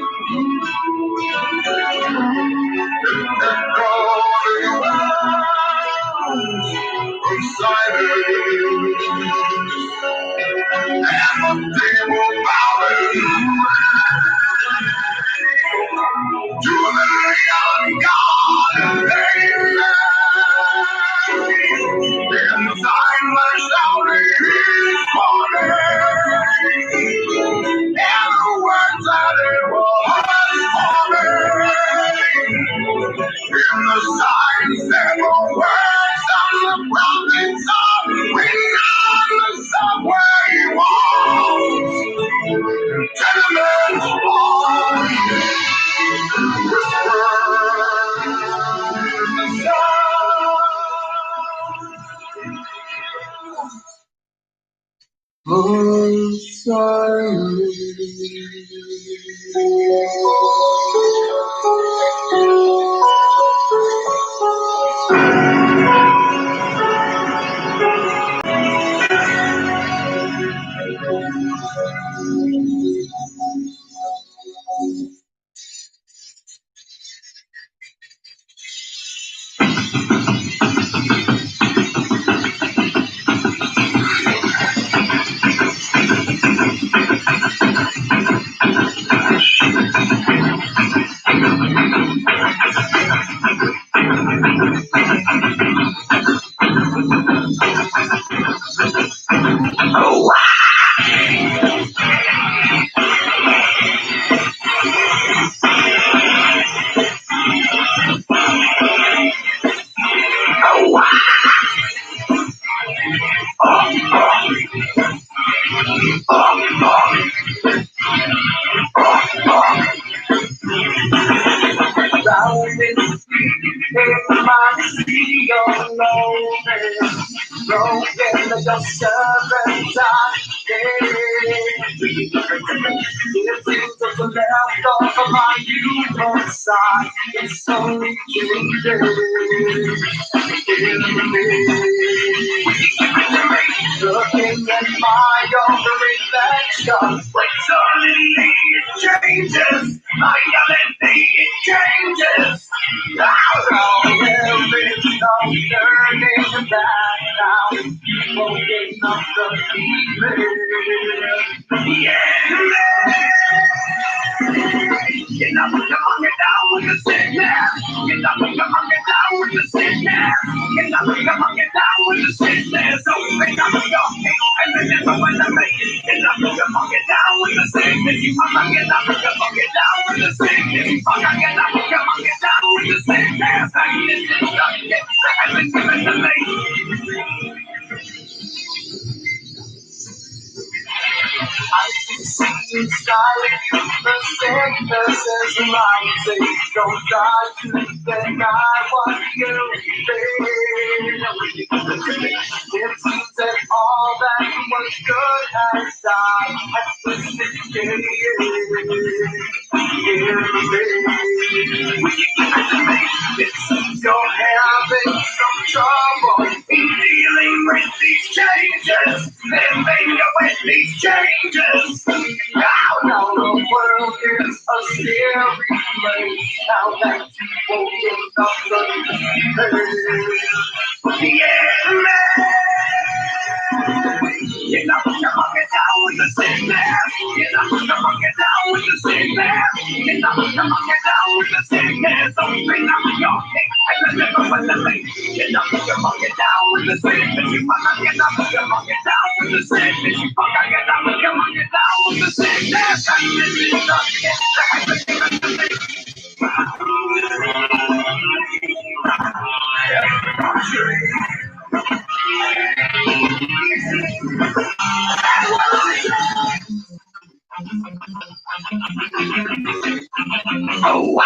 In the signs and the words of the prophets of ring on the subway walls, tenement halls, whisper in the sound of silence. Down in my sea of loneliness, broken the dust and time. It seems that the left of my human side is slowly changing in me. Looking at my own reflection, when suddenly it changes, my reality it changes. Now there is no turning back now. Smoking up the feeling. Yeah. Get up and come on, get down with the sickness. Get up and come on, get down with the sickness. Get up and come on, get down with the sickness. Open up your head and remember when I make it. Get up and come on, get down with the sickness. You wanna get up and come on, get down with the sickness. You wanna get up and come on, get down with the sickness. I need to get sick and give it to me. I can see inside you, the sickness is rising. Don't die to deny what you feel. It seems that all that was good has died. It seems you're having some trouble dealing with these changes, living with these changes. Now the world is a scary place. Now that you opened up the yeah, man. You know, come on, get down with the sickness. You know, come on, get down with the sickness. You know, come on, get down with the sickness. Don't bring up your head and never put the thing. You know, come on, get down with the sickness. You wanna get up, come on, get down with the sickness. You wanna get up, come on, get down with the sickness. Oh,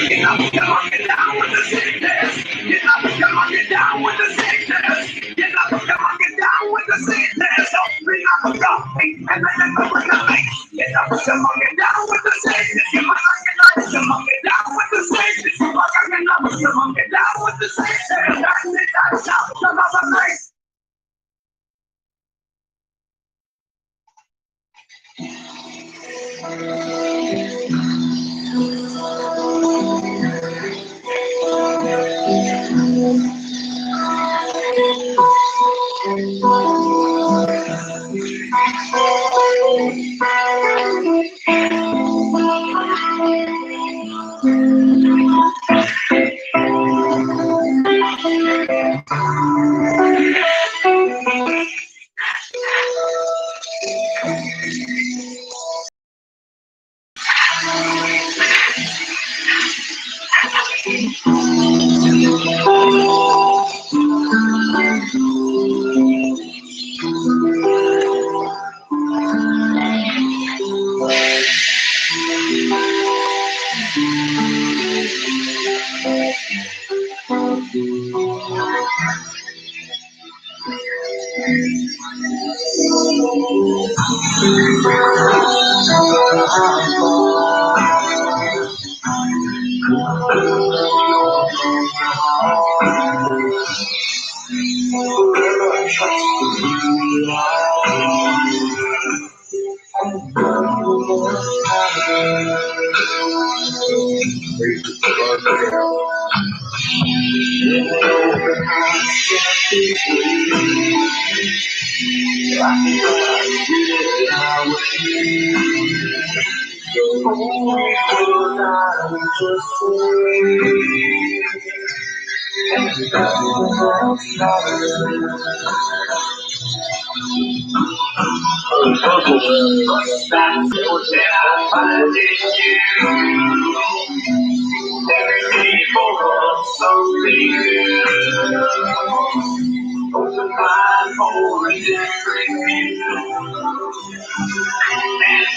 get up, come on, get down with the sickness. Get up, come on, get down with the sickness. Get up, come on, get down with the sickness. Don't bring up the feet and then go with the face. Get up, come on, get down with the sickness. Come on, get up, come on, get down with the sickness. Come on, get down with the sickness. That's it, that's out, come on, the face.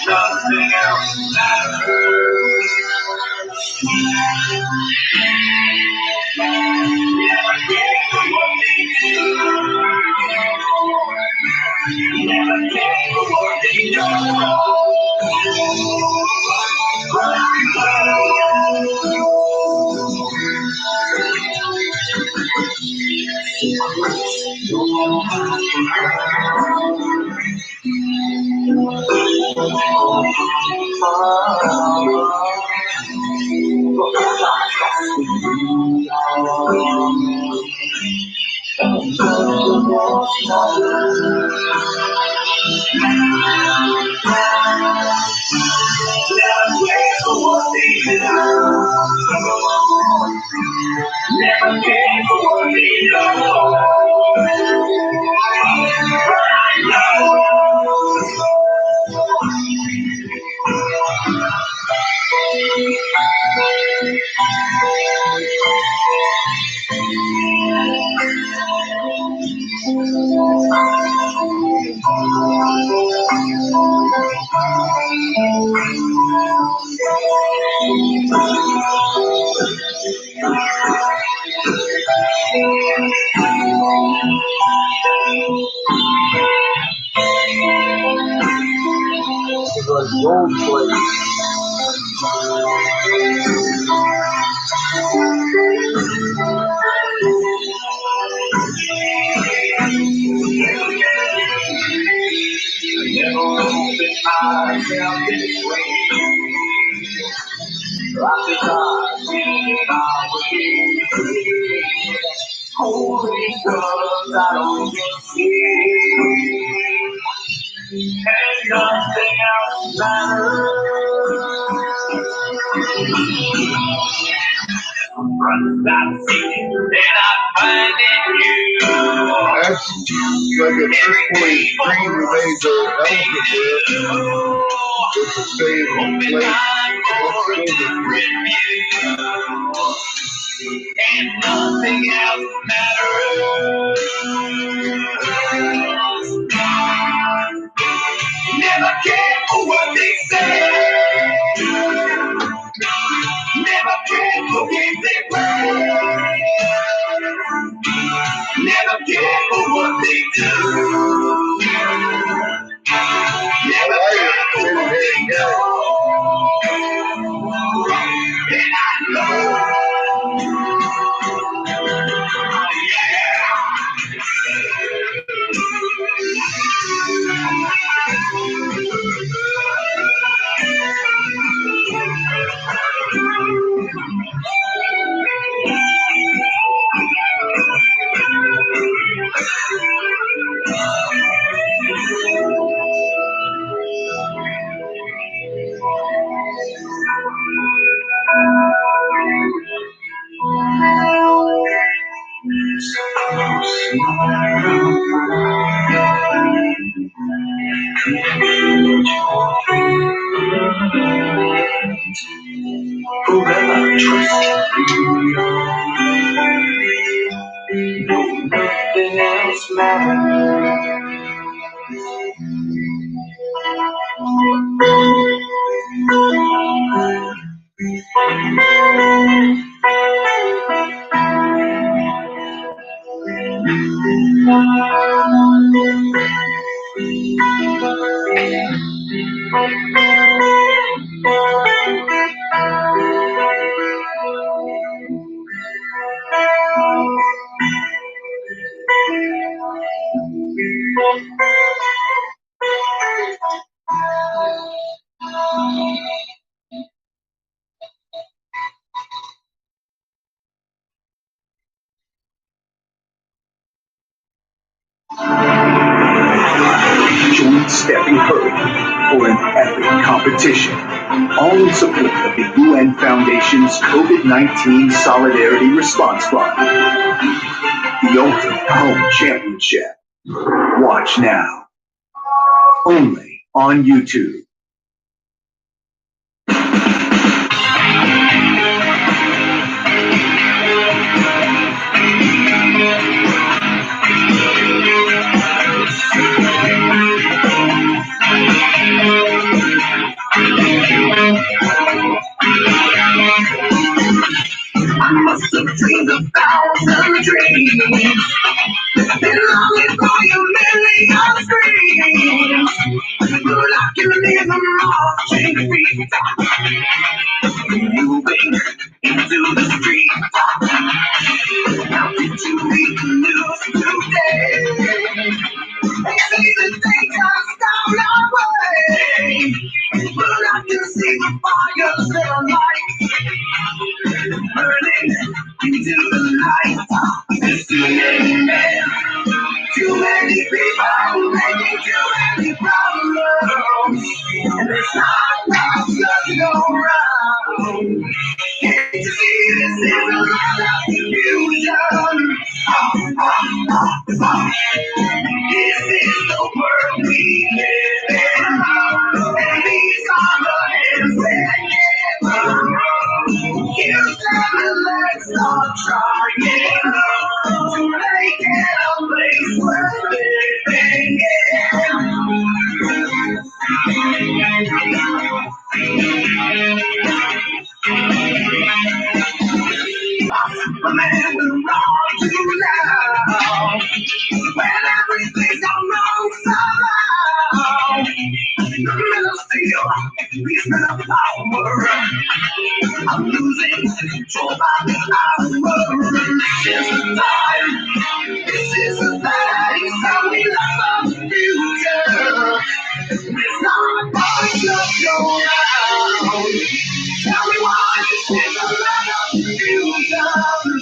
Nothing else matters. Never care for what they do. Never care for what they know. It's like gold plate. Holy God, I don't see, and nothing else matters. Run that seeking, and I find in you. That's like a 3-point screen we made the elephant with. It's the same plate. And nothing else matters. Never care for what they say. Never care for games they play. Never care for what they do. Never care for what they know. And I know. Forever trust you. No, nothing else matters. Join Stepping Hurry for an epic competition, all in support of the UN Foundation's COVID-19 Solidarity Response Fund. The Ultimate Home Championship. Watch now. Only on YouTube. I must have dreamed 1,000 dreams, been longing for your million screams, but I can live them all, change feet, moving into the street. How did you make the news today? They say the day just down our way, but I can see the fires that are light, burning into the night. There's too many men, too many people, making too many problems, and there's not enough to go around. Can't you see this is a lot of confusion? This is the world we live in, and these are the hands that give. You said let's stop trying to make it a place worth living in. man will run too loud. When everything's gone wrong somehow. The middle still, he's been a power. I'm losing control by the hour. This is the time, this is the place that we love the future. It's not a bunch of your own. Tell me why this is a land of fusion.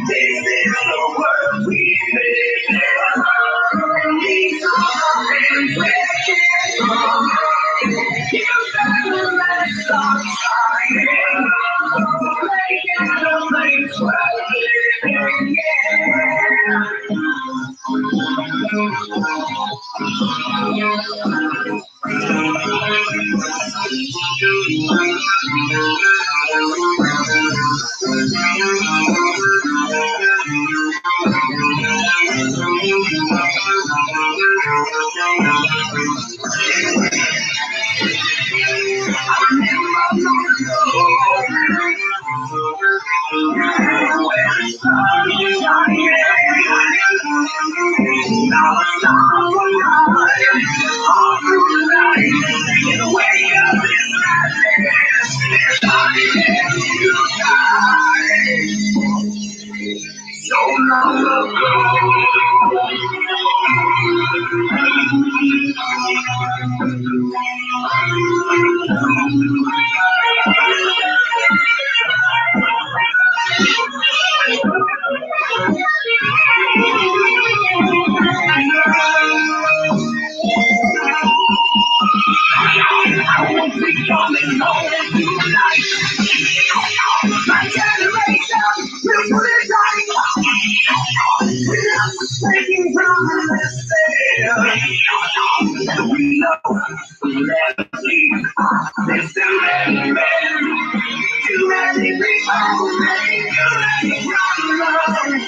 This is the world we live in. These are hands you better let it start shining. Making a place where we live, my generation will put it right. We're taking from this day. We know never leave. There's too many men, too many people, too many problems.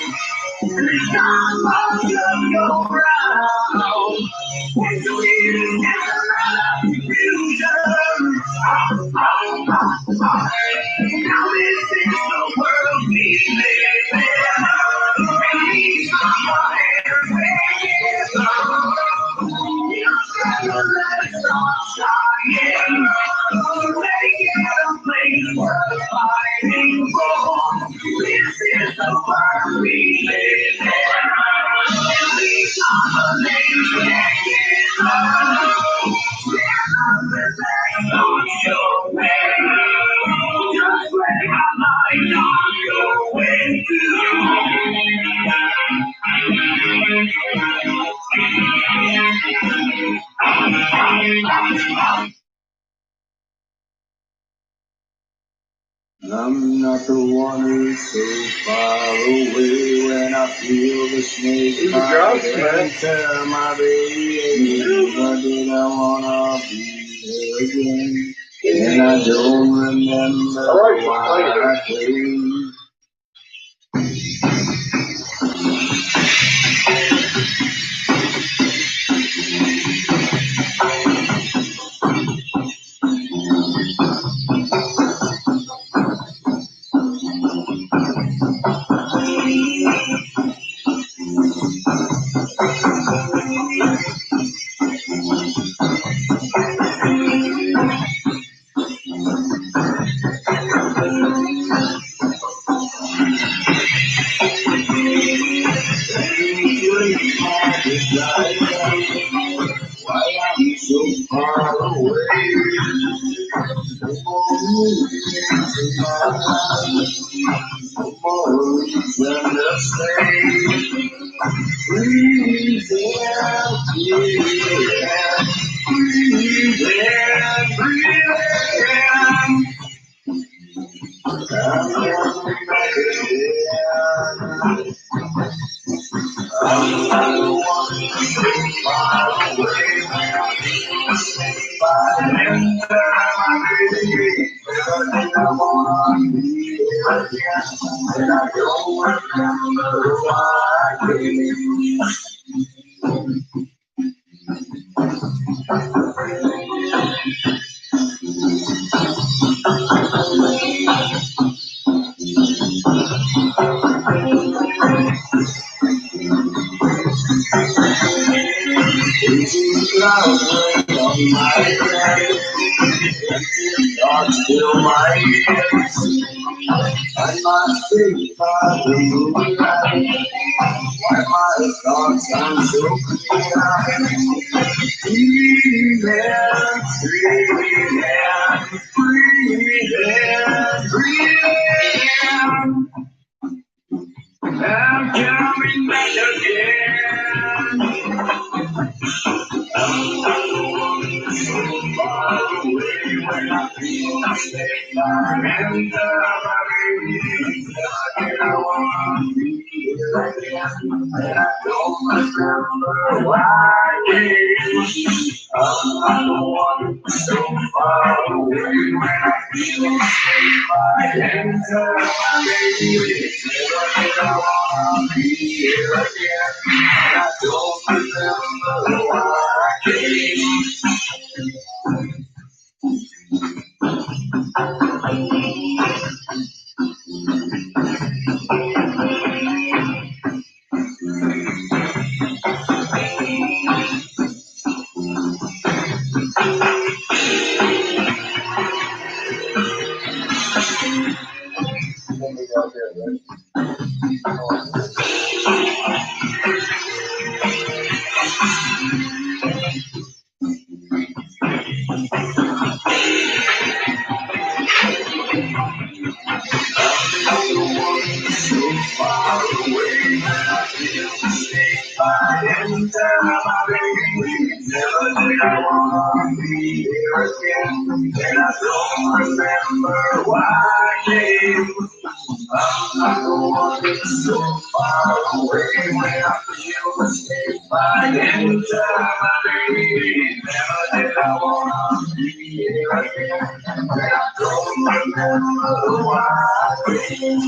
It's not much of your ground. It's weird, it's another fusion. Now this is the world we live in. And these are my hands let it start shining. Making a place worth fighting for. This is the world we live in. And these are the names we're on your way. Just where I might not go into. I'm not the one who's so far away when I feel the snake bite enter my veins. But did I wanna be there again? And I don't remember why I came. Why I'm so far away. No more reason to stay. Breathe in, breathe in. I'm coming back again. I'm not the one so far away. If I enter my baby, then I wanna be again. And I don't remember why I came. Still my hands, I must be why my thoughts are so clear. Breathing. I'm coming back again. I'm so far away when I feel I stay by and I want to be here again. And I don't remember why I came. I'm the one so far away when I feel I stay by and I want to be here again. And I don't remember why I came. So far away when I feel the same by and never did I want to be here again. And I don't remember why I came. I'm not the one so far away when I feel the same by and never did I want to be here again. And I don't remember why I came.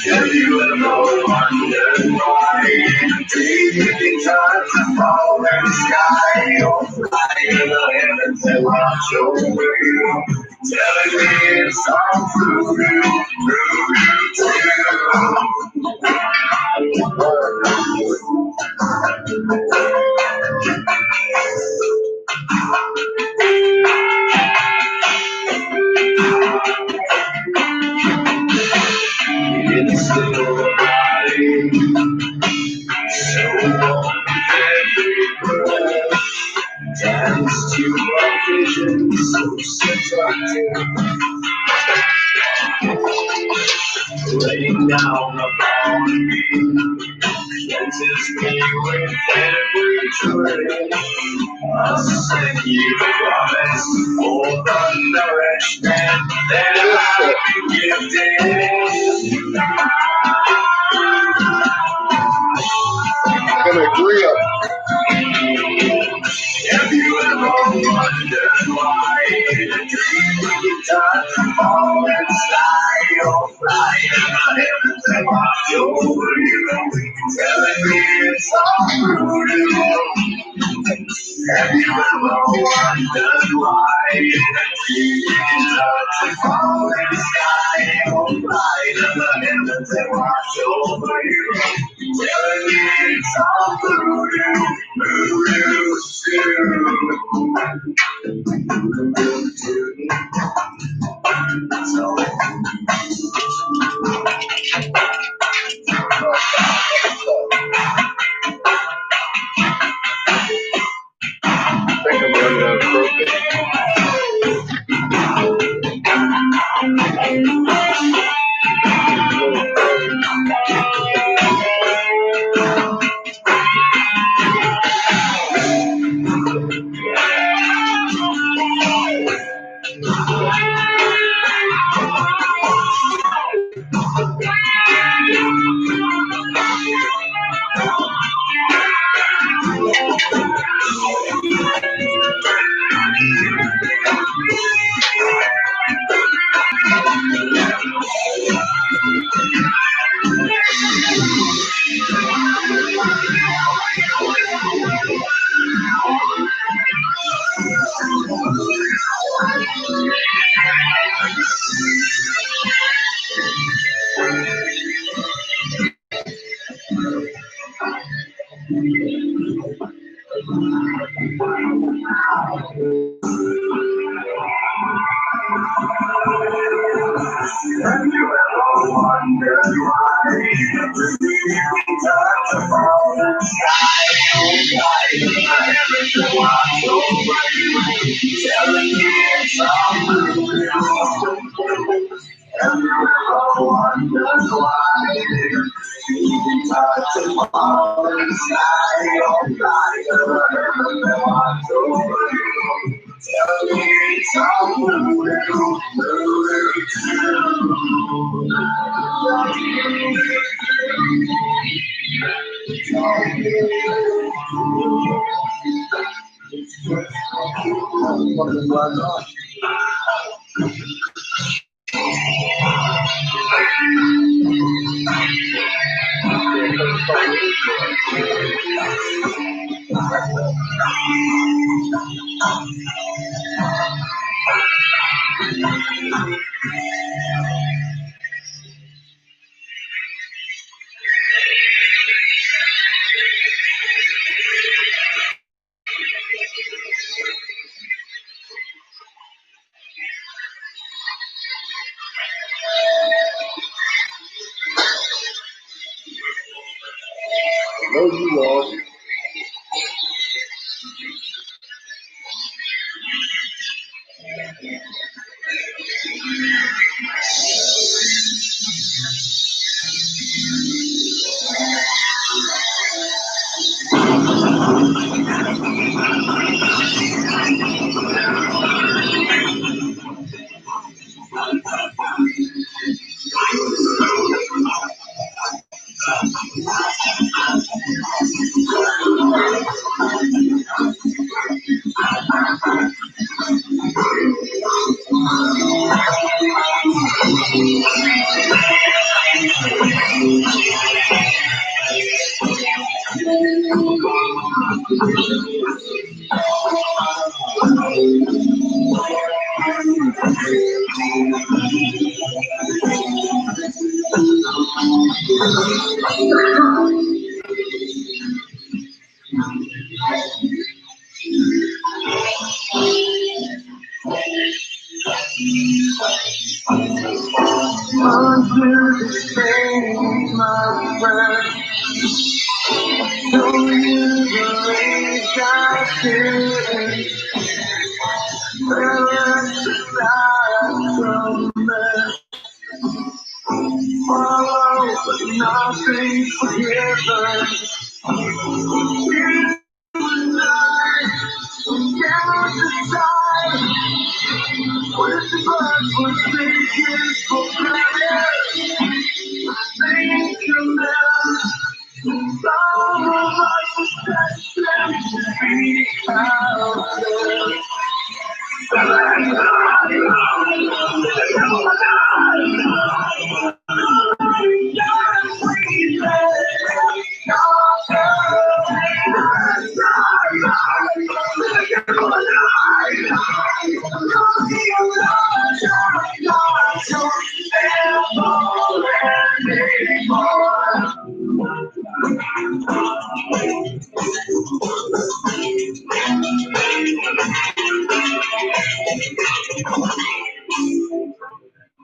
Have you ever wondered why taking time to fall in the sky or fly in the heavens and watch over you, telling me it's all through you it's still riding, so every breath dance to our vision, so seductive. Laying down upon me, cleanses me with every tree. I'll send you promise for the nourishment that I've been gifted. Gonna agree up. Have you ever wondered why the dream does fall in the sky or fly in the heavens and watch over you, telling me it's all through you? Have you ever wondered why the falling sky won't light up the heavens and watch over you? Telling you it's all voodoo, Have you ever wondered why the falling sky won't light up the heavens and watch over you? Telling me it's all voodoo. Have you ever wondered why the falling sky won't light up the heavens and watch over you? Telling me it's all voodoo.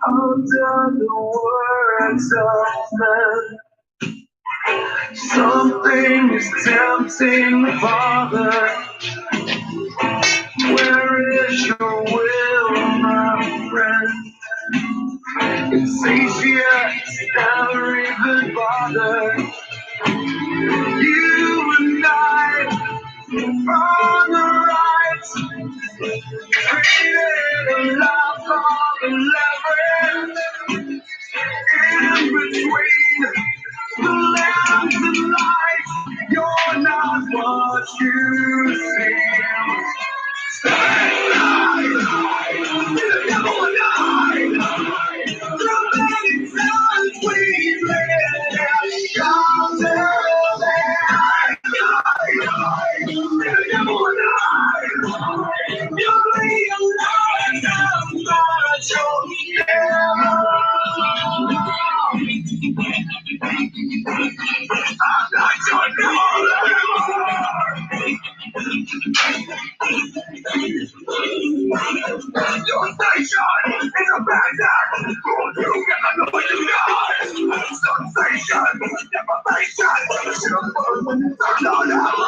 Under the words of men, something is tempting, Father. Where is your will, my friend? Insatiate, never even bother. You and I, on the right, created a life of a labyrinth. In between the lamps and lights, you're not what you seem. Stay alive, the devil and I. Through many times we've lived, come to the devil and I. You realize how much you're never. I'm not your Your station is a bad act. You cannot know what you got. Sensation, deprivation. Should burn when it's not out.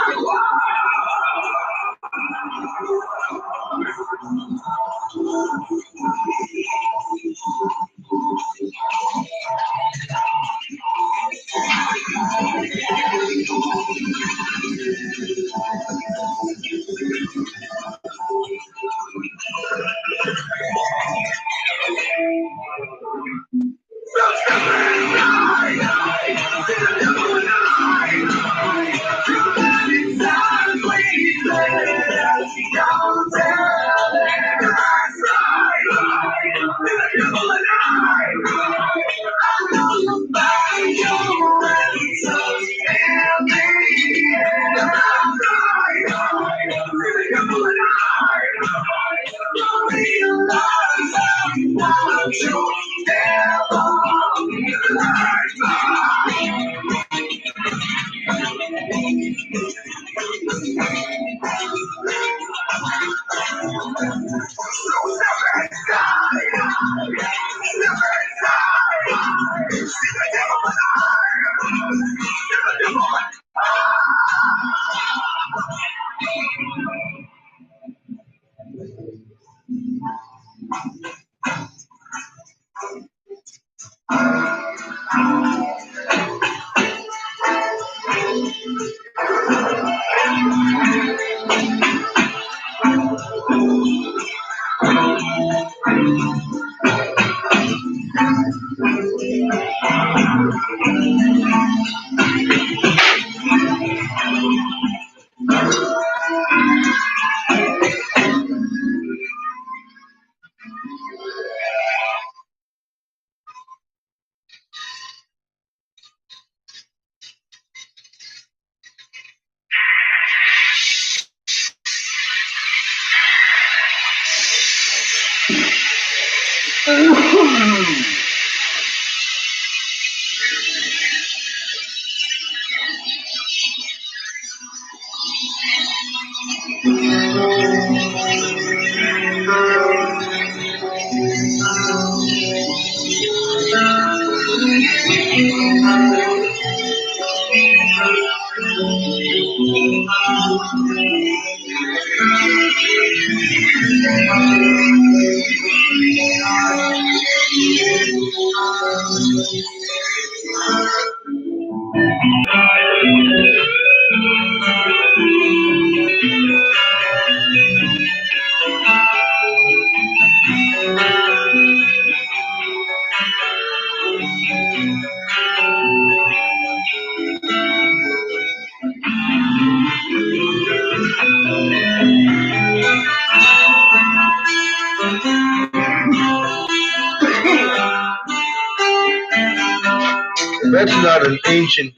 That's not an ancient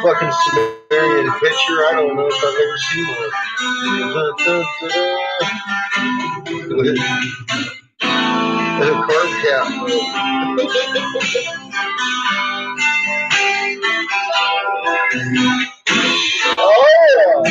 fucking Sumerian picture. I don't know if I've ever seen one. That's a carb cap. Oh!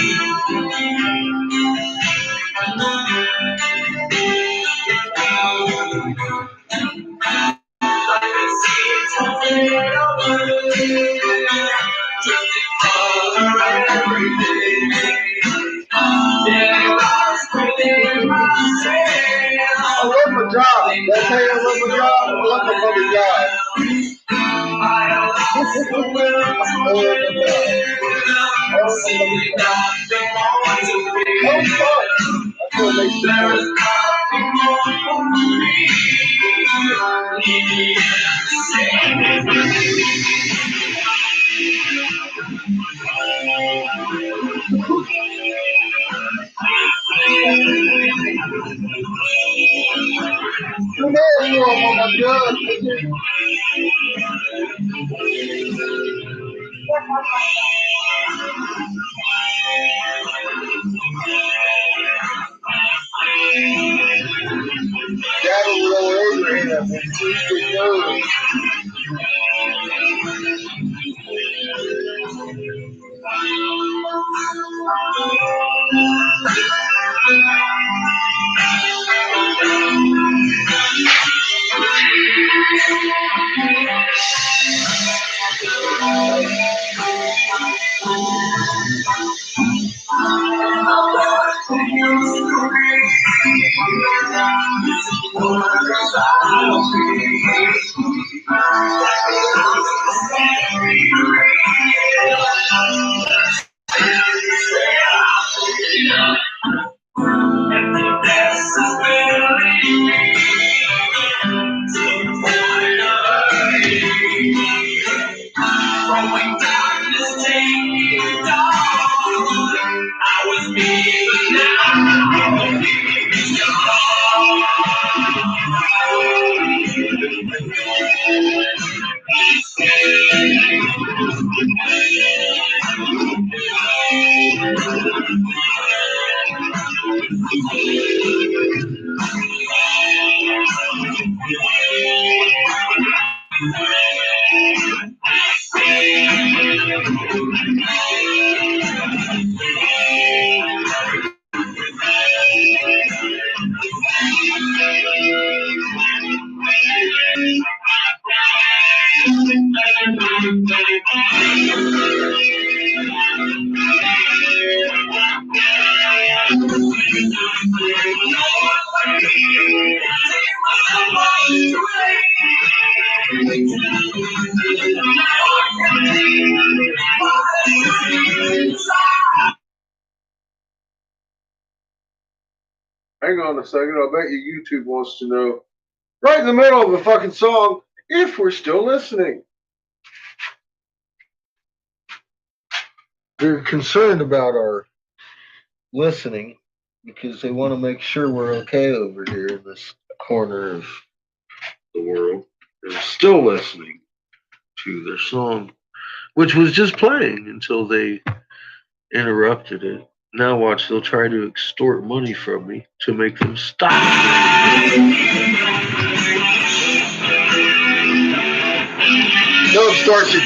job. That's how you love a job. I love my mother job. Hang on a second. I bet you YouTube wants to know right in the middle of a fucking song if we're still listening. They're concerned about our listening because they want to make sure we're okay over here in this corner of the world. They're still listening to their song, which was just playing until they interrupted it. Now watch, they'll try to extort money from me to make them stop. No extortion.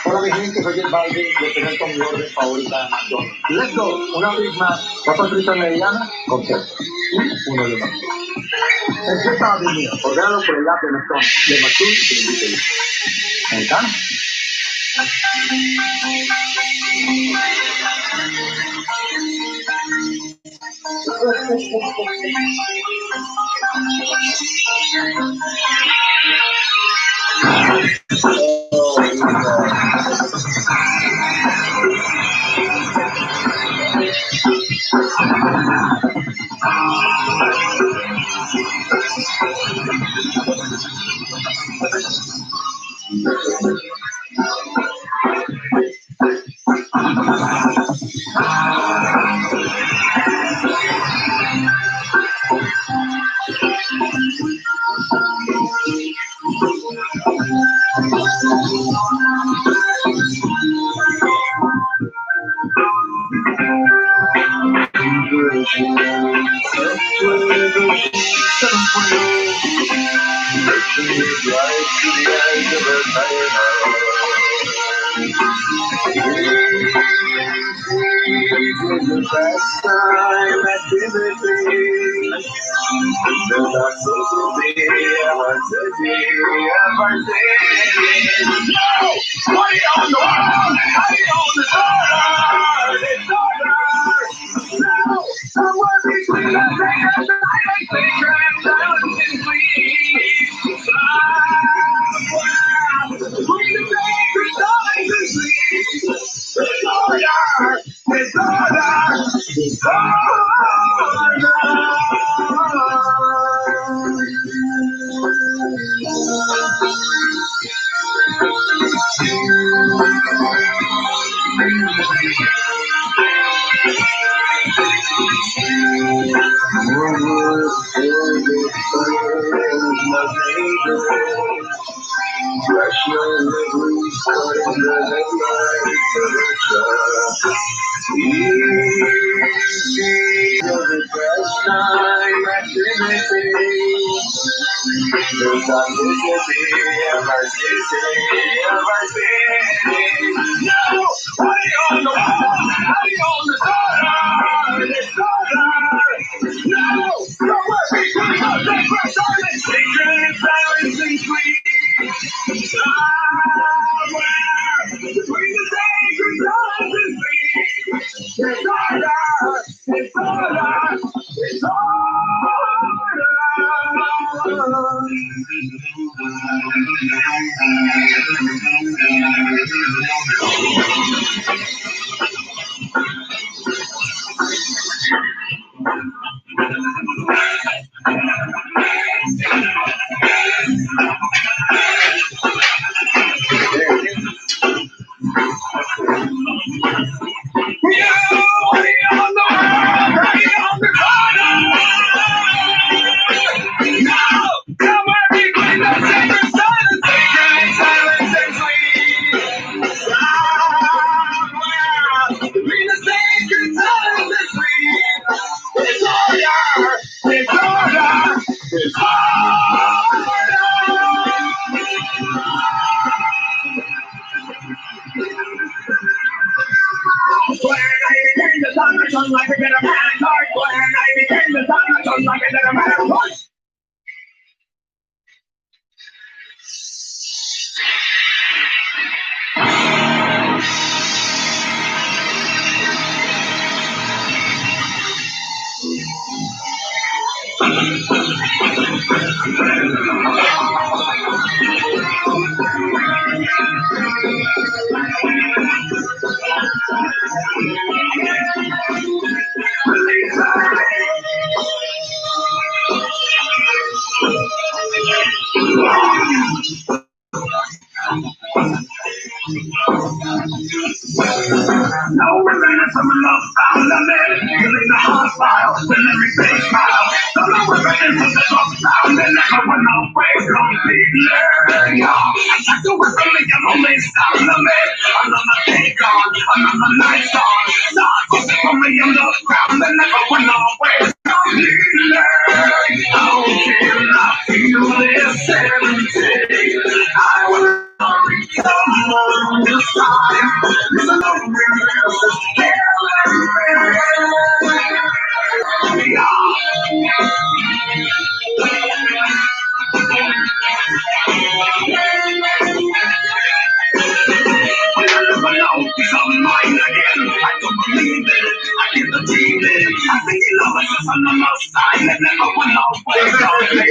Hola mi gente, soy Gilgamesh, les presento mi orden favorita de McDonald's. Let's go, una Big Mac, papas fritas medianas con queso y uno de más. Empieza a venir, ordenado por el app de McDonald's, de McDonald's y de Delivery. ¿Me encanta? No remaining from enough found the men. Killing the hot file with every face smile. So no remaining from enough found and never went away completely. I tried to work on the only sound the men. Another day gone, another night gone. God was it from me on the ground and never went away completely. How can I feel this empty? I will recover this time. This loneliness is killing never know he's on mine again. I don't believe it. I can't believe it. I think he loves us on the most side and never went away. It's all black.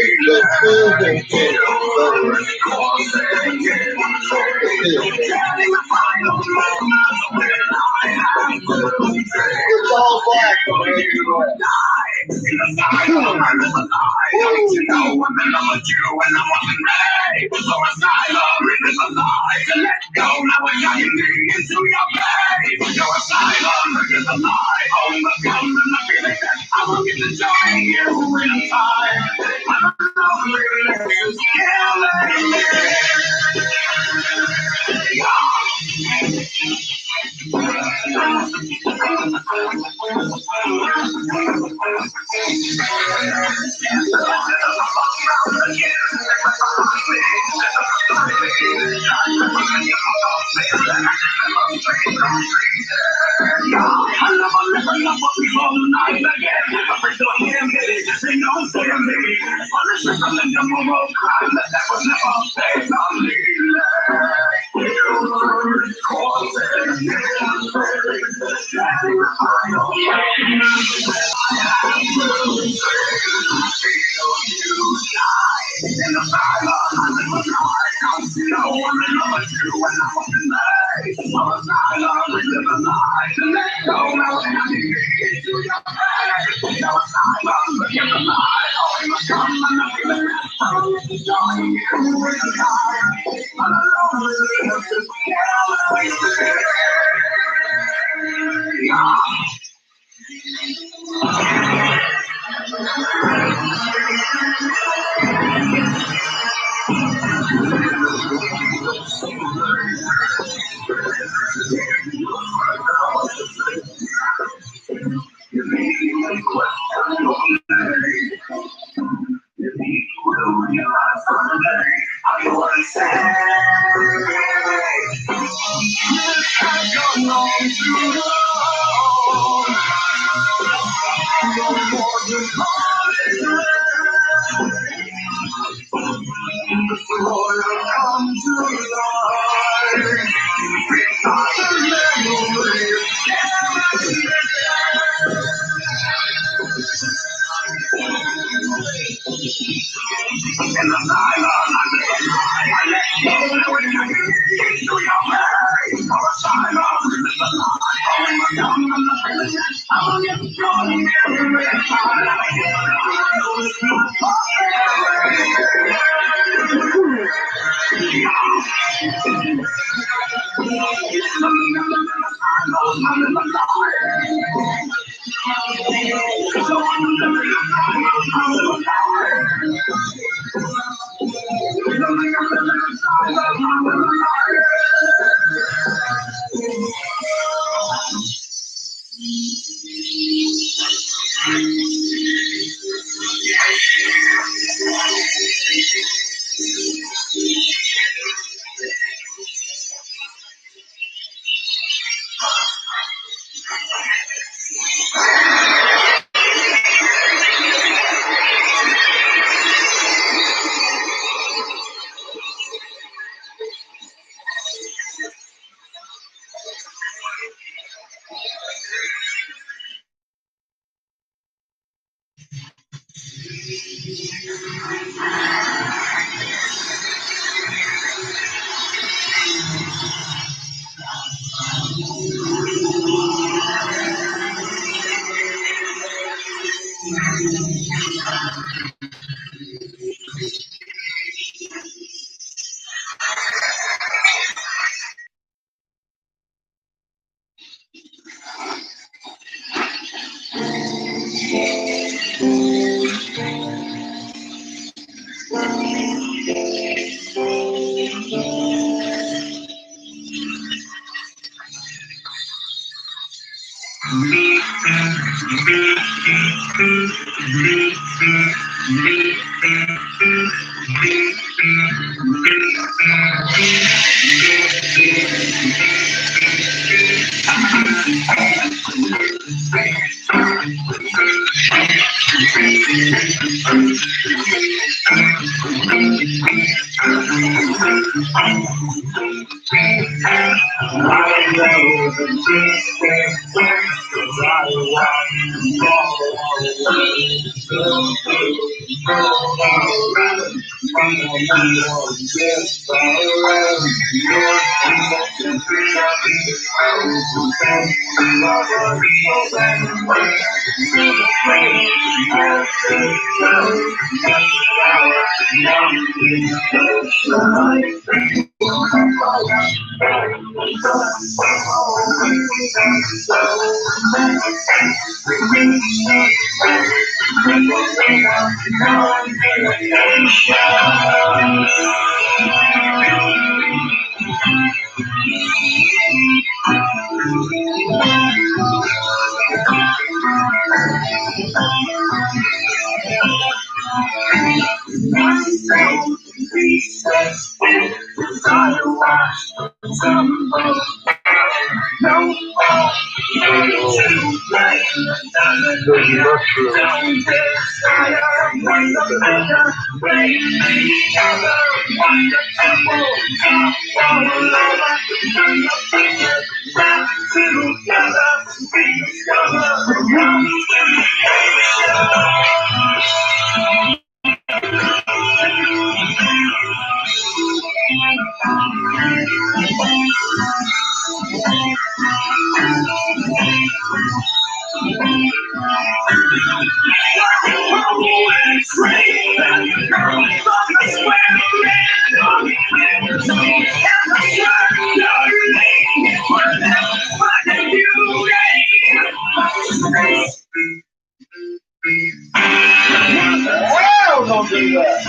Hell, don't do that.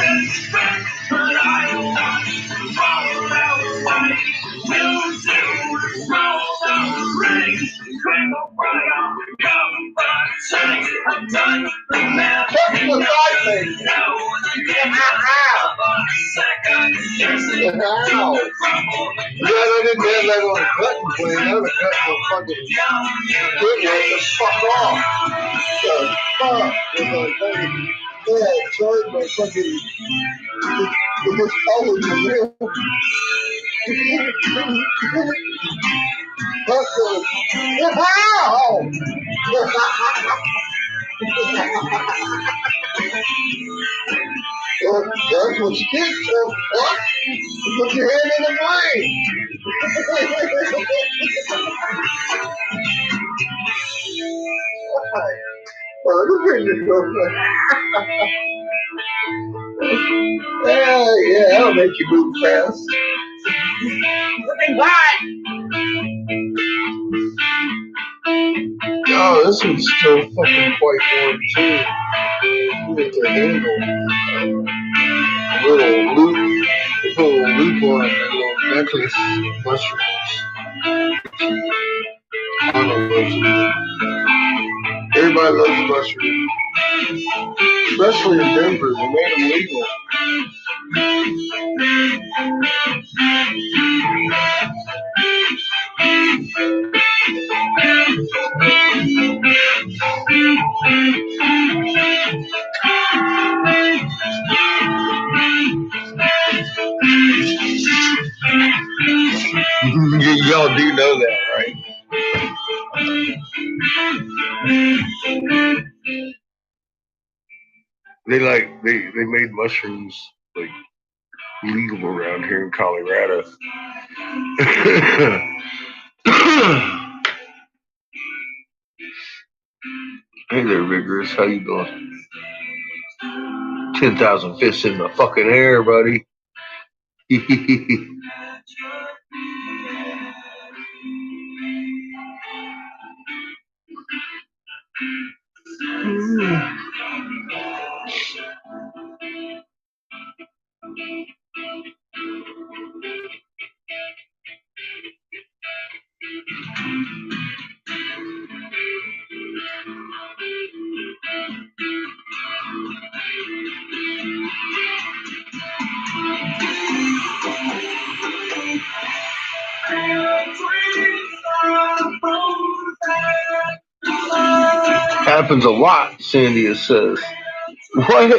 What's the side thing? Ow. Yeah, I didn't have that on a cutting plane. I would have cut the fucking foot right the fuck off. The fuck? With my fucking head, sorry, my fucking. It was always a real. Ow! That's what you get for, fuck. You put your hand in the plane. Oh, look at you go. Yeah, that'll make you move fast. Looking hot. Oh, this one's still fucking quite warm too. With the handle. Little loop on that little necklace mushrooms. I love mushrooms. Everybody loves mushrooms. Especially in Denver, they made them legal. Y'all do know that, right? They made mushrooms like legal around here in Colorado. Hey there, Vigorous. How you doing? 10,000 fists in the fucking air, buddy. happens a lot, Sandia says. What?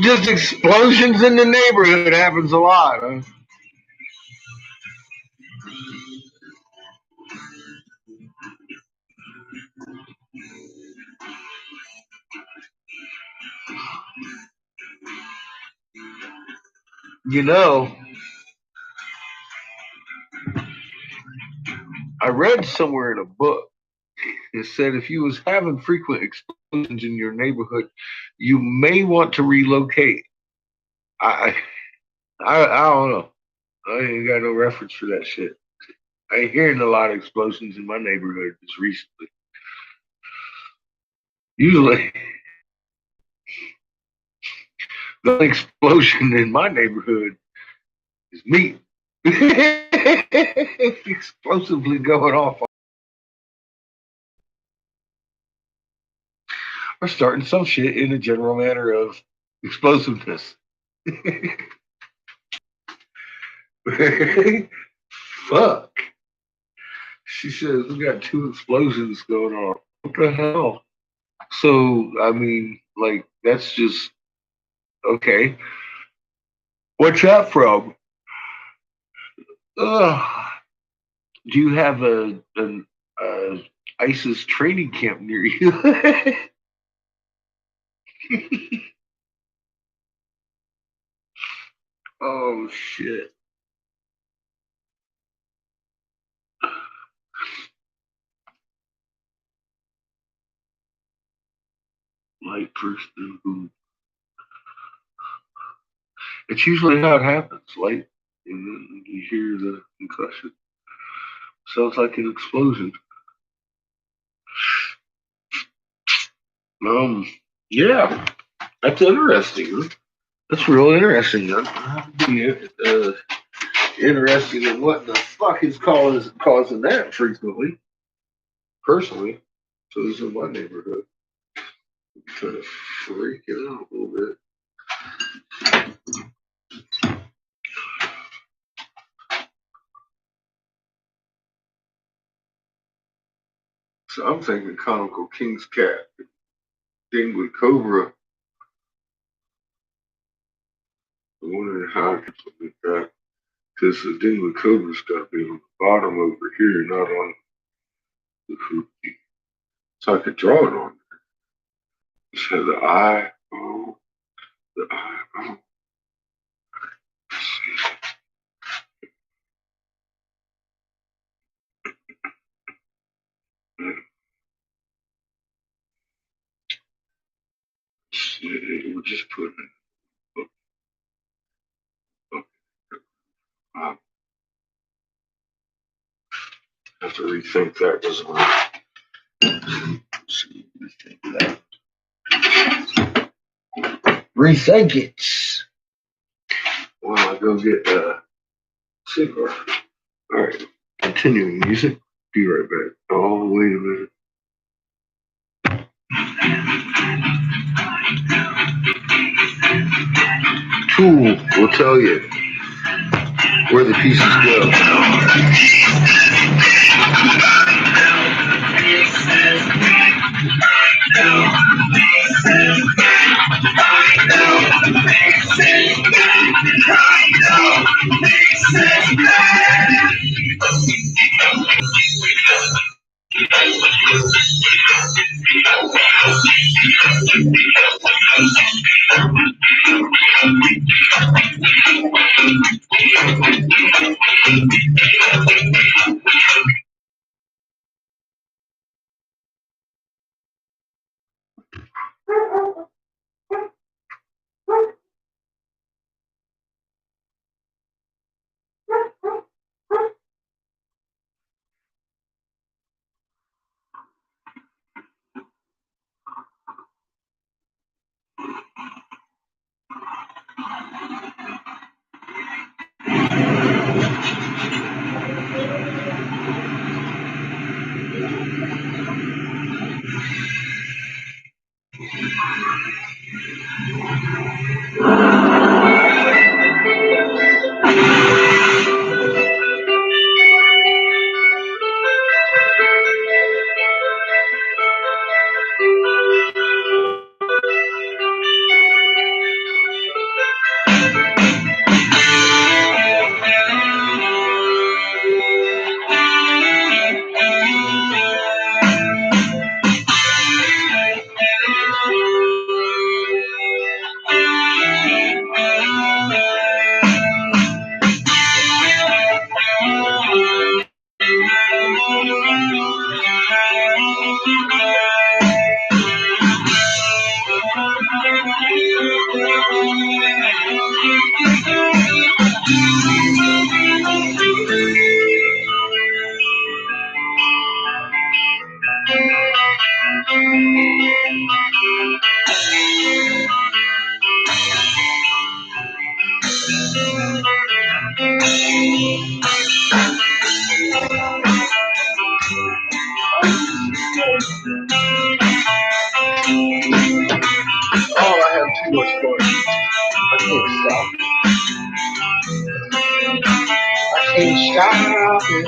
Just explosions in the neighborhood happens a lot, huh? You know, I read somewhere in a book, it said if you was having frequent explosions in your neighborhood, you may want to relocate. I don't know. I ain't got no reference for that shit. I ain't hearing a lot of explosions in my neighborhood just recently. Usually, the explosion in my neighborhood is me. Explosively going off. Or starting some shit in a general manner of explosiveness. Fuck. She says we got 2 explosions going on. What the hell? So, I mean, like, that's just okay. What's that from? Ugh. Do you have an ISIS training camp near you? Oh shit. Light person who. It's usually how it happens. Light, and then you hear the concussion. Sounds like an explosion. Yeah, that's interesting. That's real interesting. I'd be interested in what the fuck is causing that frequently. Personally, so this is my neighborhood. I'm kind of freaking out a little bit. So I'm thinking conical king's cat, dingly cobra. I'm wondering how I can put that. Because the dingly cobra's got to be on the bottom over here, not on the hoopty. So I could draw it on there. Just have the eye. Oh, the eye. Oh. Let's see. We'll just put it. I have to rethink that, doesn't it? Rethink that. Rethink it. While I go get a cigar. All right. Continuing music. Be right back. Oh, wait a minute. Tool will tell you where the pieces go. much fun. I can't stop. I can't stop it.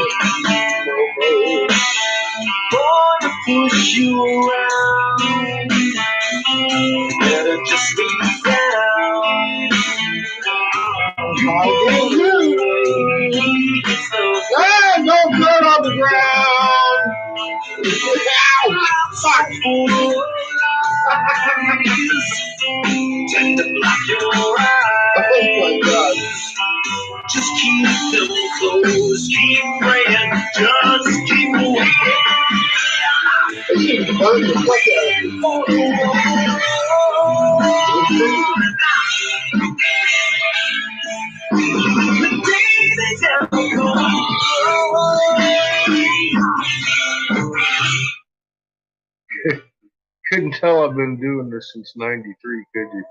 Gonna push you around. Better just leave down. Ah, no blood on the ground. Ow! Fuck. Tend to block your eyes. Oh my God. Just keep them closed. Keep praying. Just keep waiting. They seem to burn the fuck out of me. Couldn't tell I've been doing this since '93, could you?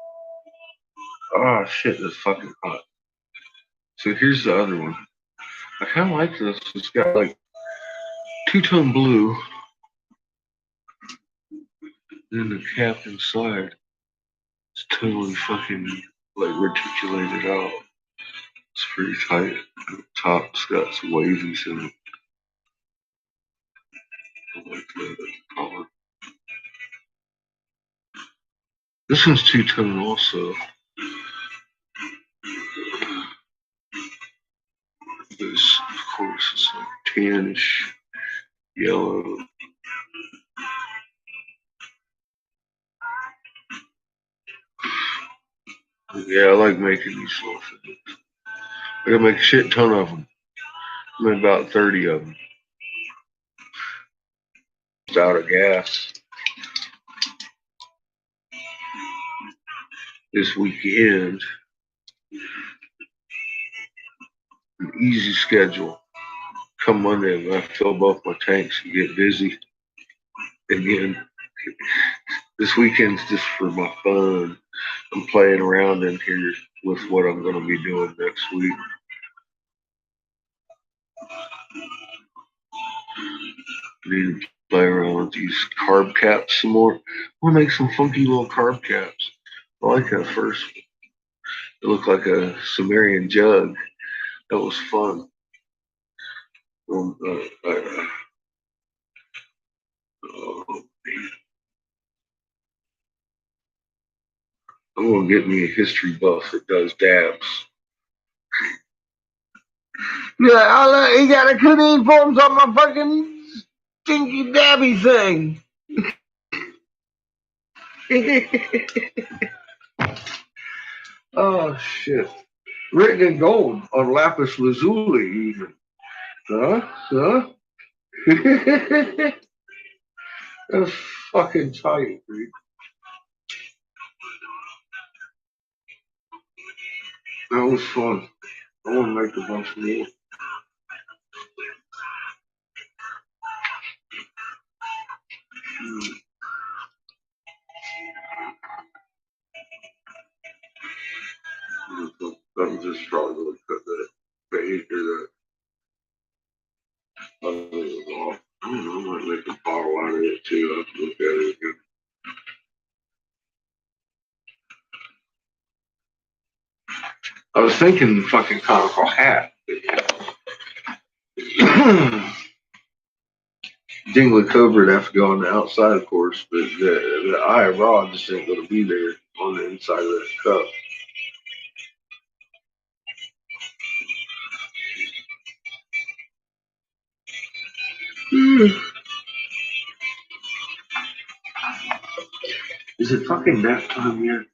Oh shit, that's fucking hot. So here's the other one. I kind of like this. It's got like two-tone blue. Then the cap inside. It's totally fucking like reticulated out. It's pretty tight. The top's got some wavies in it. I like the color. This one's two-tone also. This, of course, is like tannish yellow. Yeah, I like making these little things. I gotta make a shit ton of them. I made about 30 of them. It's out of gas. This weekend, an easy schedule. Come Monday, I fill both my tanks and get busy. Again, this weekend's just for my fun. I'm playing around in here with what I'm going to be doing next week. I need to play around with these carb caps some more. I want to make some funky little carb caps. I like that first one. It looked like a Sumerian jug. That was fun. Oh, I'm gonna get me a history buff that does dabs. Yeah, he got a cooking forms on my fucking stinky dabby thing. Oh shit! Written in gold on lapis lazuli, even. Huh? That's fucking tight, dude. That was fun. I want to make a bunch more. I'm just trying to cut that behavior that I don't know. I might make a bottle out of it too. I have to look at it again. I was thinking fucking conical hat. Dingley Cobra would have to go on the outside, of course, but the eye rod just ain't going to be there on the inside of that cup. Is it fucking nap time yet?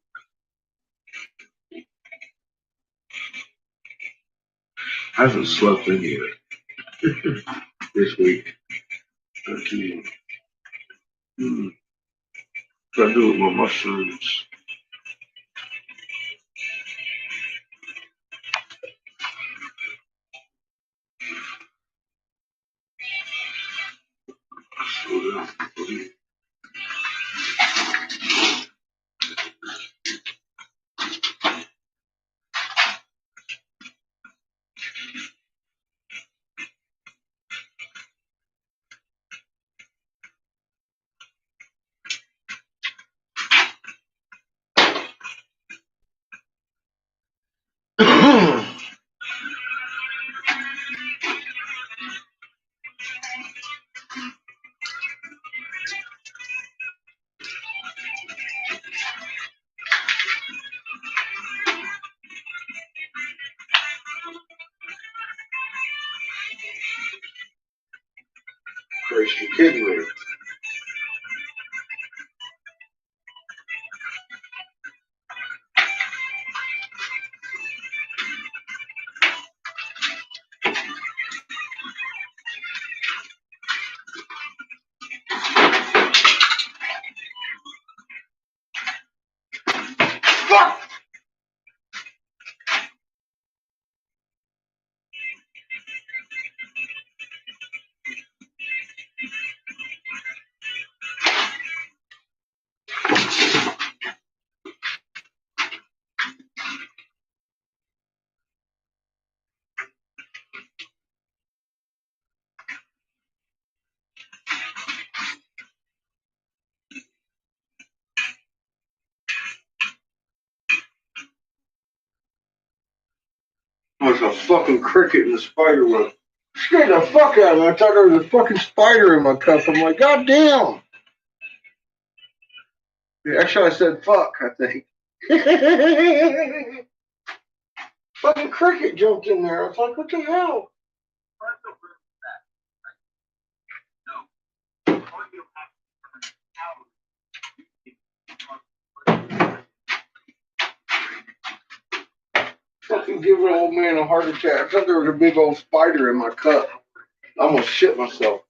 I haven't slept in yet this week. Okay. Gotta do it with my mushrooms. Operation Culinary. There's a fucking cricket in the spider web. Scared the fuck out of me. I thought there was a fucking spider in my cup. I'm like, God damn. Actually, I said fuck, I think. Fucking cricket jumped in there. I was like, what the hell? Fucking give an old man a heart attack. I thought there was a big old spider in my cup. I almost shit myself.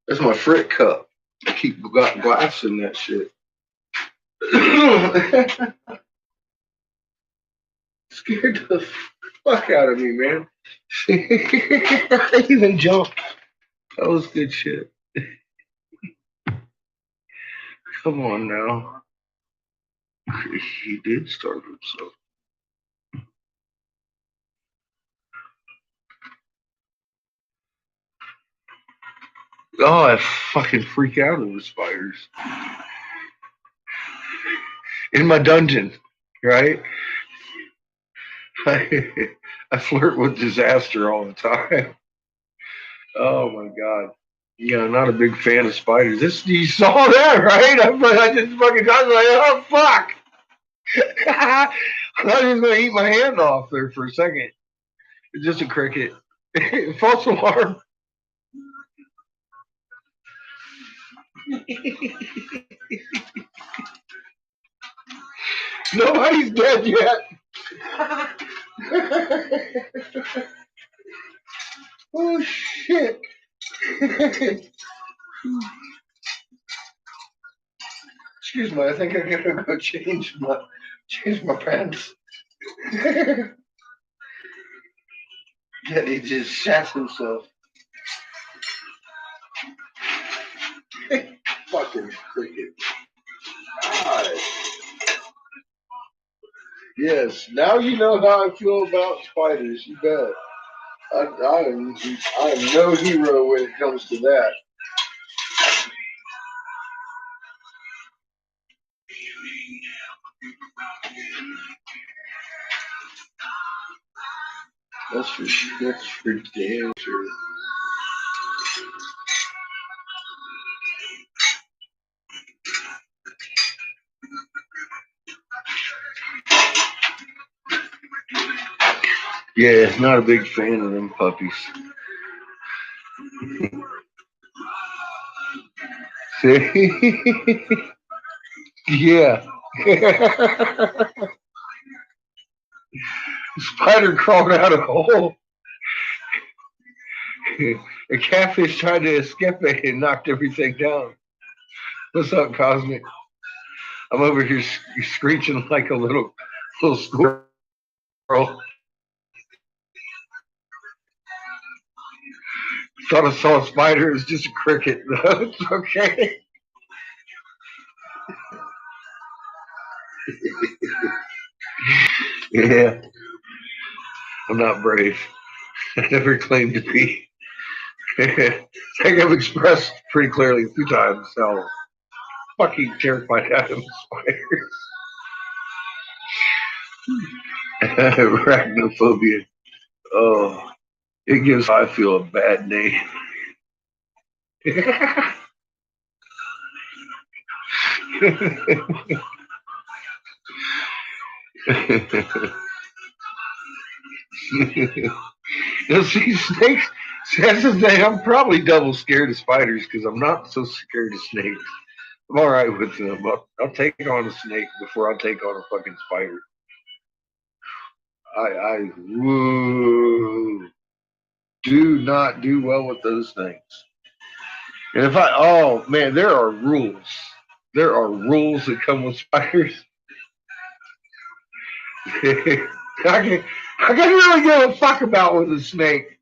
That's my Frick cup. I keep got glass in that shit. Scared the fuck out of me, man. I even jumped. That was good shit. Come on now. He did starve himself. Oh, I fucking freak out of the spiders. In my dungeon, right? I flirt with disaster all the time. Oh my god. Yeah, I'm not a big fan of spiders. You saw that, right? I just fucking got like, oh fuck. I thought he was gonna eat my hand off there for a second. It's just a cricket. False alarm. Nobody's dead yet. Oh shit. Excuse me, I think I gotta go change my pants. Yeah, he just shat himself. Fucking cricket. God. Yes, now you know how I feel about spiders. You bet. I am no hero when it comes to that. That's for damn sure. Yeah, not a big fan of them puppies. See? Yeah. Spider crawled out of a hole. A catfish tried to escape it and knocked everything down. What's up, Cosmic? I'm over here screeching like a little squirrel. Thought I saw a spider. It was just a cricket. It's okay. Yeah. I'm not brave. I never claimed to be. I think I've expressed pretty clearly a few times how fucking terrified I am of spiders. Arachnophobia. Oh, it gives how I feel a bad name. You see, snakes. That's the thing. I'm probably double scared of spiders because I'm not so scared of snakes. I'm all right with them. I'll take on a snake before I'll take on a fucking spider. Whoa, do not do well with those things. And oh man, there are rules. There are rules that come with spiders. I can really give a fuck about with a snake.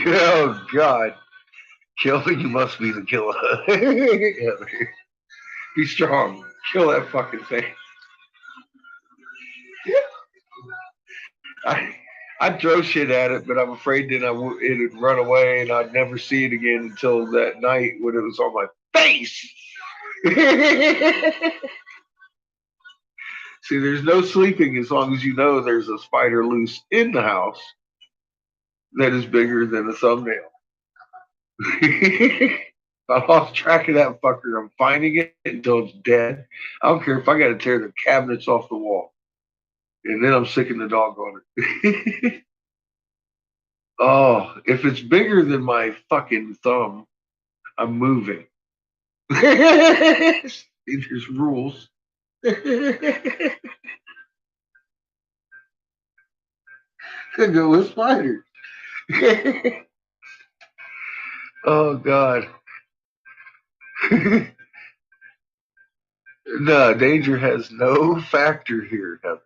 Oh God, kill you must be the killer. Be strong. Kill that fucking thing. I'd throw shit at it, but I'm afraid then it'd run away and I'd never see it again until that night when it was on my face. See, there's no sleeping as long as you know there's a spider loose in the house that is bigger than a thumbnail. If I lost track of that fucker, I'm finding it until it's dead. I don't care if I got to tear the cabinets off the wall. And then I'm sicking the dog on it. Oh, if it's bigger than my fucking thumb, I'm moving. There's rules. Could go with spiders. Oh God. No, danger has no factor here, Heather.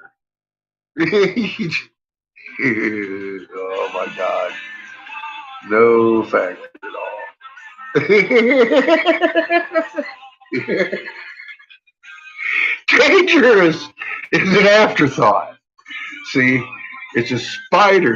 Oh my God. No factor at all. Dangerous is an afterthought. See, it's a spider.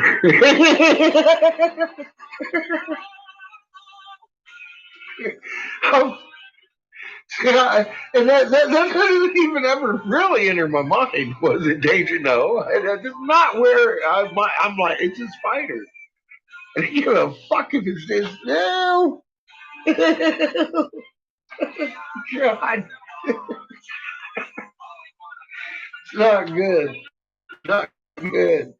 And that doesn't even ever really enter my mind. Was it danger? No, that's not where I'm like. It's a spider. And I give a fuck if it's this. No. God, it's not good. Not good.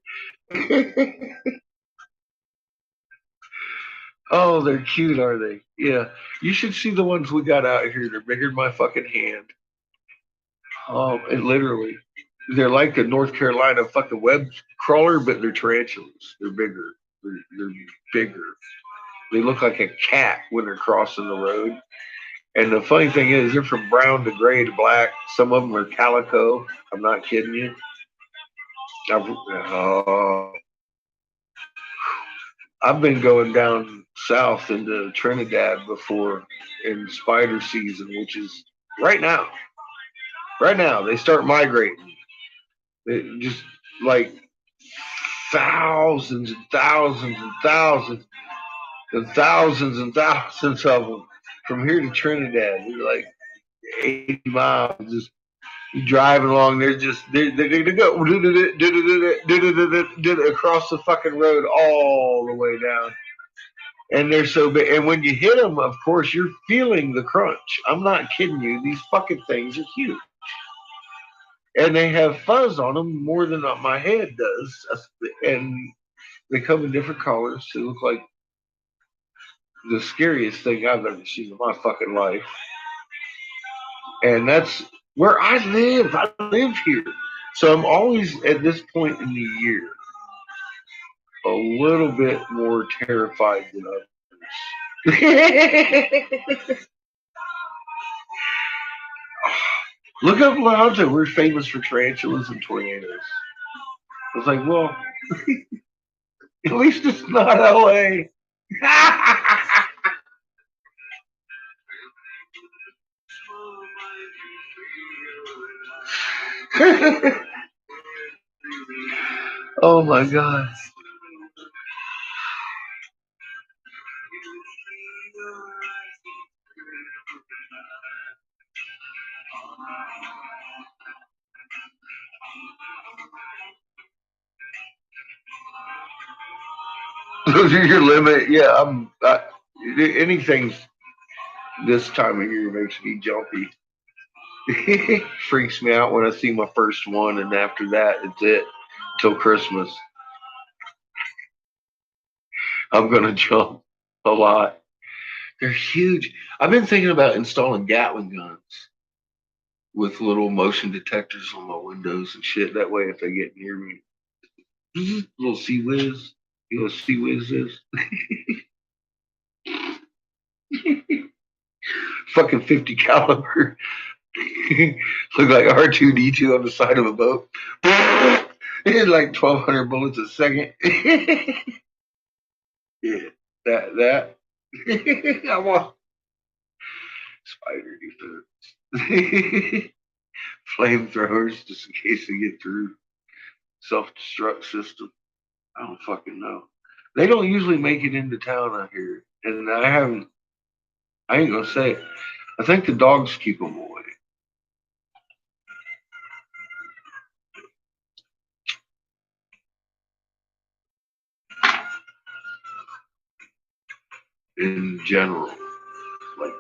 Oh, they're cute, are they? Yeah. You should see the ones we got out here. They're bigger than my fucking hand. Oh, and literally. They're like the North Carolina fucking web crawler, but they're tarantulas. They're bigger. They're bigger. They look like a cat when they're crossing the road. And the funny thing is, they're from brown to gray to black. Some of them are calico. I'm not kidding you. I've been going down south into Trinidad before in spider season, which is right now. Right now, they start migrating. It just like thousands and thousands and thousands and thousands and thousands of them from here to Trinidad. They're like 80 miles, just driving along. They're they go across the fucking road all the way down. And they're so big. And when you hit them, of course, you're feeling the crunch. I'm not kidding you. These fucking things are huge. And they have fuzz on them more than my head does. And they come in different colors. They look like the scariest thing I've ever seen in my fucking life. And that's where I live. I live here. So I'm always at this point in the year a little bit more terrified than others. Look up Atlanta. We're famous for tarantulas and tornadoes. I was like, well, at least it's not LA. Oh my God. Those are your limit. Yeah, anything this time of year makes me jumpy. Freaks me out when I see my first one, and after that, it's it till Christmas. I'm gonna jump a lot. They're huge. I've been thinking about installing Gatling guns with little motion detectors on my windows and shit. That way, if they get near me, little sea whiz. You know what sea whiz is? Fucking 50 caliber. Look like R2D2 on the side of a boat. It had like 1,200 bullets a second. Yeah, that. I want spider defense. Flamethrowers just in case they get through. Self-destruct system. I don't fucking know. They don't usually make it into town out here, and I haven't. I ain't gonna say it. I think the dogs keep them away. In general, like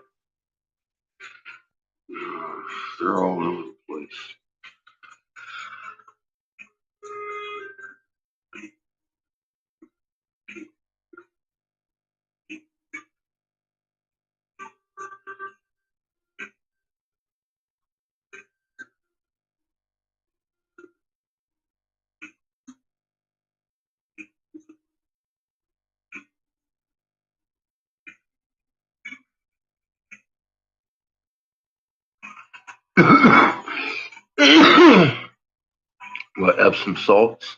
they're all over the place. What, Epsom salts?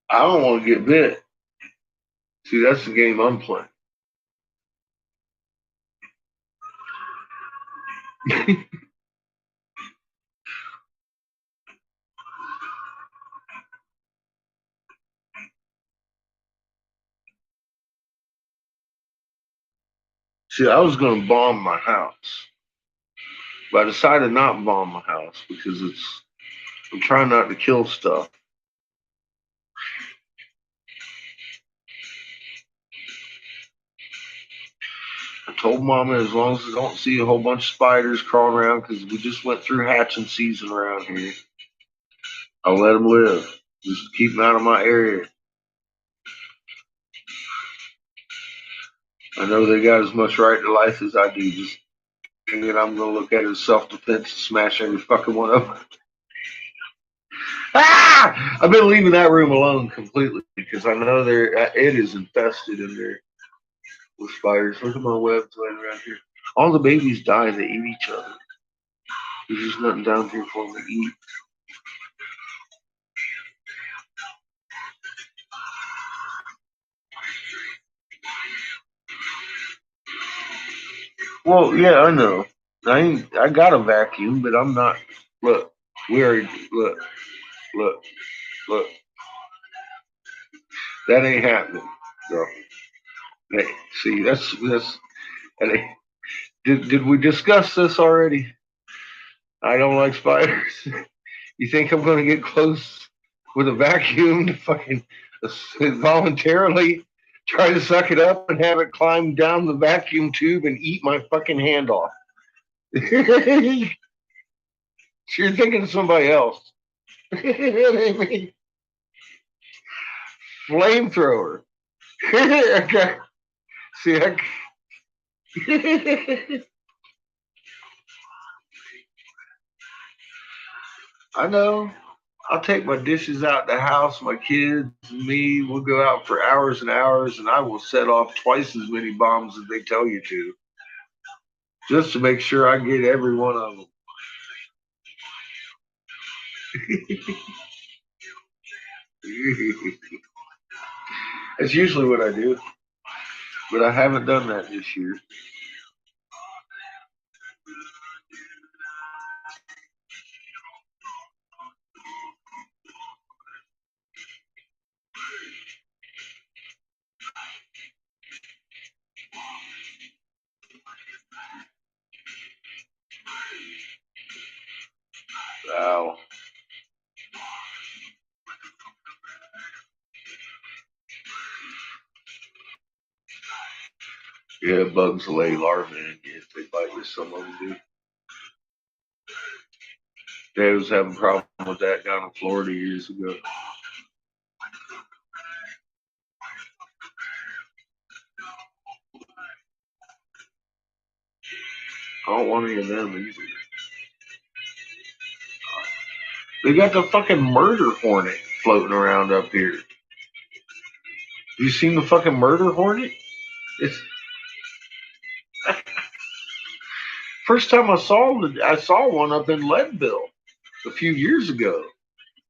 I don't want to get bit. See, that's the game I'm playing. See, I was going to bomb my house, but I decided not to bomb my house because I'm trying not to kill stuff. I told Mama as long as I don't see a whole bunch of spiders crawling around, because we just went through hatching season around here, I'll let them live. Just keep them out of my area. I know they got as much right to life as I do. Just thinking I'm going to look at it as self-defense and smash every fucking one of them. Ah! I've been leaving that room alone completely because I know it is infested in there with spiders. Look at my webs laying around here. All the babies die. They eat each other. There's just nothing down here for them to eat. Well, yeah, I know. I got a vacuum, but I'm not. Look, look, look. That ain't happening, bro. Hey, see, that ain't, did we discuss this already? I don't like spiders. You think I'm gonna get close with a vacuum to fucking voluntarily try to suck it up and have it climb down the vacuum tube and eat my fucking hand off? You're thinking of somebody else. Flamethrower. Okay. See, I know. I'll take my dishes out the house, my kids, and me. We'll go out for hours and hours, and I will set off twice as many bombs as they tell you to, just to make sure I get every one of them. That's usually what I do, but I haven't done that this year. Ow. Yeah, bugs lay larvae in you if they bite you. Some of them do. They was having a problem with that down in Florida years ago. I don't want any of them either. They got the fucking murder hornet floating around up here. You seen the fucking murder hornet? It's first time I saw one up in Leadville a few years ago.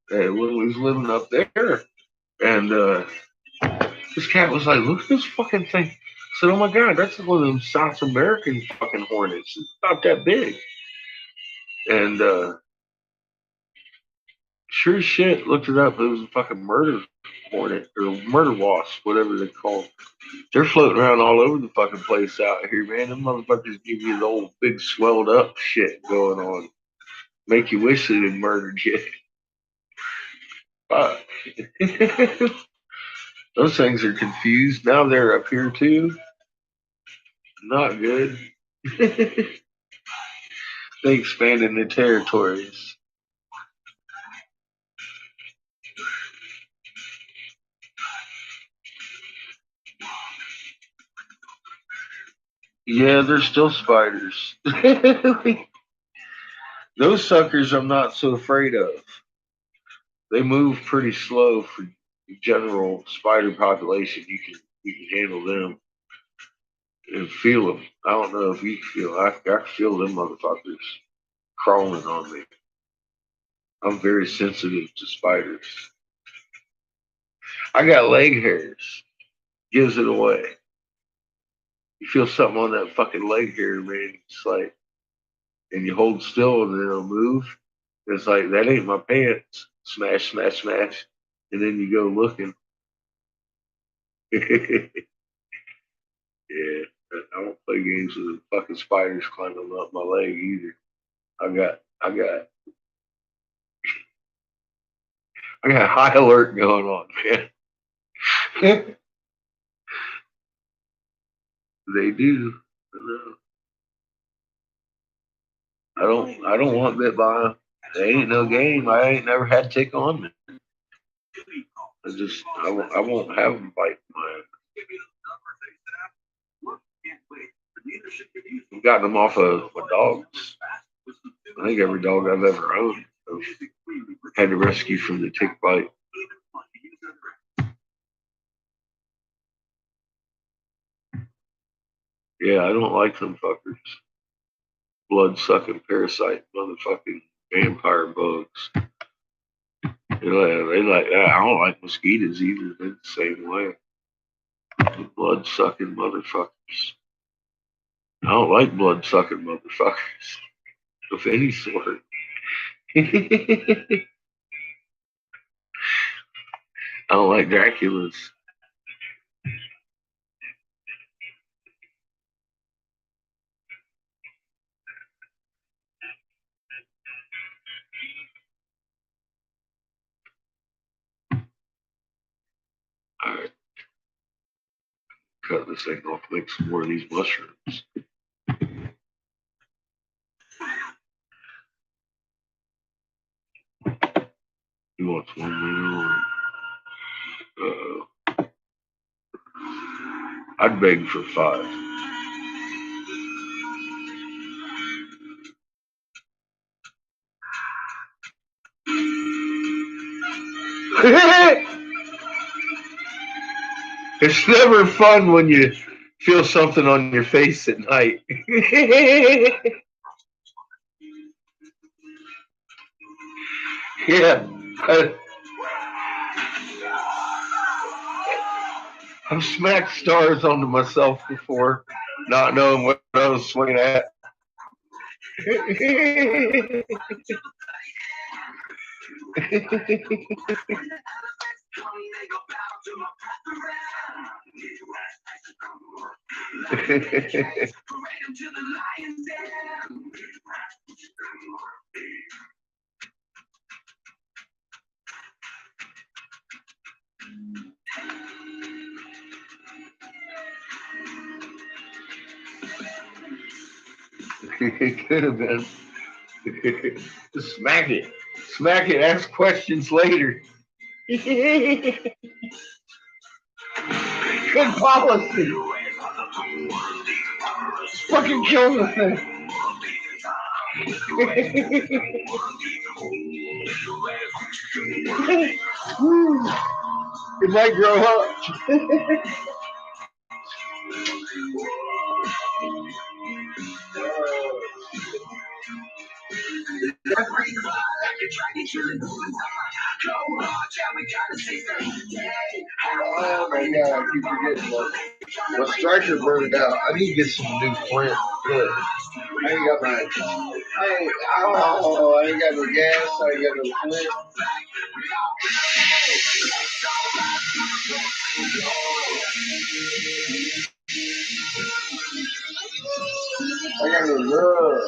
When we was living up there, and this cat was like, "Look at this fucking thing." I said, "Oh my god, that's one of them South American fucking hornets. It's not that big." And sure as shit, looked it up. It was a fucking murder hornet or murder wasp, whatever they're called. They're floating around all over the fucking place out here, man. Them motherfuckers give you the old big swelled up shit going on. Make you wish they had murdered you. Fuck. Those things are confused. Now they're up here too. Not good. They expanded their territories. Yeah, they're still spiders. Those suckers I'm not so afraid of. They move pretty slow for the general spider population. You can handle them and feel them. I don't know if you can feel. I can feel them motherfuckers crawling on me. I'm very sensitive to spiders. I got leg hairs. Gives it away. You feel something on that fucking leg hair, man. It's like, and you hold still and then it'll move. It's like, that ain't my pants. Smash, smash, smash. And then you go looking. Yeah. I don't play games with the fucking spiders climbing up my leg either. I got high alert going on, man. They do. I don't want bit by them. They ain't no game. I ain't never had tick on me. I won't have them bite mine. I've gotten them off of my dogs. I think every dog I've ever owned I've had to rescue from the tick bite. Yeah, I don't like them fuckers. Blood sucking parasite motherfucking vampire bugs. They like that. I don't like mosquitoes either. They're the same way. The blood sucking motherfuckers. I don't like blood sucking motherfuckers of any sort. I don't like Draculas. Alright. Cut this thing off, make some more of these mushrooms. You want one more? I'd beg for 5. It's never fun when you feel something on your face at night. Yeah. I've smacked stars onto myself before, not knowing what I was swinging at. It could have been. Just smack it. Smack it. Ask questions later. Good policy. Fucking kill the thing. It might grow up. Oh my god, I keep forgetting that. My striker burned out. I need to get some new flint. Look, I ain't got my. I ain't got no gas. I ain't got no flint. I got no love.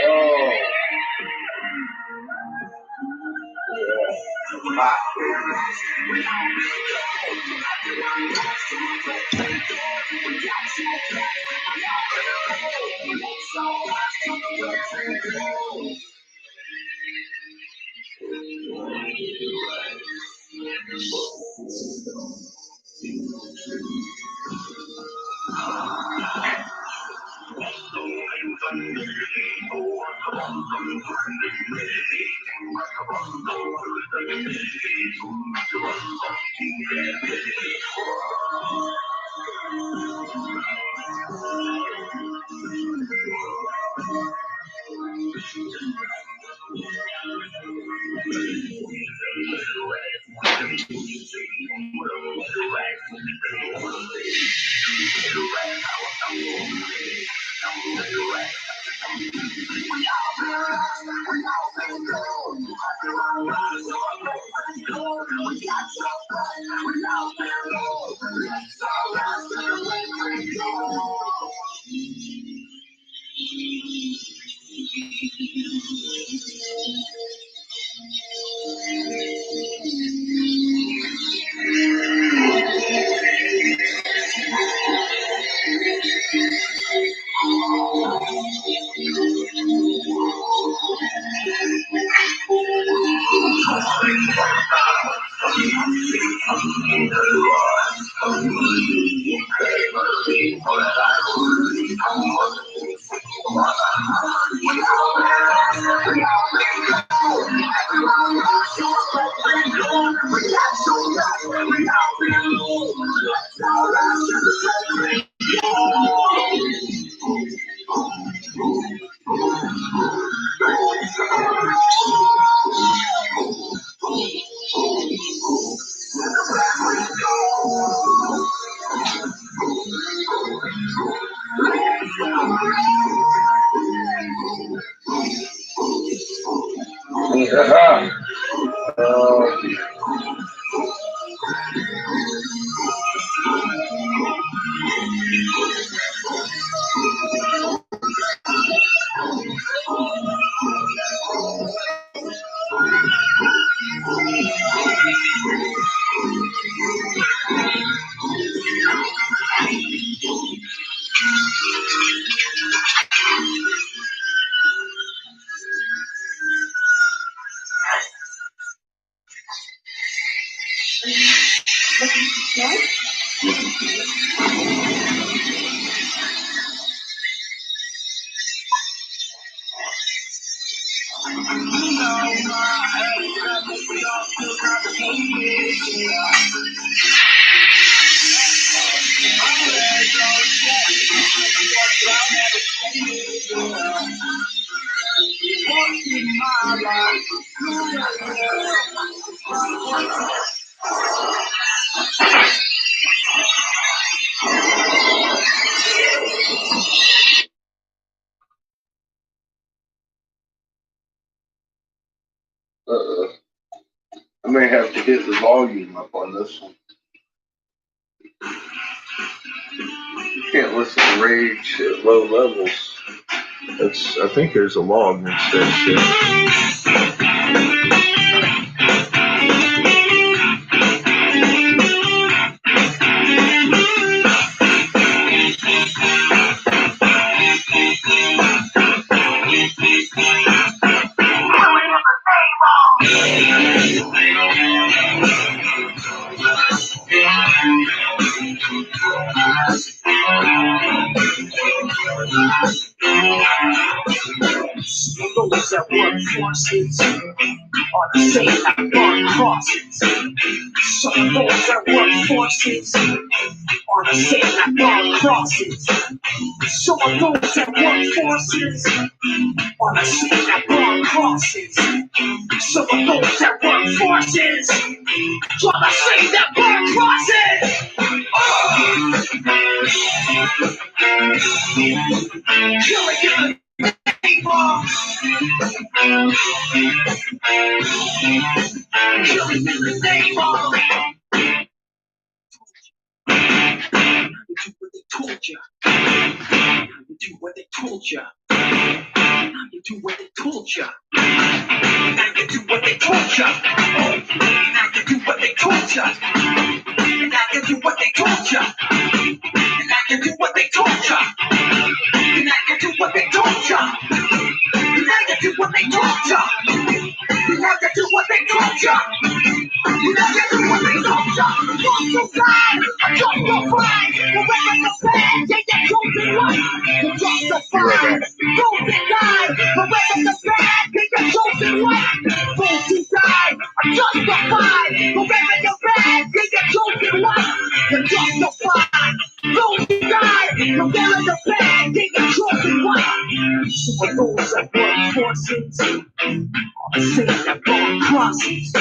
Oh. Yeah. I may have to hit the volume up on this one. You can't listen to rage at low levels. I think there's a log that says shit. Those that work forces are the same that burn crosses. Some of those that work forces are the same that burn crosses. Some of those that work forces are the same that burn crosses. Some of those that work forces are the same that burn crosses. Killing in the name of. Killing in the name of. You do what they told you. Now you do what they told you. Now you do what they told you. Now you do what they told you. Now you do what they told you. Now you do what they told you. Now you do what they told you. Now you do what they told you. Now you do what they told you. Now you do what they told you. Walk so blind, justified. Forever the bad, they get chosen right. Justified, those that died. Forever the bad, they get chosen right. Those who died are justified. Forever the bad, they get chosen right. They're justified. Those who died. Forever the bad, they get chosen right. For those that work forces, are the same that burn crosses.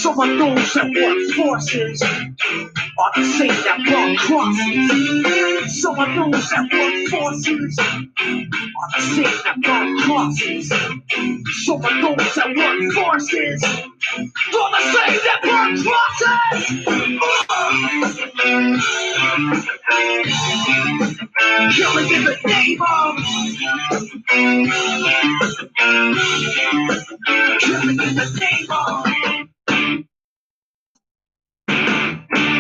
Some of those that work forces are the same that burn crosses. Some of those that work forces are the same that burn crosses. Some of those that work forces are the same that burn crosses. Killing in the name of. Killing in the name of.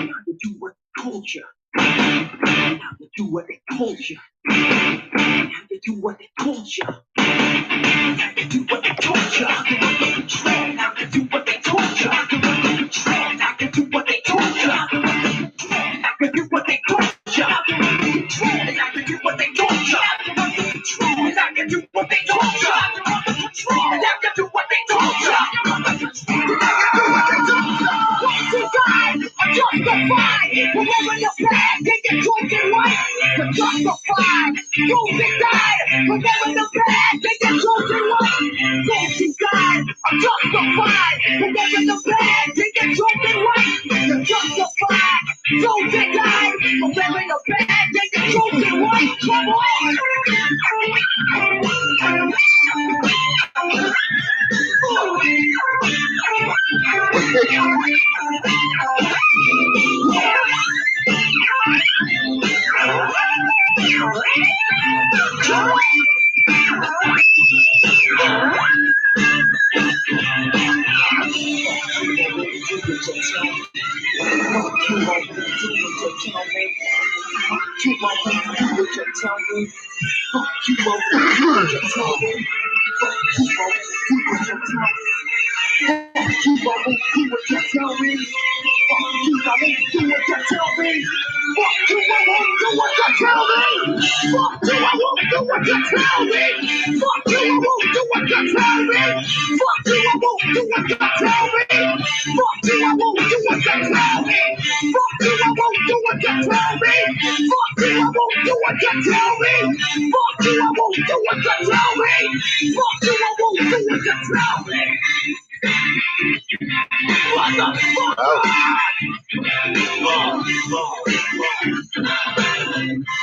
Now you do what they told you. Now you do what they told you. Now you do what they told you. Now you do what they told you. Now you do what they told you. Now you do what they told you. Now you do what they told you. Now you do what they told you. Now you do what they told you. Now you do what they told you. Now you do what they told you. Those who died are justified. Forever the bad, they get chosen right. They're justified. Those that died. Forever the bad, they get chosen right. Those who died are justified. Forever the bad, they get chosen right. They're justified. Those that died. Forever the bad, they get chosen right. Come on.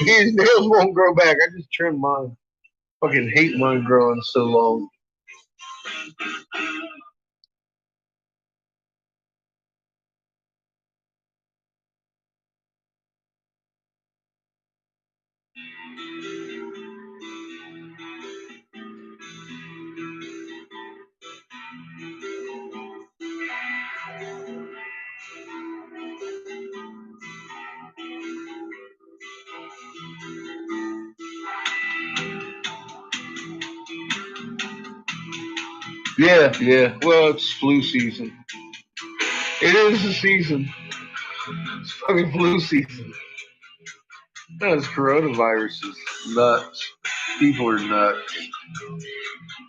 His nails won't grow back. I just trimmed mine. Fucking hate mine growing so long. Yeah, yeah. Well, it's flu season. It is the season. It's fucking flu season. This coronavirus is nuts. People are nuts.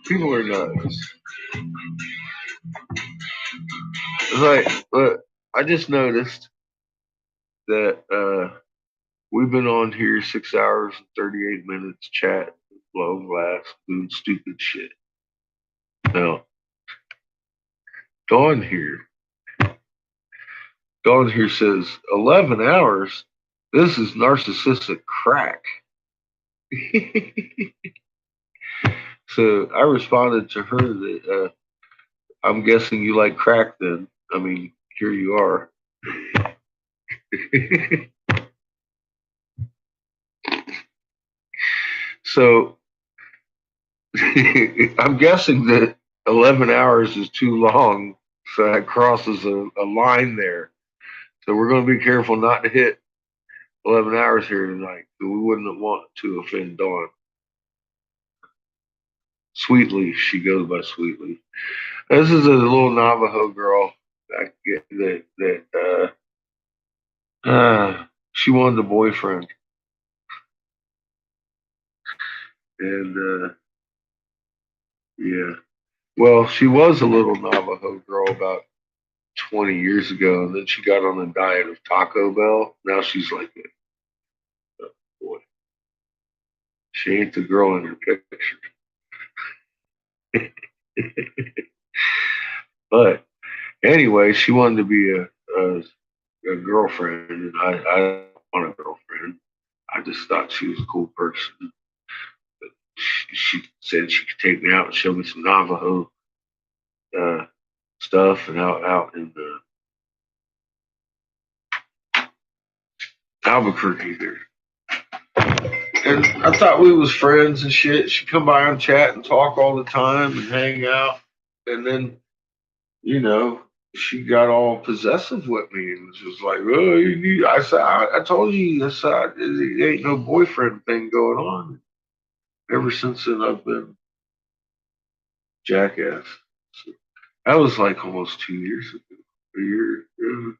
People are nuts. Right. Look, I just noticed that we've been on here 6 hours and 38 minutes chat, blowing glass, doing stupid shit. Now, Dawn here. Dawn here says 11 hours. This is narcissistic crack. So I responded to her that I'm guessing you like crack then. I mean, here you are. So I'm guessing that 11 hours is too long. So that crosses a line there. So we're going to be careful not to hit 11 hours here tonight. We wouldn't want to offend Dawn. Sweetly, she goes by Sweetly. This is a little Navajo girl that she wanted a boyfriend. And yeah. Well, she was a little Navajo girl about 20 years ago, and then she got on a diet of Taco Bell. Now she's like a boy. She ain't the girl in her picture. But anyway, she wanted to be a girlfriend, and I don't want a girlfriend. I just thought she was a cool person. She said she could take me out and show me some Navajo stuff, and out in Albuquerque there. And I thought we was friends and shit. She'd come by and chat and talk all the time and hang out. And then, she got all possessive with me and was just like, "Oh, you need." I said, "I told you, it ain't no boyfriend thing going on." Ever since then, I've been jackass. So that was like almost 2 years ago, a year ago.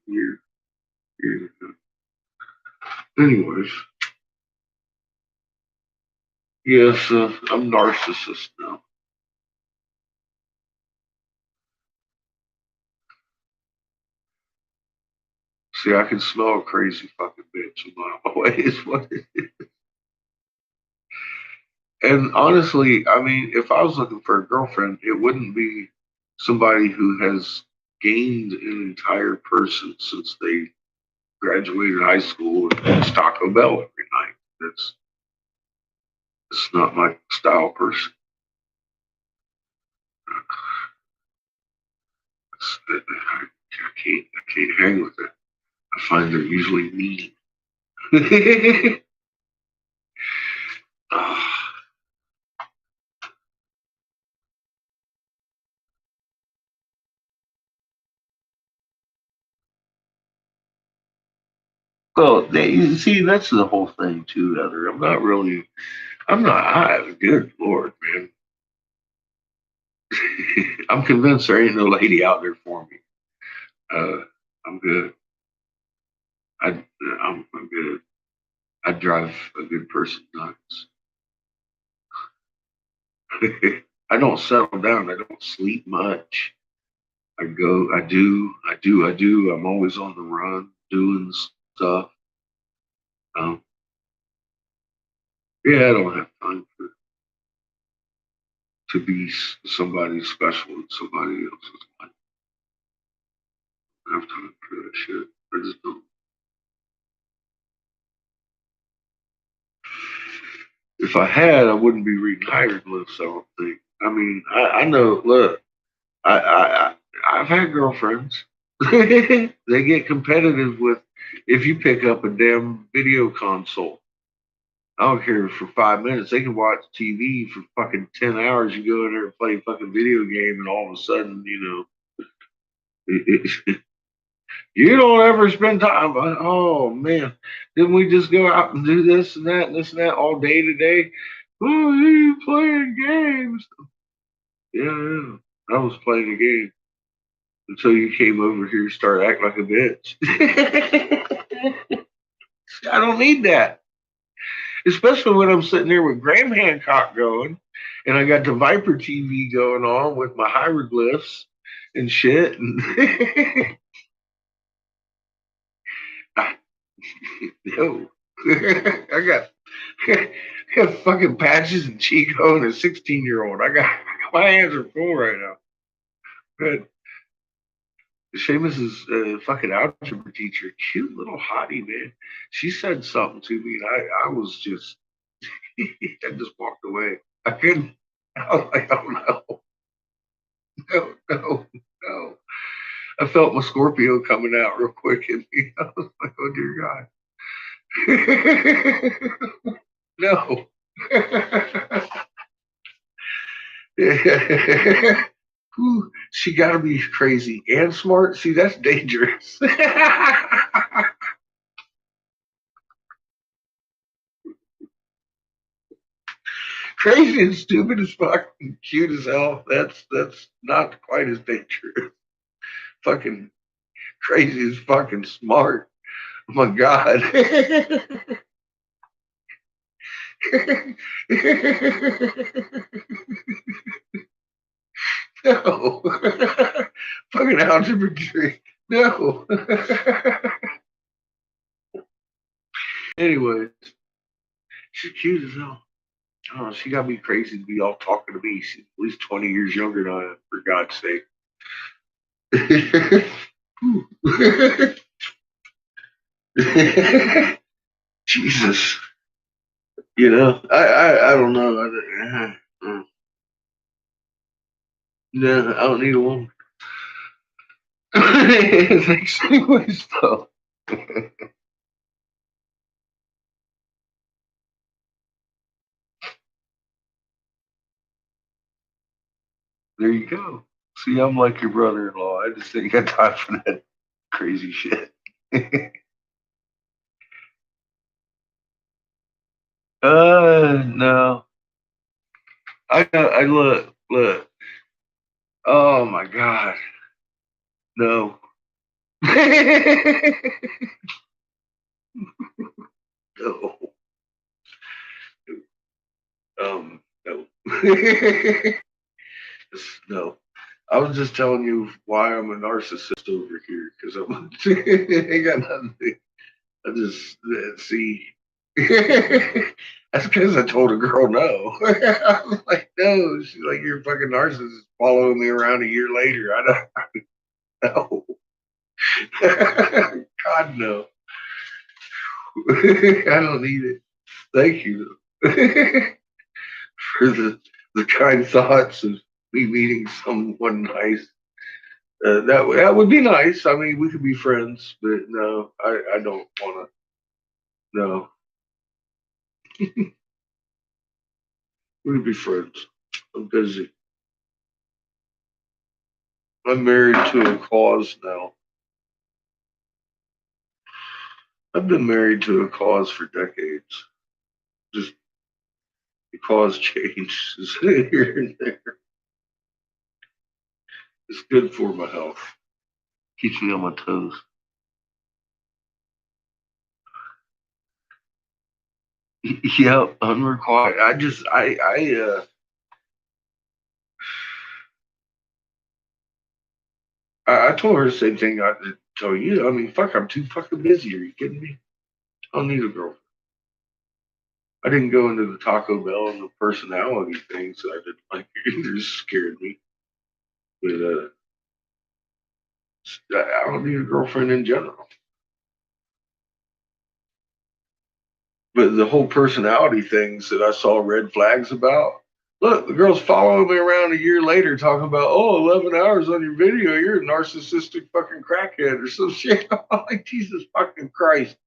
Anyways, yes, I'm narcissist now. See, I can smell a crazy fucking bitch a mile away. Is what it is. And honestly, I mean, if I was looking for a girlfriend, it wouldn't be somebody who has gained an entire person since they graduated high school and eats Taco Bell every night. It's not my style person. I can't hang with it. I find they're usually mean. Ah. Well, you see, that's the whole thing too, Heather. Good Lord, man. I'm convinced there ain't no lady out there for me. I'm good. I'm good. I drive a good person nuts. I don't settle down. I don't sleep much. I go, I do. I'm always on the run doing stuff. Um, yeah, I don't have time to be somebody special in somebody else's life. I don't have time for that shit. I just don't. If I had, I wouldn't be reading hieroglyphs. I don't think. I mean, I know. Look, I've had girlfriends. They get competitive with if you pick up a damn video console. I don't care for 5 minutes. They can watch TV for fucking 10 hours. You go in there and play a fucking video game, and all of a sudden, you don't ever spend time. Oh man, didn't we just go out and do this and that and this and that all day today? Oh, you playing games? Yeah, yeah. I was playing a game until you came over here and started acting like a bitch. I don't need that. Especially when I'm sitting there with Graham Hancock going, and I got the Viper TV going on with my hieroglyphs and shit. And no, I got fucking patches and Chico and a 16-year-old. My hands are full right now. But Seamus is a fucking algebra teacher, cute little hottie, man. She said something to me, and I was just, I just walked away. I couldn't. I was like, oh no. I felt my Scorpio coming out real quick in me. I was like, oh dear God. No. Ooh, she got to be crazy and smart. See, that's dangerous. Crazy and stupid as fuck and cute as hell. That's not quite as dangerous. Fucking crazy as fucking smart. Oh my God. No. Fucking algebra tree. No. Anyway, she's cute as hell. Oh, she got me crazy to be all talking to me. She's at least 20 years younger than I am, for God's sake. Jesus. You know, I don't know. No, I don't need a woman. Thanks anyways, though. There you go. See, I'm like your brother-in-law. I just ain't got time for that crazy shit. No. I look. Oh my God. No. No. No. No. I was just telling you why I'm a narcissist over here because I'm ain't got nothing. I just see. That's because I told a girl no. I was like, no. She's like, you're a fucking narcissist following me around a year later. I don't know. God no. I don't need it. Thank you for the kind thoughts of me meeting someone nice. That would be nice. I mean, we could be friends, but no, I don't want to. No, we could be friends. I'm busy. I'm married to a cause now. I've been married to a cause for decades. Just the cause changes here and there. It's good for my health. Keeps me on my toes. Yep, unrequited. I told her the same thing I told you. I mean, fuck, I'm too fucking busy. Are you kidding me? I don't need a girlfriend. I didn't go into the Taco Bell and the personality things. I didn't like it either. It scared me. But I don't need a girlfriend in general. But the whole personality things that I saw red flags about. Look, the girl's following me around a year later talking about, oh, 11 hours on your video. You're a narcissistic fucking crackhead or some shit. I'm like, Jesus fucking Christ.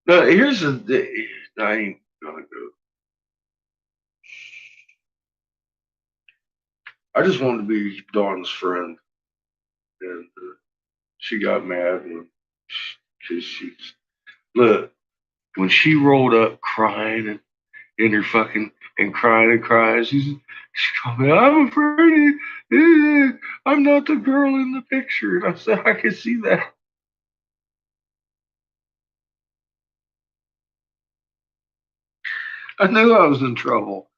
No, here's the. I ain't gonna go. I just wanted to be Dawn's friend. And she got mad because she's. Look, when she rolled up crying in her fucking and crying and crying. She's coming. I'm afraid. I'm not the girl in the picture. And I said, I can see that. I knew I was in trouble.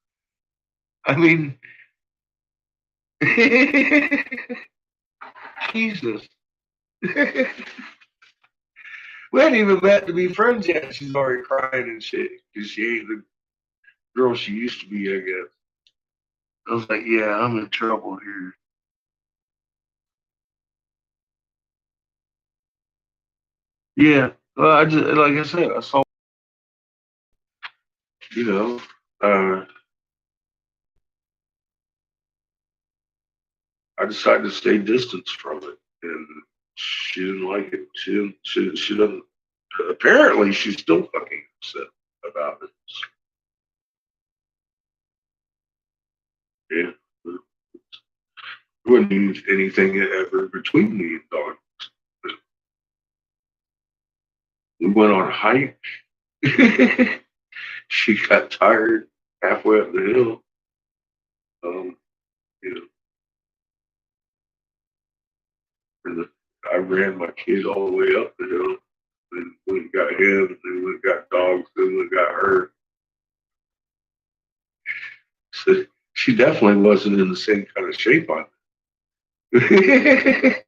I mean, Jesus. We hadn't even met to be friends yet. She's already crying and shit because she ain't the girl she used to be, I guess. I was like, yeah, I'm in trouble here. Yeah. Well, I just, like I said, I saw, you know, I decided to stay distance from it. And she didn't like it. She doesn't, apparently she's still fucking upset about it. Yeah. There wasn't anything ever between me and Dawn. We went on a hike. She got tired halfway up the hill. You know, and I ran my kid all the way up the hill. Then went and got him. Then went and got dogs. Then went and got her. So she definitely wasn't in the same kind of shape on it.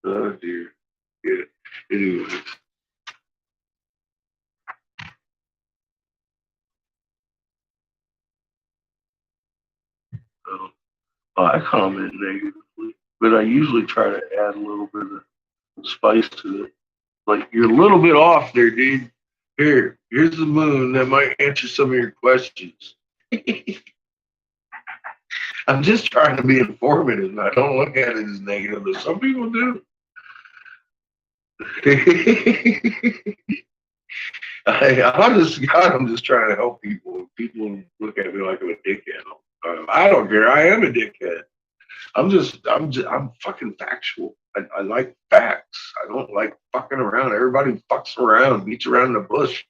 Oh dear. Yeah. Anyways. I comment negatively, but I usually try to add a little bit of spice to it. Like, you're a little bit off there, dude. Here's the moon that might answer some of your questions. I'm just trying to be informative. I don't look at it as negative, but some people do. Honest to God, I'm just trying to help people. People look at me like I'm a dickhead. I don't care. I am a dickhead. I'm fucking factual. I like facts. I don't like fucking around. Everybody fucks around, beats around in the bush.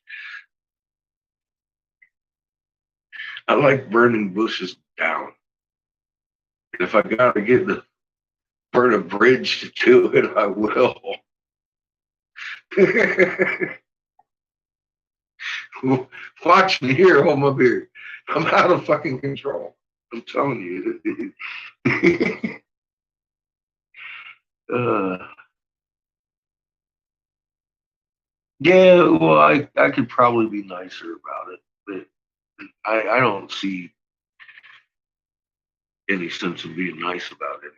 I like burning bushes down. And if I gotta get to burn a bridge to do it, I will. Watch me here, hold my beer. I'm out of fucking control. I'm telling you. Yeah, well, I could probably be nicer about it, but I don't see any sense of being nice about it.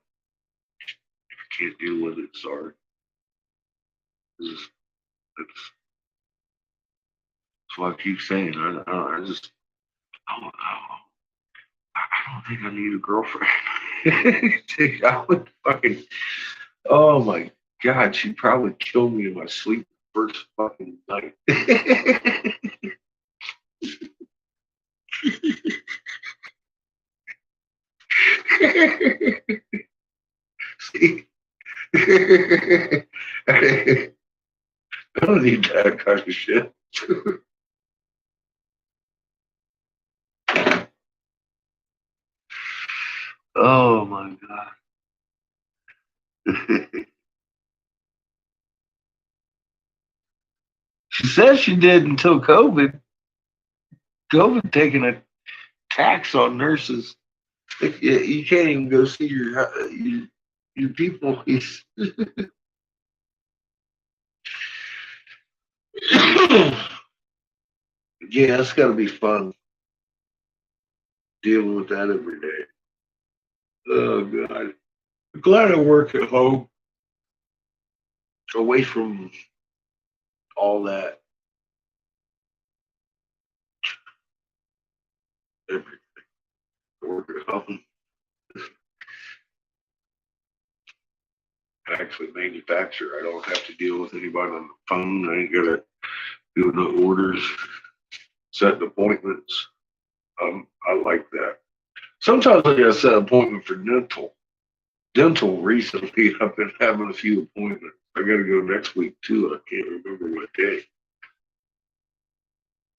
If you can't deal with it, sorry. That's why I keep saying I just I don't think I need a girlfriend. I would fucking, oh my God, she'd probably kill me in my sleep the first fucking night. See? I don't need that kind of shit. Oh my God. She says she did until COVID. COVID taking a tax on nurses. You can't even go see your people. Yeah, it's got to be fun dealing with that every day. Oh God, I'm glad I work at home, away from all that. Everything. I work at home. I actually manufacture. I don't have to deal with anybody on the phone. I ain't gotta do no orders, set appointments. I like that. Sometimes I gotta set an appointment for dental. Dental recently, I've been having a few appointments. I gotta go next week too. I can't remember what day.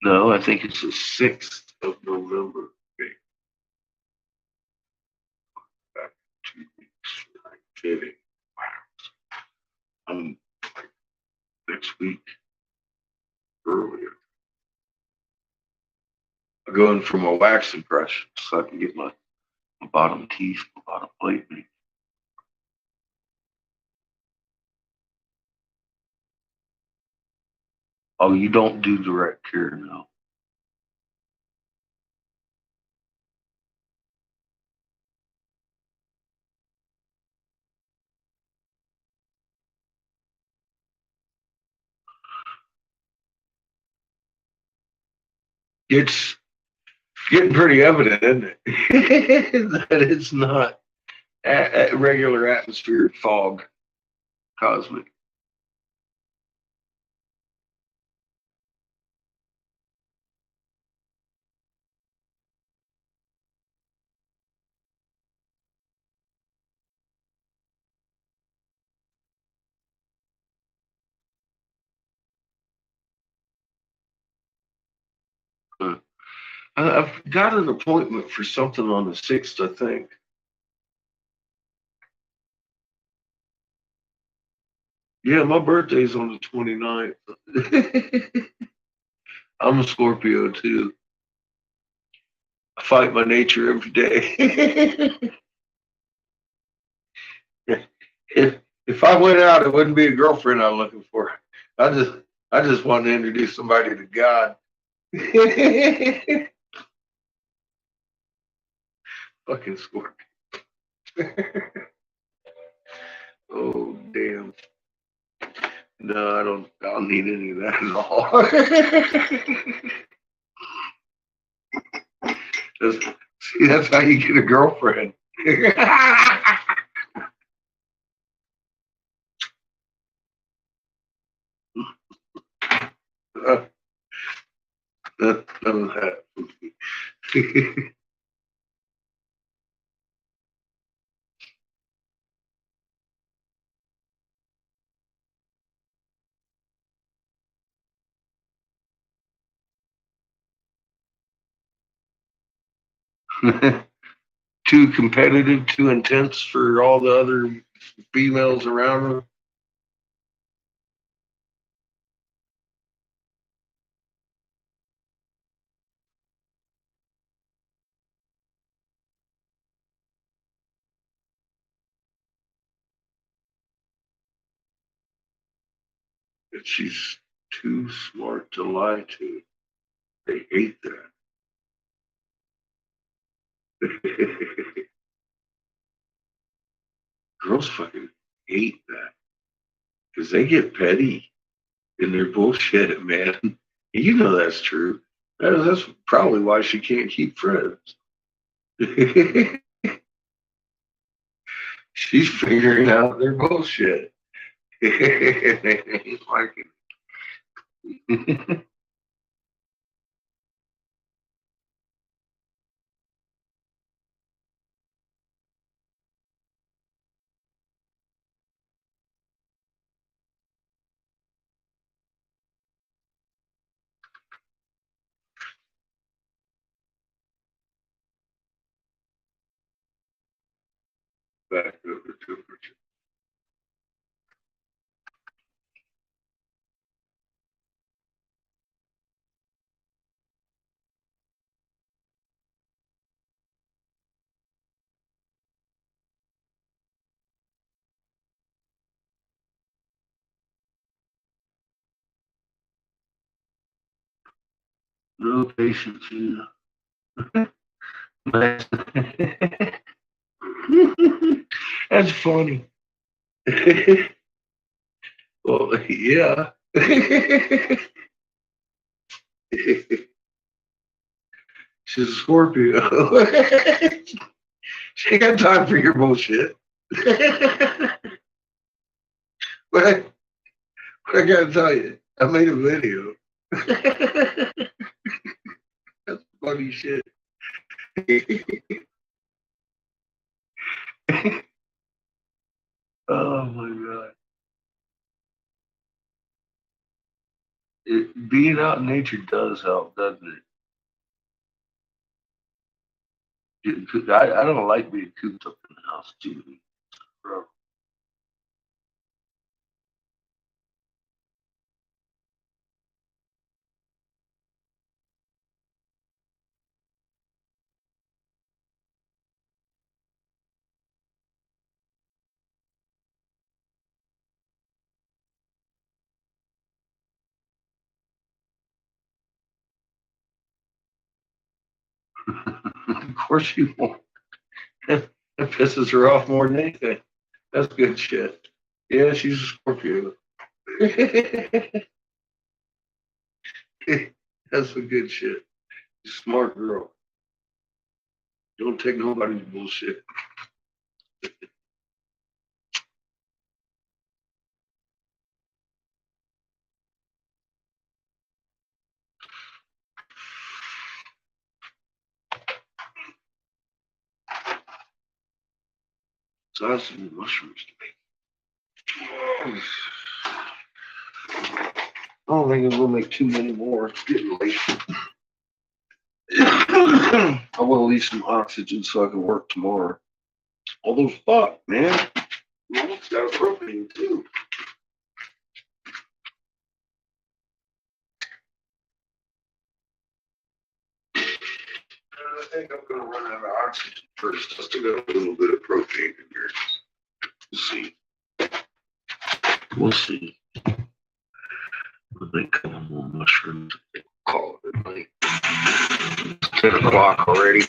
No, I think it's the 6th of November. Okay. Back 2 weeks. I'm kidding. Wow. Like next week earlier. I'm going for my wax impression so I can get my bottom teeth, my bottom plate. Oh, you don't do direct care now. It's getting pretty evident, isn't it? That it's not a regular atmospheric fog cosmic. Uh, I've got an appointment for something on the 6th, I think. Yeah, my birthday's on the 29th. I'm a Scorpio too. I fight my nature every day. if I went out, it wouldn't be a girlfriend I'm looking for. I just want to introduce somebody to God. Fucking Scorpio. Oh damn. No, I don't need any of that at all. See, that's how you get a girlfriend. None of that. Too competitive, too intense for all the other females around her. That she's too smart to lie to. They hate that. Girls fucking hate that because they get petty in their bullshit, man. And you know that's true. That's probably why she can't keep friends. She's figuring out their bullshit. They ain't liking it. Back over temperature. No patience, you know. That's funny. Well, yeah. She's a Scorpio. She ain't got time for your bullshit. But I gotta tell you, I made a video. That's funny shit. Oh my god. being out in nature does help, doesn't it? I don't like being cooped up in the house too. Bro. Of course you won't. That pisses her off more than anything. That's good shit. Yeah, she's a Scorpio. That's some good shit. Smart girl. Don't take nobody's bullshit. So I have some mushrooms to make. I don't think I'm gonna make too many more. It's getting late. I want to leave some oxygen so I can work tomorrow. Although, fuck, man. You almost got a propane, too. I think I'm going to run out of oxygen first. I still got a little bit of propane in here. We'll see. We'll see. We'll make a couple more mushrooms. Call it at night. It's 10 o'clock already.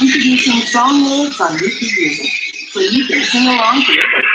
Introducing song lyrics on YouTube Music, so you can sing along to it.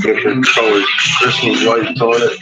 Different colored Christmas lights on it.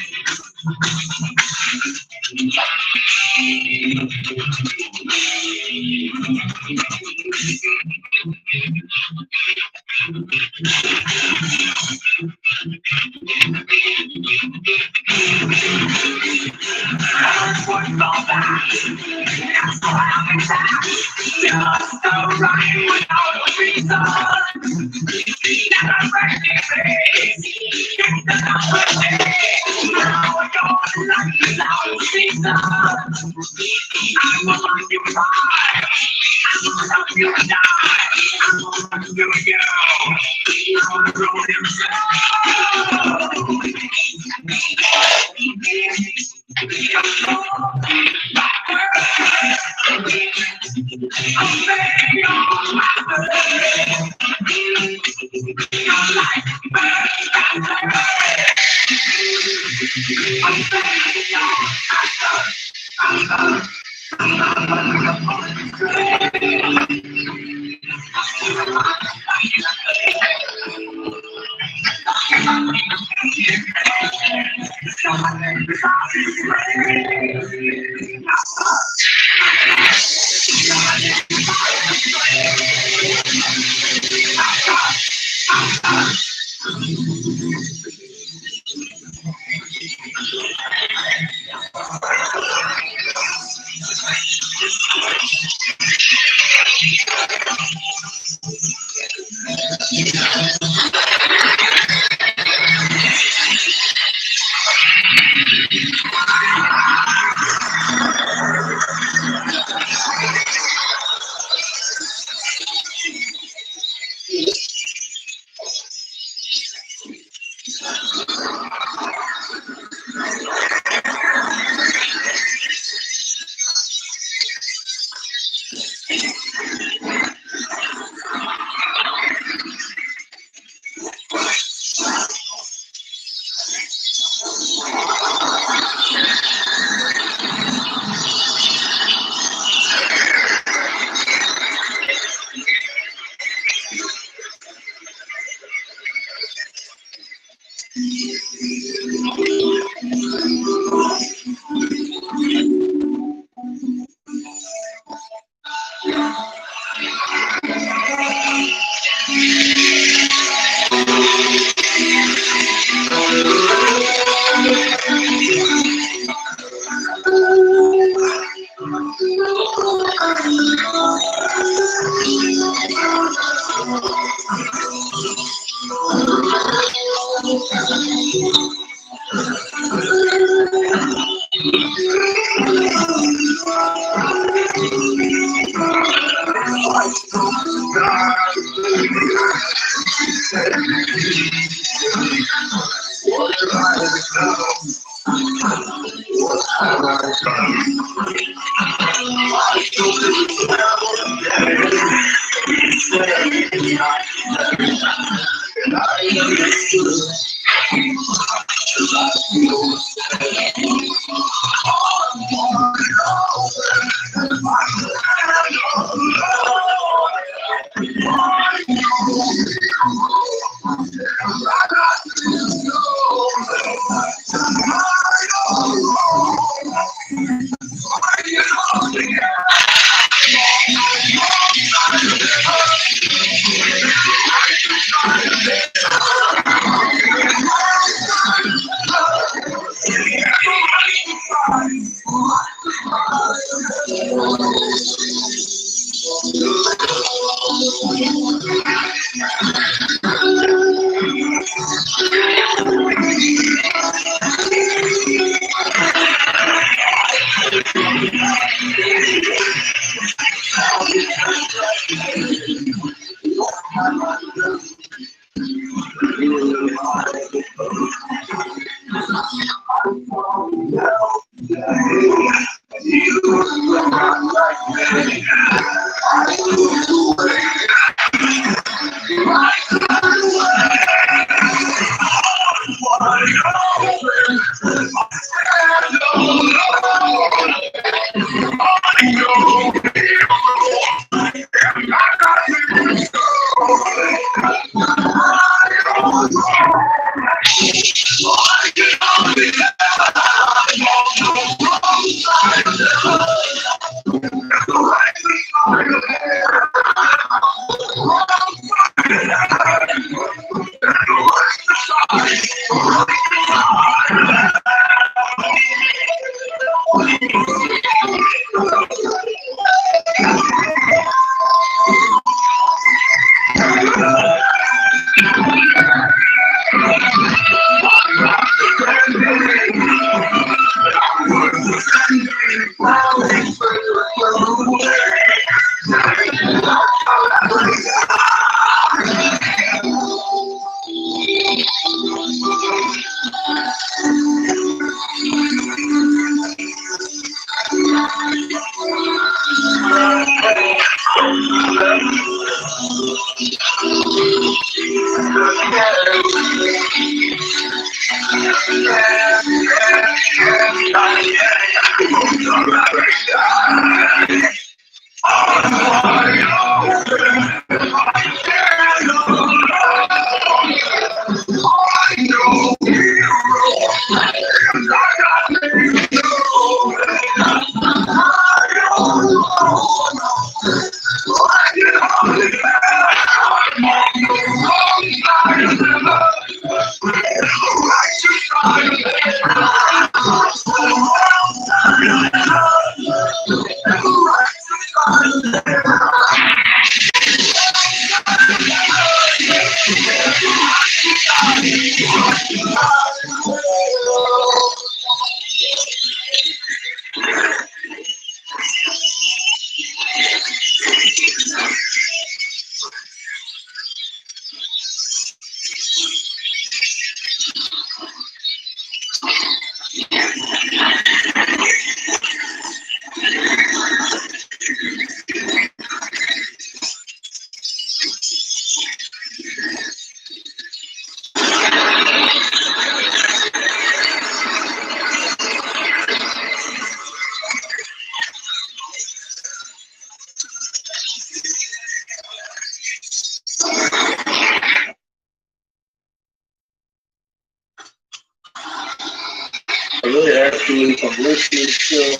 Are they asking me if I'm listening still?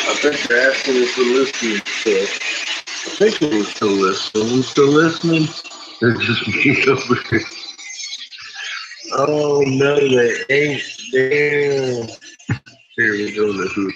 I think they're asking if we're listening still. I think we're still listening. We still listening? They're just me over here. Oh no, they ain't. Damn. Here we go. This is.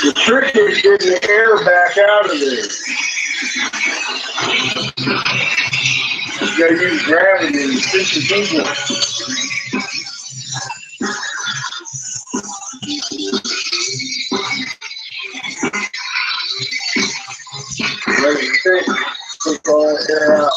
The trick is getting the air back out of there. You gotta use gravity and centrifugal. Let it stick. Take all that air out.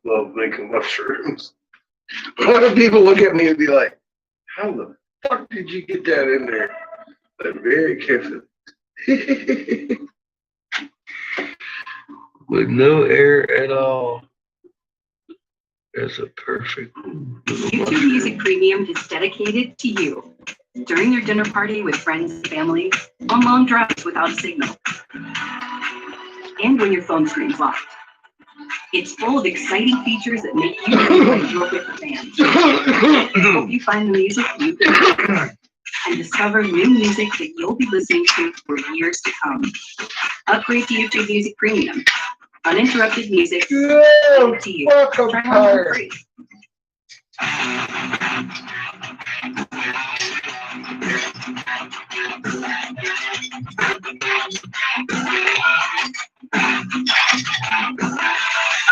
Love making mushrooms. A lot of people look at me and be like, how the fuck did you get that in there? I'm very careful. With no air at all. That's a perfect YouTube Music Premium is dedicated to you. During your dinner party with friends and family, on long drives without a signal, and when your phone screen's locked. It's full of exciting features that make you feel like you're with the band. Help you find the music you can and discover new music that you'll be listening to for years to come. Upgrade to YouTube Music Premium. Uninterrupted music added to you. Try one for free.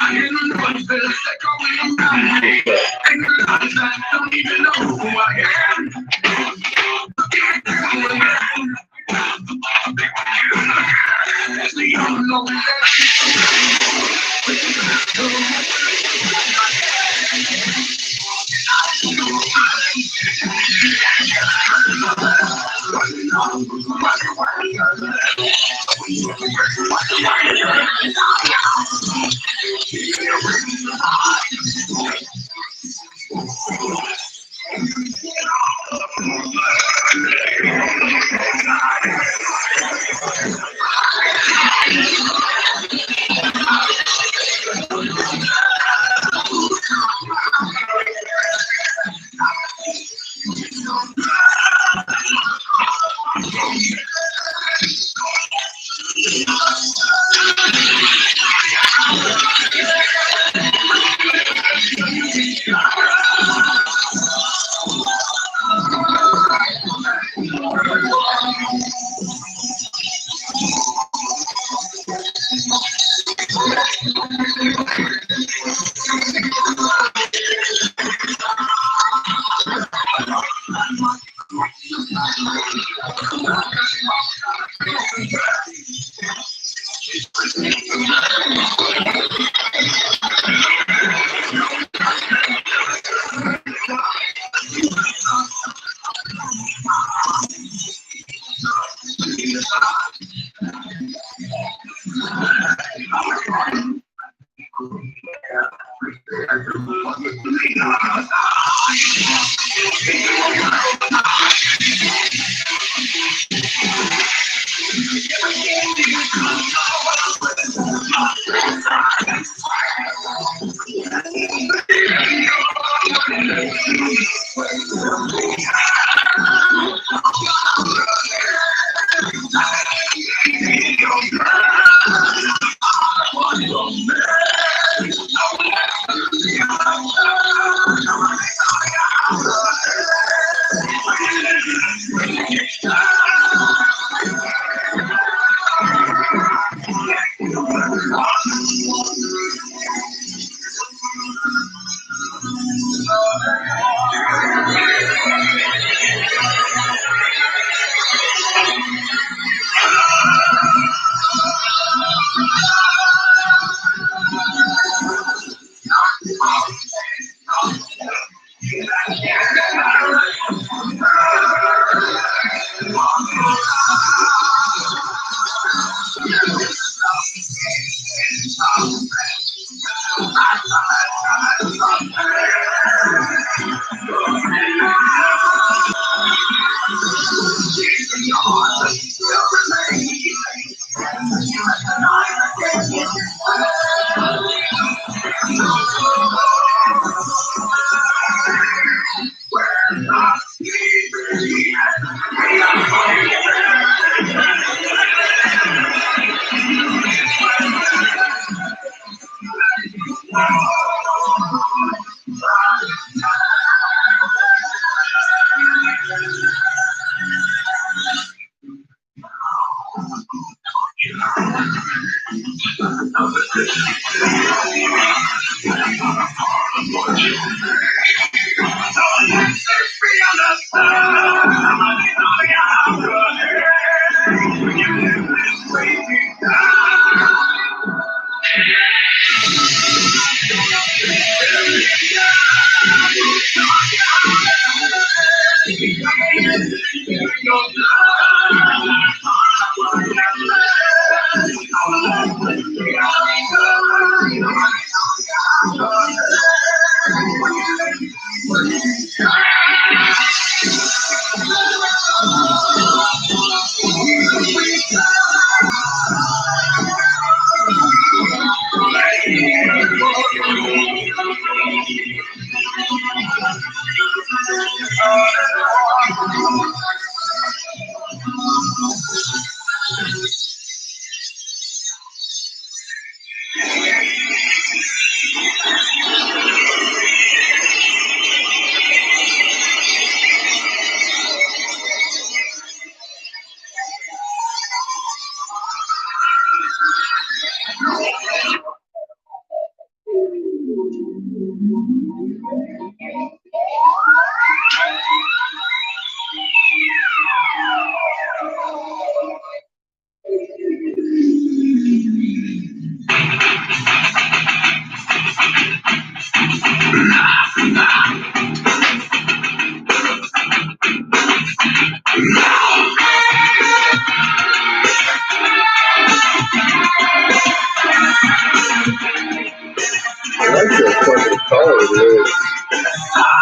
I hear the voices echoing around me, and the lies that don't even know who I am. As the unknown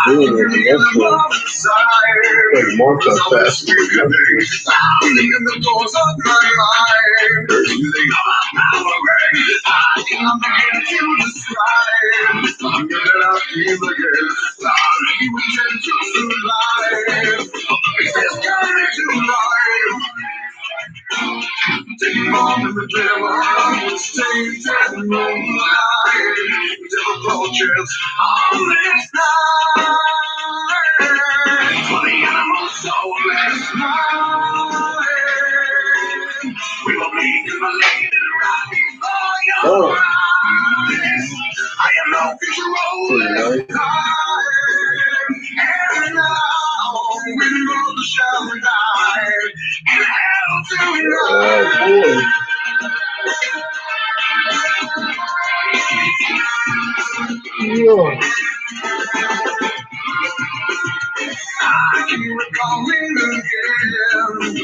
doing it. That's like multifaceted. Take on the devil, stains and moonlight. Devil approaches on this night. For the animal soulless night. We will be immolated right before your eyes. I am no control this time. And now we both shall die in hell tonight. I keep recalling again.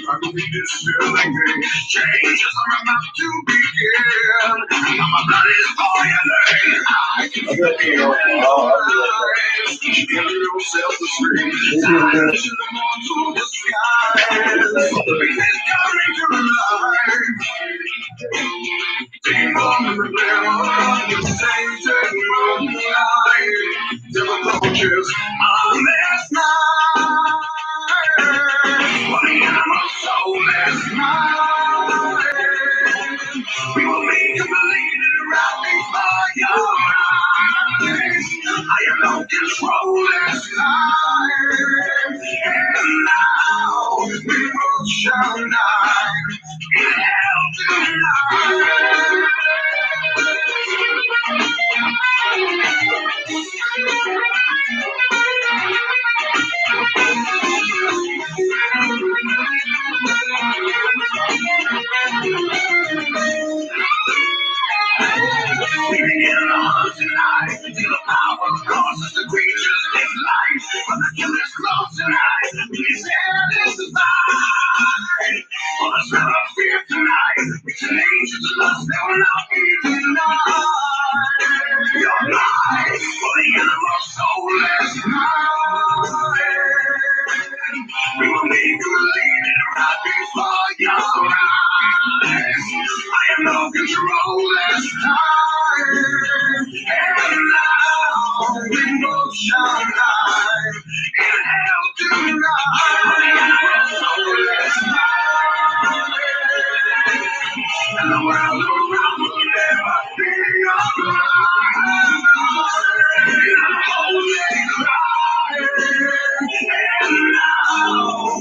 I believe it's filling me. Changes are about to begin. Now my blood is boiling. I can feel it in my eyes. Give yourself a scream. Pushing them on to the skies. The beat is coming to life. Demon in the devil, the sainted moonlight. Devil approaches on this night. For the animal soulless night. We will make a believe right before your eyes. I am no control this time. And now we both shall die in hell tonight. We begin on tonight. Till the power crosses the creatures in life. From the killer's close tonight. We stand in the fight. For the smell of fear tonight. Reaching angels of lust that will not be denied. Your life for the animal soulless night. We will make you lead it right before your eyes. I am no control this time. And now we both shall die in hell tonight. Soulless night. And the world around will never be alright. Holy Christ. And now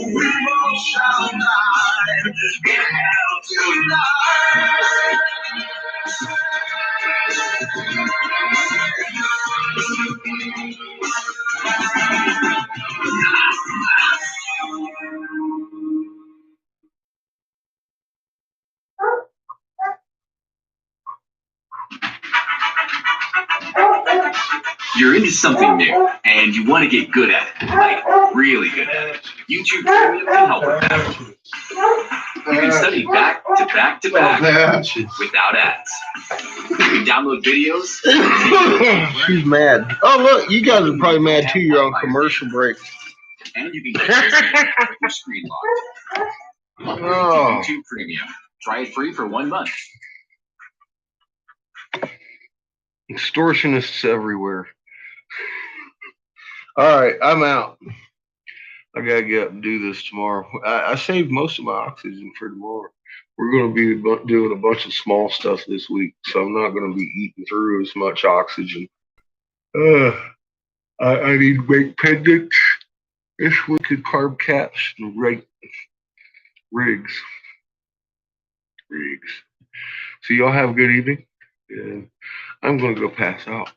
we both shall die in hell tonight. You're into something new and you want to get good at it, like really good at it. YouTube Premium can help with that. You can study back to back to back without ads. You can download videos. She's mad. Oh, look, you guys are probably mad too. You're on commercial break. And you can get with your screen locked. Oh. YouTube Premium. Try it free for 1 month. Extortionists everywhere. All right, I'm out. I gotta get up and do this tomorrow. I saved most of my oxygen for tomorrow. We're going to be doing a bunch of small stuff this week, so I'm not going to be eating through as much oxygen. I need to make pendants this week and carb caps and rigs. So y'all have a good evening. And I'm going to go pass out.